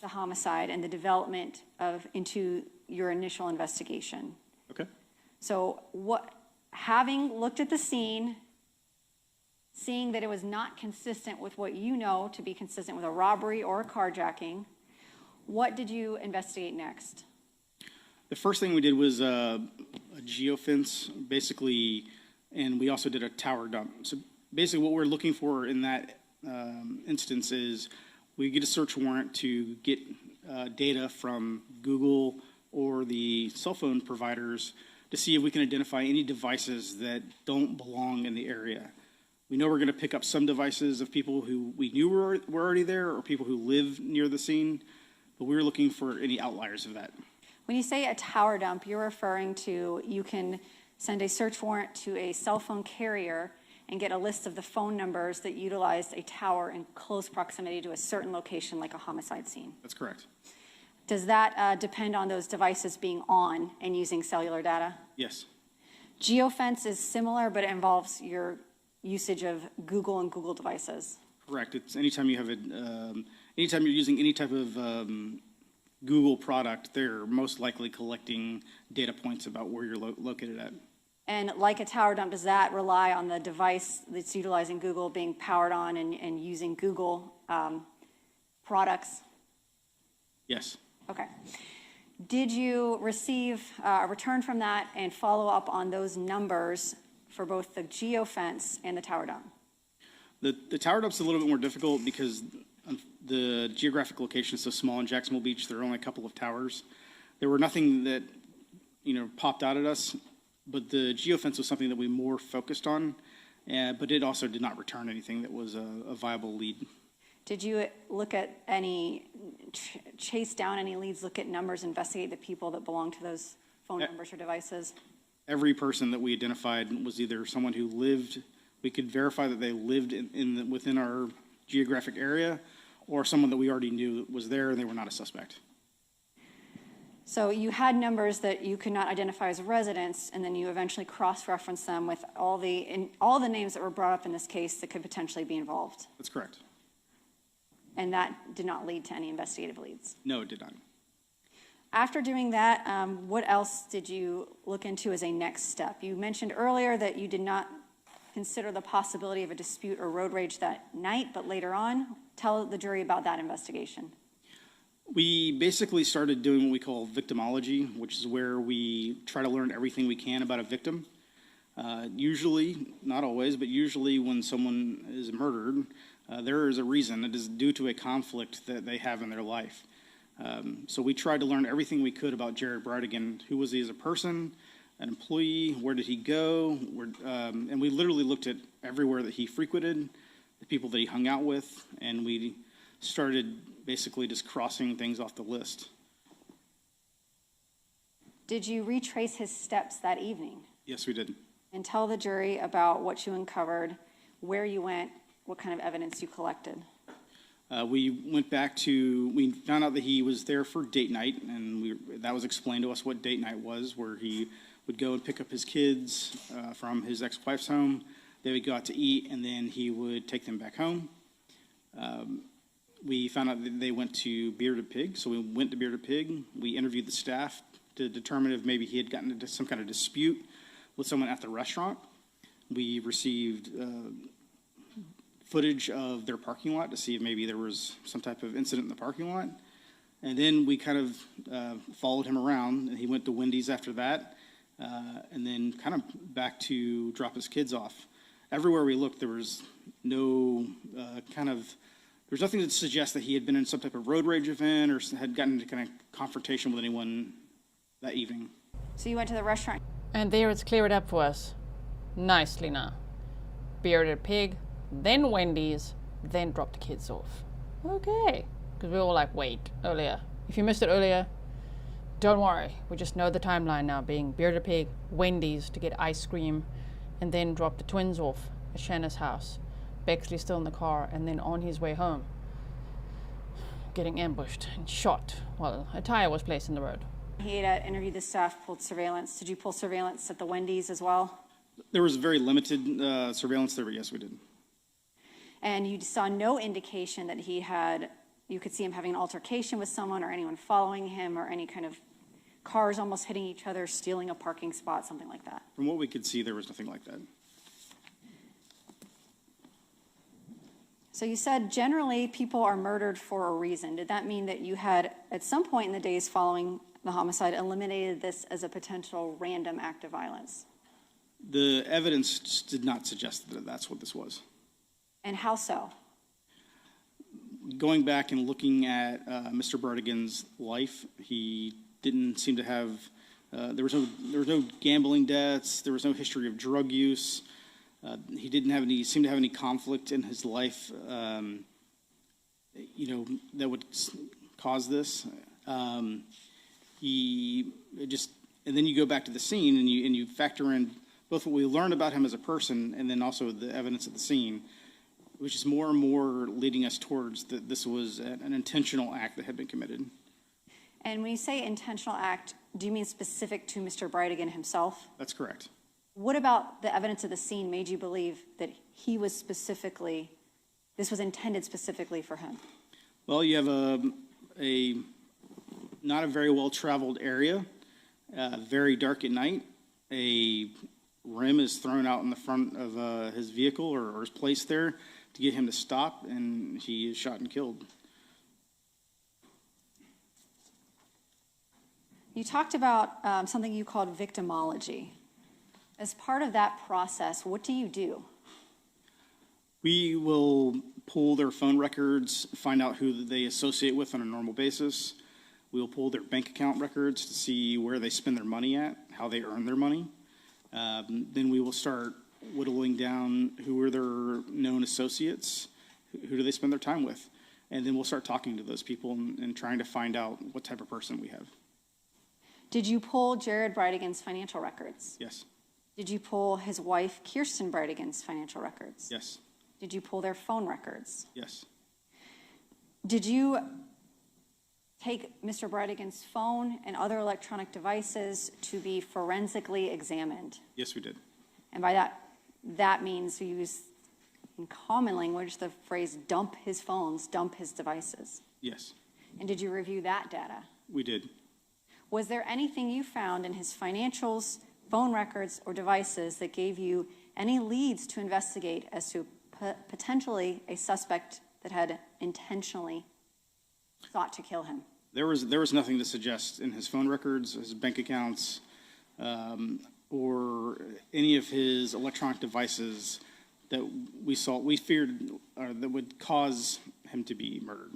the homicide and the development into your initial investigation. Okay. So having looked at the scene, seeing that it was not consistent with what you know to be consistent with a robbery or a carjacking, what did you investigate next? The first thing we did was a geofence, basically, and we also did a tower dump. So basically what we're looking for in that instance is we get a search warrant to get data from Google or the cell phone providers to see if we can identify any devices that don't belong in the area. We know we're going to pick up some devices of people who we knew were already there or people who live near the scene, but we were looking for any outliers of that. When you say a tower dump, you're referring to you can send a search warrant to a cell phone carrier and get a list of the phone numbers that utilized a tower in close proximity to a certain location like a homicide scene. That's correct. Does that depend on those devices being on and using cellular data? Yes. Geofence is similar, but it involves your usage of Google and Google devices. Correct. It's anytime you have anytime you're using any type of Google product, they're most likely collecting data points about where you're located at. And like a tower dump, does that rely on the device that's utilizing Google being powered on and using Google products? Yes. Okay. Did you receive a return from that and follow up on those numbers for both the geofence and the tower dump? The tower dump's a little bit more difficult because the geographic location is so small in Jacksonville Beach. There are only a couple of towers. There were nothing that, popped out at us, but the geofence was something that we more focused on, but it also did not return anything that was a viable lead. Did you look at any, chase down any leads, look at numbers, investigate the people that belong to those phone numbers or devices? Every person that we identified was either someone who lived, we could verify that they lived within our geographic area, or someone that we already knew was there and they were not a suspect. So you had numbers that you could not identify as residents, and then you eventually cross-referenced them with all the names that were brought up in this case that could potentially be involved. That's correct. And that did not lead to any investigative leads? No, it did not. After doing that, what else did you look into as a next step? You mentioned earlier that you did not consider the possibility of a dispute or road rage that night, but later on, tell the jury about that investigation. We basically started doing what we call victimology, which is where we try to learn everything we can about a victim. Usually, not always, but usually when someone is murdered, there is a reason. It is due to a conflict that they have in their life. So we tried to learn everything we could about Jared Bridegan. Who was he as a person, an employee, where did he go? And we literally looked at everywhere that he frequented, the people that he hung out with, and we started basically just crossing things off the list. Did you retrace his steps that evening? Yes, we did. And tell the jury about what you uncovered, where you went, what kind of evidence you collected. We went back we found out that he was there for date night, and that was explained to us what date night was, where he would go and pick up his kids from his ex-wife's home. They would go out to eat, and then he would take them back home. We found out that they went to Bearded Pig, so we went to Bearded Pig. We interviewed the staff to determine if maybe he had gotten into some kind of dispute with someone at the restaurant. We received footage of their parking lot to see if maybe there was some type of incident in the parking lot. And then we kind of followed him around, and he went to Wendy's after that, and then kind of back to drop his kids off. Everywhere we looked, there was no there's nothing to suggest that he had been in some type of road rage event or had gotten into kind of confrontation with anyone that evening. So you went to the restaurant. And there it's cleared up for us. Nicely now. Bearded Pig, then Wendy's, then drop the kids off. Okay. Because we were all like, wait, earlier. If you missed it earlier, don't worry. We just know the timeline now, being Bearded Pig, Wendy's to get ice cream, and then drop the twins off at Shanna's house. Bexley's still in the car, and then on his way home, getting ambushed and shot while a tire was placed in the road. He had interviewed the staff, pulled surveillance. Did you pull surveillance at the Wendy's as well? There was very limited surveillance there, but yes, we did. And you saw no indication that you could see him having an altercation with someone or anyone following him or any kind of cars almost hitting each other, stealing a parking spot, something like that? From what we could see, there was nothing like that. So you said generally people are murdered for a reason. Did that mean that you had, at some point in the days following the homicide, eliminated this as a potential random act of violence? The evidence just did not suggest that that's what this was. And how so? Going back and looking at Mr. Bridegan's life, he didn't seem to have, there was no gambling debts, there was no history of drug use. He didn't seem to have any conflict in his life, that would cause this. And then you go back to the scene and you factor in both what we learned about him as a person and then also the evidence at the scene, which is more and more leading us towards that this was an intentional act that had been committed. And when you say intentional act, do you mean specific to Mr. Bridegan himself? That's correct. What about the evidence of the scene made you believe that this was intended specifically for him? Well, you have a not a very well-traveled area, very dark at night. A rim is thrown out in the front of his vehicle or is placed there to get him to stop, and he is shot and killed. You talked about something you called victimology. As part of that process, what do you do? We will pull their phone records, find out who they associate with on a normal basis. We will pull their bank account records to see where they spend their money at, how they earn their money. Then we will start whittling down who are their known associates, who do they spend their time with. And then we'll start talking to those people and trying to find out what type of person we have. Did you pull Jared Bridegan's financial records? Yes. Did you pull his wife, Kirsten Bridegan's financial records? Yes. Did you pull their phone records? Yes. Did you take Mr. Bridegan's phone and other electronic devices to be forensically examined? Yes, we did. And by that means we use, in common language, the phrase dump his phones, dump his devices. Yes. And did you review that data? We did. Was there anything you found in his financials, phone records, or devices that gave you any leads to investigate as to potentially a suspect that had intentionally sought to kill him? There was nothing to suggest in his phone records, his bank accounts, or any of his electronic devices that we feared that would cause him to be murdered.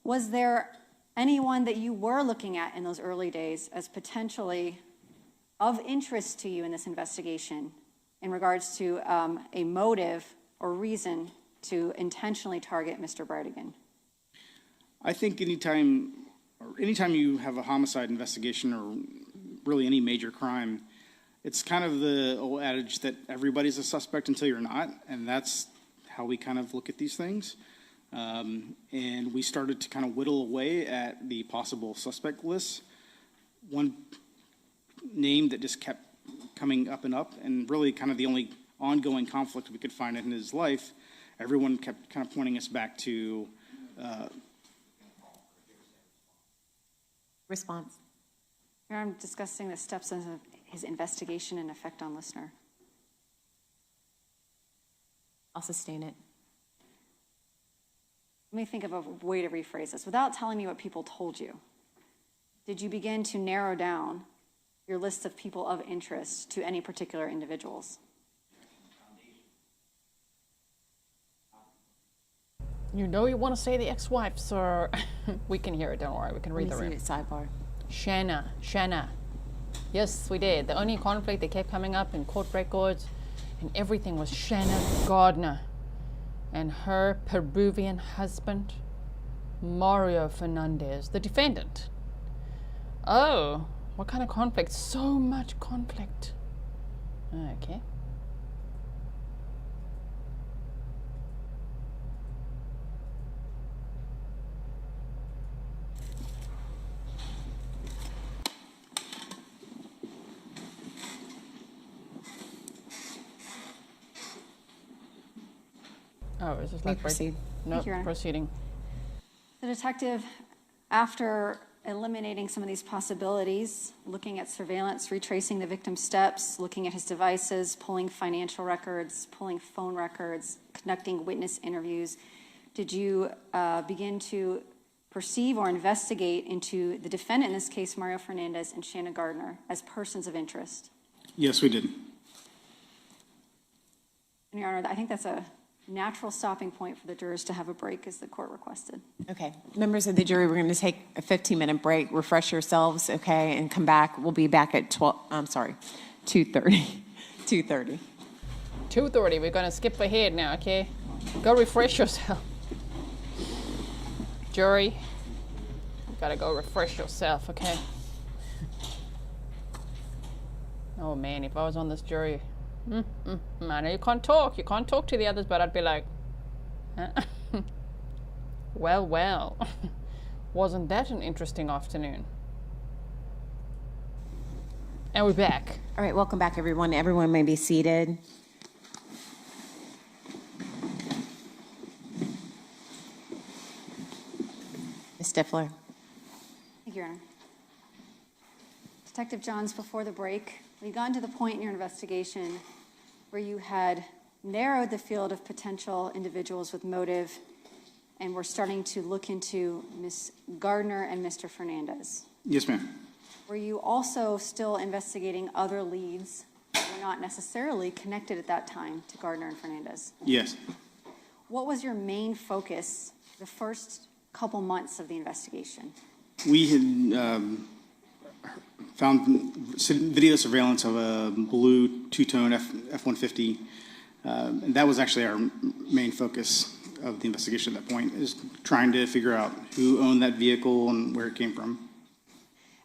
Was there anyone that you were looking at in those early days as potentially of interest to you in this investigation in regards to a motive or reason to intentionally target Mr. Bridegan? I think anytime you have a homicide investigation or really any major crime, it's kind of the old adage that everybody's a suspect until you're not, and that's how we kind of look at these things. And we started to kind of whittle away at the possible suspect list. One name that just kept coming up and up, and really kind of the only ongoing conflict we could find in his life, everyone kept kind of pointing us back to response. Here I'm discussing the steps of his investigation and effect on listener. I'll sustain it. Let me think of a way to rephrase this. Without telling me what people told you, did you begin to narrow down your list of people of interest to any particular individuals? You know you want to say the ex-wife, sir. We can hear it, don't worry. We can read the room. Sidebar. Shanna. Yes, we did. The only conflict that kept coming up in court records and everything was Shanna Gardner and her Peruvian husband, Mario Fernandez, the defendant. Oh, what kind of conflict? So much conflict. Okay. Oh, is this like proceed? No, Thank you, Your Honor. proceeding. The detective, after eliminating some of these possibilities, looking at surveillance, retracing the victim's steps, looking at his devices, pulling financial records, pulling phone records, conducting witness interviews, did you begin to perceive or investigate into the defendant, in this case, Mario Fernandez and Shanna Gardner, as persons of interest? Yes, we did. And Your Honor, I think that's a natural stopping point for the jurors to have a break as the court requested. Okay. Members of the jury, we're going to take a 15-minute break, refresh yourselves, okay, and come back. We'll be back at 2:30. 2:30. 2:30. We're going to skip ahead now, okay? Go refresh yourself. Jury, you got to go refresh yourself, okay? Oh, man, if I was on this jury... I know you can't talk. You can't talk to the others, but I'd be like, well, wasn't that an interesting afternoon? And we're back. All right, welcome back, everyone. Everyone may be seated. Ms. Stifler. Thank you, Your Honor. Detective Johns, before the break, we got to the point in your investigation where you had narrowed the field of potential individuals with motive and were starting to look into Ms. Gardner and Mr. Fernandez. Yes, ma'am. Were you also still investigating other leads that were not necessarily connected at that time to Gardner and Fernandez? Yes. What was your main focus the first couple months of the investigation? We had found video surveillance of a blue two-tone F-150, and that was actually our main focus of the investigation at that point, is trying to figure out who owned that vehicle and where it came from.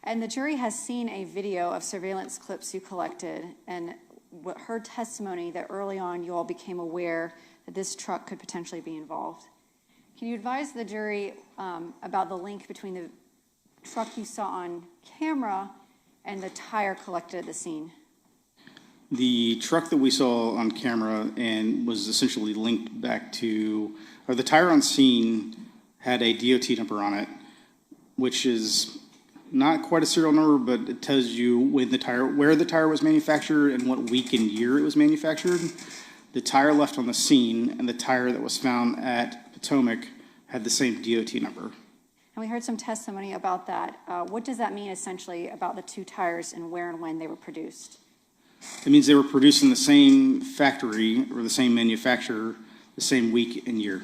And the jury has seen a video of surveillance clips you collected and heard testimony that early on you all became aware that this truck could potentially be involved. Can you advise the jury about the link between the truck you saw on camera and the tire collected at the scene? The truck that we saw on camera and was essentially linked back to, or the tire on scene had a DOT number on it, which is not quite a serial number, but it tells you when the tire, where the tire was manufactured and what week and year it was manufactured. The tire left on the scene and the tire that was found at Potomac had the same DOT number. And we heard some testimony about that. What does that mean essentially about the two tires and where and when they were produced? It means they were produced in the same factory or the same manufacturer, the same week and year.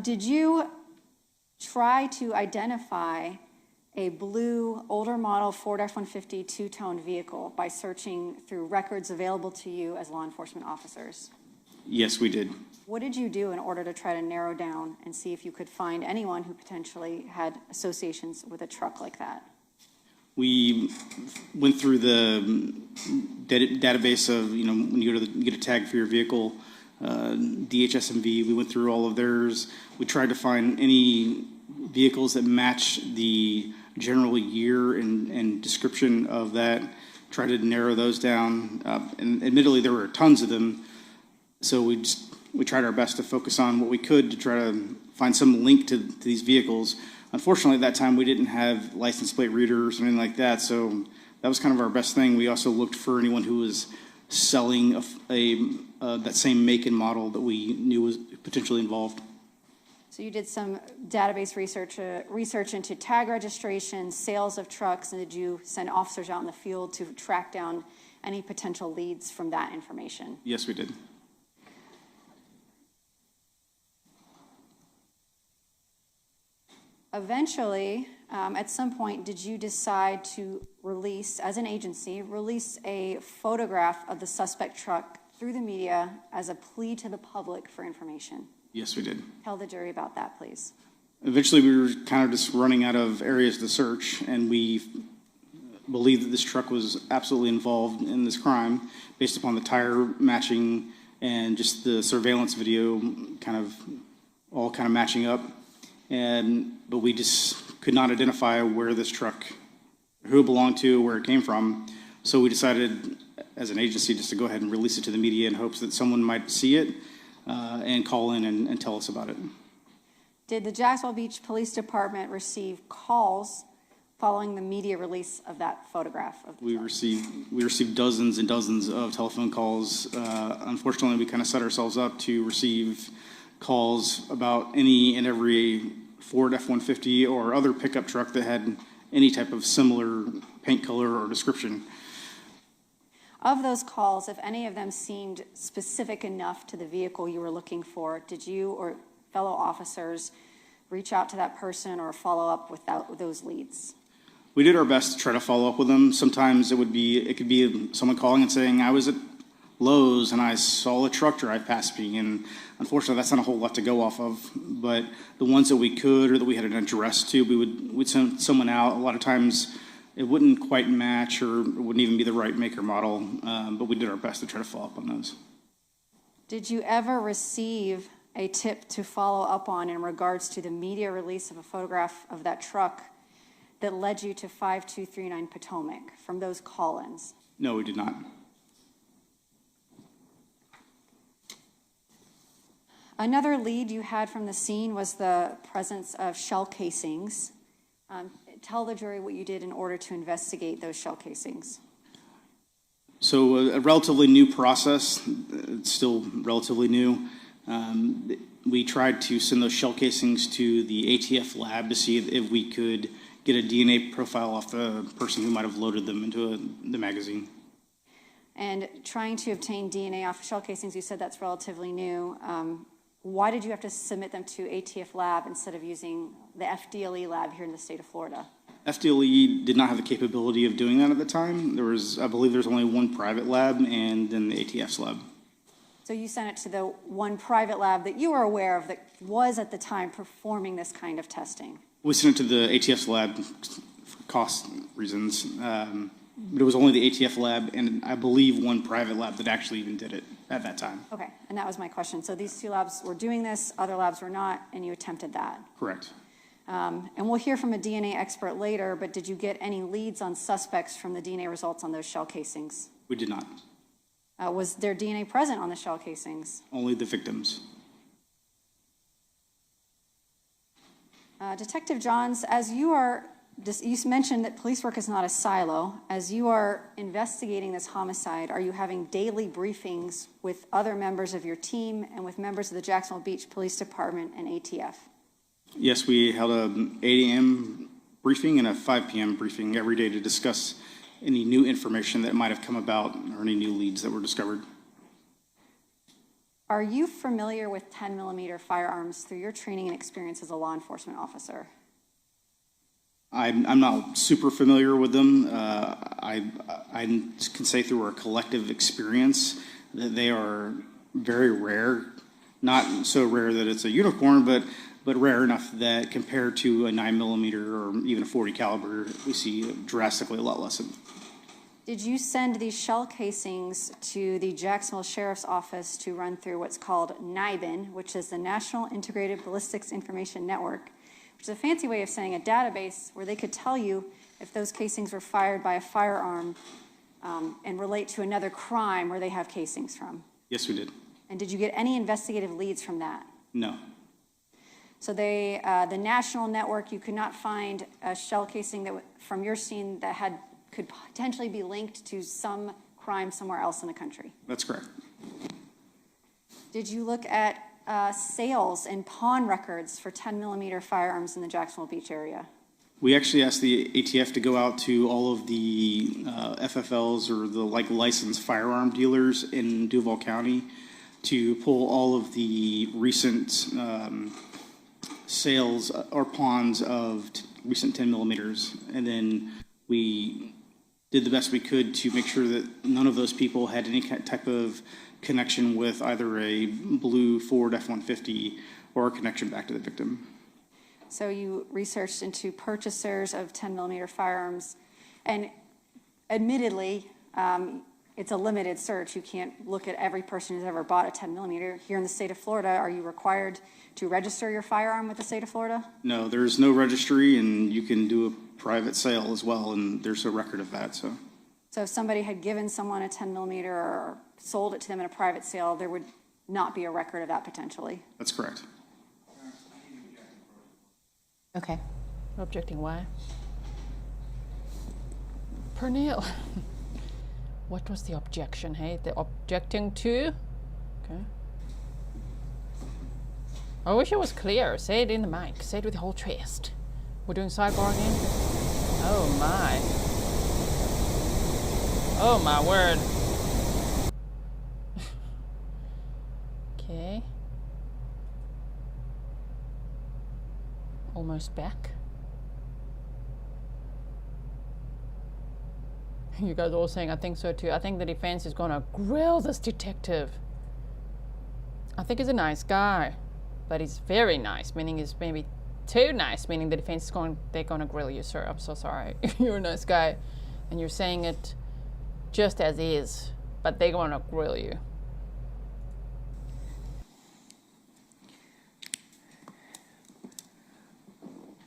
Did you try to identify a blue, older model Ford F-150 two-tone vehicle by searching through records available to you as law enforcement officers? Yes, we did. What did you do in order to try to narrow down and see if you could find anyone who potentially had associations with a truck like that? We went through the database of, you know, when you go to get a tag for your vehicle, DHSMV, we went through all of theirs. We tried to find any vehicles that match the general year and description of that, tried to narrow those down. And admittedly, there were tons of them, so we tried our best to focus on what we could to try to find some link to these vehicles. Unfortunately, at that time, we didn't have license plate readers or anything like that, so that was kind of our best thing. We also looked for anyone who was selling that same make and model that we knew was potentially involved. So you did some database research into tag registration, sales of trucks, and did you send officers out in the field to track down any potential leads from that information? Yes, we did. Eventually, at some point, did you decide to release, as an agency, release a photograph of the suspect truck through the media as a plea to the public for information? Yes, we did. Tell the jury about that, please. Eventually, we were kind of just running out of areas to search, and we believed that this truck was absolutely involved in this crime based upon the tire matching and just the surveillance video all matching up. But we just could not identify where this truck, who it belonged to, where it came from. So we decided as an agency just to go ahead and release it to the media in hopes that someone might see it and call in and tell us about it. Did the Jacksonville Beach Police Department receive calls following the media release of that photograph of the truck? We received dozens and dozens of telephone calls. Unfortunately, we kind of set ourselves up to receive calls about any and every Ford F-150 or other pickup truck that had any type of similar paint color or description. Of those calls, if any of them seemed specific enough to the vehicle you were looking for, did you or fellow officers reach out to that person or follow up with those leads? We did our best to try to follow up with them. Sometimes it could be someone calling and saying, I was at Lowe's and I saw a truck drive past me, and unfortunately that's not a whole lot to go off of. But the ones that we could or that we had an address to, we'd send someone out. A lot of times it wouldn't quite match or it wouldn't even be the right make or model, but we did our best to try to follow up on those. Did you ever receive a tip to follow up on in regards to the media release of a photograph of that truck that led you to 5239 Potomac from those call-ins? No, we did not. Another lead you had from the scene was the presence of shell casings. Tell the jury what you did in order to investigate those shell casings. So a relatively new process, it's still relatively new. We tried to send those shell casings to the ATF lab to see if we could get a DNA profile off the person who might have loaded them into the magazine. And trying to obtain DNA off shell casings, you said that's relatively new. Why did you have to submit them to ATF lab instead of using the FDLE lab here in the state of Florida? FDLE did not have the capability of doing that at the time. I believe there's only one private lab and then the ATF's lab. So you sent it to the one private lab that you were aware of that was at the time performing this kind of testing? We sent it to the ATF's lab for cost reasons. But it was only the ATF lab and I believe one private lab that actually even did it at that time. Okay, and that was my question. So these two labs were doing this, other labs were not, and you attempted that? Correct. And we'll hear from a DNA expert later, but did you get any leads on suspects from the DNA results on those shell casings? We did not. Was there DNA present on the shell casings? Only the victims. Detective Johns, you mentioned that police work is not a silo. As you are investigating this homicide, are you having daily briefings with other members of your team and with members of the Jacksonville Beach Police Department and ATF? Yes, we held an 8 a.m. briefing and a 5 p.m. briefing every day to discuss any new information that might have come about or any new leads that were discovered. Are you familiar with 10mm firearms through your training and experience as a law enforcement officer? I'm not super familiar with them. I can say through our collective experience that they are very rare. Not so rare that it's a unicorn, but rare enough that compared to a 9mm or even a 40 caliber, we see drastically a lot less of them. Did you send these shell casings to the Jacksonville Sheriff's Office to run through what's called NIBIN, which is the National Integrated Ballistics Information Network, which is a fancy way of saying a database where they could tell you if those casings were fired by a firearm and relate to another crime where they have casings from? Yes, we did. And did you get any investigative leads from that? No. So the national network, you could not find a shell casing that from your scene that could potentially be linked to some crime somewhere else in the country? That's correct. Did you look at sales and pawn records for 10mm firearms in the Jacksonville Beach area? We actually asked the ATF to go out to all of the FFLs or the licensed firearm dealers in Duval County to pull all of the recent sales or pawns of recent 10mm, and then we did the best we could to make sure that none of those people had any type of connection with either a blue Ford F-150 or a connection back to the victim. So you researched into purchasers of 10mm firearms, and admittedly, it's a limited search. You can't look at every person who's ever bought a 10mm. Here in the state of Florida, are you required to register your firearm with the state of Florida? No, there's no registry, and you can do a private sale as well, and there's a record of that. So if somebody had given someone a 10mm or sold it to them in a private sale, there would not be a record of that potentially? That's correct. Okay. Objecting why? Pernille. What was the objection, hey? The objecting to? Okay. I wish it was clear. Say it in the mic. Say it with your whole chest. We're doing sidebar again? Oh my. Oh my word. Okay. Almost back. You guys are all saying, I think so too. I think the defense is gonna grill this detective. I think he's a nice guy, but he's very nice, meaning he's maybe too nice, meaning the defense is they're gonna grill you, sir. I'm so sorry. You're a nice guy, and you're saying it just as is, but they're gonna grill you.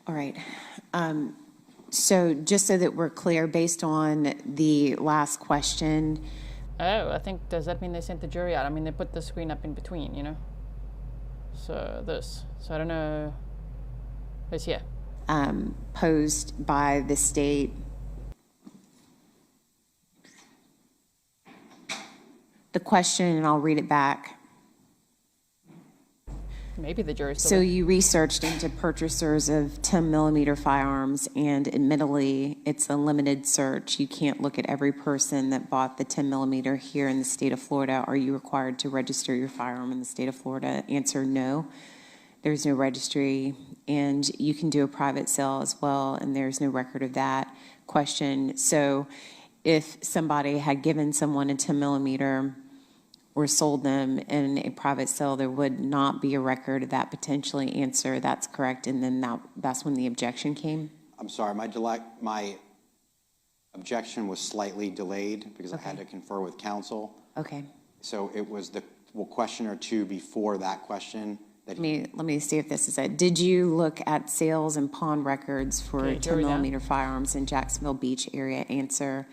All right. So just so that we're clear, based on the last question. Oh, I think, does that mean they sent the jury out? I mean, they put the screen up in between, you know? So this. So I don't know. This here. Posed by the state. The question, and I'll read it back. Maybe the jury's still So there. you researched into purchasers of 10 millimeter firearms, and admittedly, it's a limited search. You can't look at every person that bought the 10 millimeter here in the state of Florida. Are you required to register your firearm in the state of Florida? Answer, no. There's no registry, and you can do a private sale as well, and there's no record of that. Question, so if somebody had given someone a 10 millimeter or sold them in a private sale, there would not be a record of that potentially. Answer, that's correct, and then that's when the objection came? I'm sorry, my objection was slightly delayed because I had to confer with counsel. Okay. So it was the question or two before that question. Let me see if this is it. Did you look at sales and pawn records for Okay, 10 millimeter firearms in Jacksonville Beach area? Answer,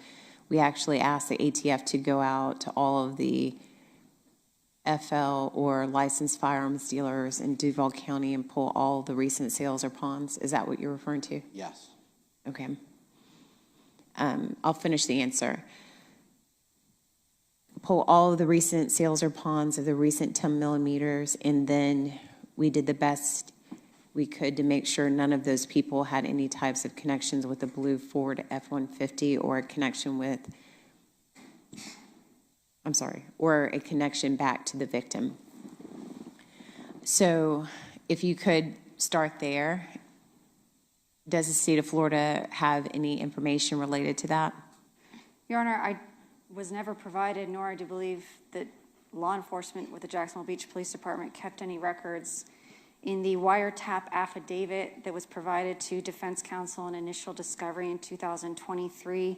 we actually asked the ATF to go out to all of the FL or licensed firearms dealers in Duval County and pull all the recent sales or pawns. Is that what you're referring to? Yes. Okay. I'll finish the answer. Pull all of the recent sales or pawns of the recent 10 millimeters, and then we did the best we could to make sure none of those people had any types of connections with the blue Ford F-150 or a connection with, or a connection back to the victim. So if you could start there, does the state of Florida have any information related to that? Your Honor, I was never provided, nor do I believe that law enforcement with the Jacksonville Beach Police Department kept any records. In the wiretap affidavit that was provided to defense counsel in initial discovery in 2023,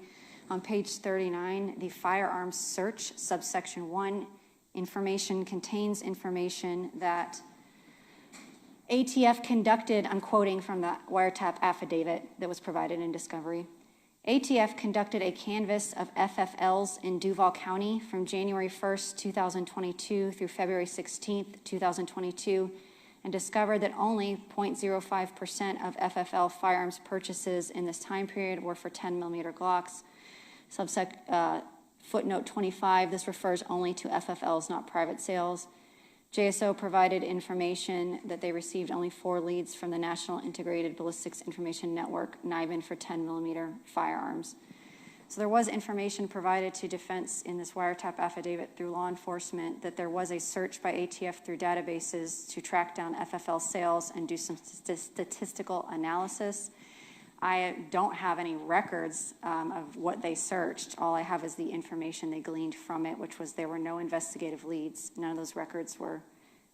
on page 39, the firearms search, subsection 1, information contains information that ATF conducted, I'm quoting from the wiretap affidavit that was provided in discovery. ATF conducted a canvass of FFLs in Duval County from January 1st, 2022 through February 16th, 2022, and discovered that only 0.05% of FFL firearms purchases in this time period were for 10 millimeter Glocks. Footnote 25, this refers only to FFLs, not private sales. JSO provided information that they received only 4 leads from the National Integrated Ballistics Information Network, NIBIN, for 10 millimeter firearms. So there was information provided to defense in this wiretap affidavit through law enforcement that there was a search by ATF through databases to track down FFL sales and do some statistical analysis. I don't have any records of what they searched. All I have is the information they gleaned from it, which was there were no investigative leads. None of those records were,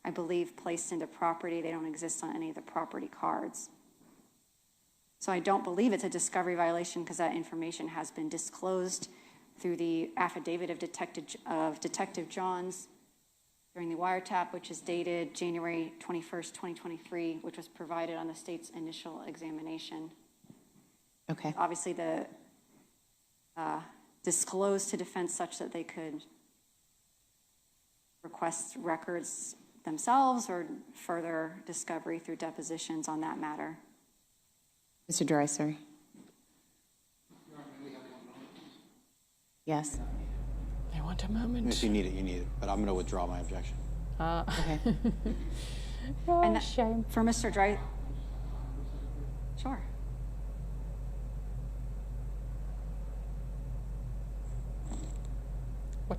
I believe, placed into property. They don't exist on any of the property cards. So I don't believe it's a discovery violation because that information has been disclosed through the affidavit of Detective Johns during the wiretap, which is dated January 21st, 2023, which was provided on the state's initial examination. Okay. Obviously, the disclosed to defense such that they could request records themselves or further discovery through depositions on that matter. Mr. Dreiser? Yes. I want a moment. If you need it, you need it. But I'm going to withdraw my objection. Okay. And shame. For Mr. Dreiser. Sure. What?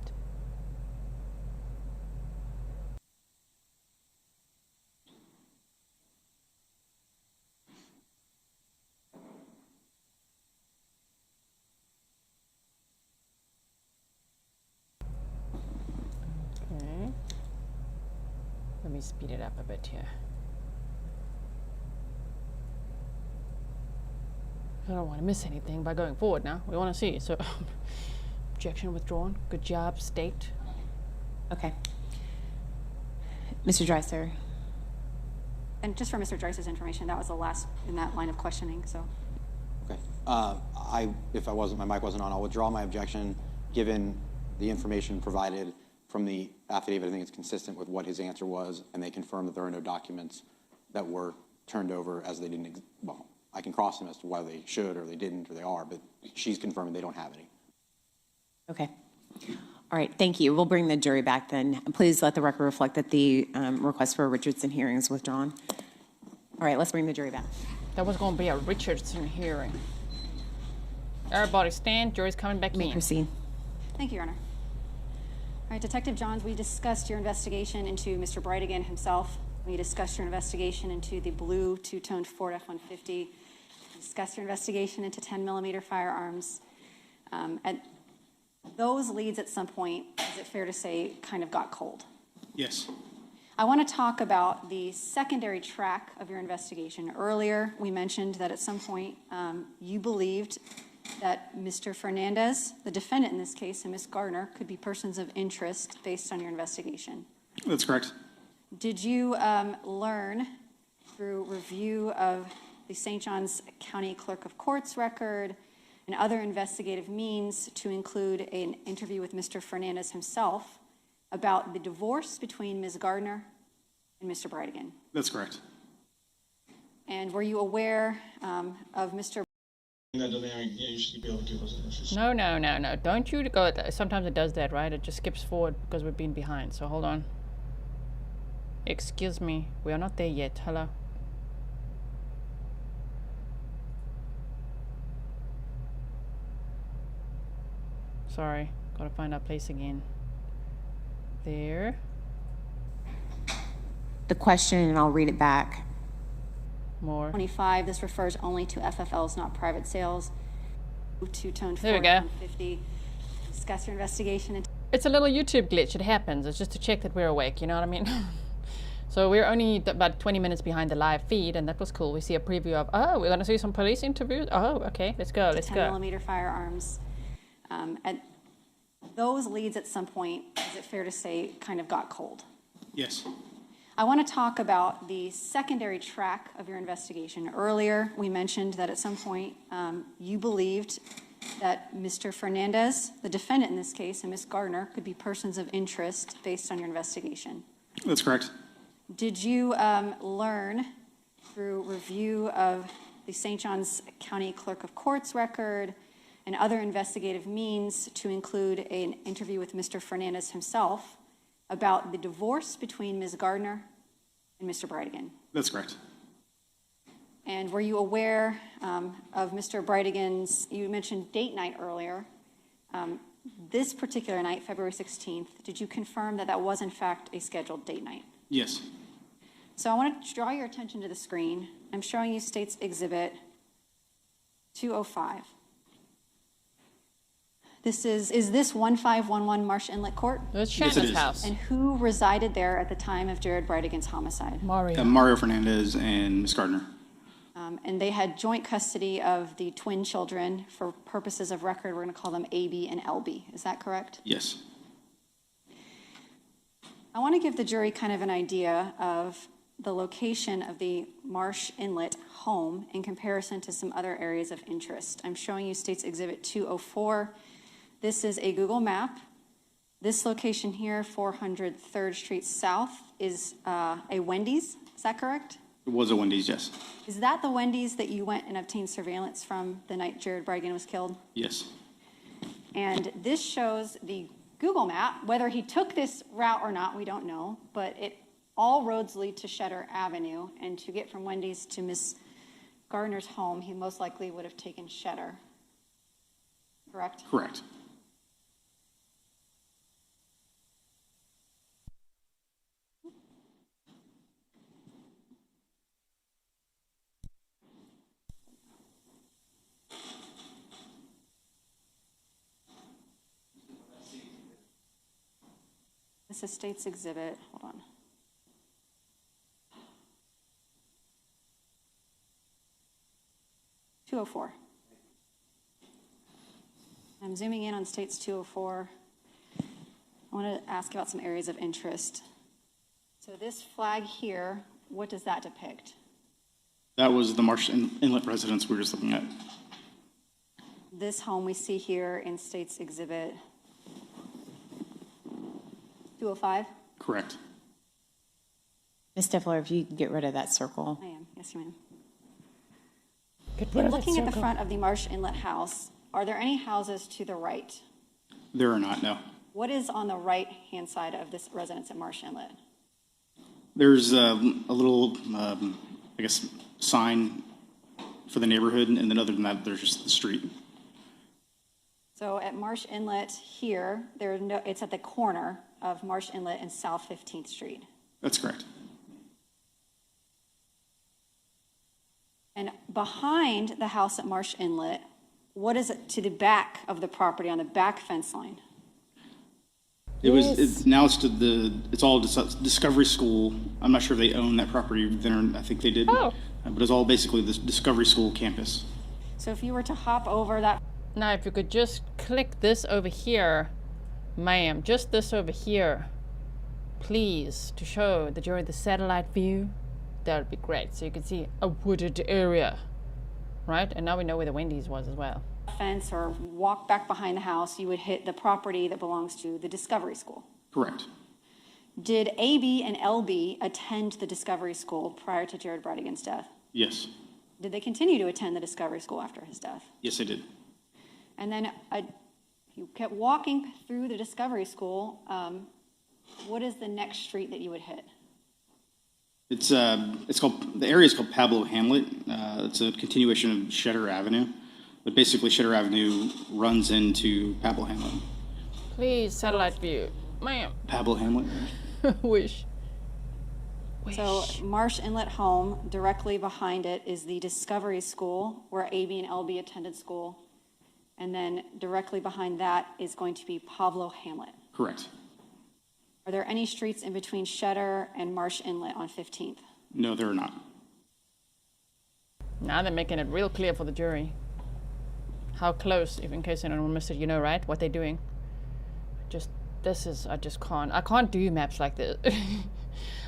Okay. Let me speed it up a bit here. I don't want to miss anything by going forward now. We want to see. So, objection withdrawn. Good job, state. Okay. Mr. Dreiser? And just for Mr. Dreiser's information, that was the last in that line of questioning, so. Okay. If my mic wasn't on, I'll withdraw my objection given the information provided from the affidavit, I think it's consistent with what his answer was, and they confirmed that there are no documents that were turned over as they didn't, well, I can cross them as to whether they should or they didn't or they are, but she's confirming they don't have any. Okay. All right, thank you. We'll bring the jury back then. Please let the record reflect that the request for a Richardson hearing is withdrawn. All right, let's bring the jury back. That was going to be a Richardson hearing. Everybody stand. Jury's coming back in. Proceed. Thank you, Your Honor. All right, Detective Johns, we discussed your investigation into Mr. Bridegan himself. We discussed your investigation into the blue two-toned Ford F-150. We discussed your investigation into 10mm firearms. At those leads at some point, is it fair to say, kind of got cold? Yes. I want to talk about the secondary track of your investigation. Earlier, we mentioned that at some point you believed that Mr. Fernandez, the defendant in this case, and Ms. Gardner could be persons of interest based on your investigation. That's correct. Did you learn through review of the St. Johns County Clerk of Court's record and other investigative means to include an interview with Mr. Fernandez himself about the divorce between Ms. Gardner and Mr. Bridegan? That's correct. And were you aware of Mr. No. Don't you go. Sometimes it does that, right? It just skips forward because we're being behind. So hold on. Excuse me. We are not there yet. Hello. Sorry. Gotta find our place again. There. The question, and I'll read it back. More. 25, this refers only to FFLs, not private sales. Two-tone There we Ford go. F-150. Discuss your investigation into It's a little YouTube glitch. It happens. It's just to check that we're awake. You know what I mean? So we're only about 20 minutes behind the live feed, and that was cool. We see a preview of, oh, we're going to see some police interviews. Oh, okay. Let's go. Let's go. 10mm firearms. At those leads at some point, is it fair to say, kind of got cold? Yes. I want to talk about the secondary track of your investigation. Earlier, we mentioned that at some point you believed that Mr. Fernandez, the defendant in this case, and Ms. Gardner could be persons of interest based on your investigation. That's correct. Did you learn through review of the St. Johns County Clerk of Court's record and other investigative means to include an interview with Mr. Fernandez himself about the divorce between Ms. Gardner and Mr. Bridegan? That's correct. And were you aware of Mr. Bridegan's, you mentioned date night earlier, this particular night, February 16th, did you confirm that that was in fact a scheduled date night? Yes. So I want to draw your attention to the screen. I'm showing you State's Exhibit 205. This is this 1511 Marsh Inlet Court? It's Shanna's house. And who resided there at the time of Jared Bridegan's homicide? Mario Fernandez and Ms. Gardner. And they had joint custody of the twin children. For purposes of record, we're going to call them AB and LB. Is that correct? Yes. I want to give the jury kind of an idea of the location of the Marsh Inlet home in comparison to some other areas of interest. I'm showing you State's Exhibit 204. This is a Google map. This location here, 400 3rd Street South, is a Wendy's. Is that correct? It was a Wendy's, yes. Is that the Wendy's that you went and obtained surveillance from the night Jared Bridegan was killed? Yes. And this shows the Google map. Whether he took this route or not, we don't know, but all roads lead to Shetter Avenue, and to get from Wendy's to Miss Gardner's home, he most likely would have taken Shetter. Correct? Correct. This is State's Exhibit, hold on. .204. I'm zooming in on State's 204. I want to ask about some areas of interest. So this flag here, what does that depict? That was the Marsh Inlet residence we were just looking at. This home we see here in State's Exhibit 205? Correct. Ms. Stifler, if you could get rid of that circle. I am, yes, ma'am. Get rid of that Looking at the circle. front of the Marsh Inlet house, are there any houses to the right? There are not, no. What is on the right-hand side of this residence at Marsh Inlet? There's a little, I guess, sign for the neighborhood, and then other than that, there's just the street. So at Marsh Inlet here, it's at the corner of Marsh Inlet and South 15th Street. That's correct. And behind the house at Marsh Inlet, what is it to the back of the property on the back fence line? It's all Discovery School. I'm not sure if they own that property there. I think they did. Oh. But it's all basically the Discovery School campus. So if you were to hop over that. Now, if you could just click this over here, ma'am, just this over here, please, to show the jury the satellite view, that would be great. So you can see a wooded area, right? And now we know where the Wendy's was as well. Fence or walk back behind the house, you would hit the property that belongs to the Discovery School. Correct. Did AB and LB attend the Discovery School prior to Jared Bridegan's death? Yes. Did they continue to attend the Discovery School after his death? Yes, I did. And then you kept walking through the Discovery School. What is the next street that you would hit? It's called, the area is called Pablo Hamlet. It's a continuation of Cheddar Avenue, but basically Cheddar Avenue runs into Pablo Hamlet. Please, satellite view, ma'am. Pablo Hamlet. Wish. So Marsh Inlet home, directly behind it is the Discovery School, where AB and LB attended school. And then directly behind that is going to be Pablo Hamlet. Correct. Are there any streets in between Cheddar and Marsh Inlet on 15th? No, there are not. Now they're making it real clear for the jury. How close, if in case anyone missed it, you know, right? What they're doing. I can't do maps like this.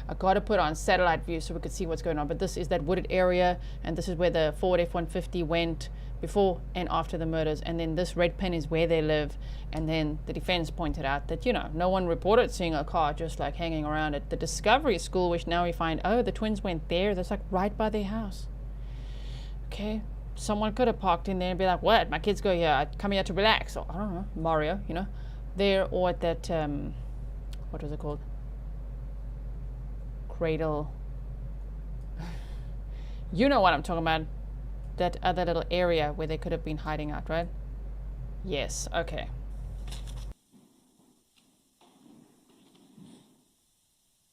I got to put on satellite view so we could see what's going on. But this is that wooded area, and this is where the Ford F-150 went before and after the murders. And then this red pin is where they live. And then the defense pointed out that, no one reported seeing a car just like hanging around at the Discovery School, which now we find, the twins went there. That's like right by their house. Okay, someone could have parked in there and be like, what? My kids go here. I come here to relax. Or, I don't know, Mario, there, or at that, what was it called? Cradle. You know what I'm talking about. That other little area where they could have been hiding out, right? Yes, okay.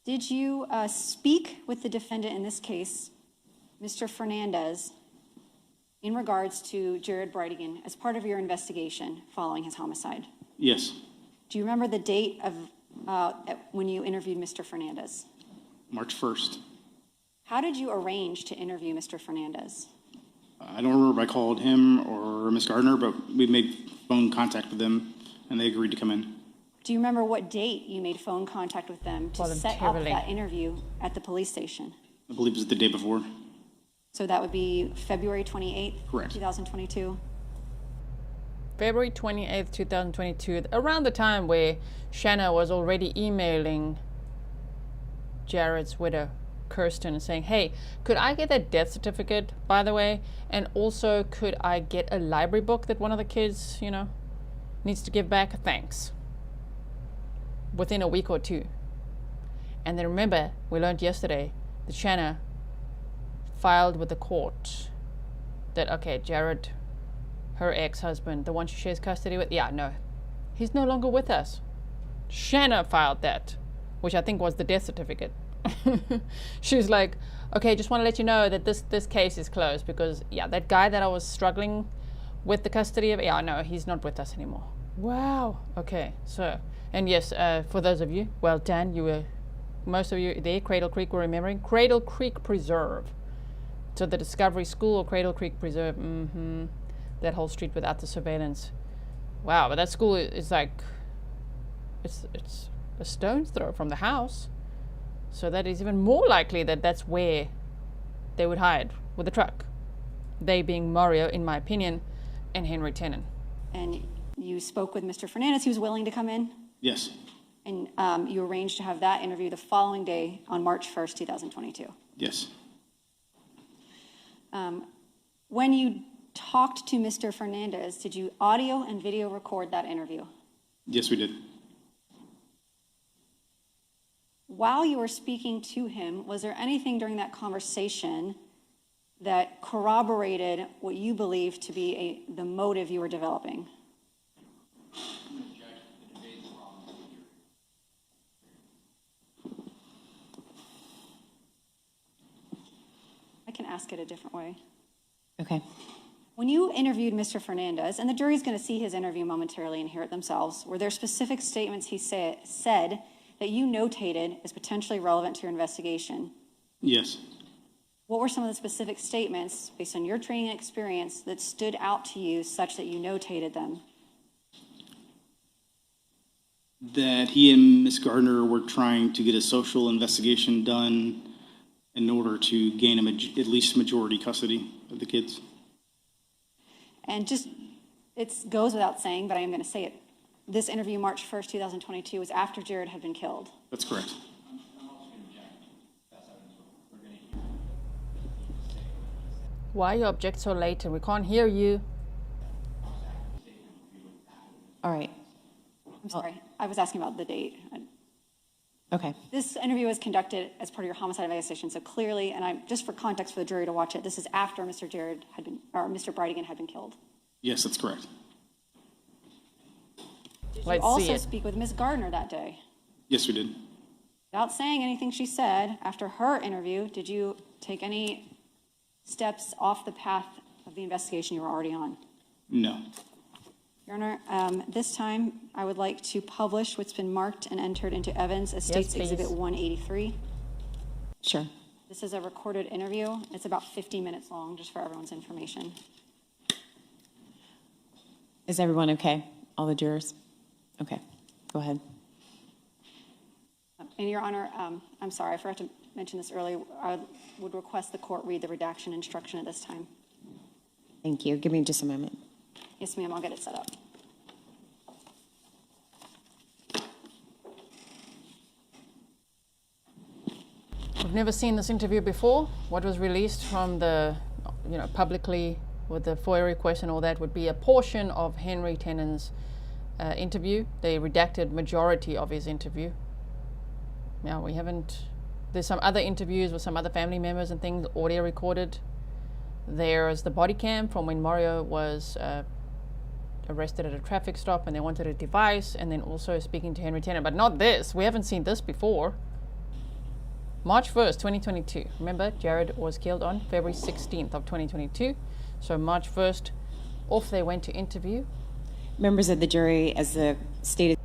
Did you speak with the defendant in this case, Mr. Fernandez, in regards to Jared Bridegan as part of your investigation following his homicide? Yes. Do you remember the date of when you interviewed Mr. Fernandez? March 1st. How did you arrange to interview Mr. Fernandez? I don't remember if I called him or Ms. Gardner, but we made phone contact with them, and they agreed to come in. Do you remember what date you made phone contact with them to set up that interview at the police station? I believe it was the day before. So that would be February 28th, Correct. 2022? February 28th, 2022, around the time where Shanna was already emailing Jared's widow, Kirsten, saying, hey, could I get that death certificate, by the way? And also, could I get a library book that one of the kids, needs to give back? Thanks. Within a week or two. And then remember, we learned yesterday that Shanna filed with the court that, okay, Jared, her ex-husband, the one she shares custody with, he's no longer with us. Shanna filed that, which I think was the death certificate. She's like, okay, just want to let you know that this case is closed because, that guy that I was struggling with the custody of, no, he's not with us anymore. Wow. Okay, so, and yes, for those of you, well done, most of you there, Cradle Creek, were remembering. Cradle Creek Preserve. So the Discovery School or Cradle Creek Preserve, that whole street without the surveillance. Wow, but that school is like, it's a stone's throw from the house. So that is even more likely that that's where they would hide with the truck. They being Mario, in my opinion, and Henry Tenon. And you spoke with Mr. Fernandez, he was willing to come in? Yes. And you arranged to have that interview the following day on March 1st, 2022. Yes. When you talked to Mr. Fernandez, did you audio and video record that interview? Yes, we did. While you were speaking to him, was there anything during that conversation that corroborated what you believed to be the motive you were developing? I can ask it a different way. Okay. When you interviewed Mr. Fernandez, and the jury's going to see his interview momentarily and hear it themselves, were there specific statements he said that you notated as potentially relevant to your investigation? Yes. What were some of the specific statements, based on your training and experience, that stood out to you such that you notated them? That he and Ms. Gardner were trying to get a social investigation done in order to gain at least majority custody of the kids. And just, it goes without saying, but I am going to say it. This interview, March 1st, 2022, was after Jared had been killed. That's correct. Why you object so late and we can't hear you? All right. I'm sorry. I was asking about the date. Okay. This interview was conducted as part of your homicide investigation, so clearly, and I'm just for context for the jury to watch it, this is after Mr. Mr. Bridegan had been killed. Yes, that's correct. Did you also speak with Ms. Gardner that day? Yes, we did. Without saying anything she said, after her interview, did you take any steps off the path of the investigation you were already on? No. Your Honor, this time I would like to publish what's been marked and entered into evidence as State's Exhibit 183. Sure. This is a recorded interview. It's about 50 minutes long, just for everyone's information. Is everyone okay? All the jurors? Okay, go ahead. And Your Honor, I'm sorry, I forgot to mention this earlier. I would request the court read the redaction instruction at this time. Thank you. Give me just a moment. Yes, ma'am, I'll get it set up. We've never seen this interview before. What was released from the, publicly with the FOIA request and all that would be a portion of Henry Tenon's interview. They redacted majority of his interview. Now we haven't, there's some other interviews with some other family members and things, audio recorded. There's the body cam from when Mario was arrested at a traffic stop and they wanted a device, and then also speaking to Henry Tenon, but not this. We haven't seen this before. March 1st, 2022. Remember, Jared was killed on February 16th of 2022. So March 1st, off they went to interview. Members of the jury, as the stated.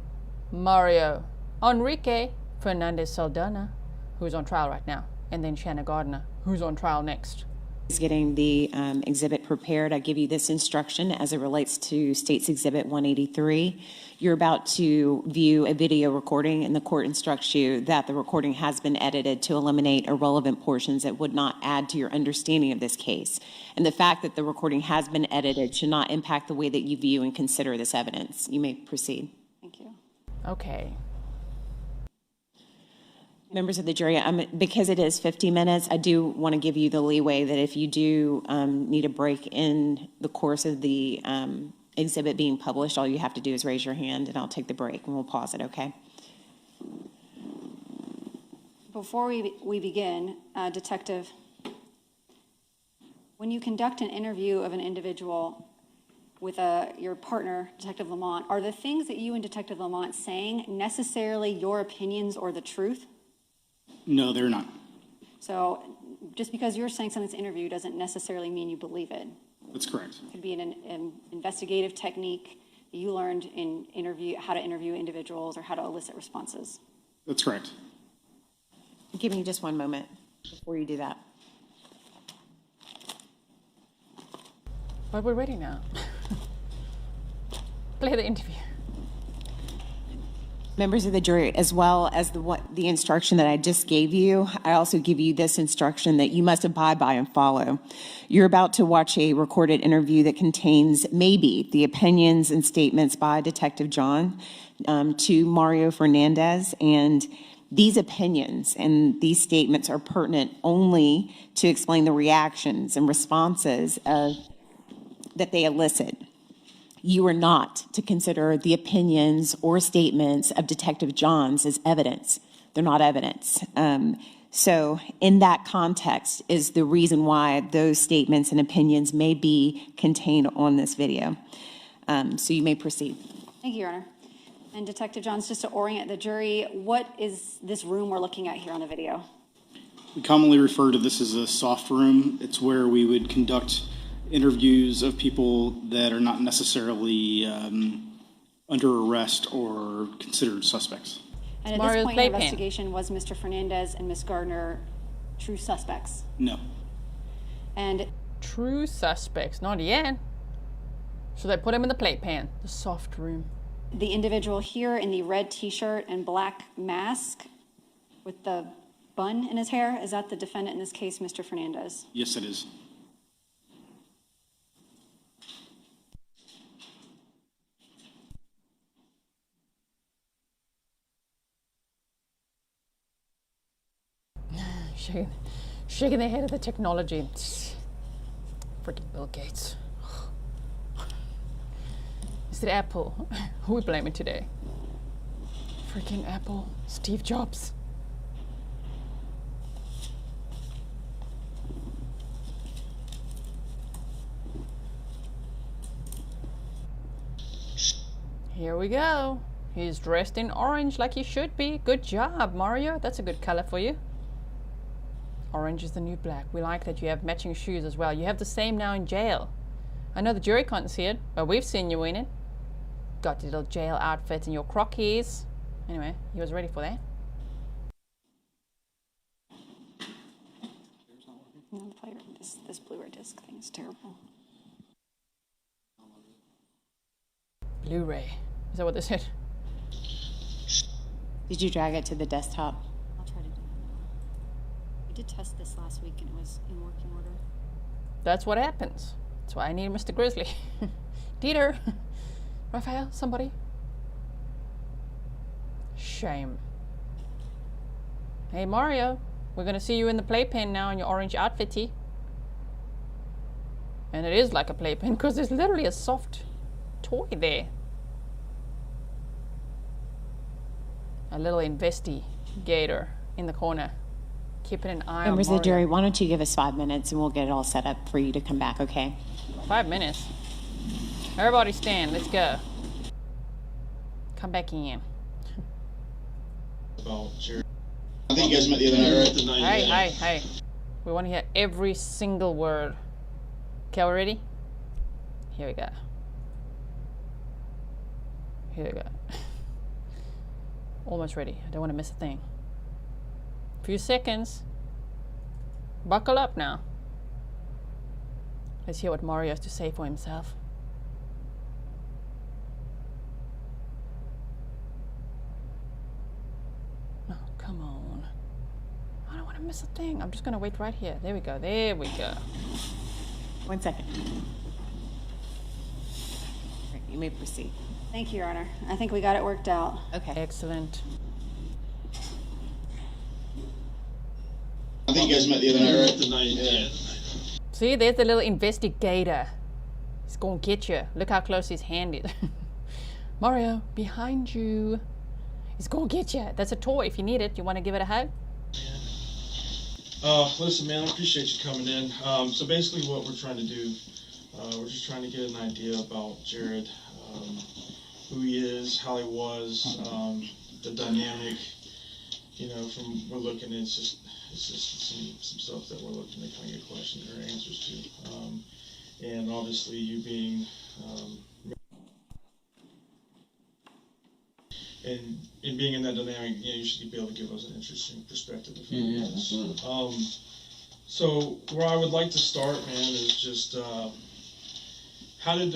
Mario Enrique Fernandez Saldana, who's on trial right now, and then Shanna Gardner, who's on trial next. Is getting the exhibit prepared. I give you this instruction as it relates to State's Exhibit 183. You're about to view a video recording, and the court instructs you that the recording has been edited to eliminate irrelevant portions that would not add to your understanding of this case. And the fact that the recording has been edited should not impact the way that you view and consider this evidence. You may proceed. Thank you. Okay. Members of the jury, because it is 50 minutes, I do want to give you the leeway that if you do need a break in the course of the exhibit being published, all you have to do is raise your hand and I'll take the break and we'll pause it, okay? Before we begin, Detective, when you conduct an interview of an individual with your partner, Detective Lamont, are the things that you and Detective Lamont saying necessarily your opinions or the truth? No, they're not. So just because you're saying something's interview doesn't necessarily mean you believe it. That's correct. It could be an investigative technique that you learned in how to interview individuals or how to elicit responses. That's correct. Give me just one moment before you do that. But we're ready now. Play the interview. Members of the jury, as well as the instruction that I just gave you, I also give you this instruction that you must abide by and follow. You're about to watch a recorded interview that contains maybe the opinions and statements by Detective John to Mario Fernandez, and these opinions and these statements are pertinent only to explain the reactions and responses that they elicit. You are not to consider the opinions or statements of Detective Johns as evidence. They're not evidence. So in that context is the reason why those statements and opinions may be contained on this video. So you may proceed. Thank you, Your Honor. And Detective Johns, just to orient the jury, what is this room we're looking at here on the video? We commonly refer to this as a soft room. It's where we would conduct interviews of people that are not necessarily under arrest or considered suspects. And at this point in the investigation, was Mr. Fernandez and Ms. Gardner true suspects? No. And true suspects, not yet. So they put him in the playpen, the soft room. The individual here in the red t-shirt and black mask with the bun in his hair, is that the defendant in this case, Mr. Fernandez? Yes, it is. Shaking their head at the technology. Freaking Bill Gates. Is it Apple? Who are we blaming today? Freaking Apple. Steve Jobs. Here we go. He's dressed in orange like he should be. Good job, Mario. That's a good color for you. Orange is the new black. We like that you have matching shoes as well. You have the same now in jail. I know the jury can't see it, but we've seen you in it. Got your little jail outfit and your Crockies. Anyway, he was ready for that. No, player. This Blu-ray disc thing is terrible. Blu-ray. Is that what they said? Did you drag it to the desktop? I'll try to do that. We did test this last week and it was in working order. That's what happens. That's why I need Mr. Grizzly. Dieter. Raphael, somebody. Shame. Hey Mario, we're gonna see you in the playpen now in your orange outfitty. And it is like a playpen because there's literally a soft toy there. A little investigator in the corner, keeping an eye on Members of Mario. the jury, why don't you give us 5 minutes and we'll get it all set up for you to come back, okay? 5 minutes. Everybody stand, let's go. Come back in. About Jared. I think you guys met the other night, right? Hey. We want to hear every single word. Okay, we ready? Here we go. Here we go. Almost ready. I don't want to miss a thing. Few seconds. Buckle up now. Let's hear what Mario has to say for himself. Oh, come on. I don't want to miss a thing. I'm just going to wait right here. There we go. There we go. 1 second. Right, you may proceed. Thank you, Your Honor. I think we got it worked out. Okay. Excellent. I think you guys met the other night, right? See, there's the little investigator. He's going to get you. Look how close his hand is. Mario, behind you. He's going to get you. That's a toy. If you need it, you want to give it a hug? Listen, man, I appreciate you coming in. So basically what we're trying to do, we're just trying to get an idea about Jared, who he is, how he was, the dynamic, you know, from we're looking, it's just some stuff that we're looking to kind of get questions or answers to. And obviously you being, and being in that dynamic, you know, you should be able to give us an interesting perspective of who he is. So where I would like to start, man, is just how did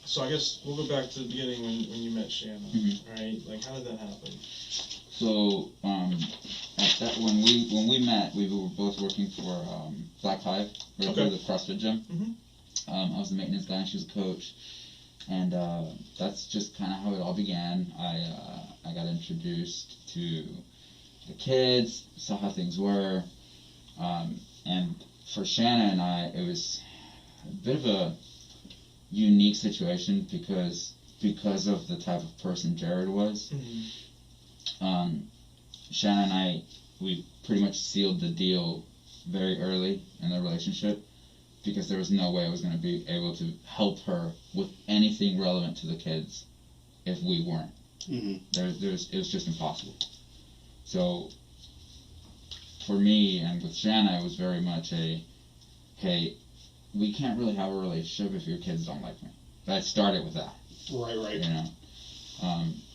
So I guess we'll go back to the beginning when you met Shanna, right? Like, how did that happen? So, when we met, we were both working for Black Hive, right through the CrossFit gym. I was the maintenance guy, and she was a coach, and that's just kind of how it all began. I got introduced to the kids, saw how things were, and for Shanna and I, it was a bit of a unique situation because of the type of person Jared was. Shanna and I, we pretty much sealed the deal very early in the relationship because there was no way I was going to be able to help her with anything relevant to the kids if we weren't. It was just impossible. So for me and with Shanna, it was very much hey, we can't really have a relationship if your kids don't like me. That started with that. Right. You know?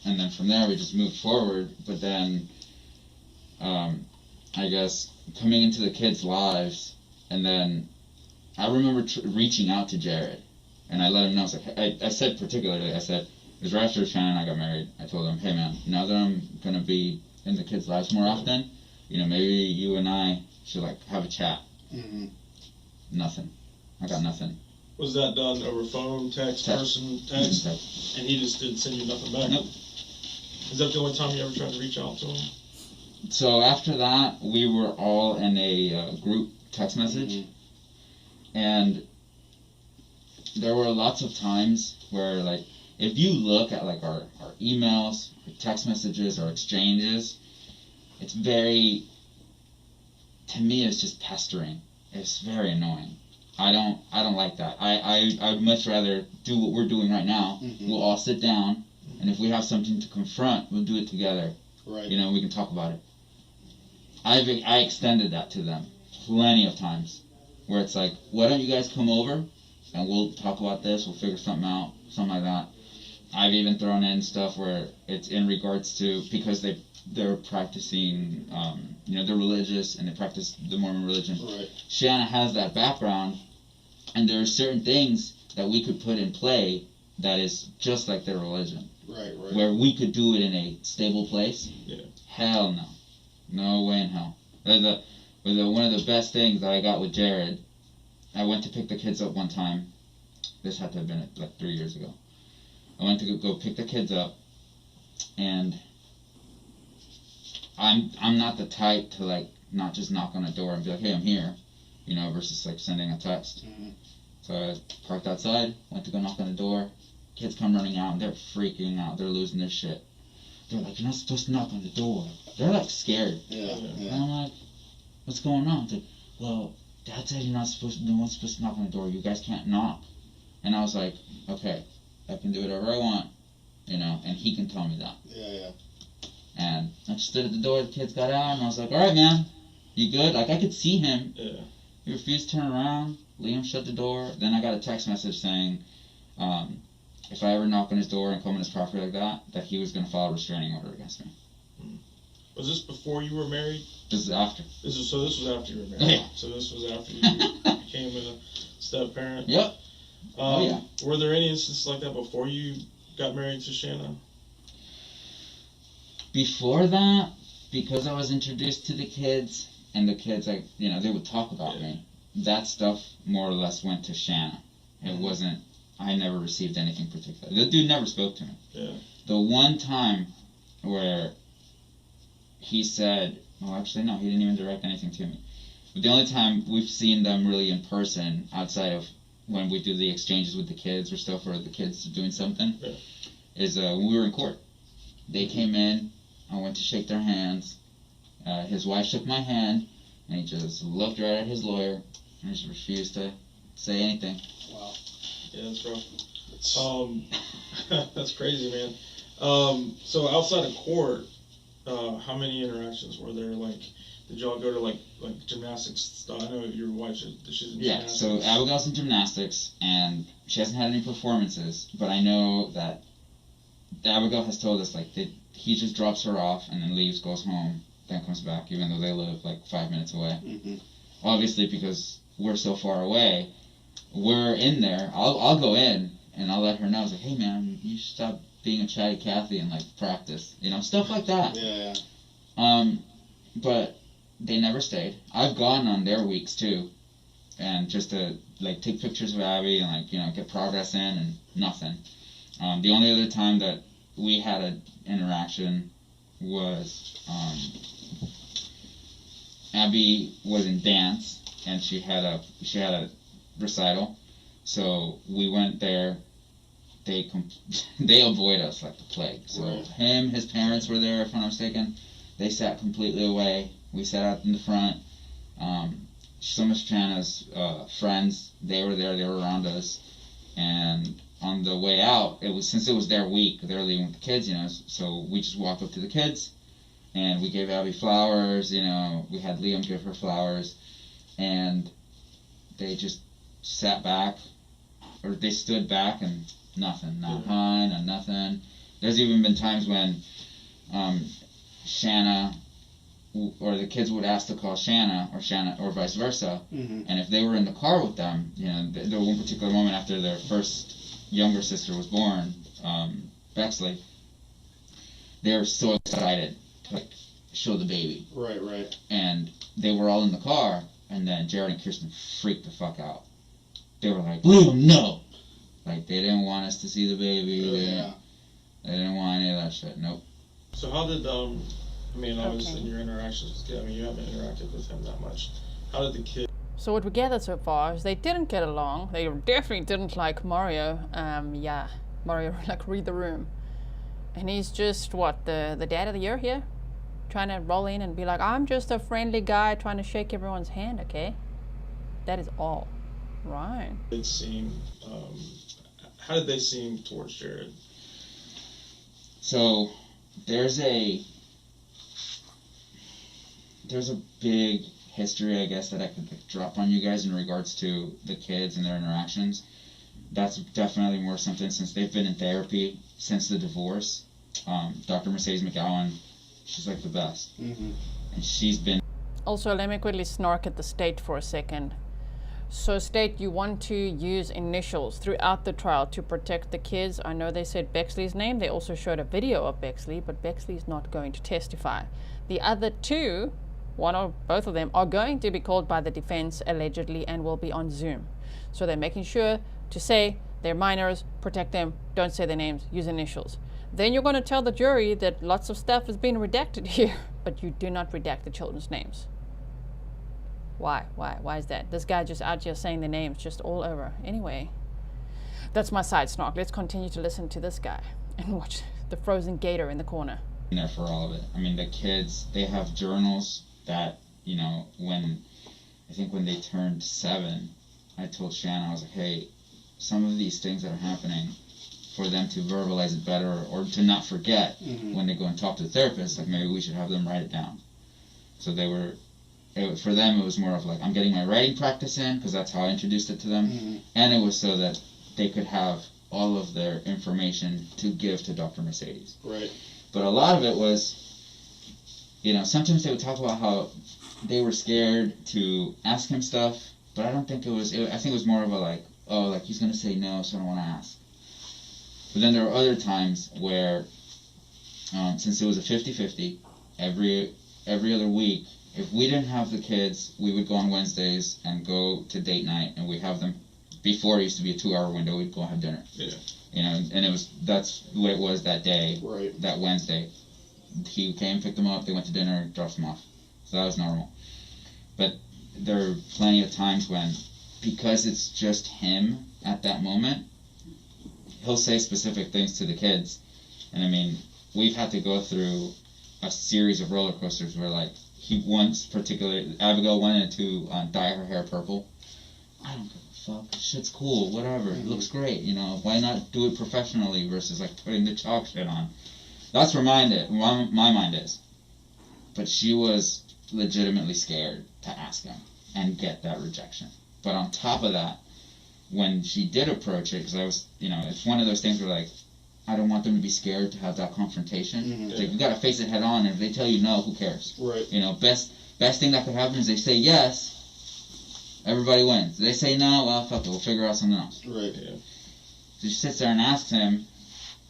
And then from there we just moved forward, but then I guess coming into the kids' lives, and then I remember reaching out to Jared, and I let him know. I was like, I said particularly, it was right after Shanna and I got married. I told him, hey man, now that I'm gonna be in the kids' lives more often, maybe you and I should have a chat. Nothing. I got nothing. Was that done over phone, text, person, text? And he just didn't send you nothing back? Nope. Is that the only time you ever tried to reach out to him? So after that, we were all in a group text message, and there were lots of times where, if you look at our emails, our text messages, our exchanges, it's very, to me, it's just pestering. It's very annoying. I don't like that. I'd much rather do what we're doing right now. We'll all sit down, and if we have something to confront, we'll do it together. Right. We can talk about it. I extended that to them plenty of times, where it's like, why don't you guys come over, and we'll talk about this, we'll figure something out, something like that. I've even thrown in stuff where it's in regards to, because they're practicing, they're religious and they practice the Mormon religion. Right. Shanna has that background, and there are certain things that we could put in play that is just like their religion. Right. Where we could do it in a stable place. Yeah. Hell no. No way in hell. One of the best things that I got with Jared, I went to pick the kids up one time. This had to have been 3 years ago. I went to go pick the kids up, and I'm not the type to not just knock on a door and be like, hey, I'm here, versus sending a text. So I parked outside, went to go knock on the door. Kids come running out, and they're freaking out. They're losing their shit. They're like, you're not supposed to knock on the door. They're scared. Yeah. And I'm like, what's going on? They're like, well, Dad said no one's supposed to knock on the door. You guys can't knock. And I was like, okay, I can do whatever I want, and he can tell me that. Yeah. And I just stood at the door, the kids got out, and I was like, all right, man, you good? I could see him. Yeah. He refused to turn around. Liam shut the door. Then I got a text message saying, if I ever knock on his door and come on his property like that he was going to file a restraining order against me. Was this before you were married? This is after. This was after you were married? Yeah. So this was after you became a step-parent? Yep. Were there any instances like that before you got married to Shanna? Before that, because I was introduced to the kids, and the kids, they would talk about me, that stuff more or less went to Shanna. It wasn't, I never received anything particular. The dude never spoke to me. Yeah. The one time where he said, well, actually, no, he didn't even direct anything to me. But the only time we've seen them really in person, outside of when we do the exchanges with the kids or stuff, or the kids are doing something, is when we were in court. They came in, I went to shake their hands. His wife shook my hand, and he just looked right at his lawyer, and just refused to say anything. Wow. Yeah, that's rough. That's crazy, man. So outside of court, how many interactions were there? Did y'all go to gymnastics stuff? I know your wife, she's in gymnastics. So Abigail's in gymnastics, and she hasn't had any performances, but I know that Abigail has told us, that he just drops her off and then leaves, goes home, then comes back, even though they live 5 minutes away. Obviously, because we're so far away, we're in there. I'll go in, and I'll let her know. I was like, hey man, you should stop being a chatty Cathy and like practice, you know, stuff like that. Yeah. But they never stayed. I've gone on their weeks too, and just to like take pictures of Abby and like, you know, get progress in, and nothing. The only other time that we had an interaction was Abby was in dance and she had a recital, so we went there. They avoid us like the plague. So his parents were there, if I'm not mistaken. They sat completely away. We sat out in the front. Some of Shanna's friends, they were there. They were around us. And on the way out, since it was their week, they were leaving with the kids, you know. So we just walked up to the kids, and we gave Abby flowers. You know, we had Liam give her flowers, and they just sat back, or they stood back, and nothing, not hi, not nothing. There's even been times when Shanna or the kids would ask to call Shanna or vice versa, and if they were in the car with them, you know, there was one particular moment after their first younger sister was born, Bexley, they were so excited to like show the baby. Right. And they were all in the car, and then Jared and Kirsten freaked the fuck out. They were like, Liam, no! Like, they didn't want us to see the baby. They didn't want any of that shit. Nope. So how did, I mean, obviously in your interactions with kids, I mean, you haven't interacted with him that much. How did the kid... So what we gathered so far is they didn't get along. They definitely didn't like Mario. Mario, like, read the room. And he's just, what, the dad of the year here? Trying to roll in and be like, I'm just a friendly guy trying to shake everyone's hand, okay? That is all. Right. How did they seem towards Jared? So there's a big history, I guess, that I could drop on you guys in regards to the kids and their interactions. That's definitely more something since they've been in therapy since the divorce. Dr. Mercedes McGowan, she's like the best. And she's been... Also, let me quickly snark at the state for a second. So state, you want to use initials throughout the trial to protect the kids. I know they said Bexley's name. They also showed a video of Bexley, but Bexley's not going to testify. The other two, one or both of them, are going to be called by the defense allegedly and will be on Zoom. So they're making sure to say they're minors, protect them, don't say their names, use initials. Then you're going to tell the jury that lots of stuff has been redacted here, but you do not redact the children's names. Why? Why is that? This guy just out here saying the names just all over. Anyway, that's my side snark. Let's continue to listen to this guy and watch the frozen gator in the corner. There for all of it. I mean, the kids, they have journals that, you know, when they turned 7, I told Shanna, I was like, hey, some of these things that are happening, for them to verbalize it better or to not forget when they go and talk to the therapist, like maybe we should have them write it down. So for them, it was more of like, I'm getting my writing practice in, because that's how I introduced it to them. And it was so that they could have all of their information to give to Dr. Mercedes. Right. But a lot of it was, you know, sometimes they would talk about how they were scared to ask him stuff, but I don't think I think it was more of a like, oh, like he's going to say no, so I don't want to ask. But then there were other times where, since it was a 50-50, every other week, if we didn't have the kids, we would go on Wednesdays and go to date night, and we'd have them. Before it used to be a 2-hour window, we'd go have dinner. Yeah. You know, and that's what it was that day, right. That Wednesday. He came, picked them up, they went to dinner, dropped them off. So that was normal. But there are plenty of times when, because it's just him at that moment, he'll say specific things to the kids. And I mean, we've had to go through a series of roller coasters where, like, Abigail wanted to dye her hair purple. I don't give a fuck. Shit's cool. Whatever. It looks great. You know, why not do it professionally versus like putting the chalk shit on? That's where my mind is. But she was legitimately scared to ask him and get that rejection. But on top of that, when she did approach it, because I was, you know, it's one of those things where like, I don't want them to be scared to have that confrontation. It's like, you gotta face it head on, and if they tell you no, who cares? Right. You know, best thing that could happen is they say yes, everybody wins. They say no, well, fuck it, we'll figure out something else. Right, yeah. she sits there and asks him,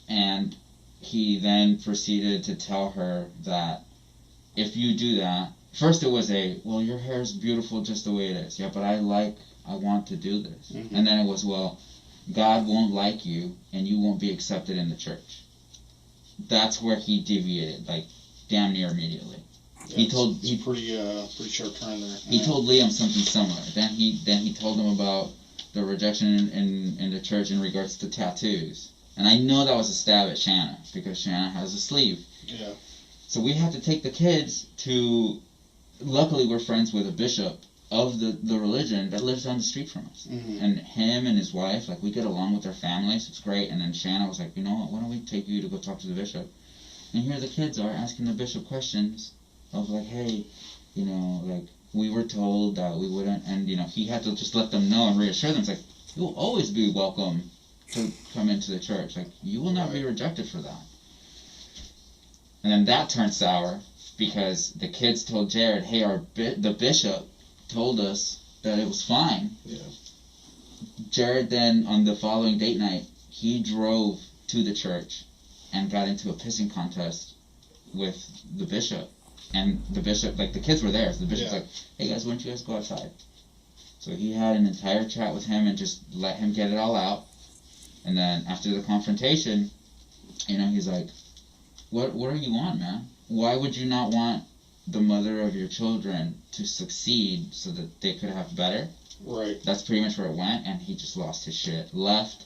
and he then proceeded to tell her that if you do that, first it was well, your hair is beautiful just the way it is. Yeah, but I want to do this. Mm-hmm. And then it was, well, God won't like you, and you won't be accepted in the church. That's where he deviated, like, damn near immediately. Yeah, pretty sharp turn there. He told Liam something similar. Then he told him about the rejection in the church in regards to tattoos. And I know that was a stab at Shanna, because Shanna has a sleeve. Yeah. So we had to take the kids to, luckily we're friends with a bishop of the religion that lives down the street from us. Mm-hmm. And him and his wife, like, we get along with their families. It's great. And then Shanna was like, you know what, why don't we take you to go talk to the bishop? And here the kids are asking the bishop questions of, like, hey, you know, like, we were told that we wouldn't, and, you know, he had to just let them know and reassure them. It's like, you'll always be welcome to come into the church. Like, you will not be rejected for that. And then that turned sour because the kids told Jared, hey, the bishop told us that it was fine. Yeah. Jared then, on the following date night, he drove to the church and got into a pissing contest with the bishop. And the bishop, like, the kids were there, so the bishop's like, hey guys, why don't you guys go outside? So he had an entire chat with him and just let him get it all out. And then after the confrontation, you know, he's like, what are you on, man? Why would you not want the mother of your children to succeed so that they could have better? Right. That's pretty much where it went, and he just lost his shit. Left.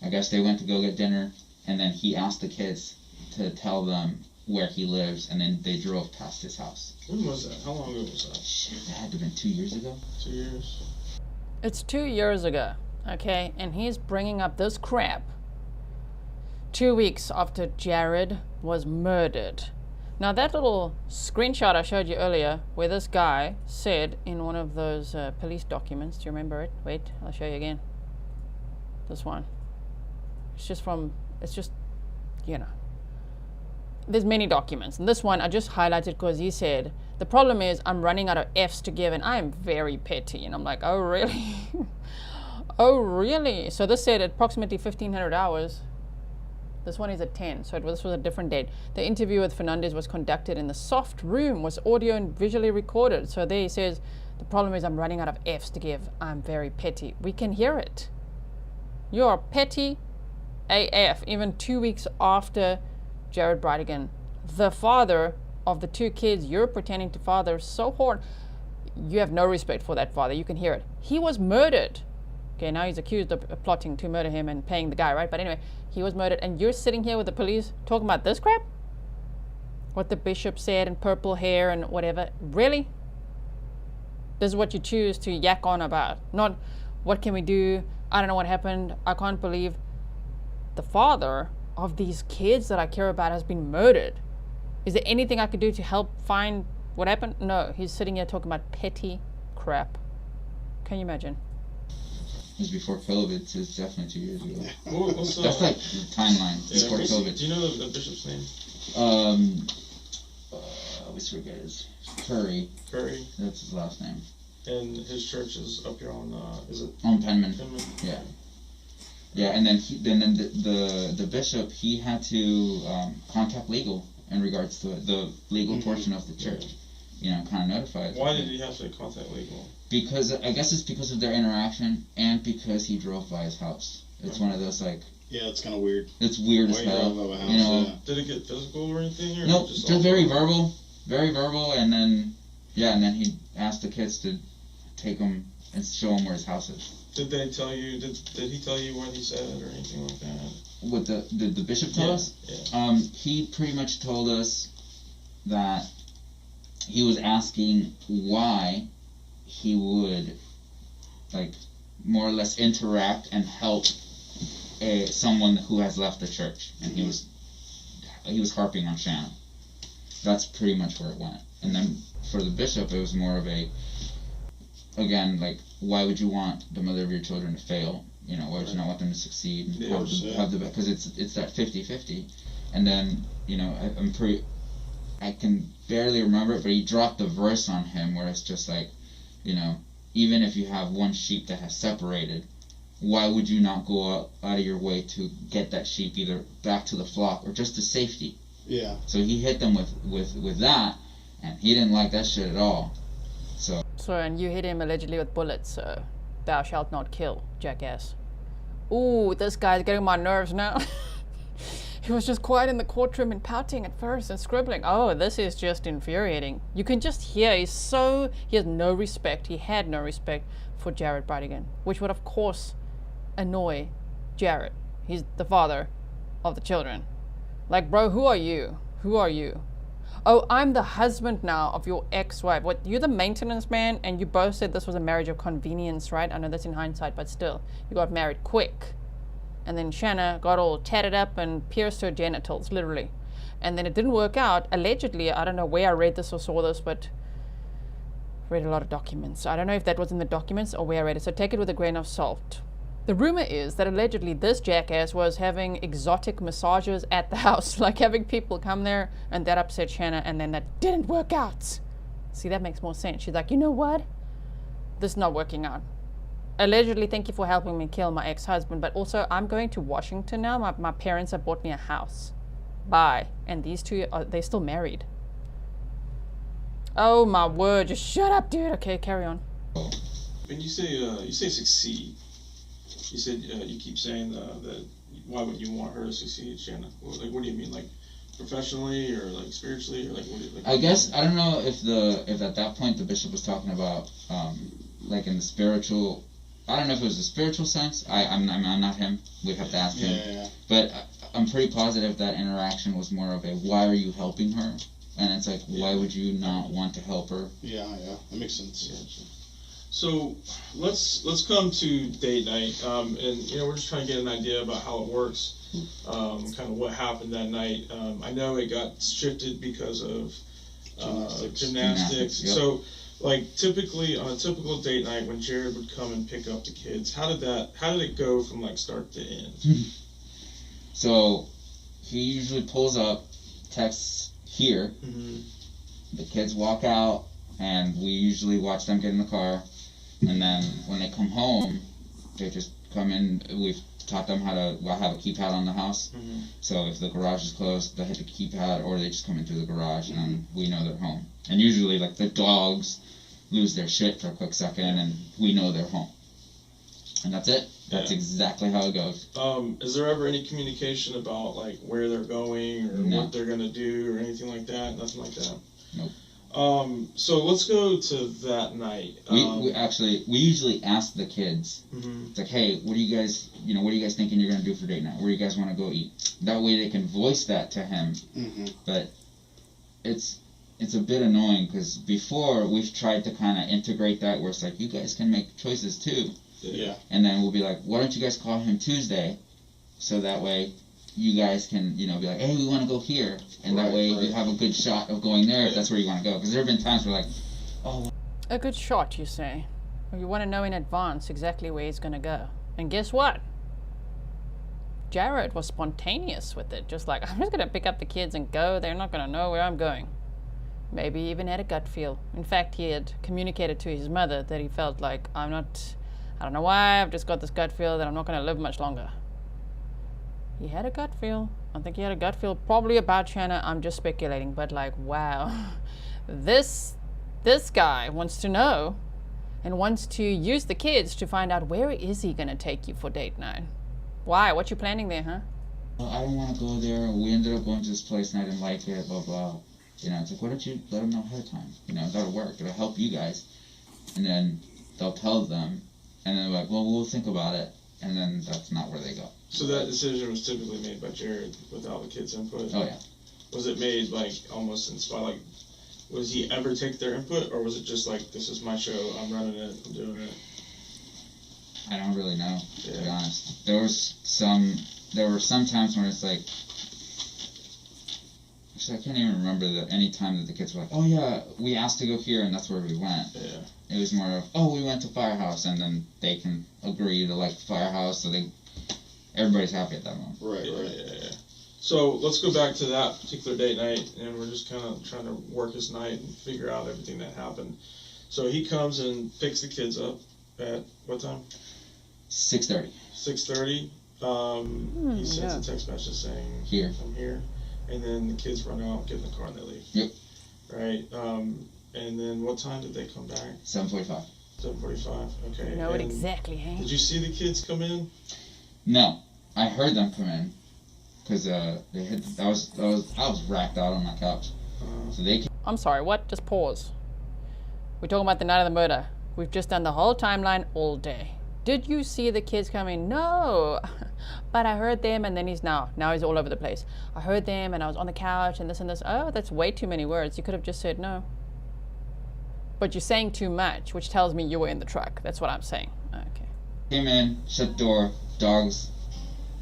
I guess they went to go get dinner, and then he asked the kids to tell them where he lives, and then they drove past his house. When was that? How long ago was that? Shit, that had to have been 2 years ago. 2 years. It's 2 years ago, okay? And he's bringing up this crap 2 weeks after Jared was murdered. Now, that little screenshot I showed you earlier, where this guy said in one of those police documents, do you remember it? Wait, I'll show you again. This one. It's just, you know. There's many documents. And this one I just highlighted because he said, the problem is I'm running out of F's to give and I am very petty. And I'm like, oh, really? Oh, really? So this said approximately 1,500 hours. This one is at 10, so this was a different date. The interview with Fernandez was conducted in the soft room, was audio and visually recorded. So there he says, the problem is I'm running out of F's to give. I'm very petty. We can hear it. You're petty AF, even 2 weeks after Jared Bridegan, the father of the two kids you're pretending to father so hard. You have no respect for that father. You can hear it. He was murdered. Okay, now he's accused of plotting to murder him and paying the guy, right? But anyway, he was murdered, and you're sitting here with the police talking about this crap? What the bishop said and purple hair and whatever. Really? This is what you choose to yak on about. Not, what can we do? I don't know what happened. I can't believe the father of these kids that I care about has been murdered. Is there anything I could do to help find what happened? No, he's sitting here talking about petty crap. Can you imagine? It was before COVID, so it's definitely 2 years ago. What's That's like the timeline before COVID. Do you know the bishop's name? I always forget his Curry. Curry. That's his last name. And his church is up here on, is it? On Penman. Penman? Yeah. Yeah, and then the bishop, he had to contact legal in regards to the legal portion of the church. You know, kind of notify us. Why did he have to contact legal? Because I guess it's because of their interaction and because he drove by his house. It's one of those, like, yeah, it's kind of weird. It's weird as hell. You know, did it get physical or anything? Or nope, just very verbal, and then he asked the kids to take him and show him where his house is. Did they tell you? Did he tell you what he said or anything like that? What the bishop tell us? Yeah. He pretty much told us that he was asking why he would, like, more or less interact and help someone who has left the church, and he was harping on Shanna. That's pretty much where it went. And then for the bishop, it was more of a, again, like, why would you want the mother of your children to fail? You know, why would you not want them to succeed and have the because it's that 50-50. And then, you know, I can barely remember it, but he dropped the verse on him where it's just like, you know, even if you have one sheep that has separated, why would you not go out of your way to get that sheep either back to the flock or just to safety? Yeah. So he hit them with that, and he didn't like that shit at all. So and you hit him allegedly with bullets, so thou shalt not kill, jackass. Ooh, this guy's getting my nerves now. He was just quiet in the courtroom and pouting at first and scribbling. Oh, this is just infuriating. You can just hear he has no respect. He had no respect for Jared Bridegan, which would of course annoy Jared. He's the father of the children. Like, bro, who are you? Who are you? Oh, I'm the husband now of your ex-wife. What, you're the maintenance man, and you both said this was a marriage of convenience, right? I know that's in hindsight, but still, you got married quick. And then Shanna got all tatted up and pierced her genitals, literally. And then it didn't work out. Allegedly, I don't know where I read this or saw this, but read a lot of documents. I don't know if that was in the documents or where I read it, so take it with a grain of salt. The rumor is that allegedly this jackass was having exotic massages at the house, like having people come there, and that upset Shanna, and then that didn't work out. See, that makes more sense. She's like, you know what? This is not working out. Allegedly, thank you for helping me kill my ex-husband, but also I'm going to Washington now. My parents have bought me a house. Bye. And these two, they're still married. Oh my word, just shut up, dude. Okay, carry on. When you say succeed, you said you keep saying that why would you want her to succeed, Shanna? Like, what do you mean, like professionally or like spiritually or like what? I guess I don't know if at that point the bishop was talking about like in the spiritual. I don't know if it was a spiritual sense. I'm not him. We'd have to ask him. Yeah. But I'm pretty positive that interaction was more of a why are you helping her? And it's like, why would you not want to help her? Yeah, that makes sense. Yeah. So let's come to date night, and we're just trying to get an idea about how it works, kind of what happened that night. I know it got shifted because of gymnastics. Yep. So, like typically on a typical date night, when Jared would come and pick up the kids, how did it go from like start to end? So he usually pulls up, texts here. Mm-hmm. The kids walk out, and we usually watch them get in the car. And then when they come home, they just come in. We've taught them how to have a keypad on the house. Mm-hmm. So if the garage is closed, they hit the keypad, or they just come in through the garage, and then we know they're home. And usually, like, the dogs lose their shit for a quick second, and we know they're home. And that's it. That's exactly how it goes. Is there ever any communication about like where they're going or what they're gonna do or anything like that? Nothing like that. Nope. So let's go to that night. We usually ask the kids. Mm-hmm. It's like, hey, what are you guys thinking you're gonna do for date night? Where do you guys want to go eat? That way they can voice that to him. Mm-hmm. But it's a bit annoying because before we've tried to kind of integrate that where it's like you guys can make choices too. Yeah. And then we'll be like, why don't you guys call him Tuesday, so that way you guys can, be like, hey, we want to go here. And that way you have a good shot of going there if that's where you want to go. Because there have been times where like, oh. A good shot, you say? Well, you want to know in advance exactly where he's going to go. And guess what? Jared was spontaneous with it. Just like, I'm just going to pick up the kids and go. They're not going to know where I'm going. Maybe even had a gut feel. In fact, he had communicated to his mother that he felt like, I don't know why, I've just got this gut feel that I'm not going to live much longer. He had a gut feel. I think he had a gut feel probably about Shanna. I'm just speculating, but like, wow. This guy wants to know and wants to use the kids to find out where is he going to take you for date night. Why? What you planning there, huh? Well, I don't want to go there. We ended up going to this place and I didn't like it, blah, blah. It's like, why don't you let them know ahead of time? That'll work. It'll help you guys. And then they'll tell them. And then they're like, well, we'll think about it. And then that's not where they go. So that decision was typically made by Jared without the kids' input? Oh, yeah. Was it made, like, almost in spite, like, was he ever take their input? Or was it just like, this is my show, I'm running it, I'm doing it? I don't really know, to be honest. There were some times when it's like, actually, I can't even remember any time that the kids were like, oh yeah, we asked to go here and that's where we went. Yeah. It was more of, oh, we went to Firehouse, and then they can agree to like Firehouse, so everybody's happy at that moment. Right. Yeah. So let's go back to that particular date night, and we're just kind of trying to work his night and figure out everything that happened. So he comes and picks the kids up at what time? 6:30. 6:30. He sends a text message saying, Here. I'm here. And then the kids run out, get in the car, and they leave. Yep. Right. And then what time did they come back? 7:45. 7:45. Okay. You know it exactly, hey? Did you see the kids come in? No, I heard them come in because they had. I was racked out on my couch, so they came. I'm sorry, what? Just pause. We're talking about the night of the murder. We've just done the whole timeline all day. Did you see the kids coming? No. But I heard them, and then he's now he's all over the place. I heard them, and I was on the couch, and this and this. Oh, that's way too many words. You could have just said no. But you're saying too much, which tells me you were in the truck. That's what I'm saying. Okay. Came in, shut the door. Dogs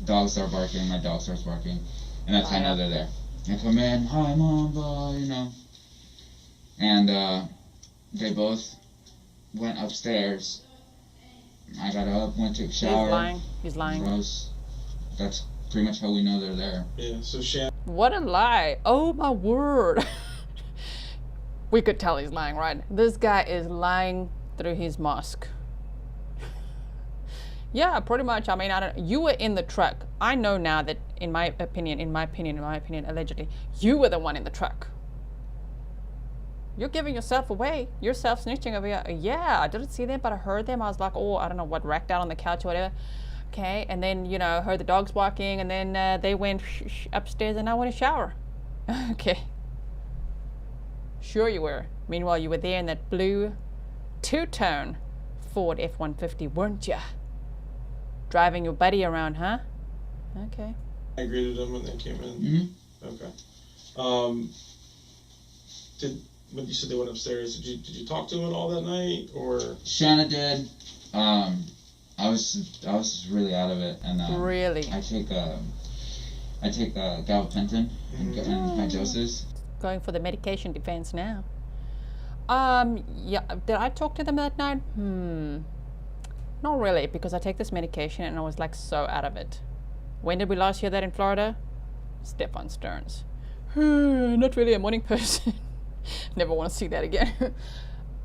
start barking. My dog starts barking, and that's how I know they're there. I come in, hi mom, blah, you know. And they both went upstairs. I got up, went to a shower. He's lying. Rose. That's pretty much how we know they're there. Yeah, so Shanna. What a lie. Oh my word. We could tell he's lying, right? This guy is lying through his mask. Yeah, pretty much. I mean, you were in the truck. I know now that in my opinion, allegedly, you were the one in the truck. You're giving yourself away. You're self-snitching over here. Yeah, I didn't see them, but I heard them. I was like, oh, I don't know what, racked out on the couch or whatever. Okay, and then, you know, heard the dogs barking, and then they went upstairs, and I went to shower. Okay. Sure you were. Meanwhile, you were there in that blue two-tone Ford F-150, weren't you? Driving your buddy around, huh? Okay. I greeted them when they came in. Mm-hmm. Okay. When you said they went upstairs, did you talk to them at all that night, or? Shanna did. I was really out of it, and really. I take gabapentin and high doses. Going for the medication defense now. Yeah. Did I talk to them that night? Not really, because I take this medication and I was like so out of it. When did we last hear that in Florida? Stefan Stearns. Not really a morning person. Never want to see that again.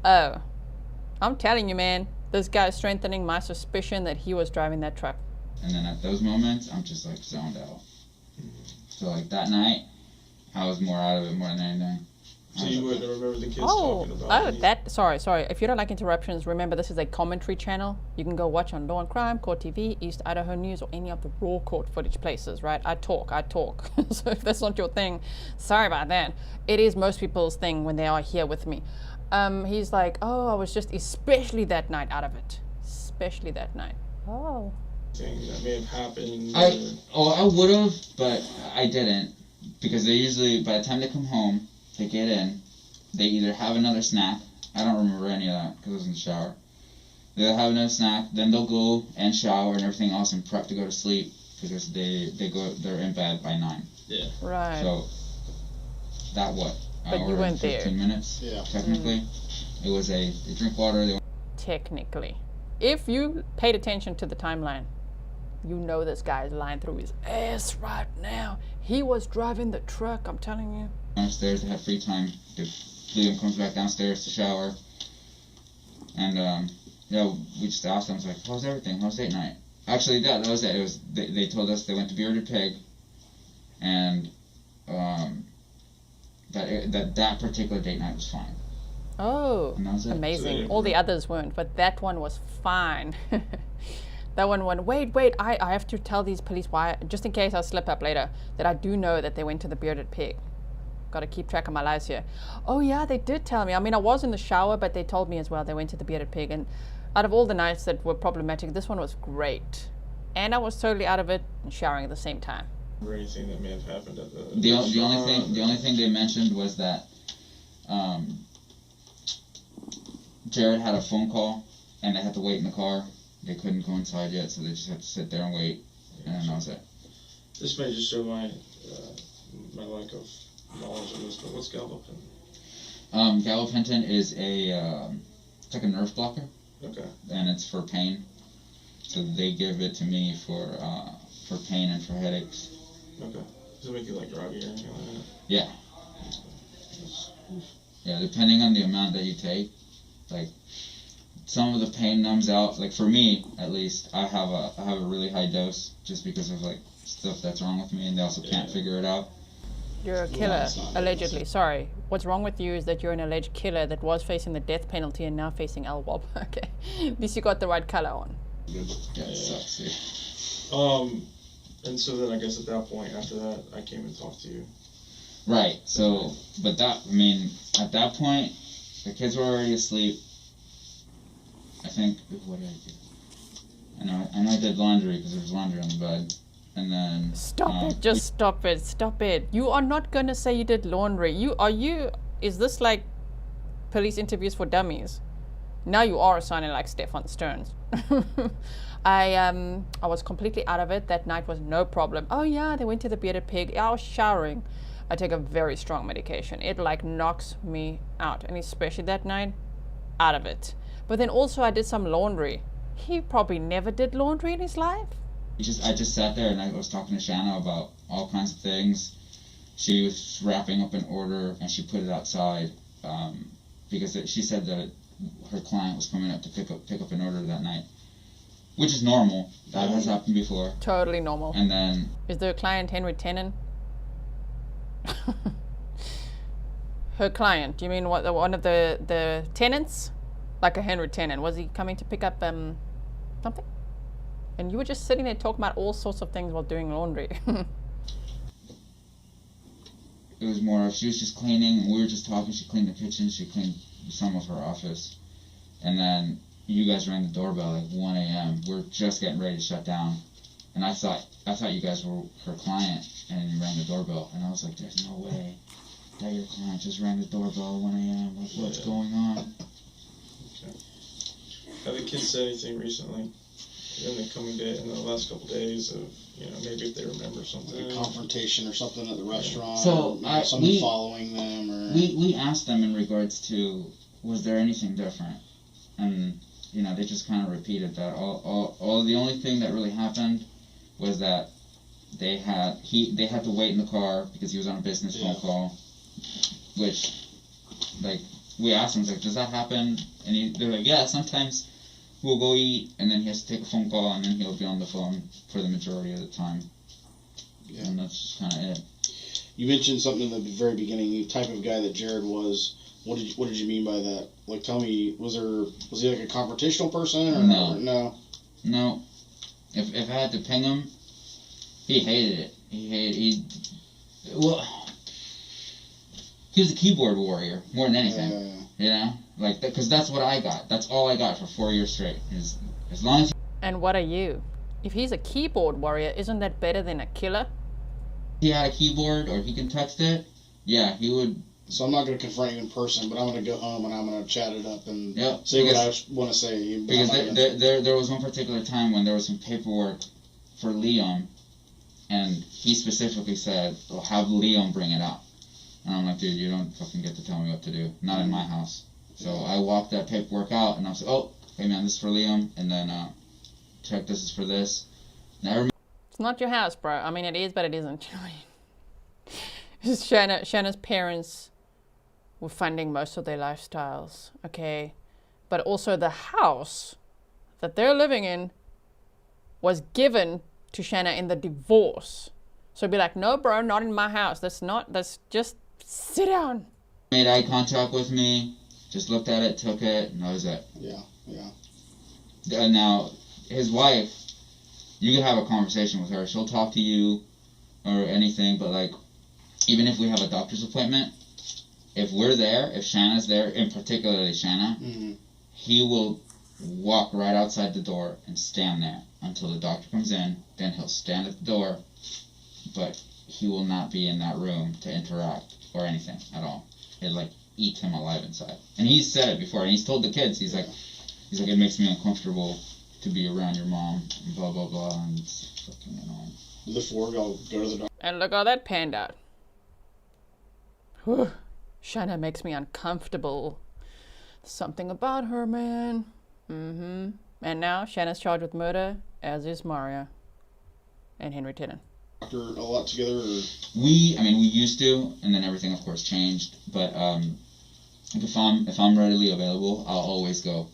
Oh, I'm telling you, man, this guy is strengthening my suspicion that he was driving that truck. And then at those moments, I'm just like zoned out. So like that night, I was more out of it more than anything. So you wouldn't remember the kids talking about it? Sorry. If you don't like interruptions, remember this is a commentary channel. You can go watch on Law and Crime, Court TV, East Idaho News, or any of the raw court footage places, right? I talk. So if that's not your thing, sorry about that. It is most people's thing when they are here with me. He's like, oh, I was just especially that night out of it. Especially that night. Oh. That may have happened. I would have, but I didn't. Because they usually, by the time they come home, they get in, they either have another snack. I don't remember any of that because I was in the shower. They'll have another snack, then they'll go and shower and everything else and prep to go to sleep because they're in bed by 9. Yeah. Right. So that But you went 15 there. minutes. Yeah. Technically, it was they drink water. Technically, if you paid attention to the timeline, you know this guy is lying through his ass right now. He was driving the truck, I'm telling you. Downstairs, they have free time. Liam comes back downstairs to shower. And, we just asked him, I was like, how's everything? How's date night? Actually, that was it. They told us they went to Bearded Pig. And that particular date night was fine. Oh, And that was it. amazing. All the others weren't, but that one was fine. That one went, wait, I have to tell these police why, just in case I slip up later, that I do know that they went to the Bearded Pig. Got to keep track of my lies here. Oh yeah, they did tell me. I mean, I was in the shower, but they told me as well they went to the Bearded Pig. And out of all the nights that were problematic, this one was great. And I was totally out of it and showering at the same time. Or anything that may have happened at the The only thing they mentioned was that Jared had a phone call and they had to wait in the car. They couldn't go inside yet, so they just had to sit there and wait, and that was it. This may just show my lack of knowledge of this, but what's gabapentin? Gabapentin is it's like a nerve blocker. Okay. And it's for pain. So they give it to me for pain and for headaches. Okay. Does it make you like groggy or anything like that? Yeah. Yeah, depending on the amount that you take, like some of the pain numbs out. Like for me, at least, I have a really high dose just because of like stuff that's wrong with me, and they also can't figure it out. You're a killer, allegedly. Sorry. What's wrong with you is that you're an alleged killer that was facing the death penalty and now facing LWOP. Okay. At least you got the right color on. Yeah, it sucks, dude. And so then I guess at that point, after that, I came and talked to you. Right. So, but that, I mean, at that point, the kids were already asleep. I think, what did I do? I know I did laundry because there was laundry on the bed. And then... Stop it. Just stop it. Stop it. You are not going to say you did laundry. Is this like police interviews for dummies? Now you are sounding like Stefan Stearns. I was completely out of it. That night was no problem. Oh yeah, they went to the Bearded Pig. I was showering. I take a very strong medication. It like knocks me out. And especially that night, out of it. But then also I did some laundry. He probably never did laundry in his life. I just sat there and I was talking to Shanna about all kinds of things. She was wrapping up an order and she put it outside because she said that her client was coming up to pick up an order that night, which is normal. That has happened before. Totally normal. And then... Is the client Henry Tenon? Her client? Do you mean one of the tenants? Like a Henry Tenon. Was he coming to pick up something? And you were just sitting there talking about all sorts of things while doing laundry. It was more of, she was just cleaning, and we were just talking. She cleaned the kitchen, she cleaned some of her office. And then you guys rang the doorbell at 1 a.m. We're just getting ready to shut down. And I thought you guys were her client, and you rang the doorbell. And I was like, there's no way that your client just rang the doorbell at 1 a.m. Like, what's going on? Okay. Have the kids said anything recently? In the last couple days of, maybe if they remember something. Like a confrontation or something at the restaurant. So or someone following them, or we asked them in regards to, was there anything different? And they just kind of repeated that. All the only thing that really happened was that they had to wait in the car because he was on a business phone call, which, like, we asked him, like, does that happen? And they're like, yeah, sometimes we'll go eat, and then he has to take a phone call, and then he'll be on the phone for the majority of the time. Yeah. And that's just kind of it. You mentioned something in the very beginning, the type of guy that Jared was. What did you mean by that? Like, tell me, was he like a confrontational person, or no? No. If I had to ping him, he hated it. He was a keyboard warrior more than anything. Like, because that's what I got. That's all I got for 4 years straight. As long as... And what are you? If he's a keyboard warrior, isn't that better than a killer? He had a keyboard, or he can text it. Yeah, he would... So I'm not going to confront you in person, but I'm going to go home and I'm going to chat it up and say what I want to say. Because there was one particular time when there was some paperwork for Liam, and he specifically said, well, have Liam bring it out. And I'm like, dude, you don't fucking get to tell me what to do. Not in my house. So I walked that paperwork out, and I was like, oh, hey man, this is for Liam, and then check, this is for this. It's not your house, bro. I mean, it is, but it isn't. Shanna's parents were funding most of their lifestyles, okay? But also the house that they're living in was given to Shanna in the divorce. So be like, no, bro, not in my house. That's just sit down. Made eye contact with me, just looked at it, took it, and that was it. Yeah. Now, his wife, you can have a conversation with her. She'll talk to you or anything, but like, even if we have a doctor's appointment, if we're there, if Shanna's there, and particularly Shanna, he will walk right outside the door and stand there until the doctor comes in. Then he'll stand at the door, but he will not be in that room to interact or anything at all. It like eats him alive inside. And he's said it before, and he's told the kids, he's like, it makes me uncomfortable to be around your mom, and blah, blah, blah, and it's fucking annoying. Before we all go to the doctor. And look how that panned out. Whew. Shanna makes me uncomfortable. Something about her, man. And now Shanna's charged with murder, as is Mario and Henry Tenon. A lot together? Or? We used to, and then everything, of course, changed. But if I'm readily available, I'll always go.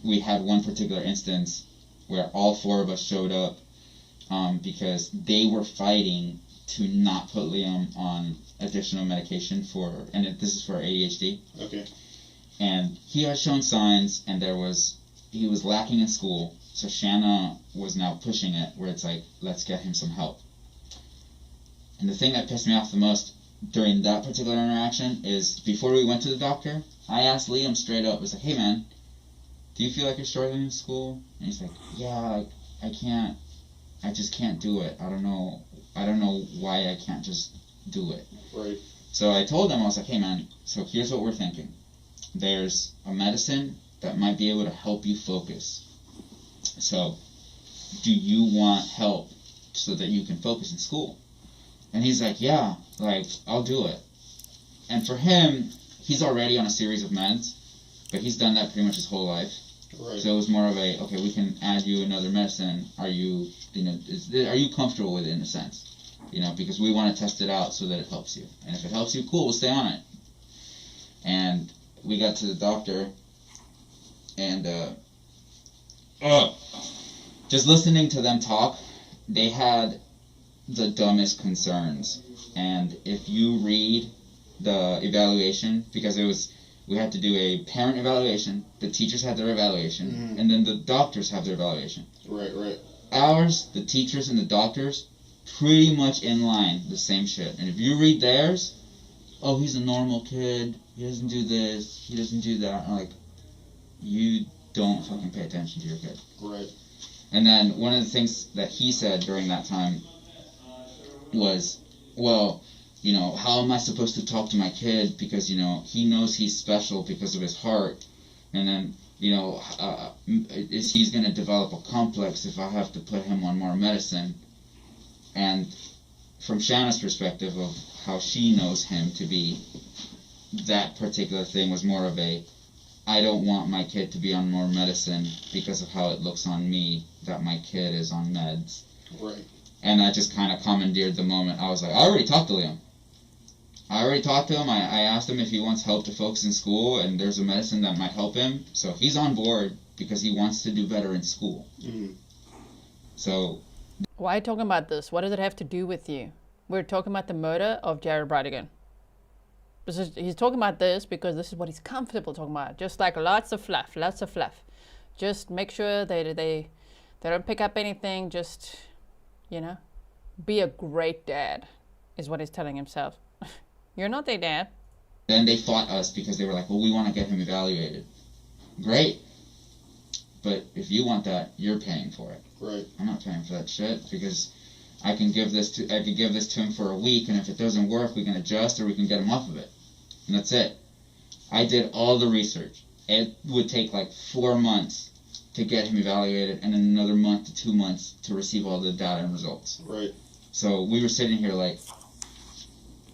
We had one particular instance where all 4 of us showed up because they were fighting to not put Liam on additional medication this is for ADHD. Okay. And he had shown signs, and he was lacking in school. So Shanna was now pushing it, where it's like, let's get him some help. And the thing that pissed me off the most during that particular interaction is before we went to the doctor, I asked Liam straight up, I was like, hey man, do you feel like you're struggling in school? And he's like, yeah, I just can't do it. I don't know why I can't just do it. Right. So I told him, I was like, hey man, so here's what we're thinking. There's a medicine that might be able to help you focus. So, do you want help so that you can focus in school? And he's like, yeah, I'll do it. And for him, he's already on a series of meds, but he's done that pretty much his whole life. Right. So it was more of okay, we can add you another medicine. Are you comfortable with it in a sense? Because we want to test it out so that it helps you. And if it helps you, cool, we'll stay on it. And we got to the doctor, and just listening to them talk, they had the dumbest concerns. And if you read the evaluation, because we had to do a parent evaluation, the teachers had their evaluation, and then the doctors have their evaluation. Right. Ours, the teachers and the doctors, pretty much in line, the same shit. And if you read theirs, oh, he's a normal kid, he doesn't do this, he doesn't do that. I'm like, you don't fucking pay attention to your kid. Right. And then one of the things that he said during that time was, well, how am I supposed to talk to my kid because, he knows he's special because of his heart. And then, he's going to develop a complex if I have to put him on more medicine. And from Shanna's perspective of how she knows him to be, that particular thing was more of I don't want my kid to be on more medicine because of how it looks on me that my kid is on meds. Right. And that just kind of commandeered the moment. I was like, I already talked to Liam. I asked him if he wants help to focus in school, and there's a medicine that might help him. So he's on board because he wants to do better in school. So. Why are you talking about this? What does it have to do with you? We're talking about the murder of Jared Bridegan. He's talking about this because this is what he's comfortable talking about. Just like lots of fluff. Just make sure they don't pick up anything. Just, be a great dad is what he's telling himself. You're not their dad. Then they fought us because they were like, well, we want to get him evaluated. Great. But if you want that, you're paying for it. Right. I'm not paying for that shit because I can give this to him for a week, and if it doesn't work, we can adjust or we can get him off of it. And that's it. I did all the research. It would take 4 months to get him evaluated and then another month to 2 months to receive all the data and results. Right. So we were sitting here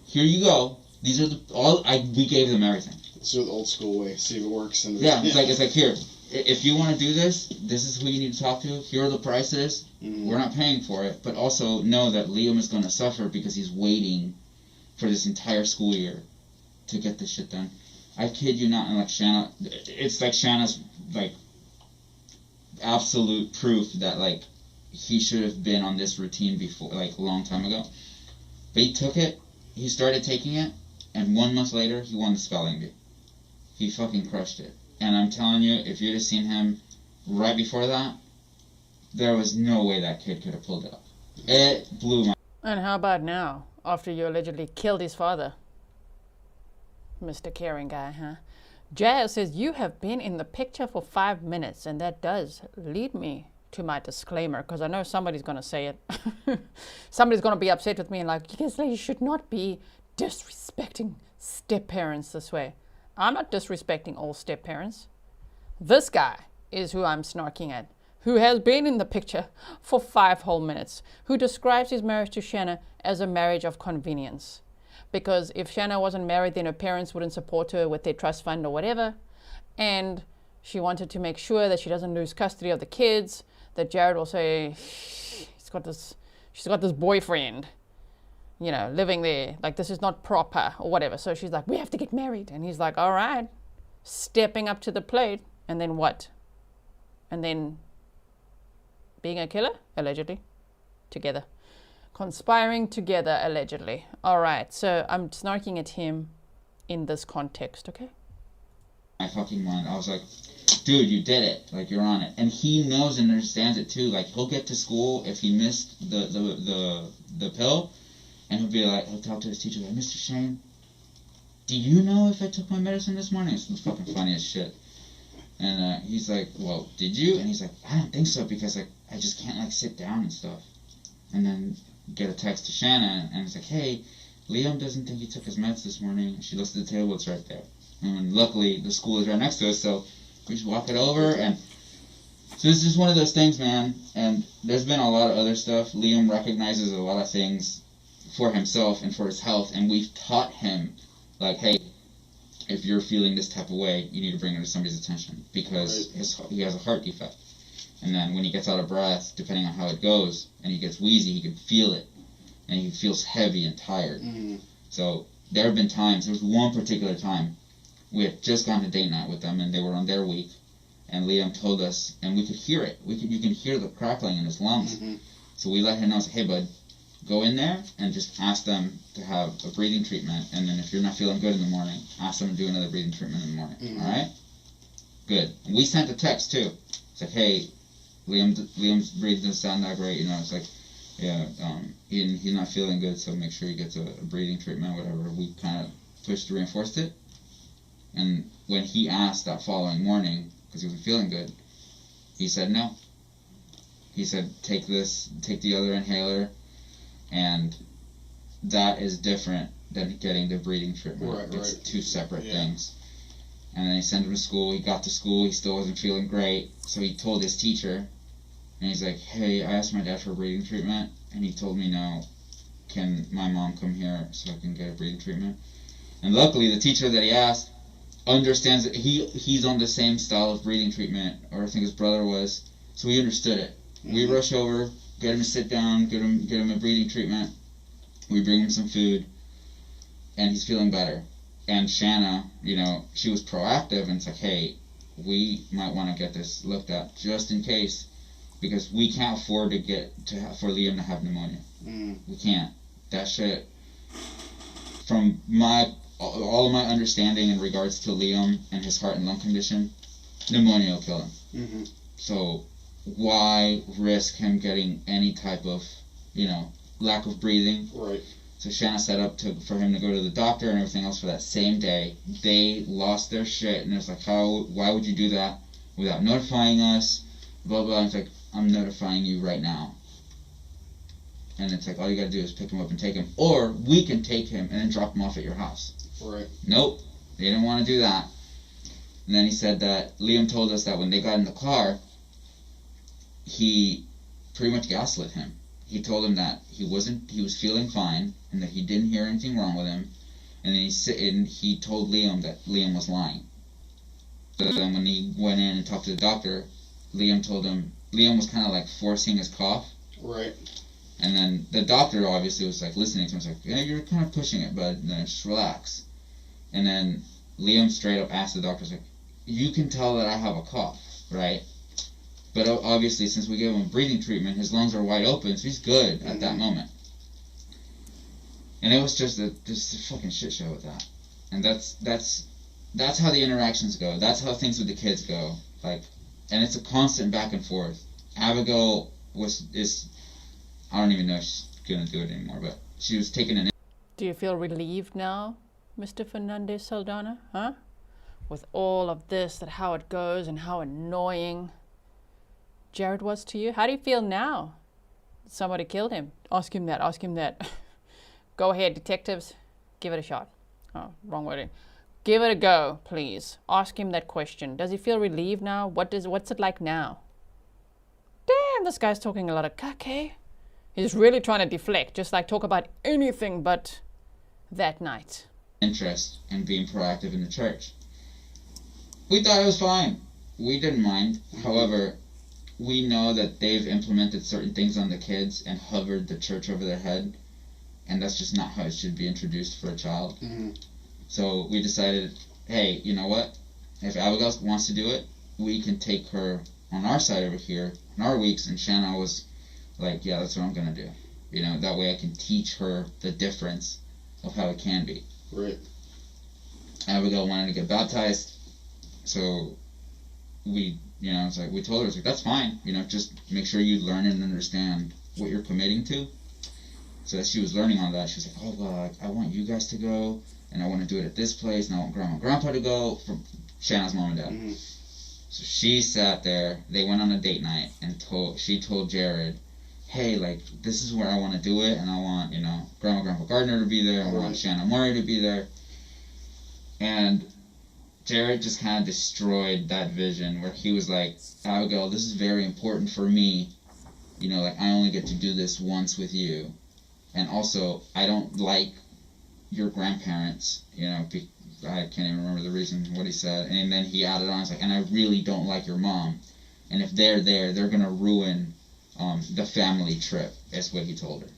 here you go. These are we gave them everything. This is the old school way. See if it works. It's like here. If you want to do this is who you need to talk to. Here are the prices. We're not paying for it, but also know that Liam is going to suffer because he's waiting for this entire school year to get this shit done. I kid you not, and Shanna, it's Shanna's absolute proof that he should have been on this routine before, a long time ago. But he took it, he started taking it, and 1 month later, he won the spelling bee. He fucking crushed it. And I'm telling you, if you'd have seen him right before that, there was no way that kid could have pulled it up. It blew my... And how about now, after you allegedly killed his father? Mr. Caring guy, huh? Jazz says you have been in the picture for 5 minutes, and that does lead me to my disclaimer, because I know somebody's going to say it. Somebody's going to be upset with me and you should not be disrespecting step-parents this way. I'm not disrespecting all step-parents. This guy is who I'm snarking at, who has been in the picture for 5 whole minutes, who describes his marriage to Shanna as a marriage of convenience. Because if Shanna wasn't married, then her parents wouldn't support her with their trust fund or whatever. And she wanted to make sure that she doesn't lose custody of the kids, that Jared will say, she's got this boyfriend. you know, living there. Like, this is not proper or whatever. So she's like, we have to get married. And he's like, all right, stepping up to the plate. And then what? And then being a killer, allegedly, together. Conspiring together, allegedly. All right, so I'm snarking at him in this context, okay? My fucking mind, I was like, dude, you did it. Like, you're on it. And he knows and understands it too. Like, he'll get to school if he missed the pill, and he'll be like, he'll talk to his teacher like, Mr. Shane, do you know if I took my medicine this morning? It's the fucking funniest shit. And he's like, well, did you? And he's like, I don't think so, because like I just can't like sit down and stuff. And then get a text to Shanna, and it's like, hey, Liam doesn't think he took his meds this morning. She looks at the table, it's right there. And luckily, the school is right next to us, so we just walk it over. And so this is one of those things, man. And there's been a lot of other stuff. Liam recognizes a lot of things for himself and for his health, and we've taught him, like, hey, if you're feeling this type of way, you need to bring it to somebody's attention, because he has a heart defect. And then when he gets out of breath, depending on how it goes, and he gets wheezy, he can feel it. And he feels heavy and tired. Mm-hmm. So there have been times, there was one particular time, we had just gone to date night with them, and they were on their week, and Liam told us, and we could hear it. You can hear the crackling in his lungs. Mm-hmm. So we let him know, hey bud, go in there and just ask them to have a breathing treatment, and then if you're not feeling good in the morning, ask them to do another breathing treatment in the morning. Mm-hmm. All right? Good. And we sent a text too. It's like, hey, Liam's breathing doesn't sound that great, you know. It's like, yeah, he's not feeling good, so make sure he gets a breathing treatment, whatever. We kind of pushed and reinforced it. And when he asked that following morning, because he wasn't feeling good, he said no. He said, take the other inhaler, and that is different than getting the breathing treatment. Right, it's two separate things. And then he sent him to school. He got to school. He still wasn't feeling great. So he told his teacher, and he's like, hey, I asked my dad for a breathing treatment, and he told me no. Can my mom come here so I can get a breathing treatment? And luckily, the teacher that he asked understands that he's on the same style of breathing treatment, or I think his brother was, so he understood it. Mm-hmm. We rush over, get him to sit down, get him a breathing treatment. We bring him some food, and he's feeling better. And Shanna, you know, she was proactive, and it's like, hey, we might want to get this looked at just in case, because we can't afford for Liam to have pneumonia. Mm. We can't. That shit, from all of my understanding in regards to Liam and his heart and lung condition, pneumonia will kill him. Mm-hmm. So why risk him getting any type of, you know, lack of breathing? Right. So Shanna set up for him to go to the doctor and everything else for that same day. They lost their shit, and it's like, why would you do that without notifying us? Blah, blah. And it's like, I'm notifying you right now. And it's like, all you gotta do is pick him up and take him. Or we can take him and then drop him off at your house. Right. Nope. They didn't want to do that. And then he said that Liam told us that when they got in the car, he pretty much gaslit him. He told him that he was feeling fine, and that he didn't hear anything wrong with him. And then he told Liam that Liam was lying. So then when he went in and talked to the doctor, Liam told him, Liam was kind of like forcing his cough. Right. And then the doctor obviously was like listening to him. Was like, yeah, you're kind of pushing it, bud. And then just relax. And then Liam straight up asked the doctor, like, you can tell that I have a cough, right? But obviously, since we gave him breathing treatment, his lungs are wide open, so he's good at that moment. And it was just a fucking shit show with that. And that's how the interactions go. That's how things with the kids go. Like, and it's a constant back and forth. Abigail is I don't even know if she's gonna do it anymore, but she was taking an. Do you feel relieved now, Mr. Fernandez Saldana? Huh? With all of this, that how it goes and how annoying Jared was to you? How do you feel now? Somebody killed him. Ask him that. Ask him that. Go ahead, detectives. Give it a shot. Oh, wrong wording. Give it a go, please. Ask him that question. Does he feel relieved now? What's it like now? Damn, this guy's talking a lot of caca. He's really trying to deflect, just like talk about anything but that night. Interest in being proactive in the church. We thought it was fine. We didn't mind. However, we know that they've implemented certain things on the kids and hovered the church over their head. and that's just not how it should be introduced for a child. Mm-hmm. So we decided, hey, you know what? If Abigail wants to do it, we can take her on our side over here in our weeks. And Shanna was like, yeah, that's what I'm going to do. You know, that way I can teach her the difference of how it can be. Right. Abigail wanted to get baptized, so we, you know, it's like, we told her, it's like, that's fine, you know, just make sure you learn and understand what you're committing to. So as she was learning on that, she was like, oh, God, I want you guys to go, and I want to do it at this place, and I want Grandma and Grandpa to go, from Shanna's mom and dad. Mm-hmm. So she sat there, they went on a date night, and she told Jared, hey, like, this is where I want to do it, and I want, you know, Grandma and Grandpa Gardner to be there, I want Shanna Murray to be there. And Jared just kind of destroyed that vision where he was like, Abigail, this is very important for me. You know, like, I only get to do this once with you. And also, I don't like your grandparents, you know, I can't even remember the reason what he said. And then he added on, it's like, and I really don't like your mom. And if they're there, they're going to ruin the family trip, is what he told her.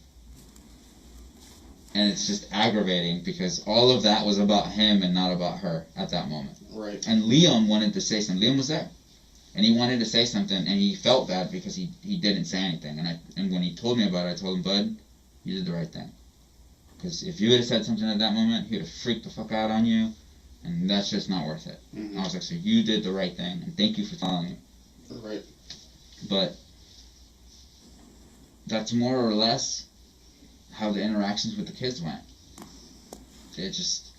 And it's just aggravating because all of that was about him and not about her at that moment. Right. And Liam wanted to say something. Liam was there. And he wanted to say something, and he felt bad because he didn't say anything. And when he told me about it, I told him, bud, you did the right thing. Because if you would have said something at that moment, he would have freaked the fuck out on you, and that's just not worth it. Mm-hmm. I was like, so you did the right thing, and thank you for telling me. Right. But that's more or less how the interactions with the kids went. It just,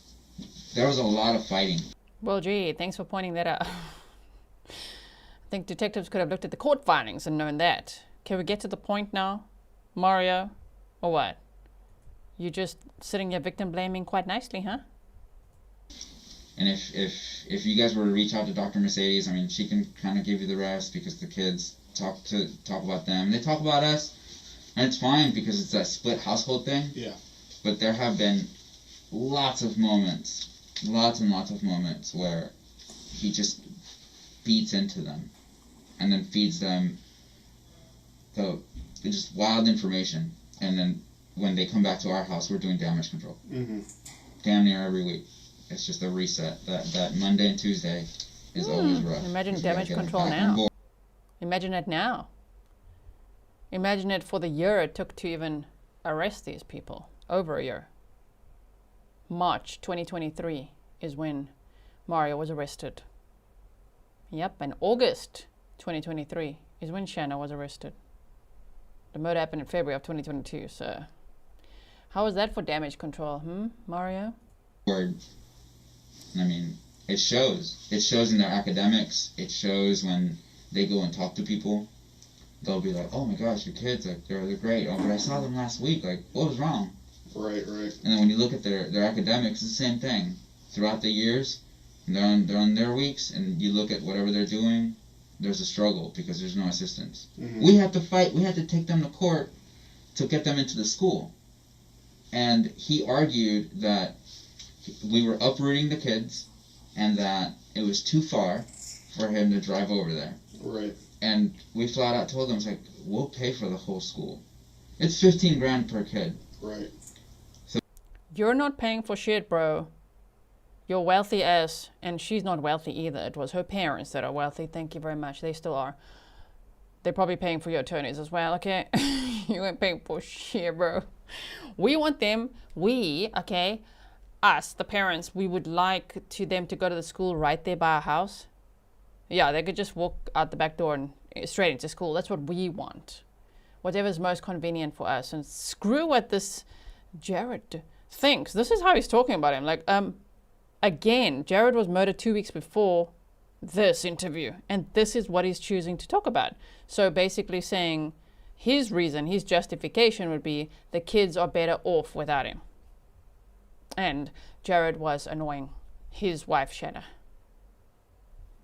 there was a lot of fighting. Well, gee, thanks for pointing that out. I think detectives could have looked at the court findings and known that. Can we get to the point now, Mario? Or what? You just sitting here victim blaming quite nicely, huh? And if you guys were to reach out to Dr. Mercedes, I mean, she can kind of give you the rest because the kids talk about them. They talk about us, and it's fine because it's that split household thing. Yeah. But there have been lots and lots of moments where he just beats into them and then feeds them just wild information. And then when they come back to our house, we're doing damage control. Mm-hmm. Damn near every week. It's just a reset. That Monday and Tuesday is always rough. Imagine damage control now. Imagine it now. Imagine it for the year it took to even arrest these people. Over a year. March 2023 is when Mario was arrested. Yep, and August 2023 is when Shanna was arrested. The murder happened in February of 2022, so how was that for damage control, Mario? Word. I mean, it shows. It shows in their academics. It shows when they go and talk to people. They'll be like, oh my gosh, your kids, like, they're great. Oh, but I saw them last week. Like, what was wrong? Right. And then when you look at their academics, it's the same thing. Throughout the years, they're on their weeks, and you look at whatever they're doing, there's a struggle because there's no assistance. Mm-hmm. We had to fight. We had to take them to court to get them into the school. And he argued that we were uprooting the kids and that it was too far for him to drive over there. Right. And we flat out told him, it's like, we'll pay for the whole school. It's $15,000 per kid. Right. So you're not paying for shit, bro. You're wealthy as, and she's not wealthy either. It was her parents that are wealthy. Thank you very much. They still are. They're probably paying for your attorneys as well, okay? You ain't paying for shit, bro. We want them, us, the parents, we would like them to go to the school right there by our house. Yeah, they could just walk out the back door and straight into school. That's what we want. Whatever's most convenient for us. And screw what this Jared thinks. This is how he's talking about him. Like, again, Jared was murdered 2 weeks before this interview. And this is what he's choosing to talk about. So basically saying his reason, his justification would be the kids are better off without him. And Jared was annoying his wife, Shanna.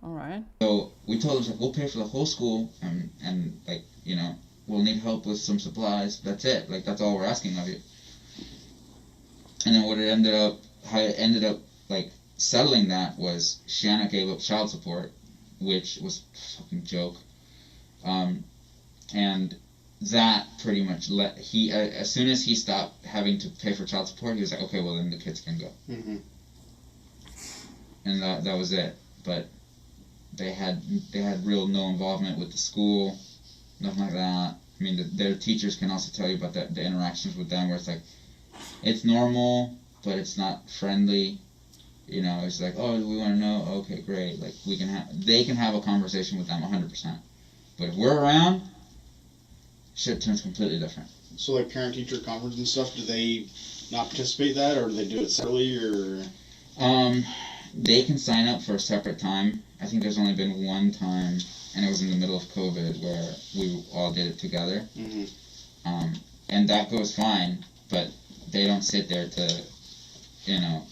All right. So we told him, like, we'll pay for the whole school and like, you know, we'll need help with some supplies. That's it. Like, that's all we're asking of you. And then how it ended up, like, settling that was Shanna gave up child support, which was a fucking joke. And that pretty much as soon as he stopped having to pay for child support, he was like, okay, well then the kids can go. Mm-hmm. And that was it. But they had real no involvement with the school, nothing like that. I mean, their teachers can also tell you about the interactions with them, where it's like, it's normal, but it's not friendly. You know, it's like, oh, we want to know. Okay, great. Like they can have a conversation with them 100%. But if we're around, shit turns completely different. So, like parent-teacher conference and stuff, do they not participate in that, or do they do it separately, or? They can sign up for a separate time. I think there's only been one time, and it was in the middle of COVID, where we all did it together. Mm-hmm. And that goes fine, but they don't sit there to, you know,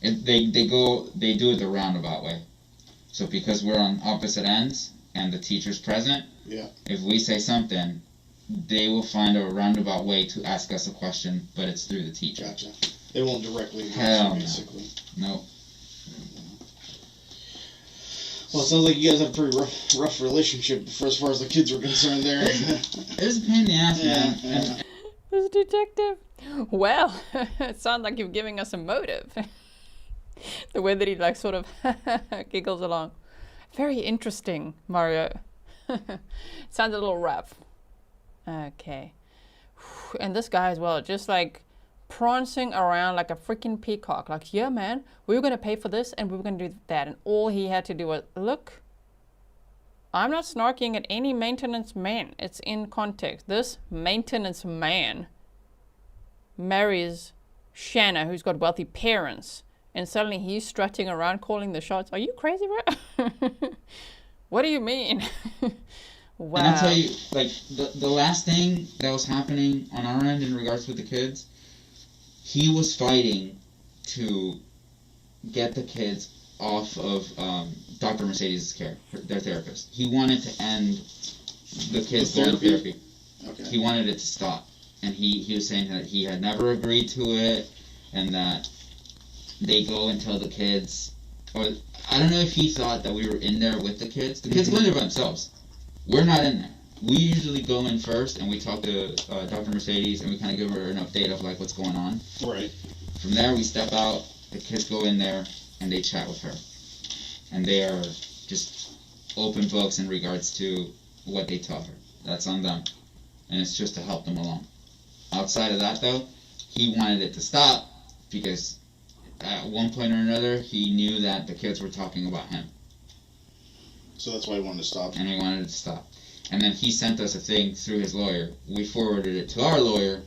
they do it the roundabout way. So because we're on opposite ends and the teacher's present, yeah. If we say something, they will find a roundabout way to ask us a question, but it's through the teacher. Gotcha. They won't directly Hell basically. No. Well, it sounds like you guys have a pretty rough relationship for as far as the kids were concerned there. It was a pain in the ass, man. Yeah. This detective. Well, it sounds like you're giving us a motive. The way that he like sort of giggles along. Very interesting, Mario. Sounds a little rough. Okay. And this guy as well, just like prancing around like a freaking peacock. Like, yeah, man, we were going to pay for this and we were going to do that. And all he had to do was, look, I'm not snarking at any maintenance man. It's in context. This maintenance man marries Shanna, who's got wealthy parents. And suddenly he's strutting around calling the shots. Are you crazy, bro? What do you mean? Wow. And I'll tell you, like, the last thing that was happening on our end in regards with the kids, he was fighting to get the kids off of Dr. Mercedes' care, their therapist. He wanted to end the kids going to therapy. Okay. He wanted it to stop. And he was saying that he had never agreed to it, and that they go and tell the kids, or I don't know if he thought that we were in there with the kids. The kids go in there by themselves. We're not in there. We usually go in first and we talk to Dr. Mercedes and we kind of give her an update of like what's going on. Right. From there we step out, the kids go in there and they chat with her. And they are just open books in regards to what they tell her. That's on them. And it's just to help them along. Outside of that though, he wanted it to stop because at one point or another he knew that the kids were talking about him. So that's why he wanted to stop. And he wanted it to stop. And then he sent us a thing through his lawyer. We forwarded it to our lawyer,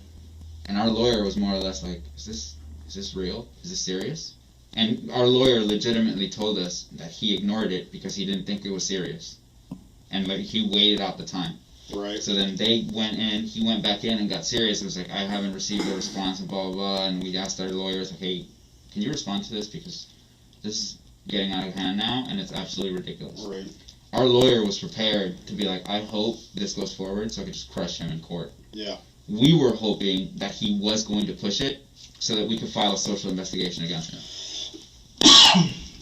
and our lawyer was more or less like, is this real? Is this serious? And our lawyer legitimately told us that he ignored it because he didn't think it was serious. And like he waited out the time. Right. So then they went in, he went back in and got serious. It was like, I haven't received a response and blah, blah, blah. And we asked our lawyers, like, hey, can you respond to this? Because this is getting out of hand now, and it's absolutely ridiculous. Right. Our lawyer was prepared to be like, I hope this goes forward so I could just crush him in court. Yeah. We were hoping that he was going to push it so that we could file a social investigation against him.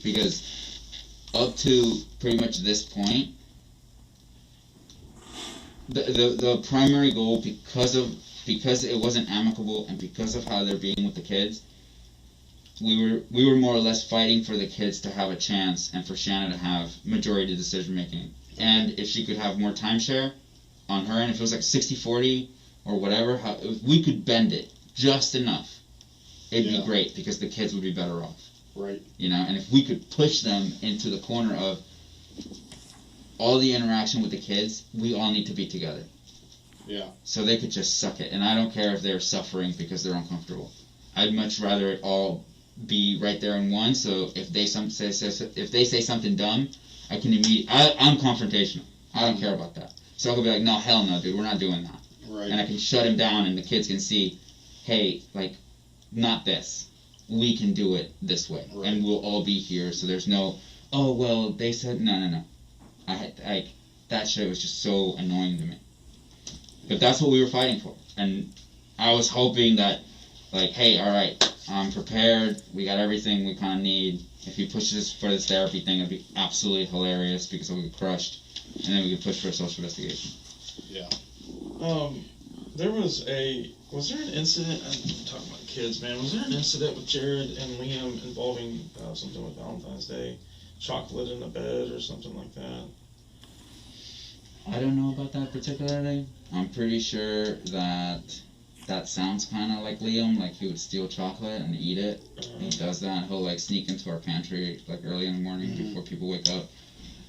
Because up to pretty much this point, the primary goal, because it wasn't amicable and because of how they're being with the kids, we were more or less fighting for the kids to have a chance and for Shanna to have majority decision making. And if she could have more timeshare on her end, if it was like 60-40 or whatever, if we could bend it just enough, it'd be great because the kids would be better off. Right. You know, and if we could push them into the corner of all the interaction with the kids, we all need to be together. Yeah. So they could just suck it. And I don't care if they're suffering because they're uncomfortable. I'd much rather it all be right there in one, so if they say something dumb, I can I'm confrontational. I don't care about that. So I could be like, no, hell no, dude, we're not doing that. Right. And I can shut him down, and the kids can see, hey, like, not this. We can do it this way, right. And we'll all be here. So there's no, oh well, they said no. That shit was just so annoying to me. But that's what we were fighting for, and I was hoping that, like, hey, all right, I'm prepared. We got everything we kind of need. If he pushes for this therapy thing, it'd be absolutely hilarious because we'll get crushed, and then we could push for a social investigation. Yeah. Was there an incident, I'm talking about kids, man, was there an incident with Jared and Liam involving something with Valentine's Day? Chocolate in the bed or something like that? I don't know about that particularly. I'm pretty sure that sounds kind of like Liam, like he would steal chocolate and eat it. He does that. He'll like sneak into our pantry like early in the morning before people wake up,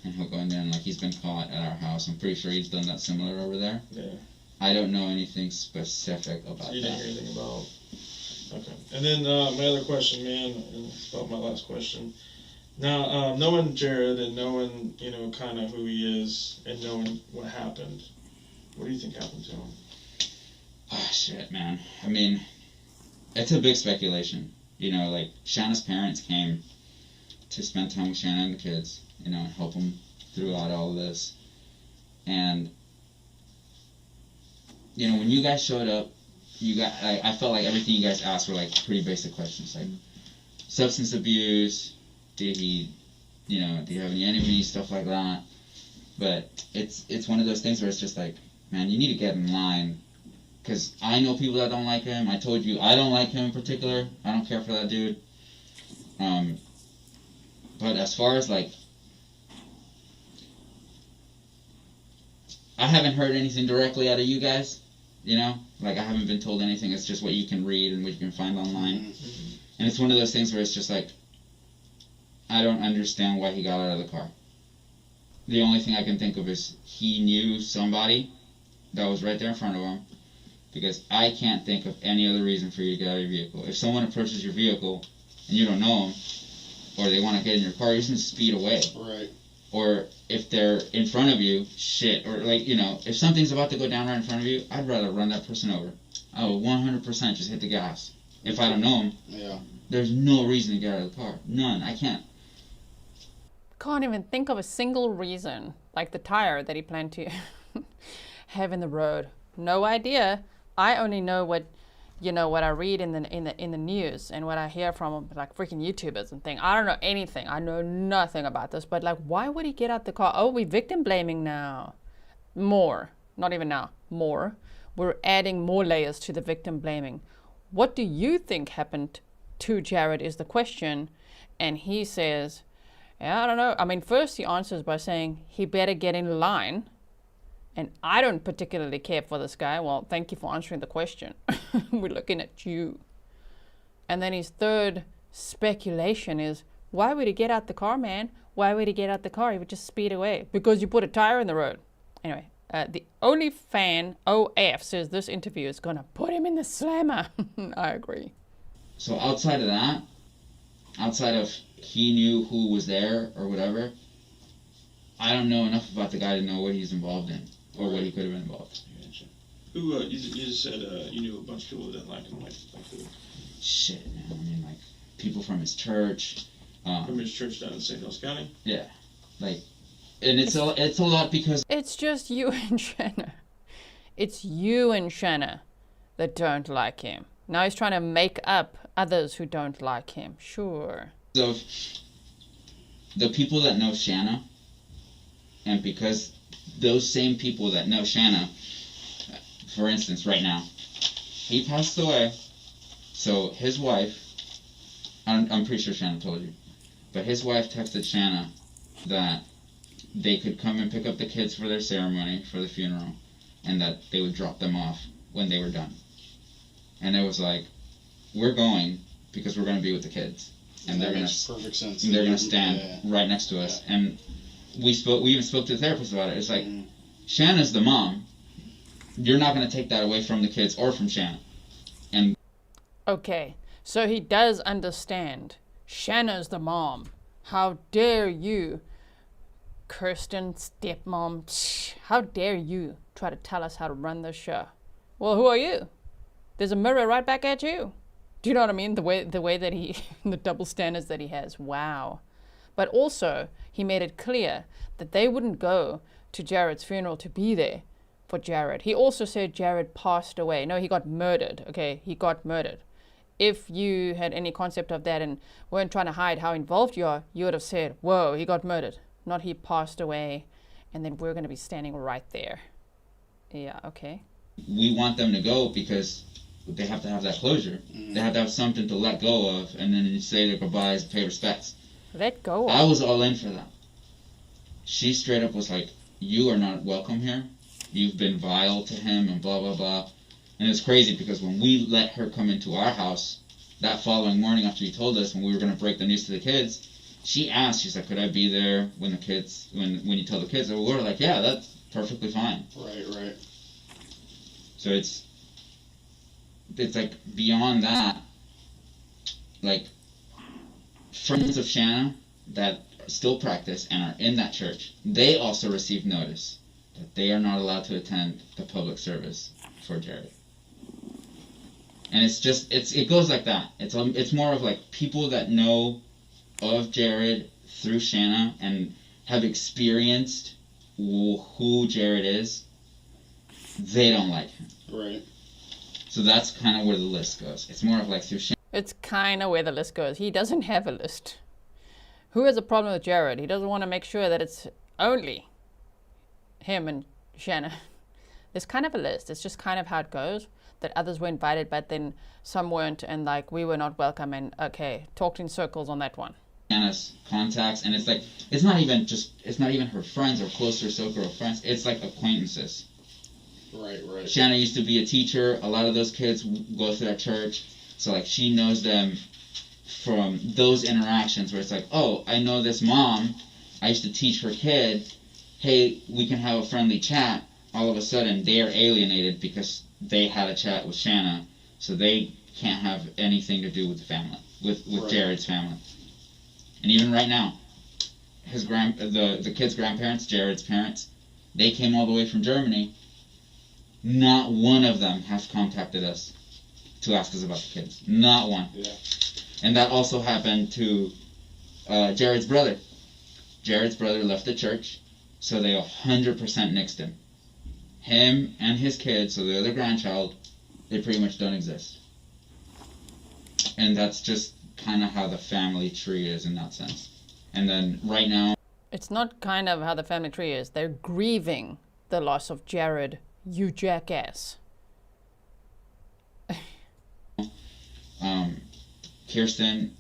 and he'll go in there and like he's been caught at our house. I'm pretty sure he's done that similar over there. Yeah. I don't know anything specific about that. You didn't hear anything about. Okay. And then my other question, man, and it's about my last question. Now, knowing Jared and knowing, kind of who he is and knowing what happened, what do you think happened to him? Oh, shit, man. I mean, it's a big speculation. Like, Shanna's parents came to spend time with Shanna and the kids, and help them throughout all of this. And, when you guys showed up, I felt like everything you guys asked were, like, pretty basic questions. Like, substance abuse, did he have any enemies, stuff like that. But it's one of those things where it's just like, man, you need to get in line. Because I know people that don't like him. I told you, I don't like him in particular. I don't care for that dude. But as far as, like, I haven't heard anything directly out of you guys, Like, I haven't been told anything. It's just what you can read and what you can find online. And it's one of those things where it's just like, I don't understand why he got out of the car. The only thing I can think of is he knew somebody that was right there in front of him. Because I can't think of any other reason for you to get out of your vehicle. If someone approaches your vehicle and you don't know them, or they want to get in your car, you're just going to speed away. Right. Or if they're in front of you, or like, if something's about to go down right in front of you, I'd rather run that person over. I will 100% just hit the gas. If I don't know them, there's no reason to get out of the car. None. I can't. Can't even think of a single reason, like the tire that he planned to have in the road. No idea. I only know what I read in the news and what I hear from like freaking YouTubers and things. I don't know anything. I know nothing about this. But like, why would he get out the car? Oh, we're victim blaming now. More, not even now. More. We're adding more layers to the victim blaming. What do you think happened to Jared is the question, and he says, yeah, I don't know. I mean, first he answers by saying he better get in line. And I don't particularly care for this guy. Well, thank you for answering the question. We're looking at you. And then his third speculation is, why would he get out the car, man? Why would he get out the car? He would just speed away. Because you put a tire in the road. Anyway, the only fan, OF, says this interview is going to put him in the slammer. I agree. So outside of that, outside of he knew who was there or whatever, I don't know enough about the guy to know what he's involved in. Or what he could have been involved. Who, you just said you knew a bunch of people that didn't like him, like who? Shit, man. I mean, like, people from his church. From his church down in St. Louis County? Yeah. Like, and it's a lot because... It's just you and Shanna. It's you and Shanna that don't like him. Now he's trying to make up others who don't like him. Sure. So, the people that know Shanna, and because... those same people that know Shanna, for instance, right now, he passed away, so his wife, I'm pretty sure Shanna told you, but his wife texted Shanna that they could come and pick up the kids for their ceremony, for the funeral, and that they would drop them off when they were done. And it was like, we're going because we're going to be with the kids. And they're going to stand right next to us. And we even spoke to the therapist about it. It's like, Shanna's the mom. You're not going to take that away from the kids or from Shanna. And okay, so he does understand. Shanna's the mom. How dare you, Kirsten, stepmom. How dare you try to tell us how to run this show? Well, who are you? There's a mirror right back at you. Do you know what I mean? The way that he, the double standards that he has. Wow. But also, he made it clear that they wouldn't go to Jared's funeral to be there for Jared. He also said Jared passed away. No, he got murdered. Okay, he got murdered. If you had any concept of that and weren't trying to hide how involved you are, you would have said, whoa, he got murdered. Not he passed away, and then we're going to be standing right there. Yeah, okay. We want them to go because they have to have that closure. They have to have something to let go of, and then you say their goodbyes, pay respects. Let go of. I was all in for that. She straight up was like, you are not welcome here. You've been vile to him and blah, blah, blah. And it's crazy because when we let her come into our house, that following morning after he told us when we were going to break the news to the kids, she asked, she's like, could I be there when the kids, when you tell the kids? And we were like, yeah, that's perfectly fine. Right. So it's like beyond that, like friends of Shanna that still practice and are in that church, they also received notice that they are not allowed to attend the public service for Jared. And it's just, it goes like that. It's more of like people that know of Jared through Shanna and have experienced who Jared is, they don't like him. Right. So that's kind of where the list goes. It's more of like through Shanna. It's kind of where the list goes. He doesn't have a list. Who has a problem with Jared? He doesn't want to make sure that it's only him and Shanna. There's kind of a list. It's just kind of how it goes. That others were invited, but then some weren't, and like we were not welcome, and okay, talked in circles on that one. Shanna's contacts, and it's like it's not even her friends or closer circle of friends. It's like acquaintances. Right. Shanna used to be a teacher. A lot of those kids go through that church, so like she knows them from those interactions where it's like, oh, I know this mom. I used to teach her kid. Hey, we can have a friendly chat. All of a sudden, they are alienated because they had a chat with Shanna, so they can't have anything to do with the family, with right. Jared's family. And even right now, the kid's grandparents, Jared's parents, they came all the way from Germany. Not one of them has contacted us to ask us about the kids. Not one. Yeah. And that also happened to Jared's brother. Jared's brother left the church, so they 100% nixed him. Him and his kids, so the other grandchild, they pretty much don't exist. And that's just kind of how the family tree is in that sense. And then right now... It's not kind of how the family tree is. They're grieving the loss of Jared, you jackass. Kirsten,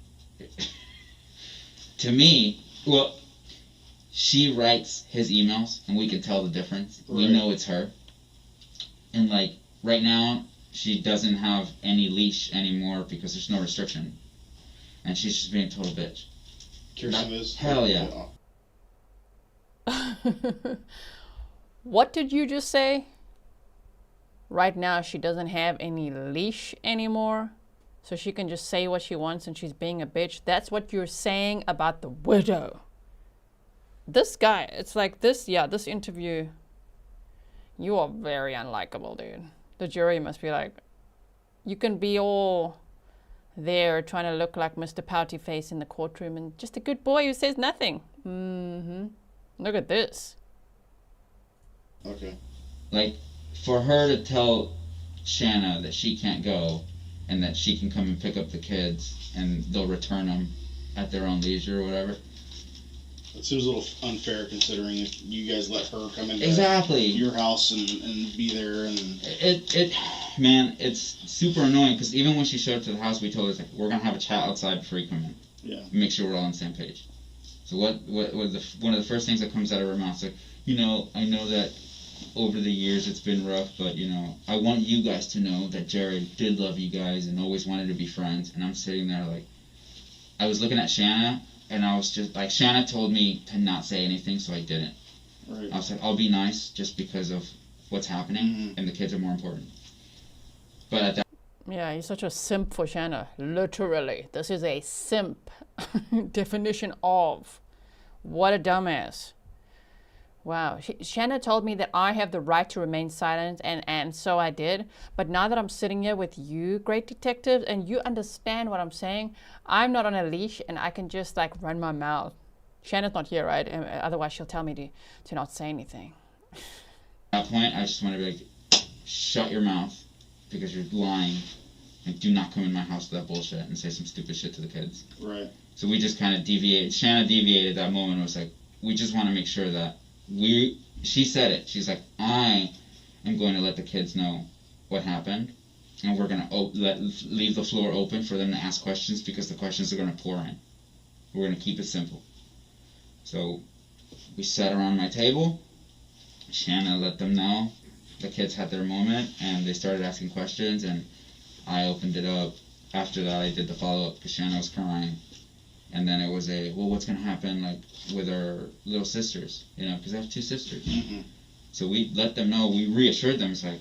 to me, well, she writes his emails, and we can tell the difference. Right. We know it's her. And, like, right now, she doesn't have any leash anymore because there's no restriction. And she's just being a total bitch. Kirsten is? Hell yeah. What did you just say? Right now, she doesn't have any leash anymore, so she can just say what she wants and she's being a bitch. That's what you're saying about the widow. This guy, it's like this interview, you are very unlikable, dude. The jury must be like, you can be all there trying to look like Mr. Pouty Face in the courtroom and just a good boy who says nothing. Look at this. Okay. Like, for her to tell Shanna that she can't go and that she can come and pick up the kids and they'll return them at their own leisure or whatever. It seems a little unfair considering if you guys let her come into your house and be there and... Man, it's super annoying because even when she showed up to the house, we told her, like, we're going to have a chat outside before you come in. Yeah. Make sure we're all on the same page. So one of the first things that comes out of her mouth is like, I know that over the years it's been rough, but, I want you guys to know that Jared did love you guys and always wanted to be friends. And I'm sitting there like, I was looking at Shanna, and I was just like, Shanna told me to not say anything, so I didn't. Right. I was like, I'll be nice just because of what's happening, and the kids are more important. But at that... Yeah, he's such a simp for Shanna. Literally. This is a simp. Definition of. What a dumbass. Wow. Shanna told me that I have the right to remain silent, and so I did. But now that I'm sitting here with you, great detectives, and you understand what I'm saying, I'm not on a leash, and I can just, like, run my mouth. Shanna's not here, right? Otherwise, she'll tell me to not say anything. At that point, I just want to be like, shut your mouth, because you're lying, and do not come in my house with that bullshit and say some stupid shit to the kids. Right. So we just kind of deviated. Shanna deviated that moment. It was like, we just want to make sure that she said it. She's like, I I'm going to let the kids know what happened, and we're going to leave the floor open for them to ask questions because the questions are going to pour in. We're going to keep it simple. So we sat around my table. Shanna let them know. The kids had their moment, and they started asking questions, and I opened it up. After that, I did the follow-up because Shanna was crying. And then it was well, what's going to happen like with our little sisters, because I have 2 sisters. Mm-hmm. So we let them know, we reassured them, it's like,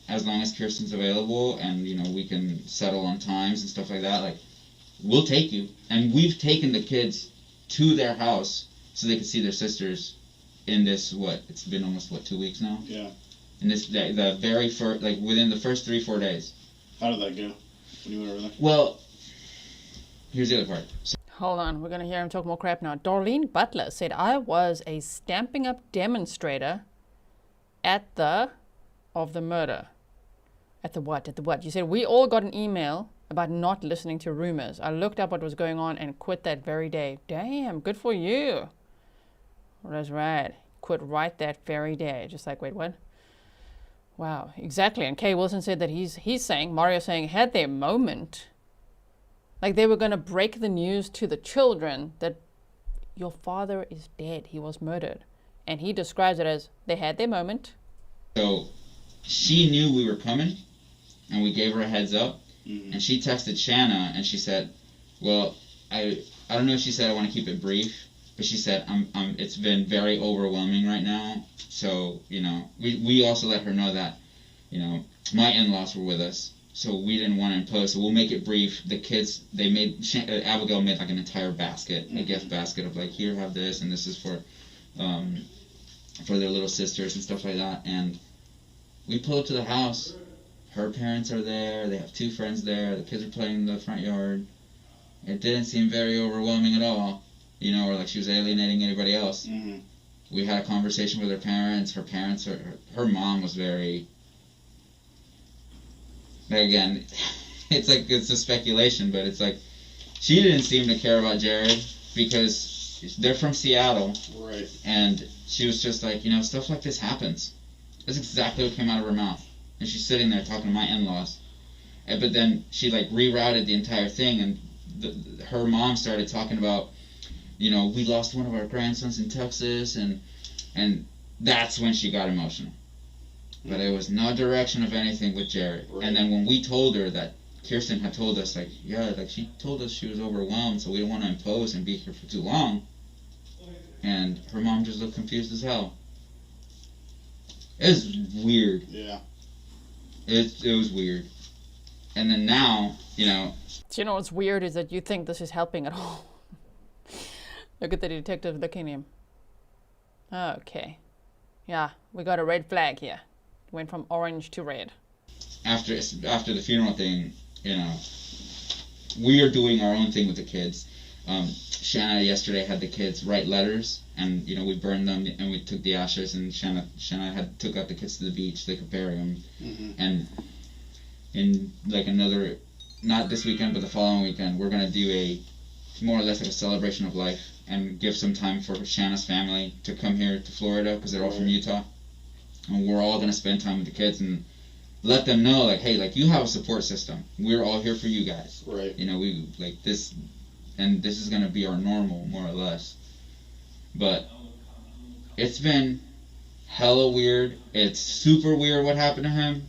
as long as Kirsten's available and, we can settle on times and stuff like that, like, we'll take you. And we've taken the kids to their house so they could see their sisters in this, it's been almost, 2 weeks now? Yeah. In this, the very first, within the first 3-4 days. How did that go? When you went over there? Well, here's the other part. Hold on, we're going to hear him talk more crap now. Darlene Butler said, I was a Stamping Up demonstrator at the murder. At the what? At the what? You said, we all got an email about not listening to rumors. I looked up what was going on and quit that very day. Damn, good for you. Well, that's right. Quit right that very day. Just like, wait, what? Wow, exactly. And Kay Wilson said that he's saying, Mario saying, had their moment. Like they were going to break the news to the children that your father is dead. He was murdered. And he describes it as they had their moment. So she knew we were coming, and we gave her a heads up. Mm-hmm. And she texted Shanna, and she said, well, I don't know if she said I want to keep it brief, but she said, it's been very overwhelming right now. So, we also let her know that, my in-laws were with us. So we didn't want to impose. So we'll make it brief. The kids, Abigail made like an entire basket, a gift basket of like, here, have this, and this is for their little sisters and stuff like that. And we pull up to the house. Her parents are there. They have 2 friends there. The kids are playing in the front yard. It didn't seem very overwhelming at all, or like she was alienating anybody else. Mm-hmm. We had a conversation with her parents. Her mom was very... Again, it's a speculation, but it's like she didn't seem to care about Jared because they're from Seattle, right? And she was just like, stuff like this happens. That's exactly what came out of her mouth, and she's sitting there talking to my in-laws, but then she like rerouted the entire thing, and her mom started talking about, we lost one of our grandsons in Texas, and that's when she got emotional. But it was no direction of anything with Jared. Right. And then when we told her that Kirsten had told us, she told us she was overwhelmed, so we didn't want to impose and be here for too long. And her mom just looked confused as hell. It was weird. Yeah. It was weird. And then now, So what's weird is that you think this is helping at all. Look at the detective looking at him. Okay. Yeah, we got a red flag here. Went from orange to red. After the funeral thing, we are doing our own thing with the kids. Shanna yesterday had the kids write letters, and we burned them, and we took the ashes, and Shanna took out the kids to the beach. They could bury them, and in like another, not this weekend, but the following weekend, we're gonna do more or less like a celebration of life, and give some time for Shanna's family to come here to Florida because they're all from Utah. And we're all going to spend time with the kids and let them know, like, hey, like, you have a support system. We're all here for you guys. Right. We, like, this, and this is going to be our normal, more or less. But it's been hella weird. It's super weird what happened to him.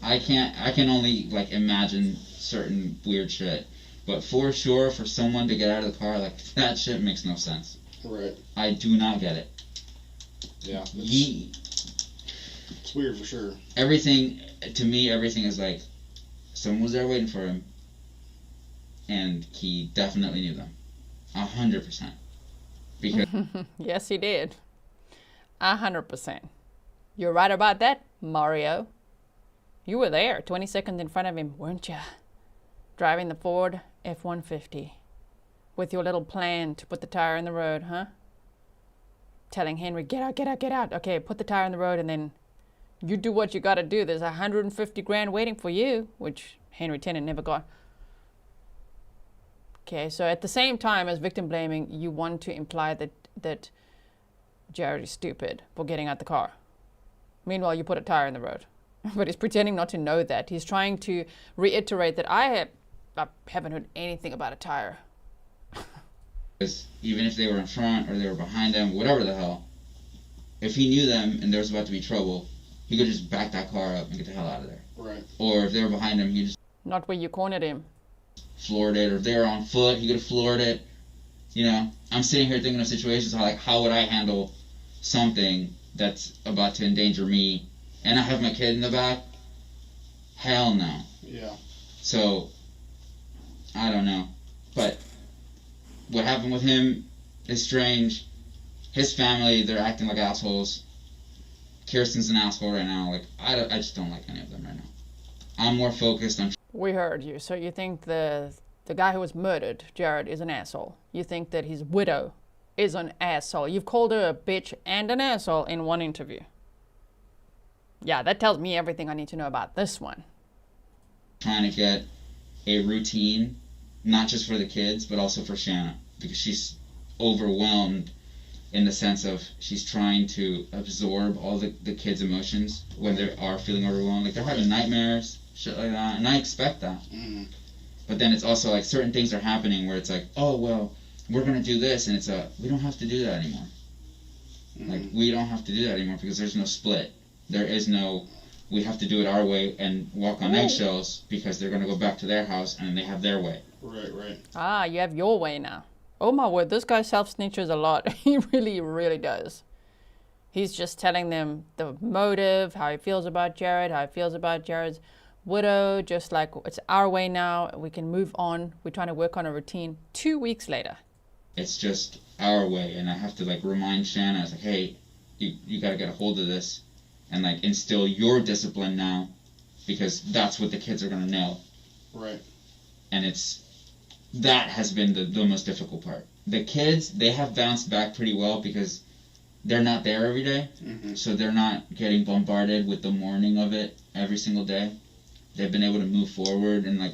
I can only, like, imagine certain weird shit. But for sure, for someone to get out of the car, like, that shit makes no sense. Right. I do not get it. Yeah. It's weird for sure. Everything is like, someone was there waiting for him, and he definitely knew them. 100%. Because yes, he did. 100%. You're right about that, Mario. You were there, 20 seconds in front of him, weren't you? Driving the Ford F-150 with your little plan to put the tire in the road, huh? Telling Henry, get out, get out, get out. Okay, put the tire in the road, and then you do what you got to do. There's $150,000 waiting for you, which Henry Tenon never got. Okay, so at the same time as victim blaming, you want to imply that Jared is stupid for getting out the car. Meanwhile, you put a tire in the road. But he's pretending not to know that. He's trying to reiterate that I haven't heard anything about a tire. Even if they were in front or they were behind them, whatever the hell, if he knew them and there was about to be trouble, he could just back that car up and get the hell out of there. Right. Or if they were behind him, he just Not where you cornered him. floored it. Or if they were on foot, he could have floored it. You know, I'm sitting here thinking of situations like, how would I handle something that's about to endanger me, and I have my kid in the back? Hell no. Yeah. So, I don't know. But what happened with him is strange. His family, they're acting like assholes. Kirsten's an asshole right now. Like, I just don't like any of them right now. I'm more focused on... We heard you. So you think the guy who was murdered, Jared, is an asshole. You think that his widow is an asshole. You've called her a bitch and an asshole in one interview. Yeah, that tells me everything I need to know about this one. Trying to get a routine, not just for the kids, but also for Shanna. Because she's overwhelmed in the sense of she's trying to absorb all the kids' emotions when they are feeling overwhelmed. Like, they're having nightmares, shit like that, and I expect that. Mm-hmm. But then it's also like certain things are happening where it's like, oh, well, we're going to do this, and it's we don't have to do that anymore. Mm-hmm. Like, we don't have to do that anymore because there's no split. There is no, we have to do it our way and walk on eggshells because they're going to go back to their house and they have their way. Right, right. Ah, you have your way now. Oh my word, this guy self-snitches a lot. He really, really does. He's just telling them the motive, how he feels about Jared, how he feels about Jared's widow, just like it's our way now, we can move on. We're trying to work on a routine. 2 weeks later. It's just our way, and I have to like remind Shanna, I was like, hey, you got to get a hold of this and like instill your discipline now because that's what the kids are going to know. Right. And that has been the most difficult part. The kids, they have bounced back pretty well because they're not there every day, so they're not getting bombarded with the mourning of it every single day. They've been able to move forward, and like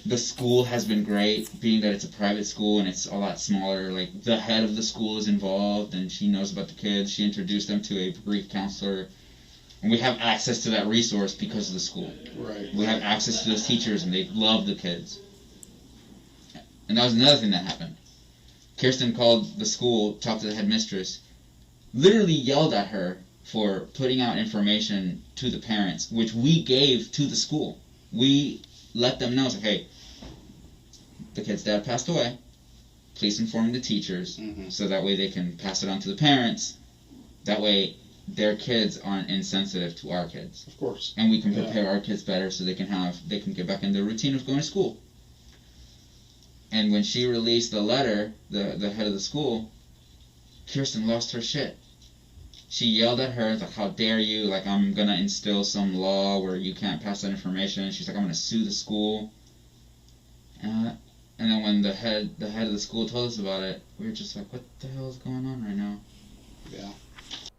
the school has been great, being that it's a private school and it's a lot smaller. Like the head of the school is involved and she knows about the kids. She introduced them to a grief counselor, and we have access to that resource because of the school. Right. We have access to those teachers, and they love the kids. And that was another thing that happened. Kirsten called the school, talked to the headmistress, literally yelled at her for putting out information to the parents, which we gave to the school. We let them know, hey, the kid's dad passed away. Please inform the teachers so that way they can pass it on to the parents. That way their kids aren't insensitive to our kids. Of course. And we can prepare our kids better so they can get back in the routine of going to school. And when she released the letter, the head of the school, Kirsten lost her shit. She yelled at her, like, how dare you, like, I'm going to instill some law where you can't pass that information. She's like, I'm going to sue the school. And then when the head of the school told us about it, we were just like, what the hell is going on right now? Yeah.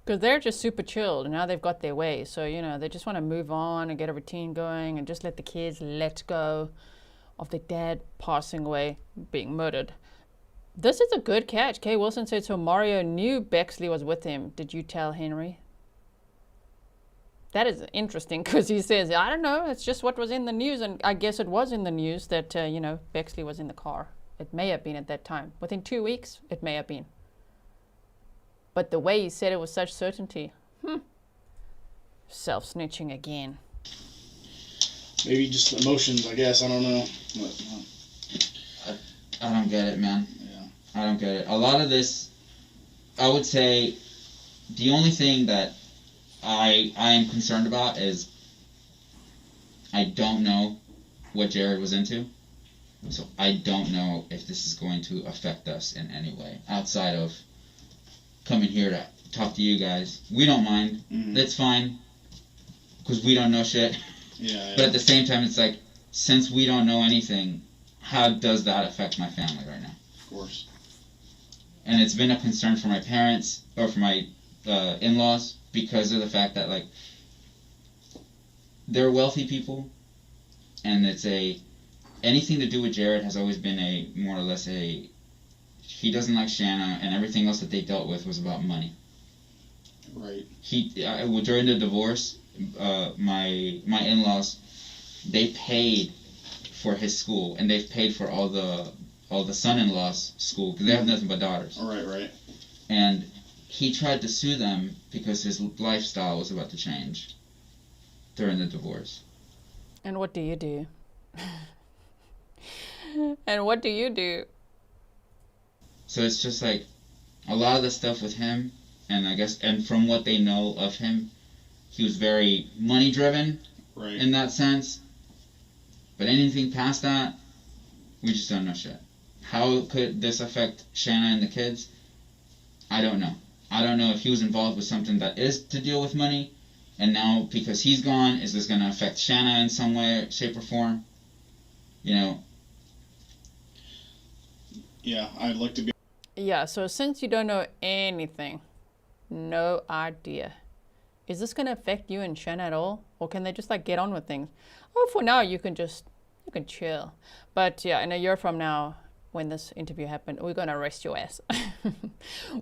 Because they're just super chilled, and now they've got their way. So, you know, they just want to move on and get a routine going and just let the kids let go of their dad passing away, being murdered. This is a good catch. Kay Wilson said, so Mario knew Bexley was with him. Did you tell Henry? That is interesting because he says, I don't know, it's just what was in the news. And I guess it was in the news that, you know, Bexley was in the car. It may have been at that time. Within 2 weeks, it may have been. But the way he said it with such certainty, self-snitching again. Maybe just emotions, I guess. I don't know. I don't get it, man. Yeah. I don't get it. A lot of this, I would say, the only thing that I am concerned about is I don't know what Jared was into. So I don't know if this is going to affect us in any way outside of coming here to talk to you guys. We don't mind. That's fine because we don't know shit. Yeah. But at the same time, it's like, since we don't know anything, how does that affect my family right now? Of course. And it's been a concern for my parents, or for my in-laws, because of the fact that, like, they're wealthy people, and it's anything to do with Jared has always been more or less he doesn't like Shanna, and everything else that they dealt with was about money. Right. During the divorce, my in-laws, they paid for his school, and they've paid for all the son-in-law's school because they have nothing but daughters. Right. And he tried to sue them because his lifestyle was about to change during the divorce. And what do you do? And what do you do? So it's just like a lot of the stuff with him, and I guess, and from what they know of him, he was very money driven, right, in that sense. But anything past that, we just don't know shit. How could this affect Shanna and the kids? I don't know. I don't know if he was involved with something that is to deal with money, and now because he's gone, is this going to affect Shanna in some way, shape, or form? You know. Yeah, I'd like to be. Yeah, so since you don't know anything, no idea, is this going to affect you and Shanna at all? Or can they just like get on with things? Oh, for now, you can chill. But yeah, in a year from now, when this interview happened, we're going to arrest your ass.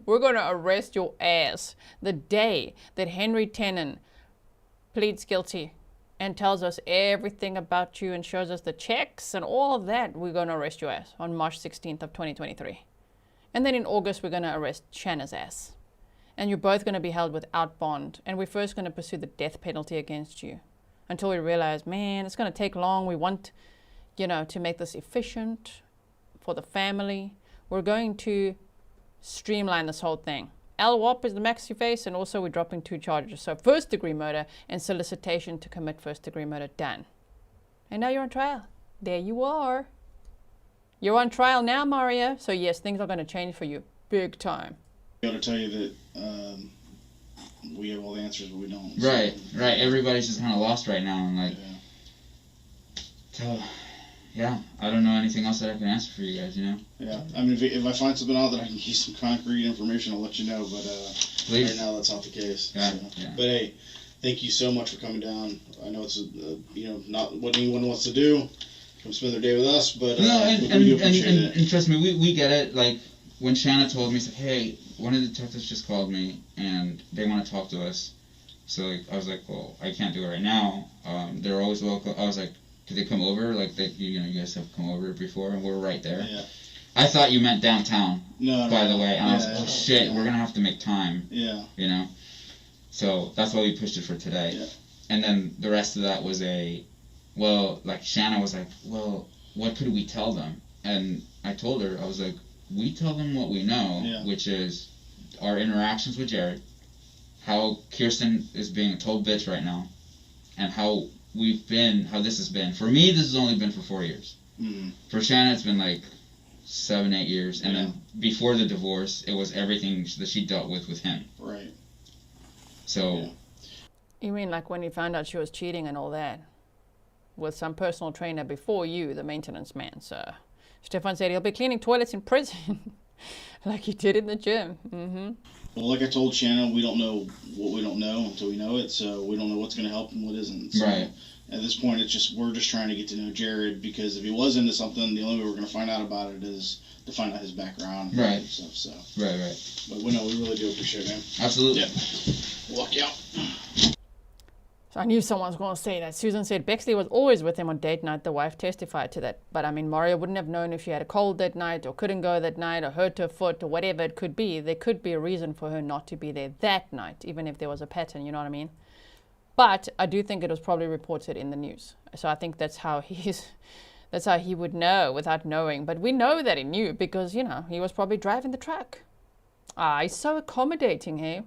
We're going to arrest your ass the day that Henry Tenon pleads guilty and tells us everything about you and shows us the checks and all of that. We're going to arrest your ass on March 16th of 2023. And then in August, we're going to arrest Shanna's ass. And you're both going to be held without bond. And we're first going to pursue the death penalty against you until we realize, man, it's going to take long. We want, to make this efficient for the family. We're going to streamline this whole thing. LWOP is the max you face, and also we're dropping 2 charges. So first-degree murder and solicitation to commit first-degree murder, done. And now you're on trial. There you are. You're on trial now, Mario. So yes, things are going to change for you big time. I gotta tell you that we have all the answers, but we don't. Right. Everybody's just kind of lost right now, and like, so, yeah, I don't know anything else that I can answer for you guys. Yeah, I mean, if I find something out that I can give some concrete information, I'll let you know. But please. Right now, that's not the case. Yeah. So. Yeah. But hey, thank you so much for coming down. I know it's not what anyone wants to do. Come spend their day with us, but no, we do appreciate it. And trust me, we get it. Like when Shanna told me, said, "Hey, one of the detectives just called me and they want to talk to us." So like, I was like, "Well, I can't do it right now. They're always welcome." I was like, "Could they come over? Like, you guys have come over before, and we're right there." Yeah. I thought you meant downtown. No. By the way, and I was like, "Oh shit, we're gonna have to make time." Yeah. So that's why we pushed it for today. Yeah. And then the rest of that was like Shanna was like, "Well, what could we tell them?" And I told her, I was like, we tell them what we know, which is our interactions with Jared, how Kirsten is being a total bitch right now, and how this has been. For me, this has only been for 4 years. Mm-hmm. For Shanna, it's been like 7-8 years. And then before the divorce, it was everything that she dealt with him. Right. So. Yeah. You mean like when you found out she was cheating and all that? With some personal trainer before you, the maintenance man, so. Stefan said he'll be cleaning toilets in prison, like he did in the gym. Mm-hmm. Well, like I told Shanna, we don't know what we don't know until we know it, so we don't know what's going to help and what isn't. So right. At this point, we're just trying to get to know Jared, because if he was into something, the only way we're going to find out about it is to find out his background and right. stuff. So. Right. But we really do appreciate it, man. Absolutely. Yeah. Walk you out. So I knew someone was going to say that. Susan said Bexley was always with him on date night. The wife testified to that. But I mean, Mario wouldn't have known if she had a cold that night or couldn't go that night or hurt her foot or whatever it could be. There could be a reason for her not to be there that night, even if there was a pattern, you know what I mean? But I do think it was probably reported in the news. So I think that's how he would know without knowing. But we know that he knew because, he was probably driving the truck. He's so accommodating, hey?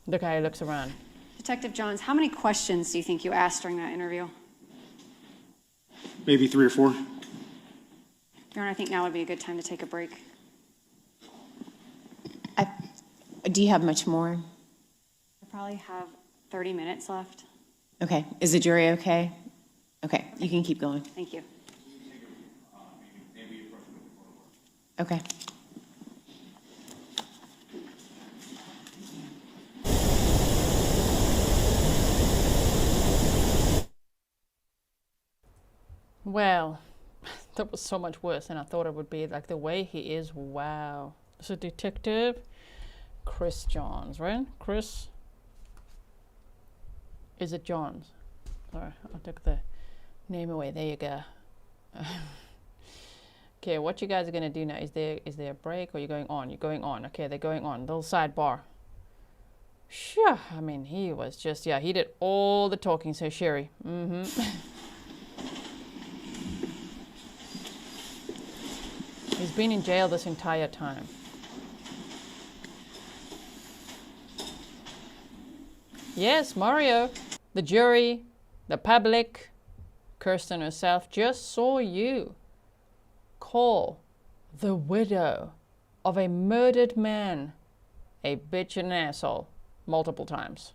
Look how he looks around. Detective Johns, how many questions do you think you asked during that interview? Maybe 3 or 4. Your Honor, I think now would be a good time to take a break. Do you have much more? I probably have 30 minutes left. Okay. Is the jury okay? Okay. You can keep going. Thank you. Okay. Well, that was so much worse than I thought it would be. Like the way he is, wow. So Detective Chris Johns, right? Chris, is it Johns? Sorry, I took the name away. There you go. Okay, what you guys are gonna do now? Is there a break or you're going on? You're going on. Okay, they're going on. Little sidebar. Sure. I mean, he was just, yeah, he did all the talking. So Sherry. He's been in jail this entire time. Yes, Mario. The jury, the public, Kirsten herself just saw you call the widow of a murdered man a bitch and an asshole multiple times.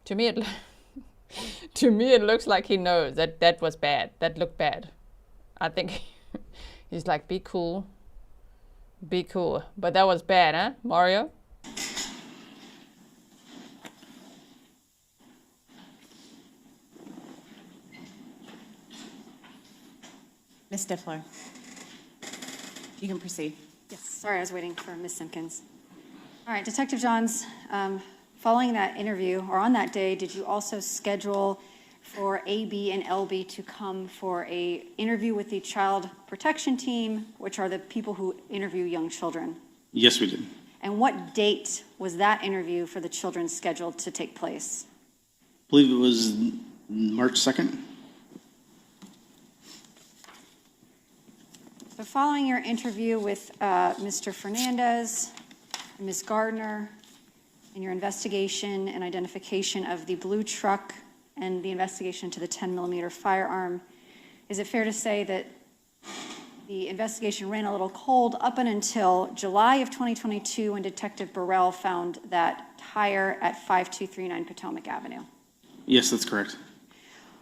To me, it looks like he knows that was bad. That looked bad. I think he's like, be cool. Be cool. But that was bad, huh, Mario? Ms. Stifler, you can proceed. Yes, sorry, I was waiting for Ms. Simpkins. All right, Detective Johns, following that interview, or on that day, did you also schedule for AB and LB to come for a interview with the Child Protection Team, which are the people who interview young children? Yes, we did. And what date was that interview for the children scheduled to take place? I believe it was March 2nd. So following your interview with Mr. Fernandez, Ms. Gardner, and your investigation and identification of the blue truck and the investigation to the 10mm firearm, is it fair to say that the investigation ran a little cold up until July of 2022 when Detective Burrell found that tire at 5239 Potomac Avenue? Yes, that's correct.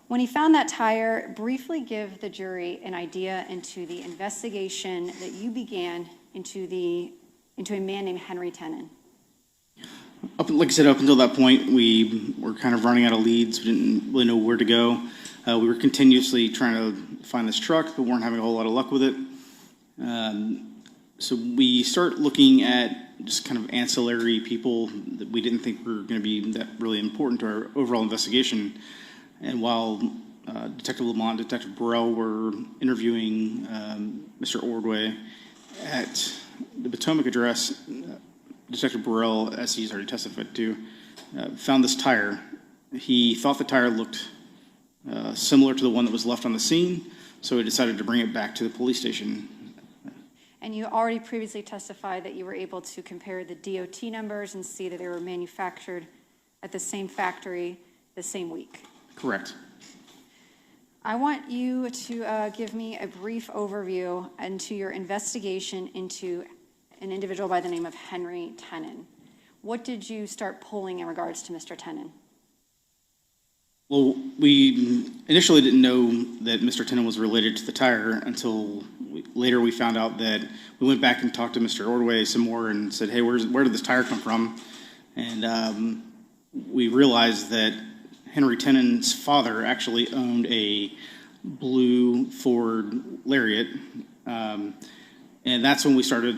When he found that tire, briefly give the jury an idea into the investigation that you began into a man named Henry Tenon. Like I said, up until that point, we were kind of running out of leads. We didn't really know where to go. We were continuously trying to find this truck, but weren't having a whole lot of luck with it. So we start looking at just kind of ancillary people that we didn't think were going to be that really important to our overall investigation. And while Detective Lamont and Detective Burrell were interviewing Mr. Ordway at the Potomac address, Detective Burrell, as he's already testified to, found this tire. He thought the tire looked similar to the one that was left on the scene, so he decided to bring it back to the police station. And you already previously testified that you were able to compare the DOT numbers and see that they were manufactured at the same factory the same week. Correct. I want you to give me a brief overview into your investigation into an individual by the name of Henry Tenon. What did you start pulling in regards to Mr. Tenon? Well, we initially didn't know that Mr. Tenon was related to the tire until later we found out that we went back and talked to Mr. Ordway some more and said, hey, where did this tire come from? And we realized that Henry Tenon's father actually owned a blue Ford Lariat. And that's when we started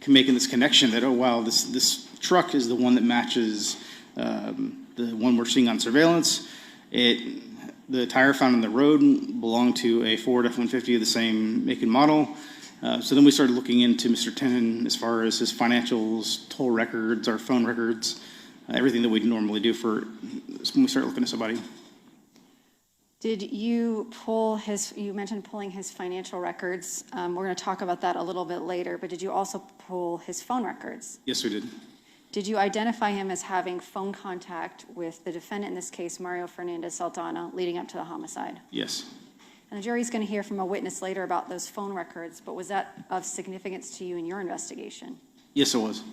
making this connection that, oh, wow, this truck is the one that matches the one we're seeing on surveillance. The tire found on the road belonged to a Ford F-150 of the same make and model. So then we started looking into Mr. Tenon as far as his financials, toll records, our phone records, everything that we'd normally do when we start looking at somebody. Did you you mentioned pulling his financial records. We're going to talk about that a little bit later, but did you also pull his phone records? Yes, we did. Did you identify him as having phone contact with the defendant in this case, Mario Fernandez Saldana, leading up to the homicide? Yes. And the jury's going to hear from a witness later about those phone records, but was that of significance to you in your investigation? Yes, it was.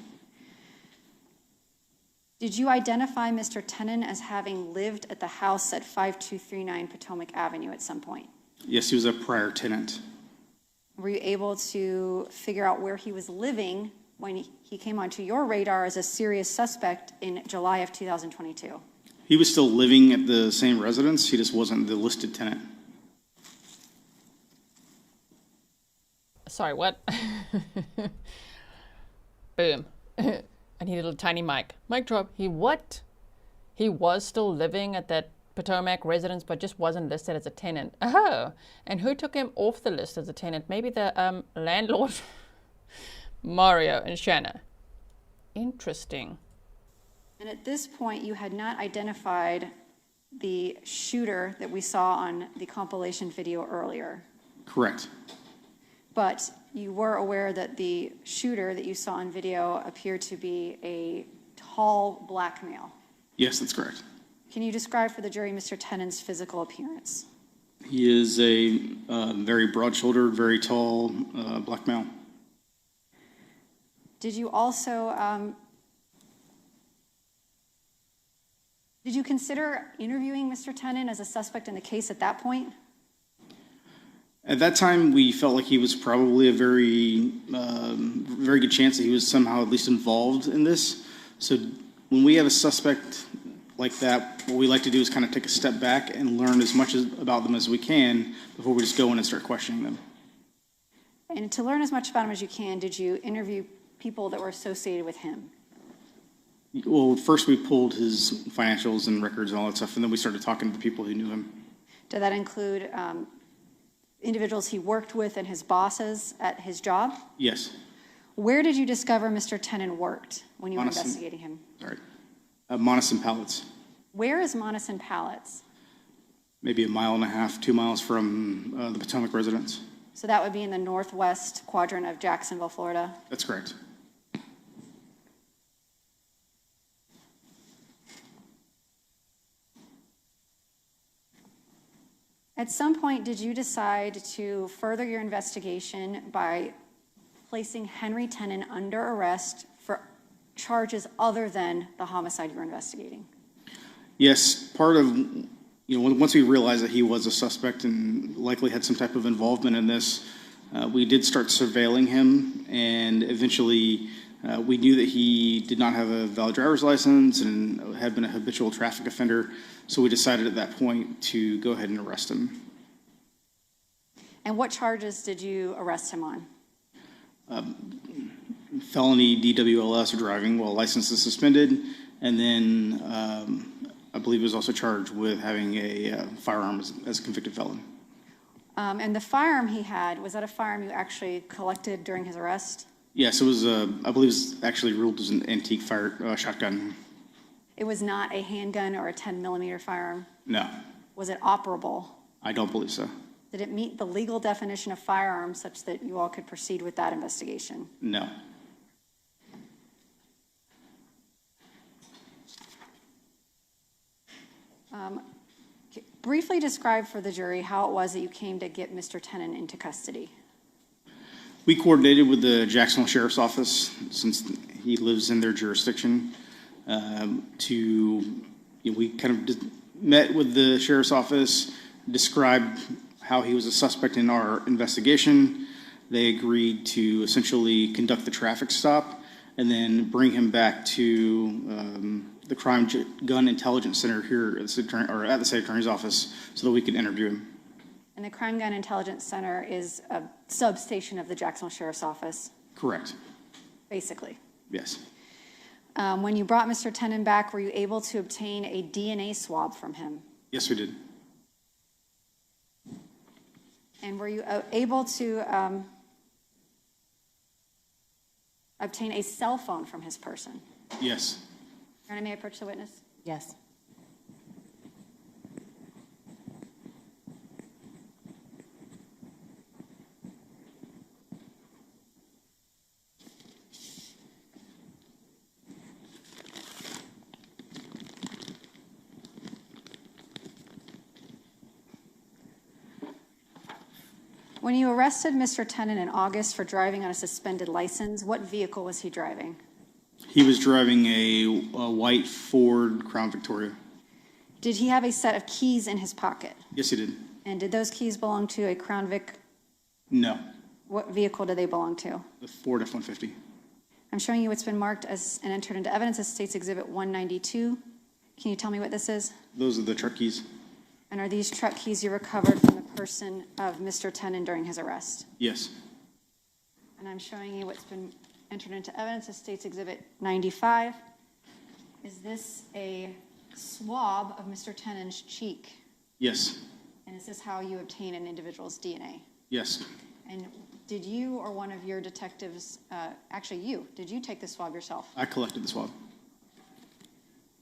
Did you identify Mr. Tenon as having lived at the house at 5239 Potomac Avenue at some point? Yes, he was a prior tenant. Were you able to figure out where he was living when he came onto your radar as a serious suspect in July of 2022? He was still living at the same residence. He just wasn't the listed tenant. Sorry, what? Boom. I need a tiny mic. Mic drop. He what? He was still living at that Potomac residence, but just wasn't listed as a tenant. Oh, and who took him off the list as a tenant? Maybe the landlord? Mario and Shanna. Interesting. And at this point, you had not identified the shooter that we saw on the compilation video earlier. Correct. But you were aware that the shooter that you saw on video appeared to be a tall black male. Yes, that's correct. Can you describe for the jury Mr. Tenon's physical appearance? He is a very broad-shouldered, very tall black male. Did you also, did you consider interviewing Mr. Tenon as a suspect in the case at that point? At that time, we felt like he was probably a very good chance that he was somehow at least involved in this. So when we have a suspect like that, what we like to do is kind of take a step back and learn as much about them as we can before we just go in and start questioning them. And to learn as much about him as you can, did you interview people that were associated with him? Well, first we pulled his financials and records and all that stuff, and then we started talking to the people who knew him. Did that include individuals he worked with and his bosses at his job? Yes. Where did you discover Mr. Tenon worked when you were Monison, investigating him? Sorry. Monison Pallets. Where is Monison Pallets? Maybe 1.5 miles, 2 miles from the Potomac residence. So that would be in the northwest quadrant of Jacksonville, Florida? That's correct. At some point, did you decide to further your investigation by placing Henry Tenon under arrest for charges other than the homicide you were investigating? Yes, part of, once we realized that he was a suspect and likely had some type of involvement in this, we did start surveilling him, and eventually we knew that he did not have a valid driver's license and had been a habitual traffic offender, so we decided at that point to go ahead and arrest him. And what charges did you arrest him on? Felony DWLS or driving while license is suspended, and then I believe he was also charged with having a firearm as a convicted felon. And the firearm he had, was that a firearm you actually collected during his arrest? Yes, it was, I believe it was actually ruled as an antique shotgun. It was not a handgun or a 10-millimeter firearm? No. Was it operable? I don't believe so. Did it meet the legal definition of firearm such that you all could proceed with that investigation? No. Briefly describe for the jury how it was that you came to get Mr. Tenon into custody. We coordinated with the Jacksonville Sheriff's Office, since he lives in their jurisdiction, we kind of met with the Sheriff's Office, described how he was a suspect in our investigation. They agreed to essentially conduct the traffic stop and then bring him back to the Crime Gun Intelligence Center here at the State Attorney's Office so that we could interview him. And the Crime Gun Intelligence Center is a substation of the Jacksonville Sheriff's Office? Correct. Basically? Yes. When you brought Mr. Tenon back, were you able to obtain a DNA swab from him? Yes, we did. And were you able to obtain a cell phone from his person? Yes. Your Honor, may I approach the witness? Yes. When you arrested Mr. Tenon in August for driving on a suspended license, what vehicle was he driving? He was driving a white Ford Crown Victoria. Did he have a set of keys in his pocket? Yes, he did. And did those keys belong to a Crown Vic? No. What vehicle did they belong to? The Ford F-150. I'm showing you what's been marked as and entered into evidence as State's Exhibit 192. Can you tell me what this is? Those are the truck keys. And are these truck keys you recovered from the person of Mr. Tenon during his arrest? Yes. And I'm showing you what's been entered into evidence as State's Exhibit 95. Is this a swab of Mr. Tenon's cheek? Yes. And is this how you obtain an individual's DNA? Yes. And did you or one of your detectives, did you take the swab yourself? I collected the swab.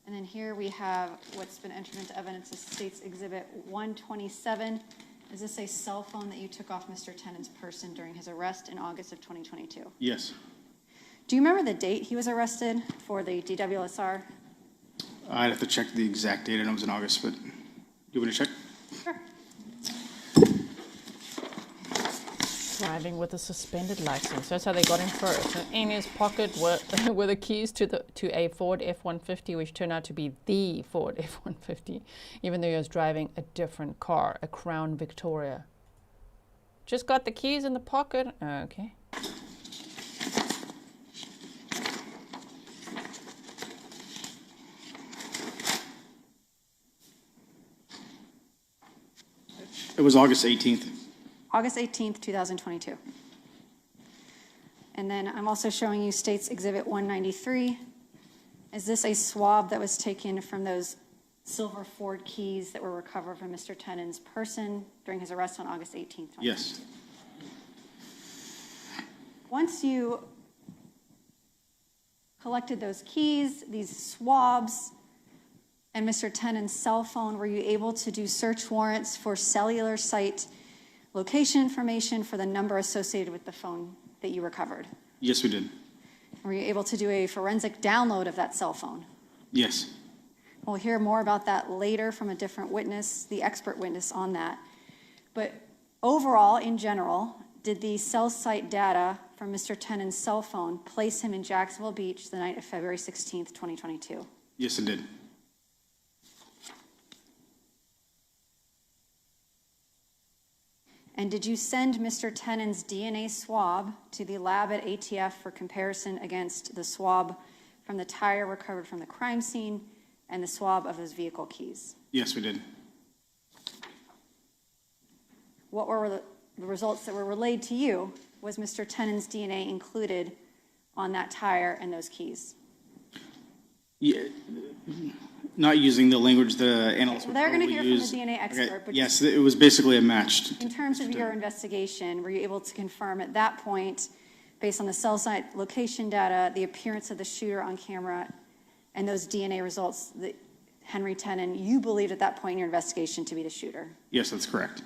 And then here we have what's been entered into evidence as State's Exhibit 127. Is this a cell phone that you took off Mr. Tenon's person during his arrest in August of 2022? Yes. Do you remember the date he was arrested for the DWSR? I'd have to check the exact date. I know it was in August, but you want to check? Sure. Driving with a suspended license. That's how they got him first. And in his pocket were the keys to a Ford F-150, which turned out to be the Ford F-150, even though he was driving a different car, a Crown Victoria. Just got the keys in the pocket. Okay. It was August 18th. August 18th, 2022. And then I'm also showing you State's Exhibit 193. Is this a swab that was taken from those silver Ford keys that were recovered from Mr. Tenon's person during his arrest on August 18th? Yes. Once you collected those keys, these swabs, and Mr. Tenon's cell phone, were you able to do search warrants for cellular site location information for the number associated with the phone that you recovered? Yes, we did. Were you able to do a forensic download of that cell phone? Yes. We'll hear more about that later from a different witness, the expert witness on that. But overall, in general, did the cell site data from Mr. Tenon's cell phone place him in Jacksonville Beach the night of February 16th, 2022? Yes, it did. And did you send Mr. Tenon's DNA swab to the lab at ATF for comparison against the swab from the tire recovered from the crime scene and the swab of those vehicle keys? Yes, we did. What were the results that were relayed to you? Was Mr. Tenon's DNA included on that tire and those keys? Yeah, not using the language the analysts would They're going to probably hear use. from the DNA expert. Okay. But Yes, it was basically a matched. in terms of your investigation, were you able to confirm at that point, based on the cell site location data, the appearance of the shooter on camera, and those DNA results, that Henry Tenon, you believed at that point in your investigation to be the shooter? Yes, that's correct.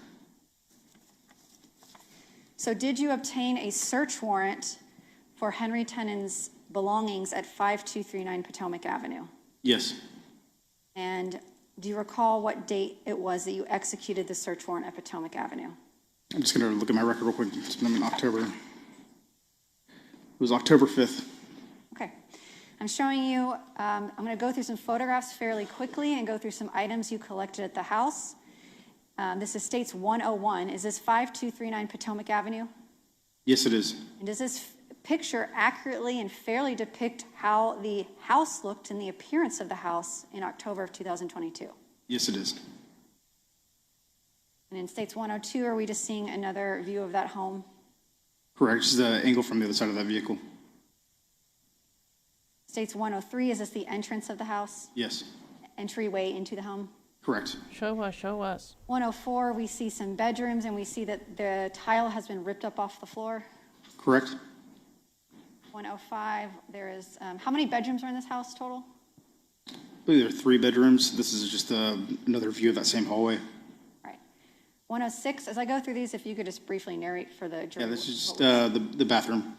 So did you obtain a search warrant for Henry Tenon's belongings at 5239 Potomac Avenue? Yes. And do you recall what date it was that you executed the search warrant at Potomac Avenue? I'm just going to look at my record real quick. It's been in October. It was October 5th. Okay. I'm showing you, I'm going to go through some photographs fairly quickly and go through some items you collected at the house. This is States 101. Is this 5239 Potomac Avenue? Yes, it is. And does this picture accurately and fairly depict how the house looked and the appearance of the house in October of 2022? Yes, it is. And in States 102, are we just seeing another view of that home? Correct. Just the angle from the other side of that vehicle. States 103, is this the entrance of the house? Yes. Entryway into the home? Correct. Show us, show us. 104, we see some bedrooms and we see that the tile has been ripped up off the floor. Correct. 105, there is, how many bedrooms are in this house total? I believe there are 3 bedrooms. This is just another view of that same hallway. Right. 106, as I go through these, if you could just briefly narrate for the jury. Yeah, this is just the bathroom.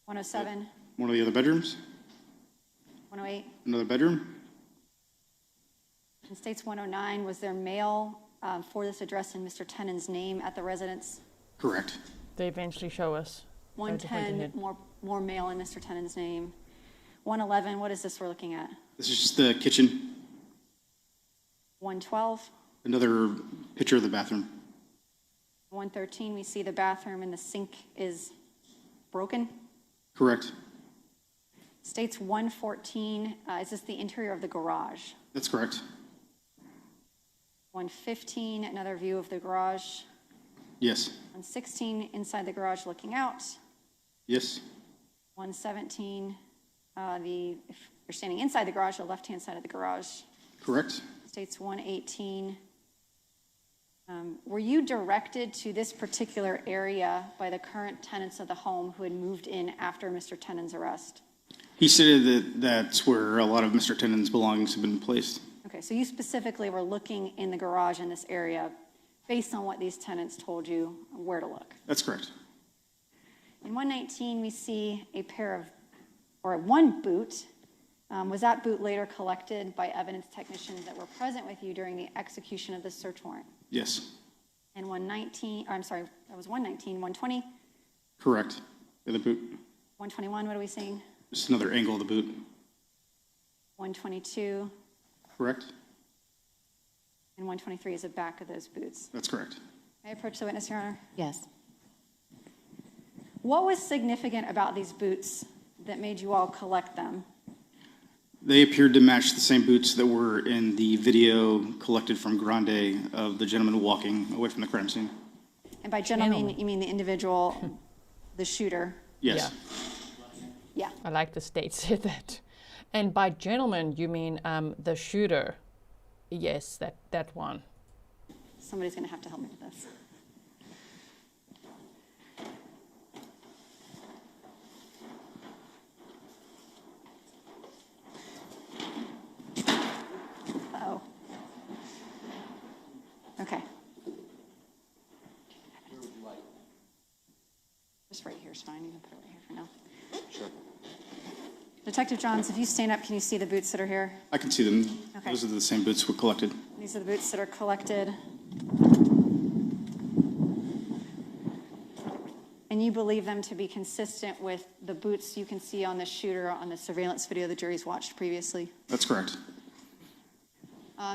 107. One of the other bedrooms. 108. Another bedroom. In States 109, was there mail for this address in Mr. Tenon's name at the residence? Correct. They eventually show us. 110, more mail in Mr. Tenon's name. 111, what is this we're looking at? This is just the kitchen. 112. Another picture of the bathroom. 113, we see the bathroom and the sink is broken. Correct. States 114, is this the interior of the garage? That's correct. 115, another view of the garage. Yes. 116 inside the garage looking out. Yes. 117, if you're standing inside the garage, the left-hand side of the garage. Correct. States 118. Were you directed to this particular area by the current tenants of the home who had moved in after Mr. Tenon's arrest? He stated that that's where a lot of Mr. Tenon's belongings have been placed. Okay, so you specifically were looking in the garage in this area based on what these tenants told you where to look. That's correct. In 119, we see a pair of, or one boot. Was that boot later collected by evidence technicians that were present with you during the execution of the search warrant? Yes. And 119, I'm sorry, that was 119, 120? Correct. The boot. 121, what are we seeing? Just another angle of the boot. 122. Correct. And 123 is the back of those boots. That's correct. May I approach the witness, Your Honor? Yes. What was significant about these boots that made you all collect them? They appeared to match the same boots that were in the video collected from Grande of the gentleman walking away from the crime scene. And by gentleman, you mean the individual, the shooter? Yes. Yeah. I like the state said that. And by gentleman, you mean the shooter. Yes, that one. Somebody's going to have to help me with this. Uh-oh. Okay. Just right here is fine. You can put it right here for now. Sure. Detective Johns, if you stand up, can you see the boots that are here? I can see them. Okay. Those are the same boots we collected. These are the boots that are collected. And you believe them to be consistent with the boots you can see on the shooter on the surveillance video the jury's watched previously? That's correct.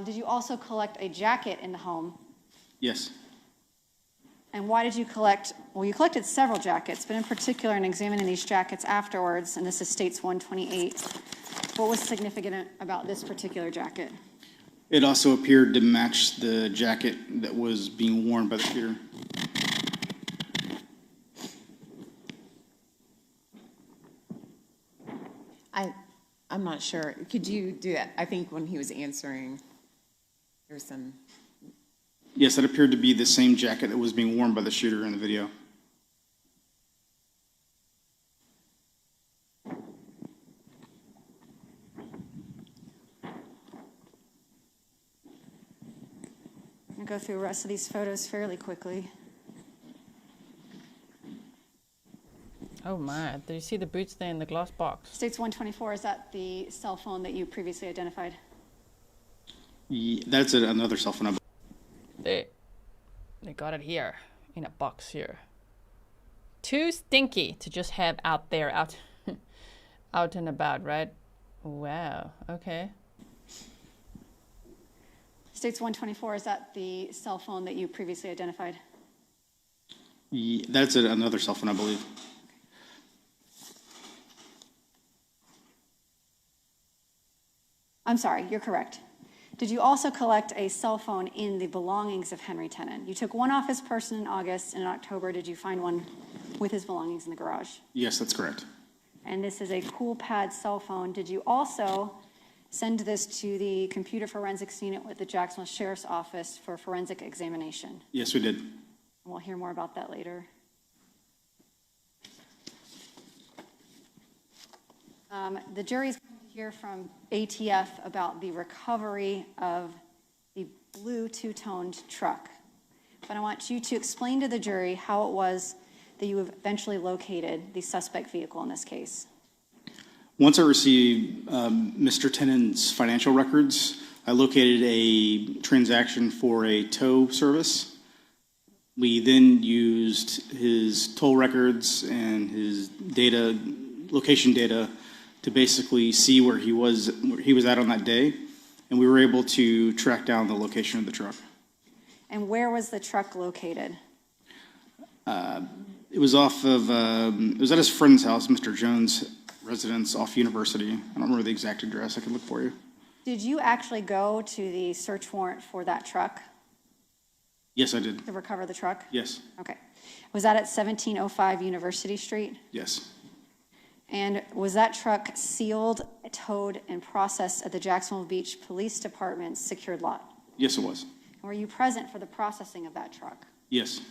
Did you also collect a jacket in the home? Yes. And why did you collect, well, you collected several jackets, but in particular in examining these jackets afterwards, and this is States 128, what was significant about this particular jacket? It also appeared to match the jacket that was being worn by the shooter. I'm not sure. Could you do that? I think when he was answering, there's some... Yes, that appeared to be the same jacket that was being worn by the shooter in the video. I'm going to go through the rest of these photos fairly quickly. Oh my, do you see the boots there in the glass box? States 124, is that the cell phone that you previously identified? That's another cell phone number. They got it here, in a box here. Too stinky to just have out there, out and about, right? Wow, okay. States 124, is that the cell phone that you previously identified? That's another cell phone, I believe. I'm sorry, you're correct. Did you also collect a cell phone in the belongings of Henry Tenon? You took one off his person in August, and in October, did you find one with his belongings in the garage? Yes, that's correct. And this is a cool pad cell phone. Did you also send this to the computer forensics unit with the Jacksonville Sheriff's Office for forensic examination? Yes, we did. We'll hear more about that later. The jury's going to hear from ATF about the recovery of the blue two-toned truck. But I want you to explain to the jury how it was that you eventually located the suspect vehicle in this case. Once I received Mr. Tenon's financial records, I located a transaction for a tow service. We then used his toll records and his data, location data, to basically see where he was at on that day, and we were able to track down the location of the truck. And where was the truck located? It was off of, it was at his friend's house, Mr. Jones' residence off University. I don't remember the exact address. I can look for you. Did you actually go to the search warrant for that truck? Yes, I did. To recover the truck? Yes. Okay. Was that at 1705 University Street? Yes. And was that truck sealed, towed, and processed at the Jacksonville Beach Police Department's secured lot? Yes, it was. Were you present for the processing of that truck? Yes.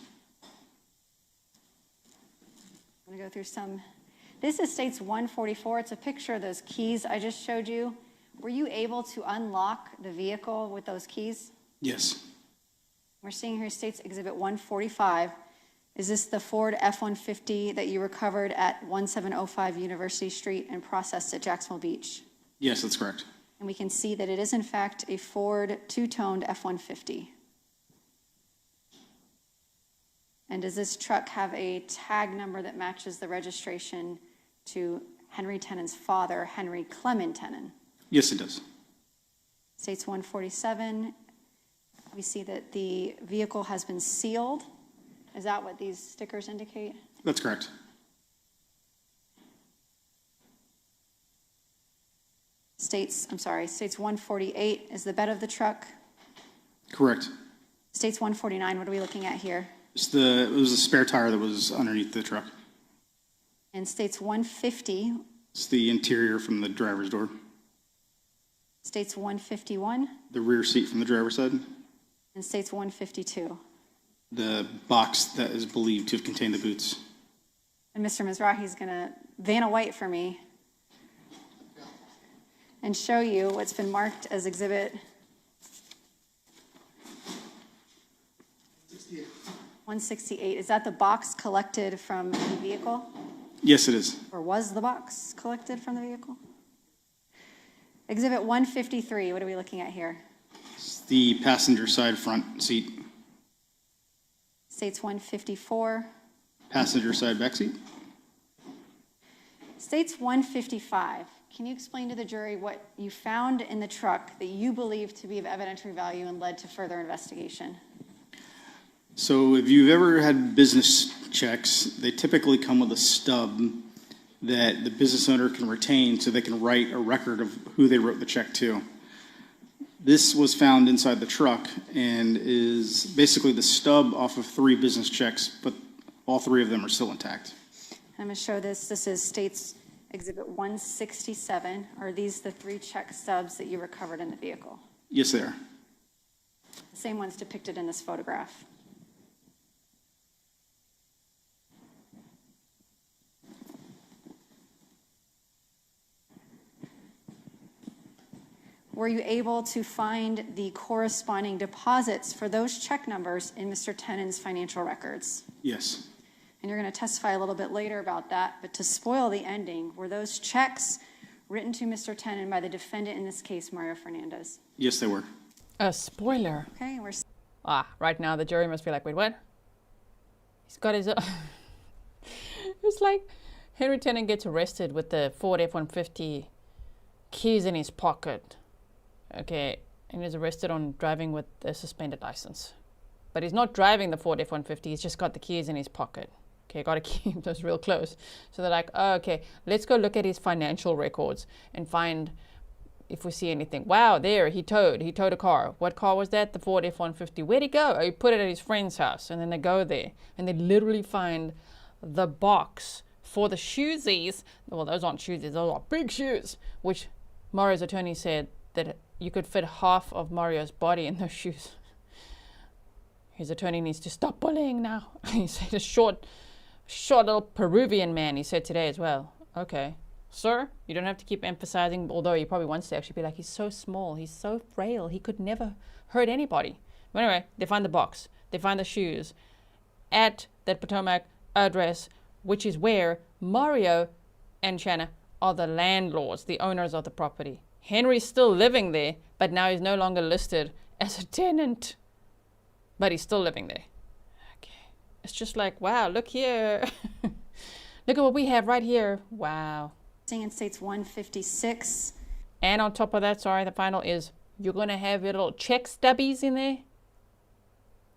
I'm going to go through some. This is States 144. It's a picture of those keys I just showed you. Were you able to unlock the vehicle with those keys? Yes. We're seeing here States Exhibit 145. Is this the Ford F-150 that you recovered at 1705 University Street and processed at Jacksonville Beach? Yes, that's correct. And we can see that it is, in fact, a Ford two-toned F-150. And does this truck have a tag number that matches the registration to Henry Tenon's father, Henry Clement Tenon? Yes, it does. States 147, we see that the vehicle has been sealed. Is that what these stickers indicate? That's correct. States 148 is the bed of the truck. Correct. States 149, what are we looking at here? It was a spare tire that was underneath the truck. And States 150. It's the interior from the driver's door. States 151. The rear seat from the driver's side. And States 152. The box that is believed to have contained the boots. And Mr. Mizrahi is going to Vanna White for me and show you what's been marked as Exhibit 168. Is that the box collected from the vehicle? Yes, it is. Or was the box collected from the vehicle? Exhibit 153, what are we looking at here? It's the passenger side front seat. States 154. Passenger side back seat. States 155. Can you explain to the jury what you found in the truck that you believe to be of evidentiary value and led to further investigation? So if you've ever had business checks, they typically come with a stub that the business owner can retain so they can write a record of who they wrote the check to. This was found inside the truck and is basically the stub off of 3 business checks, but all 3 of them are still intact. I'm going to show this. This is States Exhibit 167. Are these the 3 check stubs that you recovered in the vehicle? Yes, they are. The same ones depicted in this photograph. Were you able to find the corresponding deposits for those check numbers in Mr. Tenon's financial records? Yes. And you're going to testify a little bit later about that, but to spoil the ending, were those checks written to Mr. Tenon by the defendant in this case, Mario Fernandez? Yes, they were. A spoiler. Okay, we're... Right now the jury must be like, wait, what? He's got his own... It's like Henry Tenon gets arrested with the Ford F-150 keys in his pocket. Okay, and he's arrested on driving with a suspended license. But he's not driving the Ford F-150, he's just got the keys in his pocket. Okay, got to keep those real close. So they're like, oh, okay, let's go look at his financial records and find if we see anything. Wow, there, he towed a car. What car was that? The Ford F-150. Where'd he go? Oh, he put it at his friend's house. And then they go there and they literally find the box for the shoesies. Well, those aren't shoesies, those are big shoes, which Mario's attorney said that you could fit half of Mario's body in those shoes. His attorney needs to stop bullying now. He said a short little Peruvian man, he said today as well. Okay, sir, you don't have to keep emphasizing, although he probably wants to actually be like, he's so small, he's so frail, he could never hurt anybody. But anyway, they find the box, they find the shoes at that Potomac address, which is where Mario and Shanna are the landlords, the owners of the property. Henry's still living there, but now he's no longer listed as a tenant. But he's still living there. Okay. It's just like, wow, look here. Look at what we have right here. Wow. In States 156. And on top of that, sorry, the final is you're going to have your little check stubbies in there.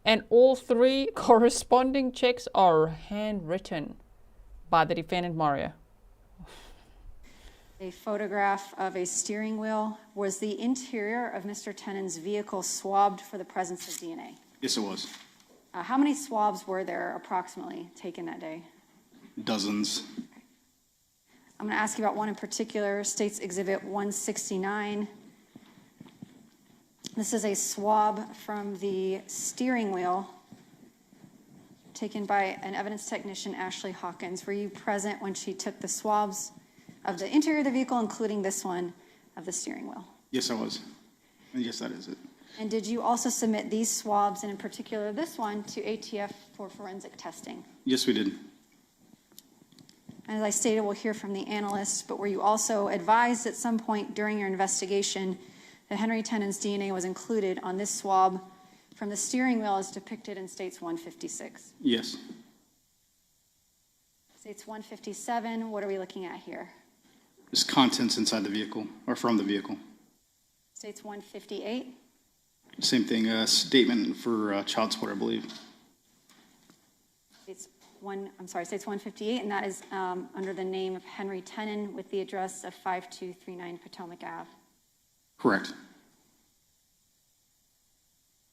And all 3 corresponding checks are handwritten by the defendant, Mario. A photograph of a steering wheel. Was the interior of Mr. Tenon's vehicle swabbed for the presence of DNA? Yes, it was. How many swabs were there approximately taken that day? Dozens. I'm going to ask you about one in particular, State's Exhibit 169. This is a swab from the steering wheel taken by an evidence technician, Ashley Hawkins. Were you present when she took the swabs of the interior of the vehicle, including this one of the steering wheel? Yes, I was. And yes, that is it. And did you also submit these swabs, and in particular this one, to ATF for forensic testing? Yes, we did. As I stated, we'll hear from the analysts, but were you also advised at some point during your investigation that Henry Tenon's DNA was included on this swab from the steering wheel as depicted in States 156? Yes. States 157, what are we looking at here? There's contents inside the vehicle, or from the vehicle. States 158? Same thing, statement for child support, I believe. States 158, and that is under the name of Henry Tenon with the address of 5239 Potomac Ave. Correct.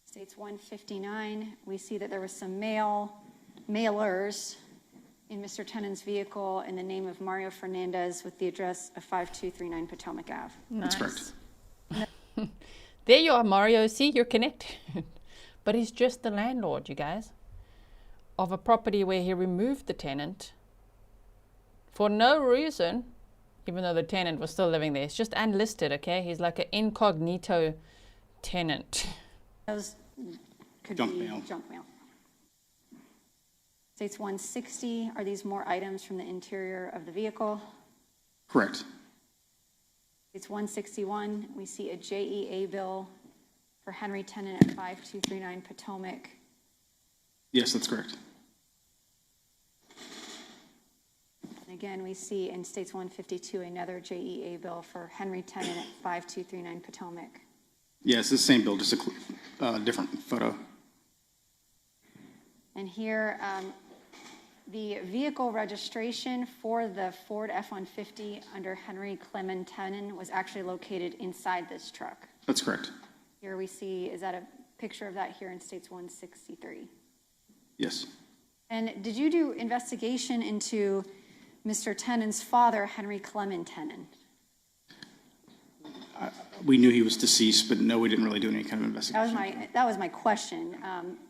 States 159, we see that there was some mailers in Mr. Tenon's vehicle in the name of Mario Fernandez with the address of 5239 Potomac Ave. Nice. That's correct. There you are, Mario. See, you're connected. But he's just the landlord, you guys, of a property where he removed the tenant for no reason, even though the tenant was still living there. It's just unlisted, okay? He's like an incognito tenant. Those could junk be mail. Junk mail. States 160, are these more items from the interior of the vehicle? Correct. States 161, we see a JEA bill for Henry Tenon at 5239 Potomac. Yes, that's correct. And again, we see in States 152 another JEA bill for Henry Tenon at 5239 Potomac. Yeah, it's the same bill, just a different photo. And here, the vehicle registration for the Ford F-150 under Henry Clement Tenon was actually located inside this truck. That's correct. Here we see, is that a picture of that here in States 163? Yes. And did you do investigation into Mr. Tenon's father, Henry Clement Tenon? We knew he was deceased, but no, we didn't really do any kind of investigation. That was my question.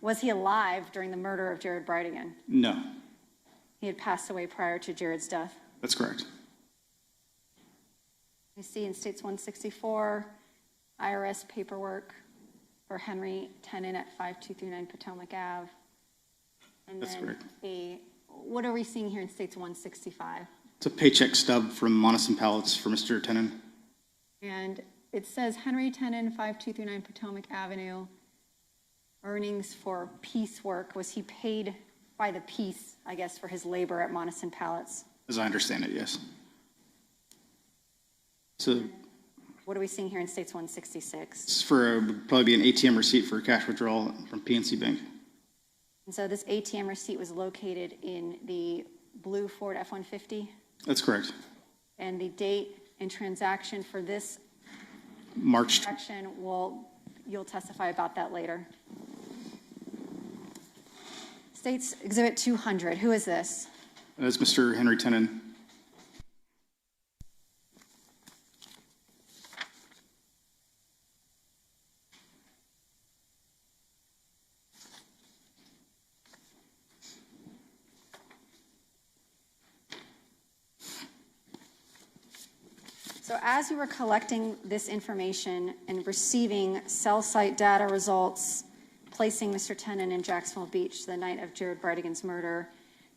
Was he alive during the murder of Jared Bridegan? No. He had passed away prior to Jared's death. That's correct. We see in States 164, IRS paperwork for Henry Tenon at 5239 Potomac Ave. And That's then correct. What are we seeing here in States 165? It's a paycheck stub from Monis & Pallets for Mr. Tenon. And it says Henry Tenon, 5239 Potomac Avenue, earnings for piecework. Was he paid by the piece, I guess, for his labor at Monis & Pallets? As I understand it, yes. So What are we seeing here in States 166? it's for probably be an ATM receipt for a cash withdrawal from PNC Bank. And so this ATM receipt was located in the blue Ford F-150? That's correct. And the date and transaction for this March. transaction, you'll testify about that later. States Exhibit 200, who is this? That's Mr. Henry Tenon. So as you were collecting this information and receiving cell site data results, placing Mr. Tenon in Jacksonville Beach the night of Jared Bridegan's murder,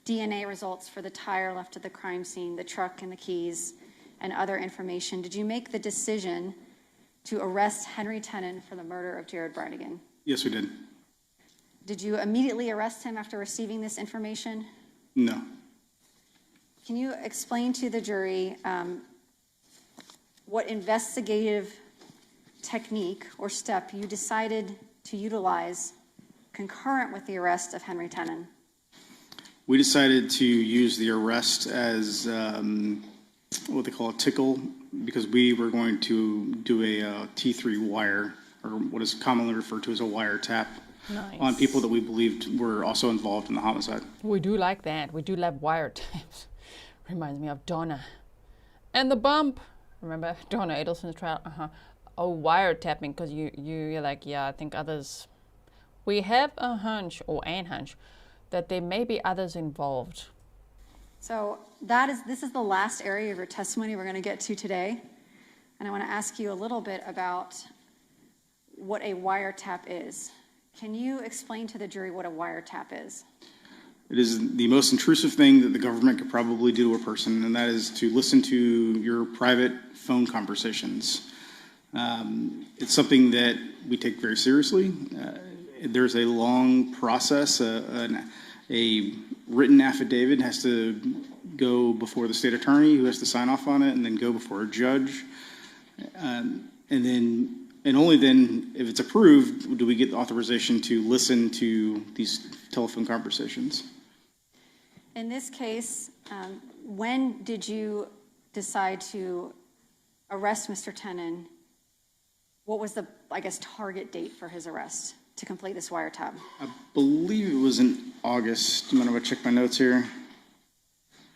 DNA results for the tire left at the crime scene, the truck and the keys, and other information, did you make the decision to arrest Henry Tenon for the murder of Jared Bridegan? Yes, we did. Did you immediately arrest him after receiving this information? No. Can you explain to the jury what investigative technique or step you decided to utilize concurrent with the arrest of Henry Tenon? We decided to use the arrest as what they call a tickle, because we were going to do a T3 wire, or what is commonly referred to as a wiretap, Nice. on people that we believed were also involved in the homicide. We do like that. We do love wiretaps. Reminds me of Donna. And the bump. Remember Donna Adelson's trial? Oh, wiretapping, because you're like, yeah, I think others. We have a hunch, or an hunch, that there may be others involved. So this is the last area of your testimony we're going to get to today. And I want to ask you a little bit about what a wiretap is. Can you explain to the jury what a wiretap is? It is the most intrusive thing that the government could probably do to a person, and that is to listen to your private phone conversations. It's something that we take very seriously. There's a long process. A written affidavit has to go before the state attorney, who has to sign off on it, and then go before a judge. And only then, if it's approved, do we get the authorization to listen to these telephone conversations. In this case, when did you decide to arrest Mr. Tenon? What was the, target date for his arrest to complete this wiretap? I believe it was in August. I'm going to check my notes here.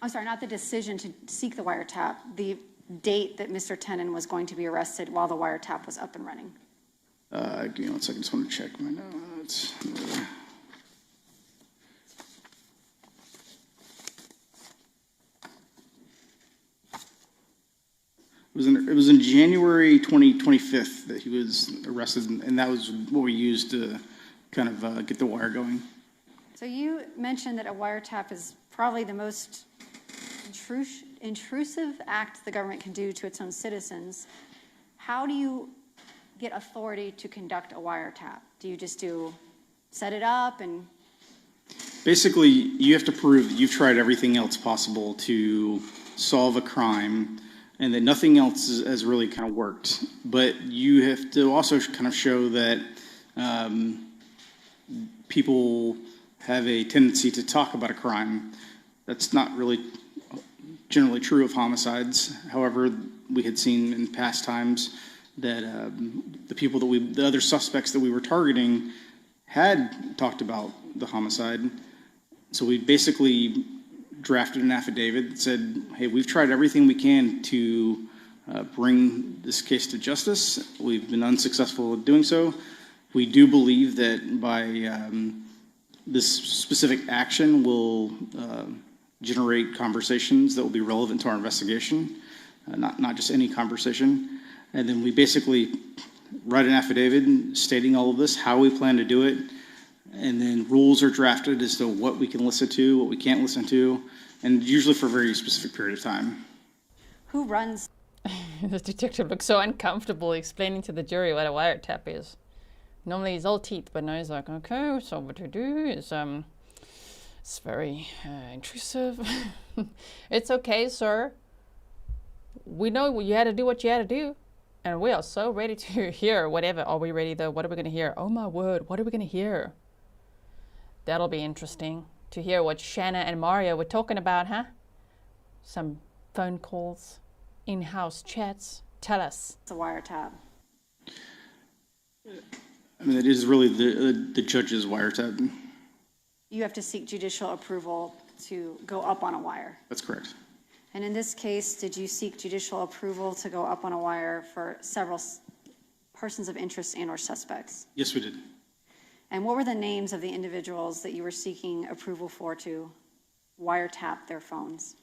I'm sorry, not the decision to seek the wiretap, the date that Mr. Tenon was going to be arrested while the wiretap was up and running. Give me 1 second, just want to check my notes. It was in January 25th that he was arrested, and that was what we used to kind of get the wire going. So you mentioned that a wiretap is probably the most intrusive act the government can do to its own citizens. How do you get authority to conduct a wiretap? Do you just set it up and... Basically, you have to prove that you've tried everything else possible to solve a crime and that nothing else has really kind of worked. But you have to also kind of show that people have a tendency to talk about a crime. That's not really generally true of homicides. However, we had seen in past times that the other suspects that we were targeting had talked about the homicide. So we basically drafted an affidavit that said, hey, we've tried everything we can to bring this case to justice. We've been unsuccessful at doing so. We do believe that by this specific action will generate conversations that will be relevant to our investigation, not just any conversation. And then we basically write an affidavit stating all of this, how we plan to do it, and then rules are drafted as to what we can listen to, what we can't listen to, and usually for a very specific period of time. Who runs? The detective looks so uncomfortable explaining to the jury what a wiretap is. Normally he's all teeth, but now he's like, okay, so what to do is, it's very intrusive. It's okay, sir. We know you had to do what you had to do. And we are so ready to hear whatever. Are we ready though? What are we going to hear? Oh my word, what are we going to hear? That'll be interesting to hear what Shanna and Mario were talking about, huh? Some phone calls, in-house chats. Tell us. It's a wiretap. I mean, it is really the judge's wiretap. You have to seek judicial approval to go up on a wire. That's correct. And in this case, did you seek judicial approval to go up on a wire for several persons of interest and or suspects? Yes, we did. And what were the names of the individuals that you were seeking approval for to wiretap their phones?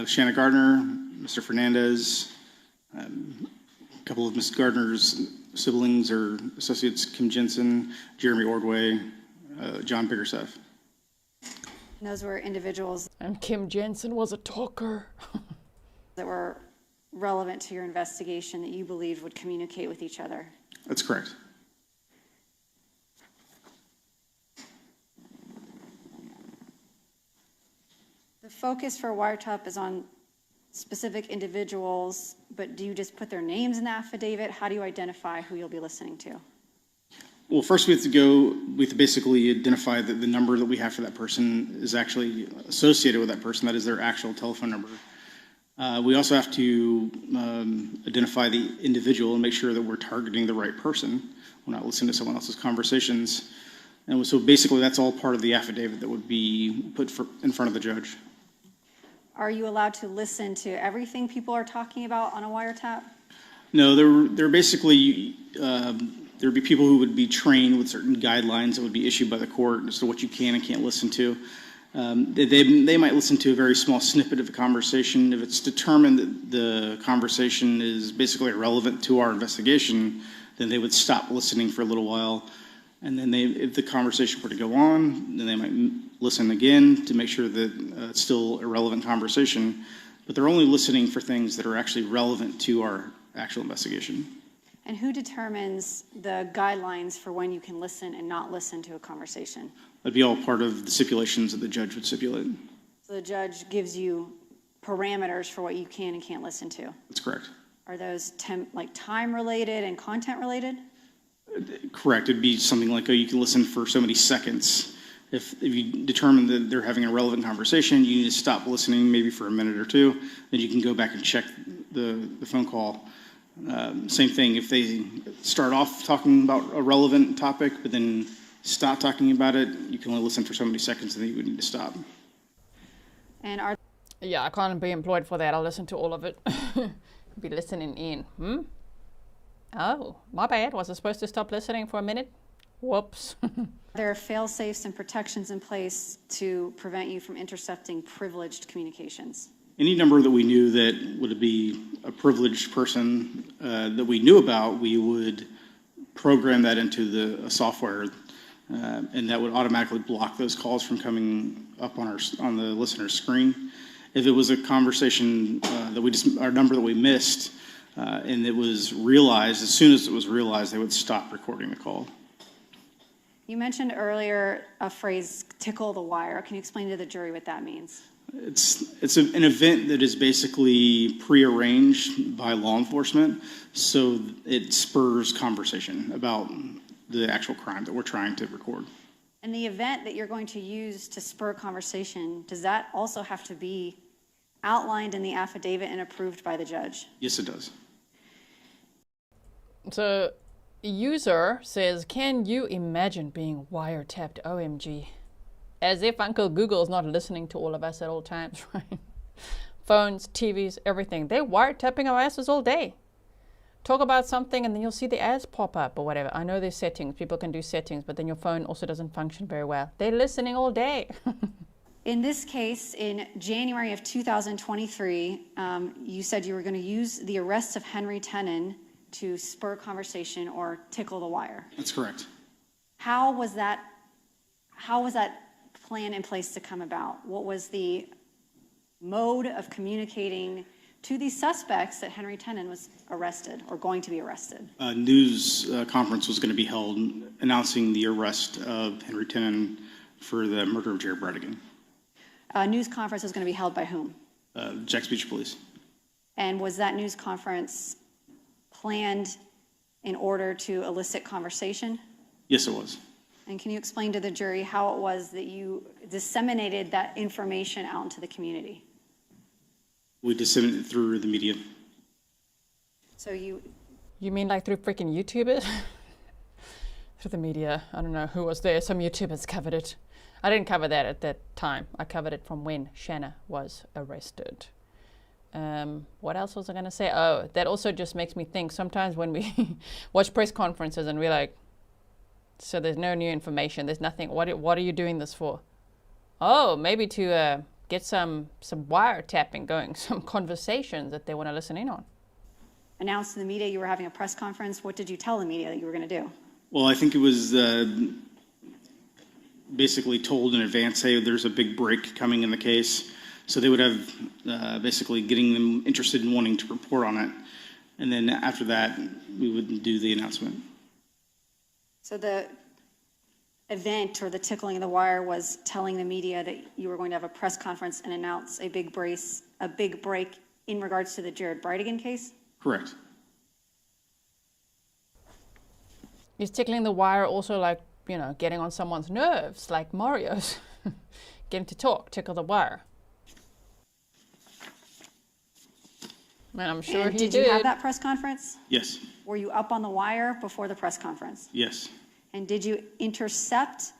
Shanna Gardner, Mr. Fernandez, a couple of Ms. Gardner's siblings or associates, Kim Jensen, Jeremy Ordway, John Biggerstaff. And those were individuals. And Kim Jensen was a talker. That were relevant to your investigation that you believed would communicate with each other. That's correct. The focus for wiretap is on specific individuals, but do you just put their names in the affidavit? How do you identify who you'll be listening to? Well, first we have to basically identify that the number that we have for that person is actually associated with that person. That is their actual telephone number. We also have to identify the individual and make sure that we're targeting the right person. We're not listening to someone else's conversations. And so basically, that's all part of the affidavit that would be put in front of the judge. Are you allowed to listen to everything people are talking about on a wiretap? No, they're basically, there'd be people who would be trained with certain guidelines that would be issued by the court as to what you can and can't listen to. They might listen to a very small snippet of a conversation. If it's determined that the conversation is basically irrelevant to our investigation, then they would stop listening for a little while. And then if the conversation were to go on, then they might listen again to make sure that it's still a relevant conversation. But they're only listening for things that are actually relevant to our actual investigation. And who determines the guidelines for when you can listen and not listen to a conversation? That'd be all part of the stipulations that the judge would stipulate. So the judge gives you parameters for what you can and can't listen to? That's correct. Are those time related and content related? Correct. It'd be something like, oh, you can listen for so many seconds. If you determine that they're having a relevant conversation, you need to stop listening maybe for a minute or two. Then you can go back and check the phone call. Same thing, if they start off talking about a relevant topic, but then stop talking about it, you can only listen for so many seconds, and then you would need to stop. And yeah, I can't be employed for that. I'll listen to all of it. Be listening in. Oh, my bad. Was I supposed to stop listening for a minute? Whoops. There are fail-safes and protections in place to prevent you from intercepting privileged communications. Any number that we knew that would be a privileged person that we knew about, we would program that into the software, and that would automatically block those calls from coming up on the listener's screen. If it was a conversation our number that we missed, and it was realized, as soon as it was realized, they would stop recording the call. You mentioned earlier a phrase, tickle the wire. Can you explain to the jury what that means? It's an event that is basically prearranged by law enforcement, so it spurs conversation about the actual crime that we're trying to record. And the event that you're going to use to spur conversation, does that also have to be outlined in the affidavit and approved by the judge? Yes, it does. So, user says, can you imagine being wiretapped? OMG. As if Uncle Google is not listening to all of us at all times, right? Phones, TVs, everything. They're wiretapping our asses all day. Talk about something and then you'll see the ads pop up or whatever. I know there's settings. People can do settings, but then your phone also doesn't function very well. They're listening all day. In this case, in January of 2023, you said you were going to use the arrest of Henry Tenon to spur conversation or tickle the wire. That's correct. How was that plan in place to come about? What was the mode of communicating to these suspects that Henry Tenon was arrested or going to be arrested? A news conference was going to be held announcing the arrest of Henry Tenon for the murder of Jared Bridegan. A news conference was going to be held by whom? Jacksonville Beach Police. And was that news conference planned in order to elicit conversation? Yes, it was. And can you explain to the jury how it was that you disseminated that information out into the community? We disseminated it through the media. So you mean like through freaking YouTubers? Through the media. I don't know who was there. Some YouTubers covered it. I didn't cover that at that time. I covered it from when Shanna was arrested. What else was I going to say? Oh, that also just makes me think sometimes when we watch press conferences and we're like, so there's no new information. There's nothing. What are you doing this for? Oh, maybe to get some wiretapping going, some conversations that they want to listen in on. Announced to the media you were having a press conference. What did you tell the media that you were going to do? Well, I think it was basically told in advance, hey, there's a big break coming in the case. So they would have basically getting them interested in wanting to report on it. And then after that, we would do the announcement. So the event or the tickling of the wire was telling the media that you were going to have a press conference and announce a big break in regards to the Jared Bridegan case? Correct. Is tickling the wire also like, getting on someone's nerves, like Mario's? Get him to talk, tickle the wire. And I'm sure he did. Did you have that press conference? Yes. Were you up on the wire before the press conference? Yes. And did you intercept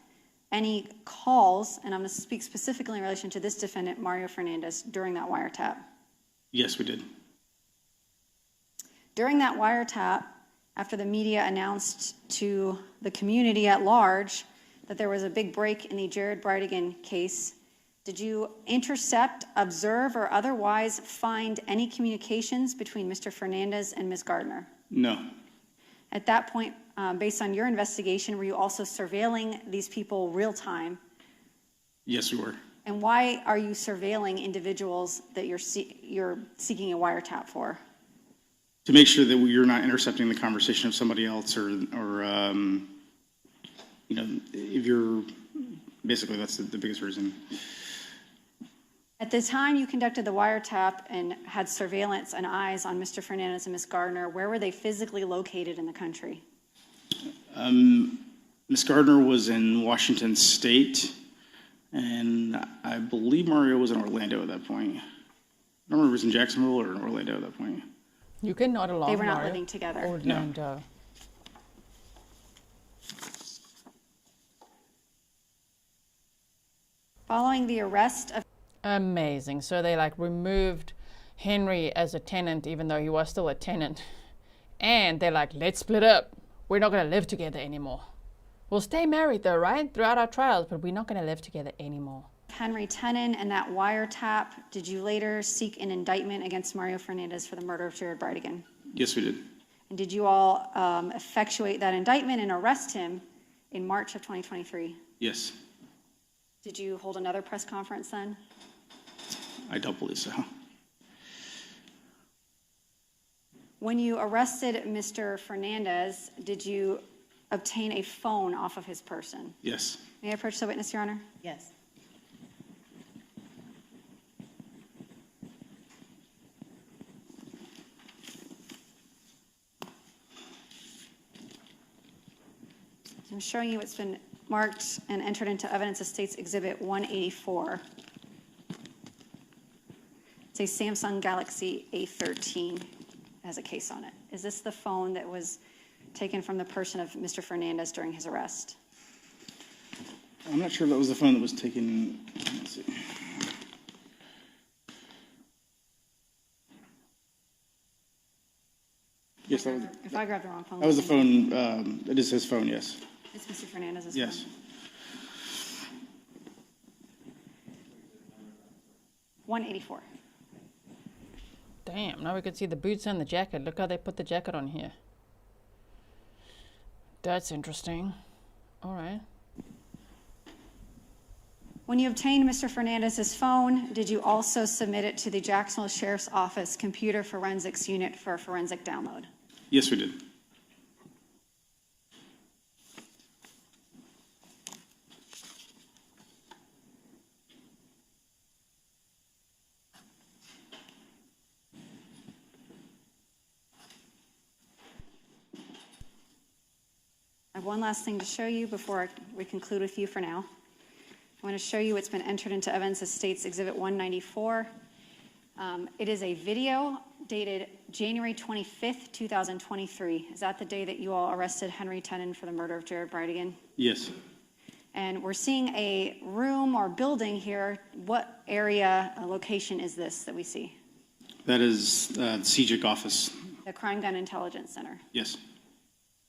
any calls, and I'm going to speak specifically in relation to this defendant, Mario Fernandez, during that wiretap? Yes, we did. During that wiretap, after the media announced to the community at large that there was a big break in the Jared Bridegan case, did you intercept, observe, or otherwise find any communications between Mr. Fernandez and Ms. Gardner? No. At that point, based on your investigation, were you also surveilling these people real time? Yes, we were. And why are you surveilling individuals that you're seeking a wiretap for? To make sure that you're not intercepting the conversation of somebody else, or if you're, basically that's the biggest reason. At the time you conducted the wiretap and had surveillance and eyes on Mr. Fernandez and Ms. Gardner, where were they physically located in the country? Ms. Gardner was in Washington State, and I believe Mario was in Orlando at that point. I don't remember if he was in Jacksonville or in Orlando at that point. You can nod along. They were not Mario. living together. Orlando. No. Following the arrest of... Amazing. So they like removed Henry as a tenant, even though he was still a tenant. And they're like, let's split up. We're not going to live together anymore. We'll stay married though, right? Throughout our trials, but we're not going to live together anymore. Henry Tenon and that wiretap, did you later seek an indictment against Mario Fernandez for the murder of Jared Bridegan? Yes, we did. And did you all effectuate that indictment and arrest him in March of 2023? Yes. Did you hold another press conference then? I don't believe so. When you arrested Mr. Fernandez, did you obtain a phone off of his person? Yes. May I approach the witness, Your Honor? Yes. I'm showing you what's been marked and entered into evidence of State's Exhibit 184. It's a Samsung Galaxy A13. It has a case on it. Is this the phone that was taken from the person of Mr. Fernandez during his arrest? I'm not sure if that was the phone that was taken. Let's see. Yes, that was. If I grabbed the wrong phone. That was the phone. It is his phone. Yes. It's Mr. Fernandez's Yes. phone. 184. Damn, now we can see the boots and the jacket. Look how they put the jacket on here. That's interesting. All right. When you obtained Mr. Fernandez's phone, did you also submit it to the Jacksonville Sheriff's Office Computer Forensics Unit for a forensic download? Yes, we did. I have one last thing to show you before we conclude with you for now. I want to show you what's been entered into evidence as State's Exhibit 194. It is a video dated January 25th, 2023. Is that the day that you all arrested Henry Tenon for the murder of Jared Bridegan? Yes. And we're seeing a room or building here. What area, location is this that we see? That is the CJIC office. The Crime Gun Intelligence Center. Yes.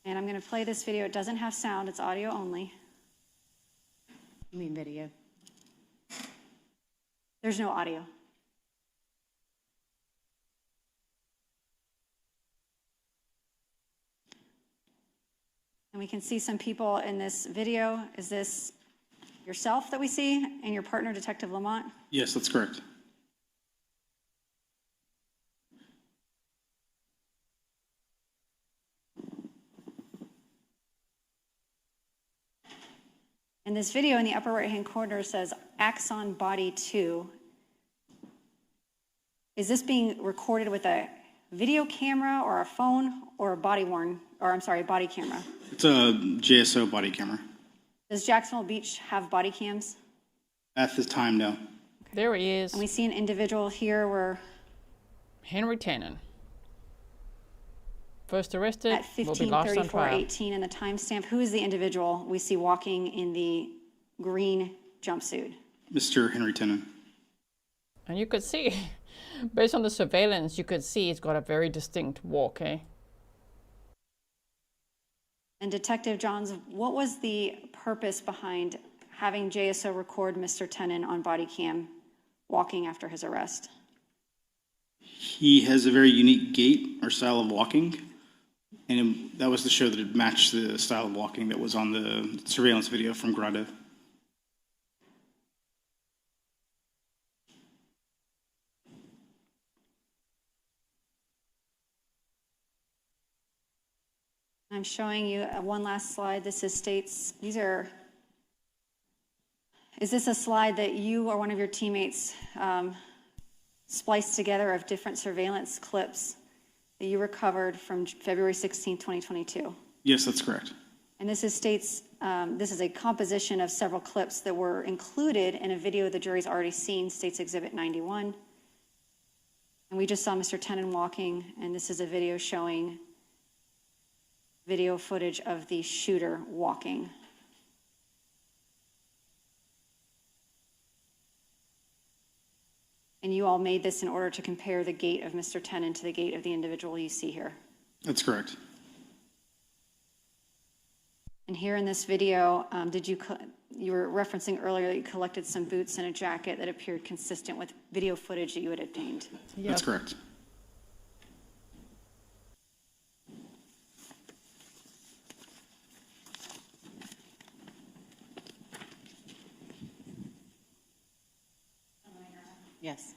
And I'm going to play this video. It doesn't have sound. It's audio only. You mean video? There's no audio. And we can see some people in this video. Is this yourself that we see and your partner, Detective Lamont? Yes, that's correct. In this video, in the upper right-hand corner, says Axon Body 2. Is this being recorded with a video camera or a phone or a body camera? It's a JSO body camera. Does Jacksonville Beach have body cams? At this time, no. There he is. And we see an individual here where Henry Tenon. First arrested, at will be lost on trial. 15:34:18 in the timestamp. Who is the individual we see walking in the green jumpsuit? Mr. Henry Tenon. And you could see, based on the surveillance, you could see he's got a very distinct walk, eh? And Detective Johns, what was the purpose behind having JSO record Mr. Tenon on body cam walking after his arrest? He has a very unique gait or style of walking, and that was to show that it matched the style of walking that was on the surveillance video from Grotto. I'm showing you one last slide. This is states, is this a slide that you or one of your teammates spliced together of different surveillance clips that you recovered from February 16, 2022? Yes, that's correct. And this is this is a composition of several clips that were included in a video the jury's already seen, States Exhibit 91. And we just saw Mr. Tenon walking, and this is a video showing video footage of the shooter walking. And you all made this in order to compare the gait of Mr. Tenon to the gait of the individual you see here. That's correct. And here in this video, you were referencing earlier that you collected some boots and a jacket that appeared consistent with video footage that you had obtained. Yep. That's correct. Yes.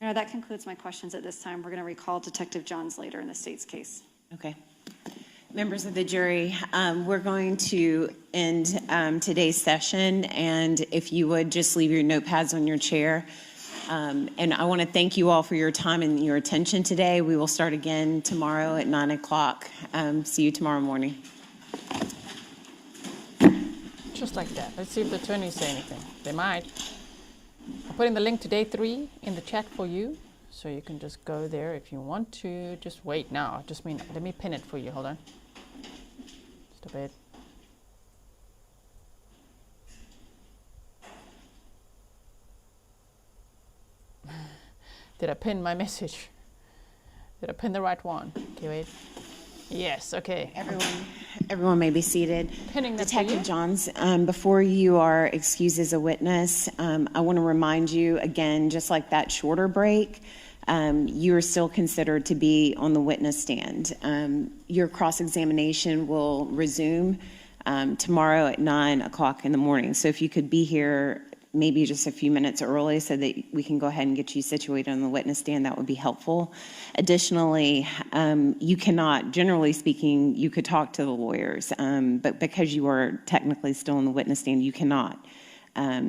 That concludes my questions at this time. We're going to recall Detective Johns later in the state's case. Okay. Members of the jury, we're going to end today's session, and if you would just leave your notepads on your chair. And I want to thank you all for your time and your attention today. We will start again tomorrow at 9 o'clock. See you tomorrow morning. Just like that. Let's see if the attorneys say anything. They might. I'm putting the link to day 3 in the chat for you, so you can just go there if you want to. Just wait now. Let me pin it for you. Hold on. Just a bit. Did I pin my message? Did I pin the right one? Okay, wait. Yes, okay. Everyone may be seated. Pinning that Detective Johns, before you are excused as a witness, I want to remind you again, just like that shorter break, you are still considered to be on the witness stand. Your cross-examination will resume tomorrow at 9 o'clock in the morning. So if you could be here maybe just a few minutes early so that we can go ahead and get you situated on the witness stand, that would be helpful. Additionally, you cannot, generally speaking, you could talk to the lawyers, but because you are technically still on the witness stand, you cannot.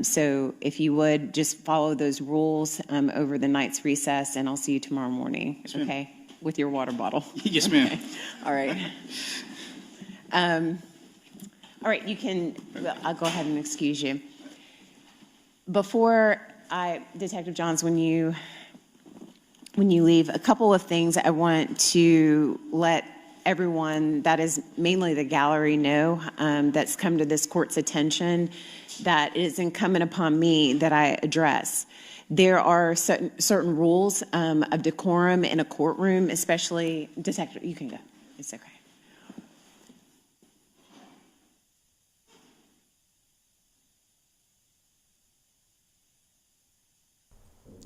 So if you would just follow those rules over the night's recess, and I'll see you tomorrow morning, yes, okay? With your water bottle. Yes, ma'am. Okay. All right. All right, you can, I'll go ahead and excuse you. Before Detective Johns, when you leave, a couple of things I want to let everyone, that is mainly the gallery, know that's come to this court's attention, that it is incumbent upon me that I address. There are certain rules of decorum in a courtroom, especially, Detective, you can go, it's okay.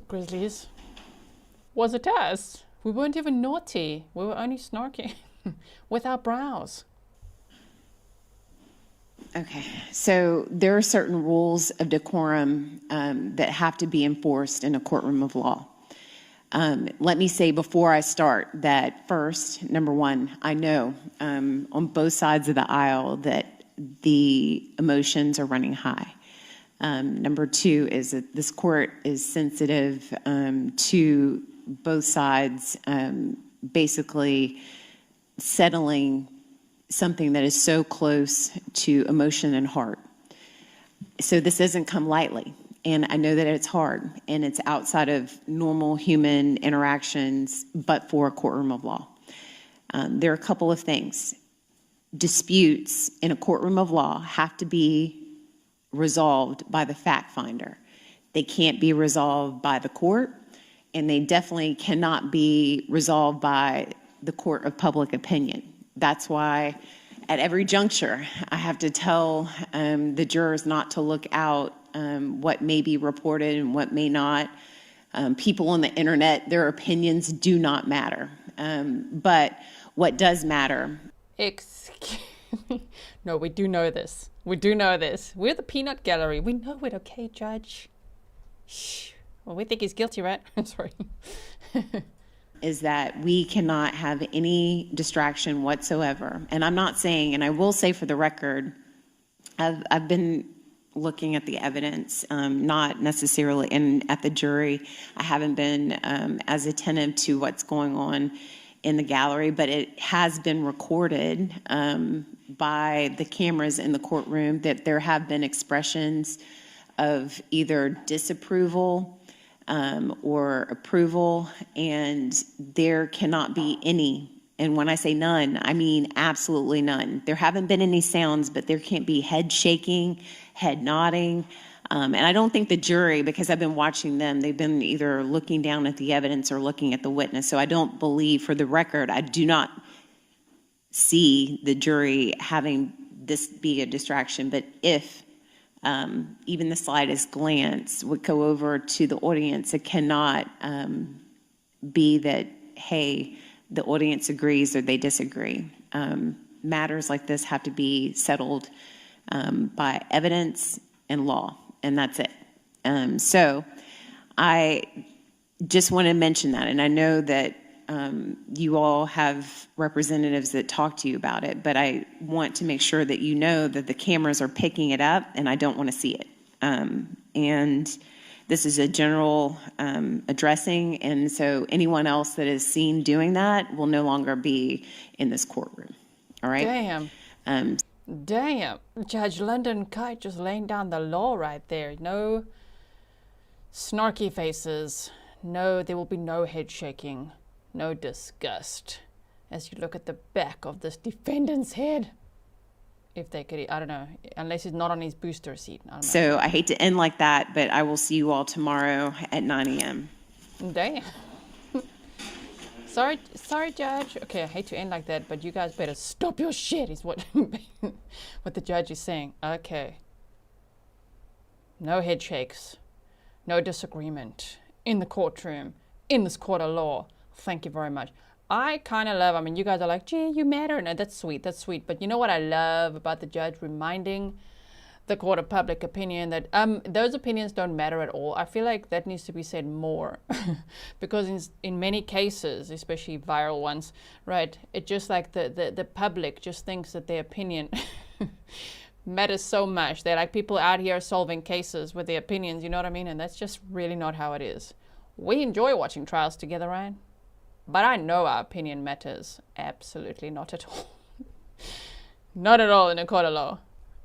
Grizzlies, was a test. We weren't even naughty. We were only snarking with our brows. Okay, so there are certain rules of decorum that have to be enforced in a courtroom of law. Let me say before I start that first, number one, I know on both sides of the aisle that the emotions are running high. Number two is that this court is sensitive to both sides basically settling something that is so close to emotion and heart. So this doesn't come lightly, and I know that it's hard, and it's outside of normal human interactions, but for a courtroom of law. There are a couple of things. disputes in a courtroom of law have to be resolved by the fact finder. They can't be resolved by the court, and they definitely cannot be resolved by the court of public opinion. That's why at every juncture, I have to tell the jurors not to look out what may be reported and what may not. People on the internet, their opinions do not matter. But what does matter? Excuse me. No, we do know this. We do know this. We're the peanut gallery. We know it, okay, Judge? Shh. Well, we think he's guilty, right? I'm sorry. Is that we cannot have any distraction whatsoever. And I'm not saying, and I will say for the record, I've been looking at the evidence, not necessarily at the jury. I haven't been as attentive to what's going on in the gallery, but it has been recorded by the cameras in the courtroom that there have been expressions of either disapproval or approval, and there cannot be any. And when I say none, I mean absolutely none. There haven't been any sounds, but there can't be head shaking, head nodding. And I don't think the jury, because I've been watching them, they've been either looking down at the evidence or looking at the witness. So I don't believe, for the record, I do not see the jury having this be a distraction. But if even the slightest glance would go over to the audience, it cannot be that, hey, the audience agrees or they disagree. Matters like this have to be settled by evidence and law, and that's it. So I just want to mention that, and I know that you all have representatives that talk to you about it, but I want to make sure that you know that the cameras are picking it up, and I don't want to see it. And this is a general addressing, and so anyone else that is seen doing that will no longer be in this courtroom. All right? Damn. Damn. Judge London Kite just laying down the law right there. No snarky faces. No, there will be no head shaking. No disgust as you look at the back of this defendant's head. If they could, I don't know, unless he's not on his booster seat. I don't know. So I hate to end like that, but I will see you all tomorrow at 9 a.m. Damn. Sorry, Judge. Okay, I hate to end like that, but you guys better stop your shit, is what the judge is saying. Okay. No head shakes. No disagreement. In the courtroom. In this court of law. Thank you very much. I kind of love, I mean, you guys are like, gee, you matter. No, that's sweet. That's sweet. But you know what I love about the judge reminding the court of public opinion that those opinions don't matter at all. I feel like that needs to be said more because in many cases, especially viral ones, right, it just like the public just thinks that their opinion matters so much. They're like people out here solving cases with their opinions, you know what I mean? And that's just really not how it is. We enjoy watching trials together, Ryan. But I know our opinion matters. Absolutely not at all. Not at all in a court of law.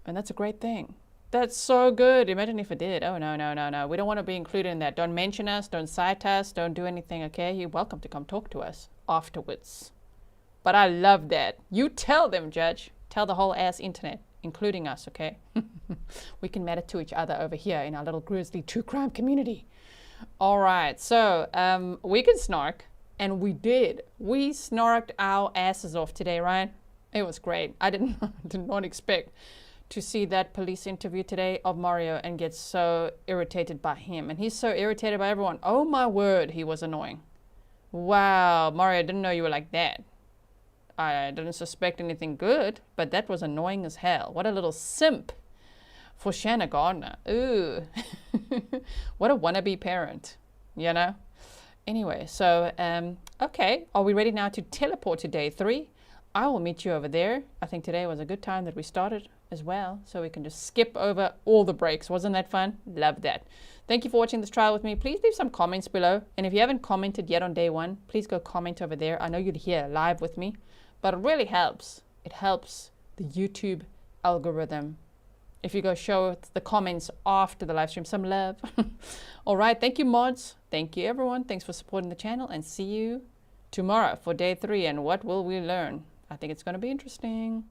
And that's a great thing. That's so good. Imagine if it did. Oh, no. We don't want to be included in that. Don't mention us. Don't cite us. Don't do anything, okay? You're welcome to come talk to us afterwards. But I love that. You tell them, Judge. Tell the whole ass internet, including us, okay? We can matter to each other over here in our little Grizzly true crime community. All right. So we can snark. And we did. We snarked our asses off today, Ryan. It was great. I did not expect to see that police interview today of Mario and get so irritated by him. And he's so irritated by everyone. Oh my word, he was annoying. Wow, Mario, I didn't know you were like that. I didn't suspect anything good, but that was annoying as hell. What a little simp for Shanna Gardner. Ooh. What a wannabe parent, you know? Anyway, so, okay, are we ready now to teleport to day 3? I will meet you over there. I think today was a good time that we started as well, so we can just skip over all the breaks. Wasn't that fun? Love that. Thank you for watching this trial with me. Please leave some comments below. And if you haven't commented yet on day 1, please go comment over there. I know you'd hear live with me, but it really helps. It helps the YouTube algorithm. If you go show the comments after the live stream, some love. All right, thank you, mods. Thank you, everyone. Thanks for supporting the channel, and see you tomorrow for day 3. And what will we learn? I think it's going to be interesting.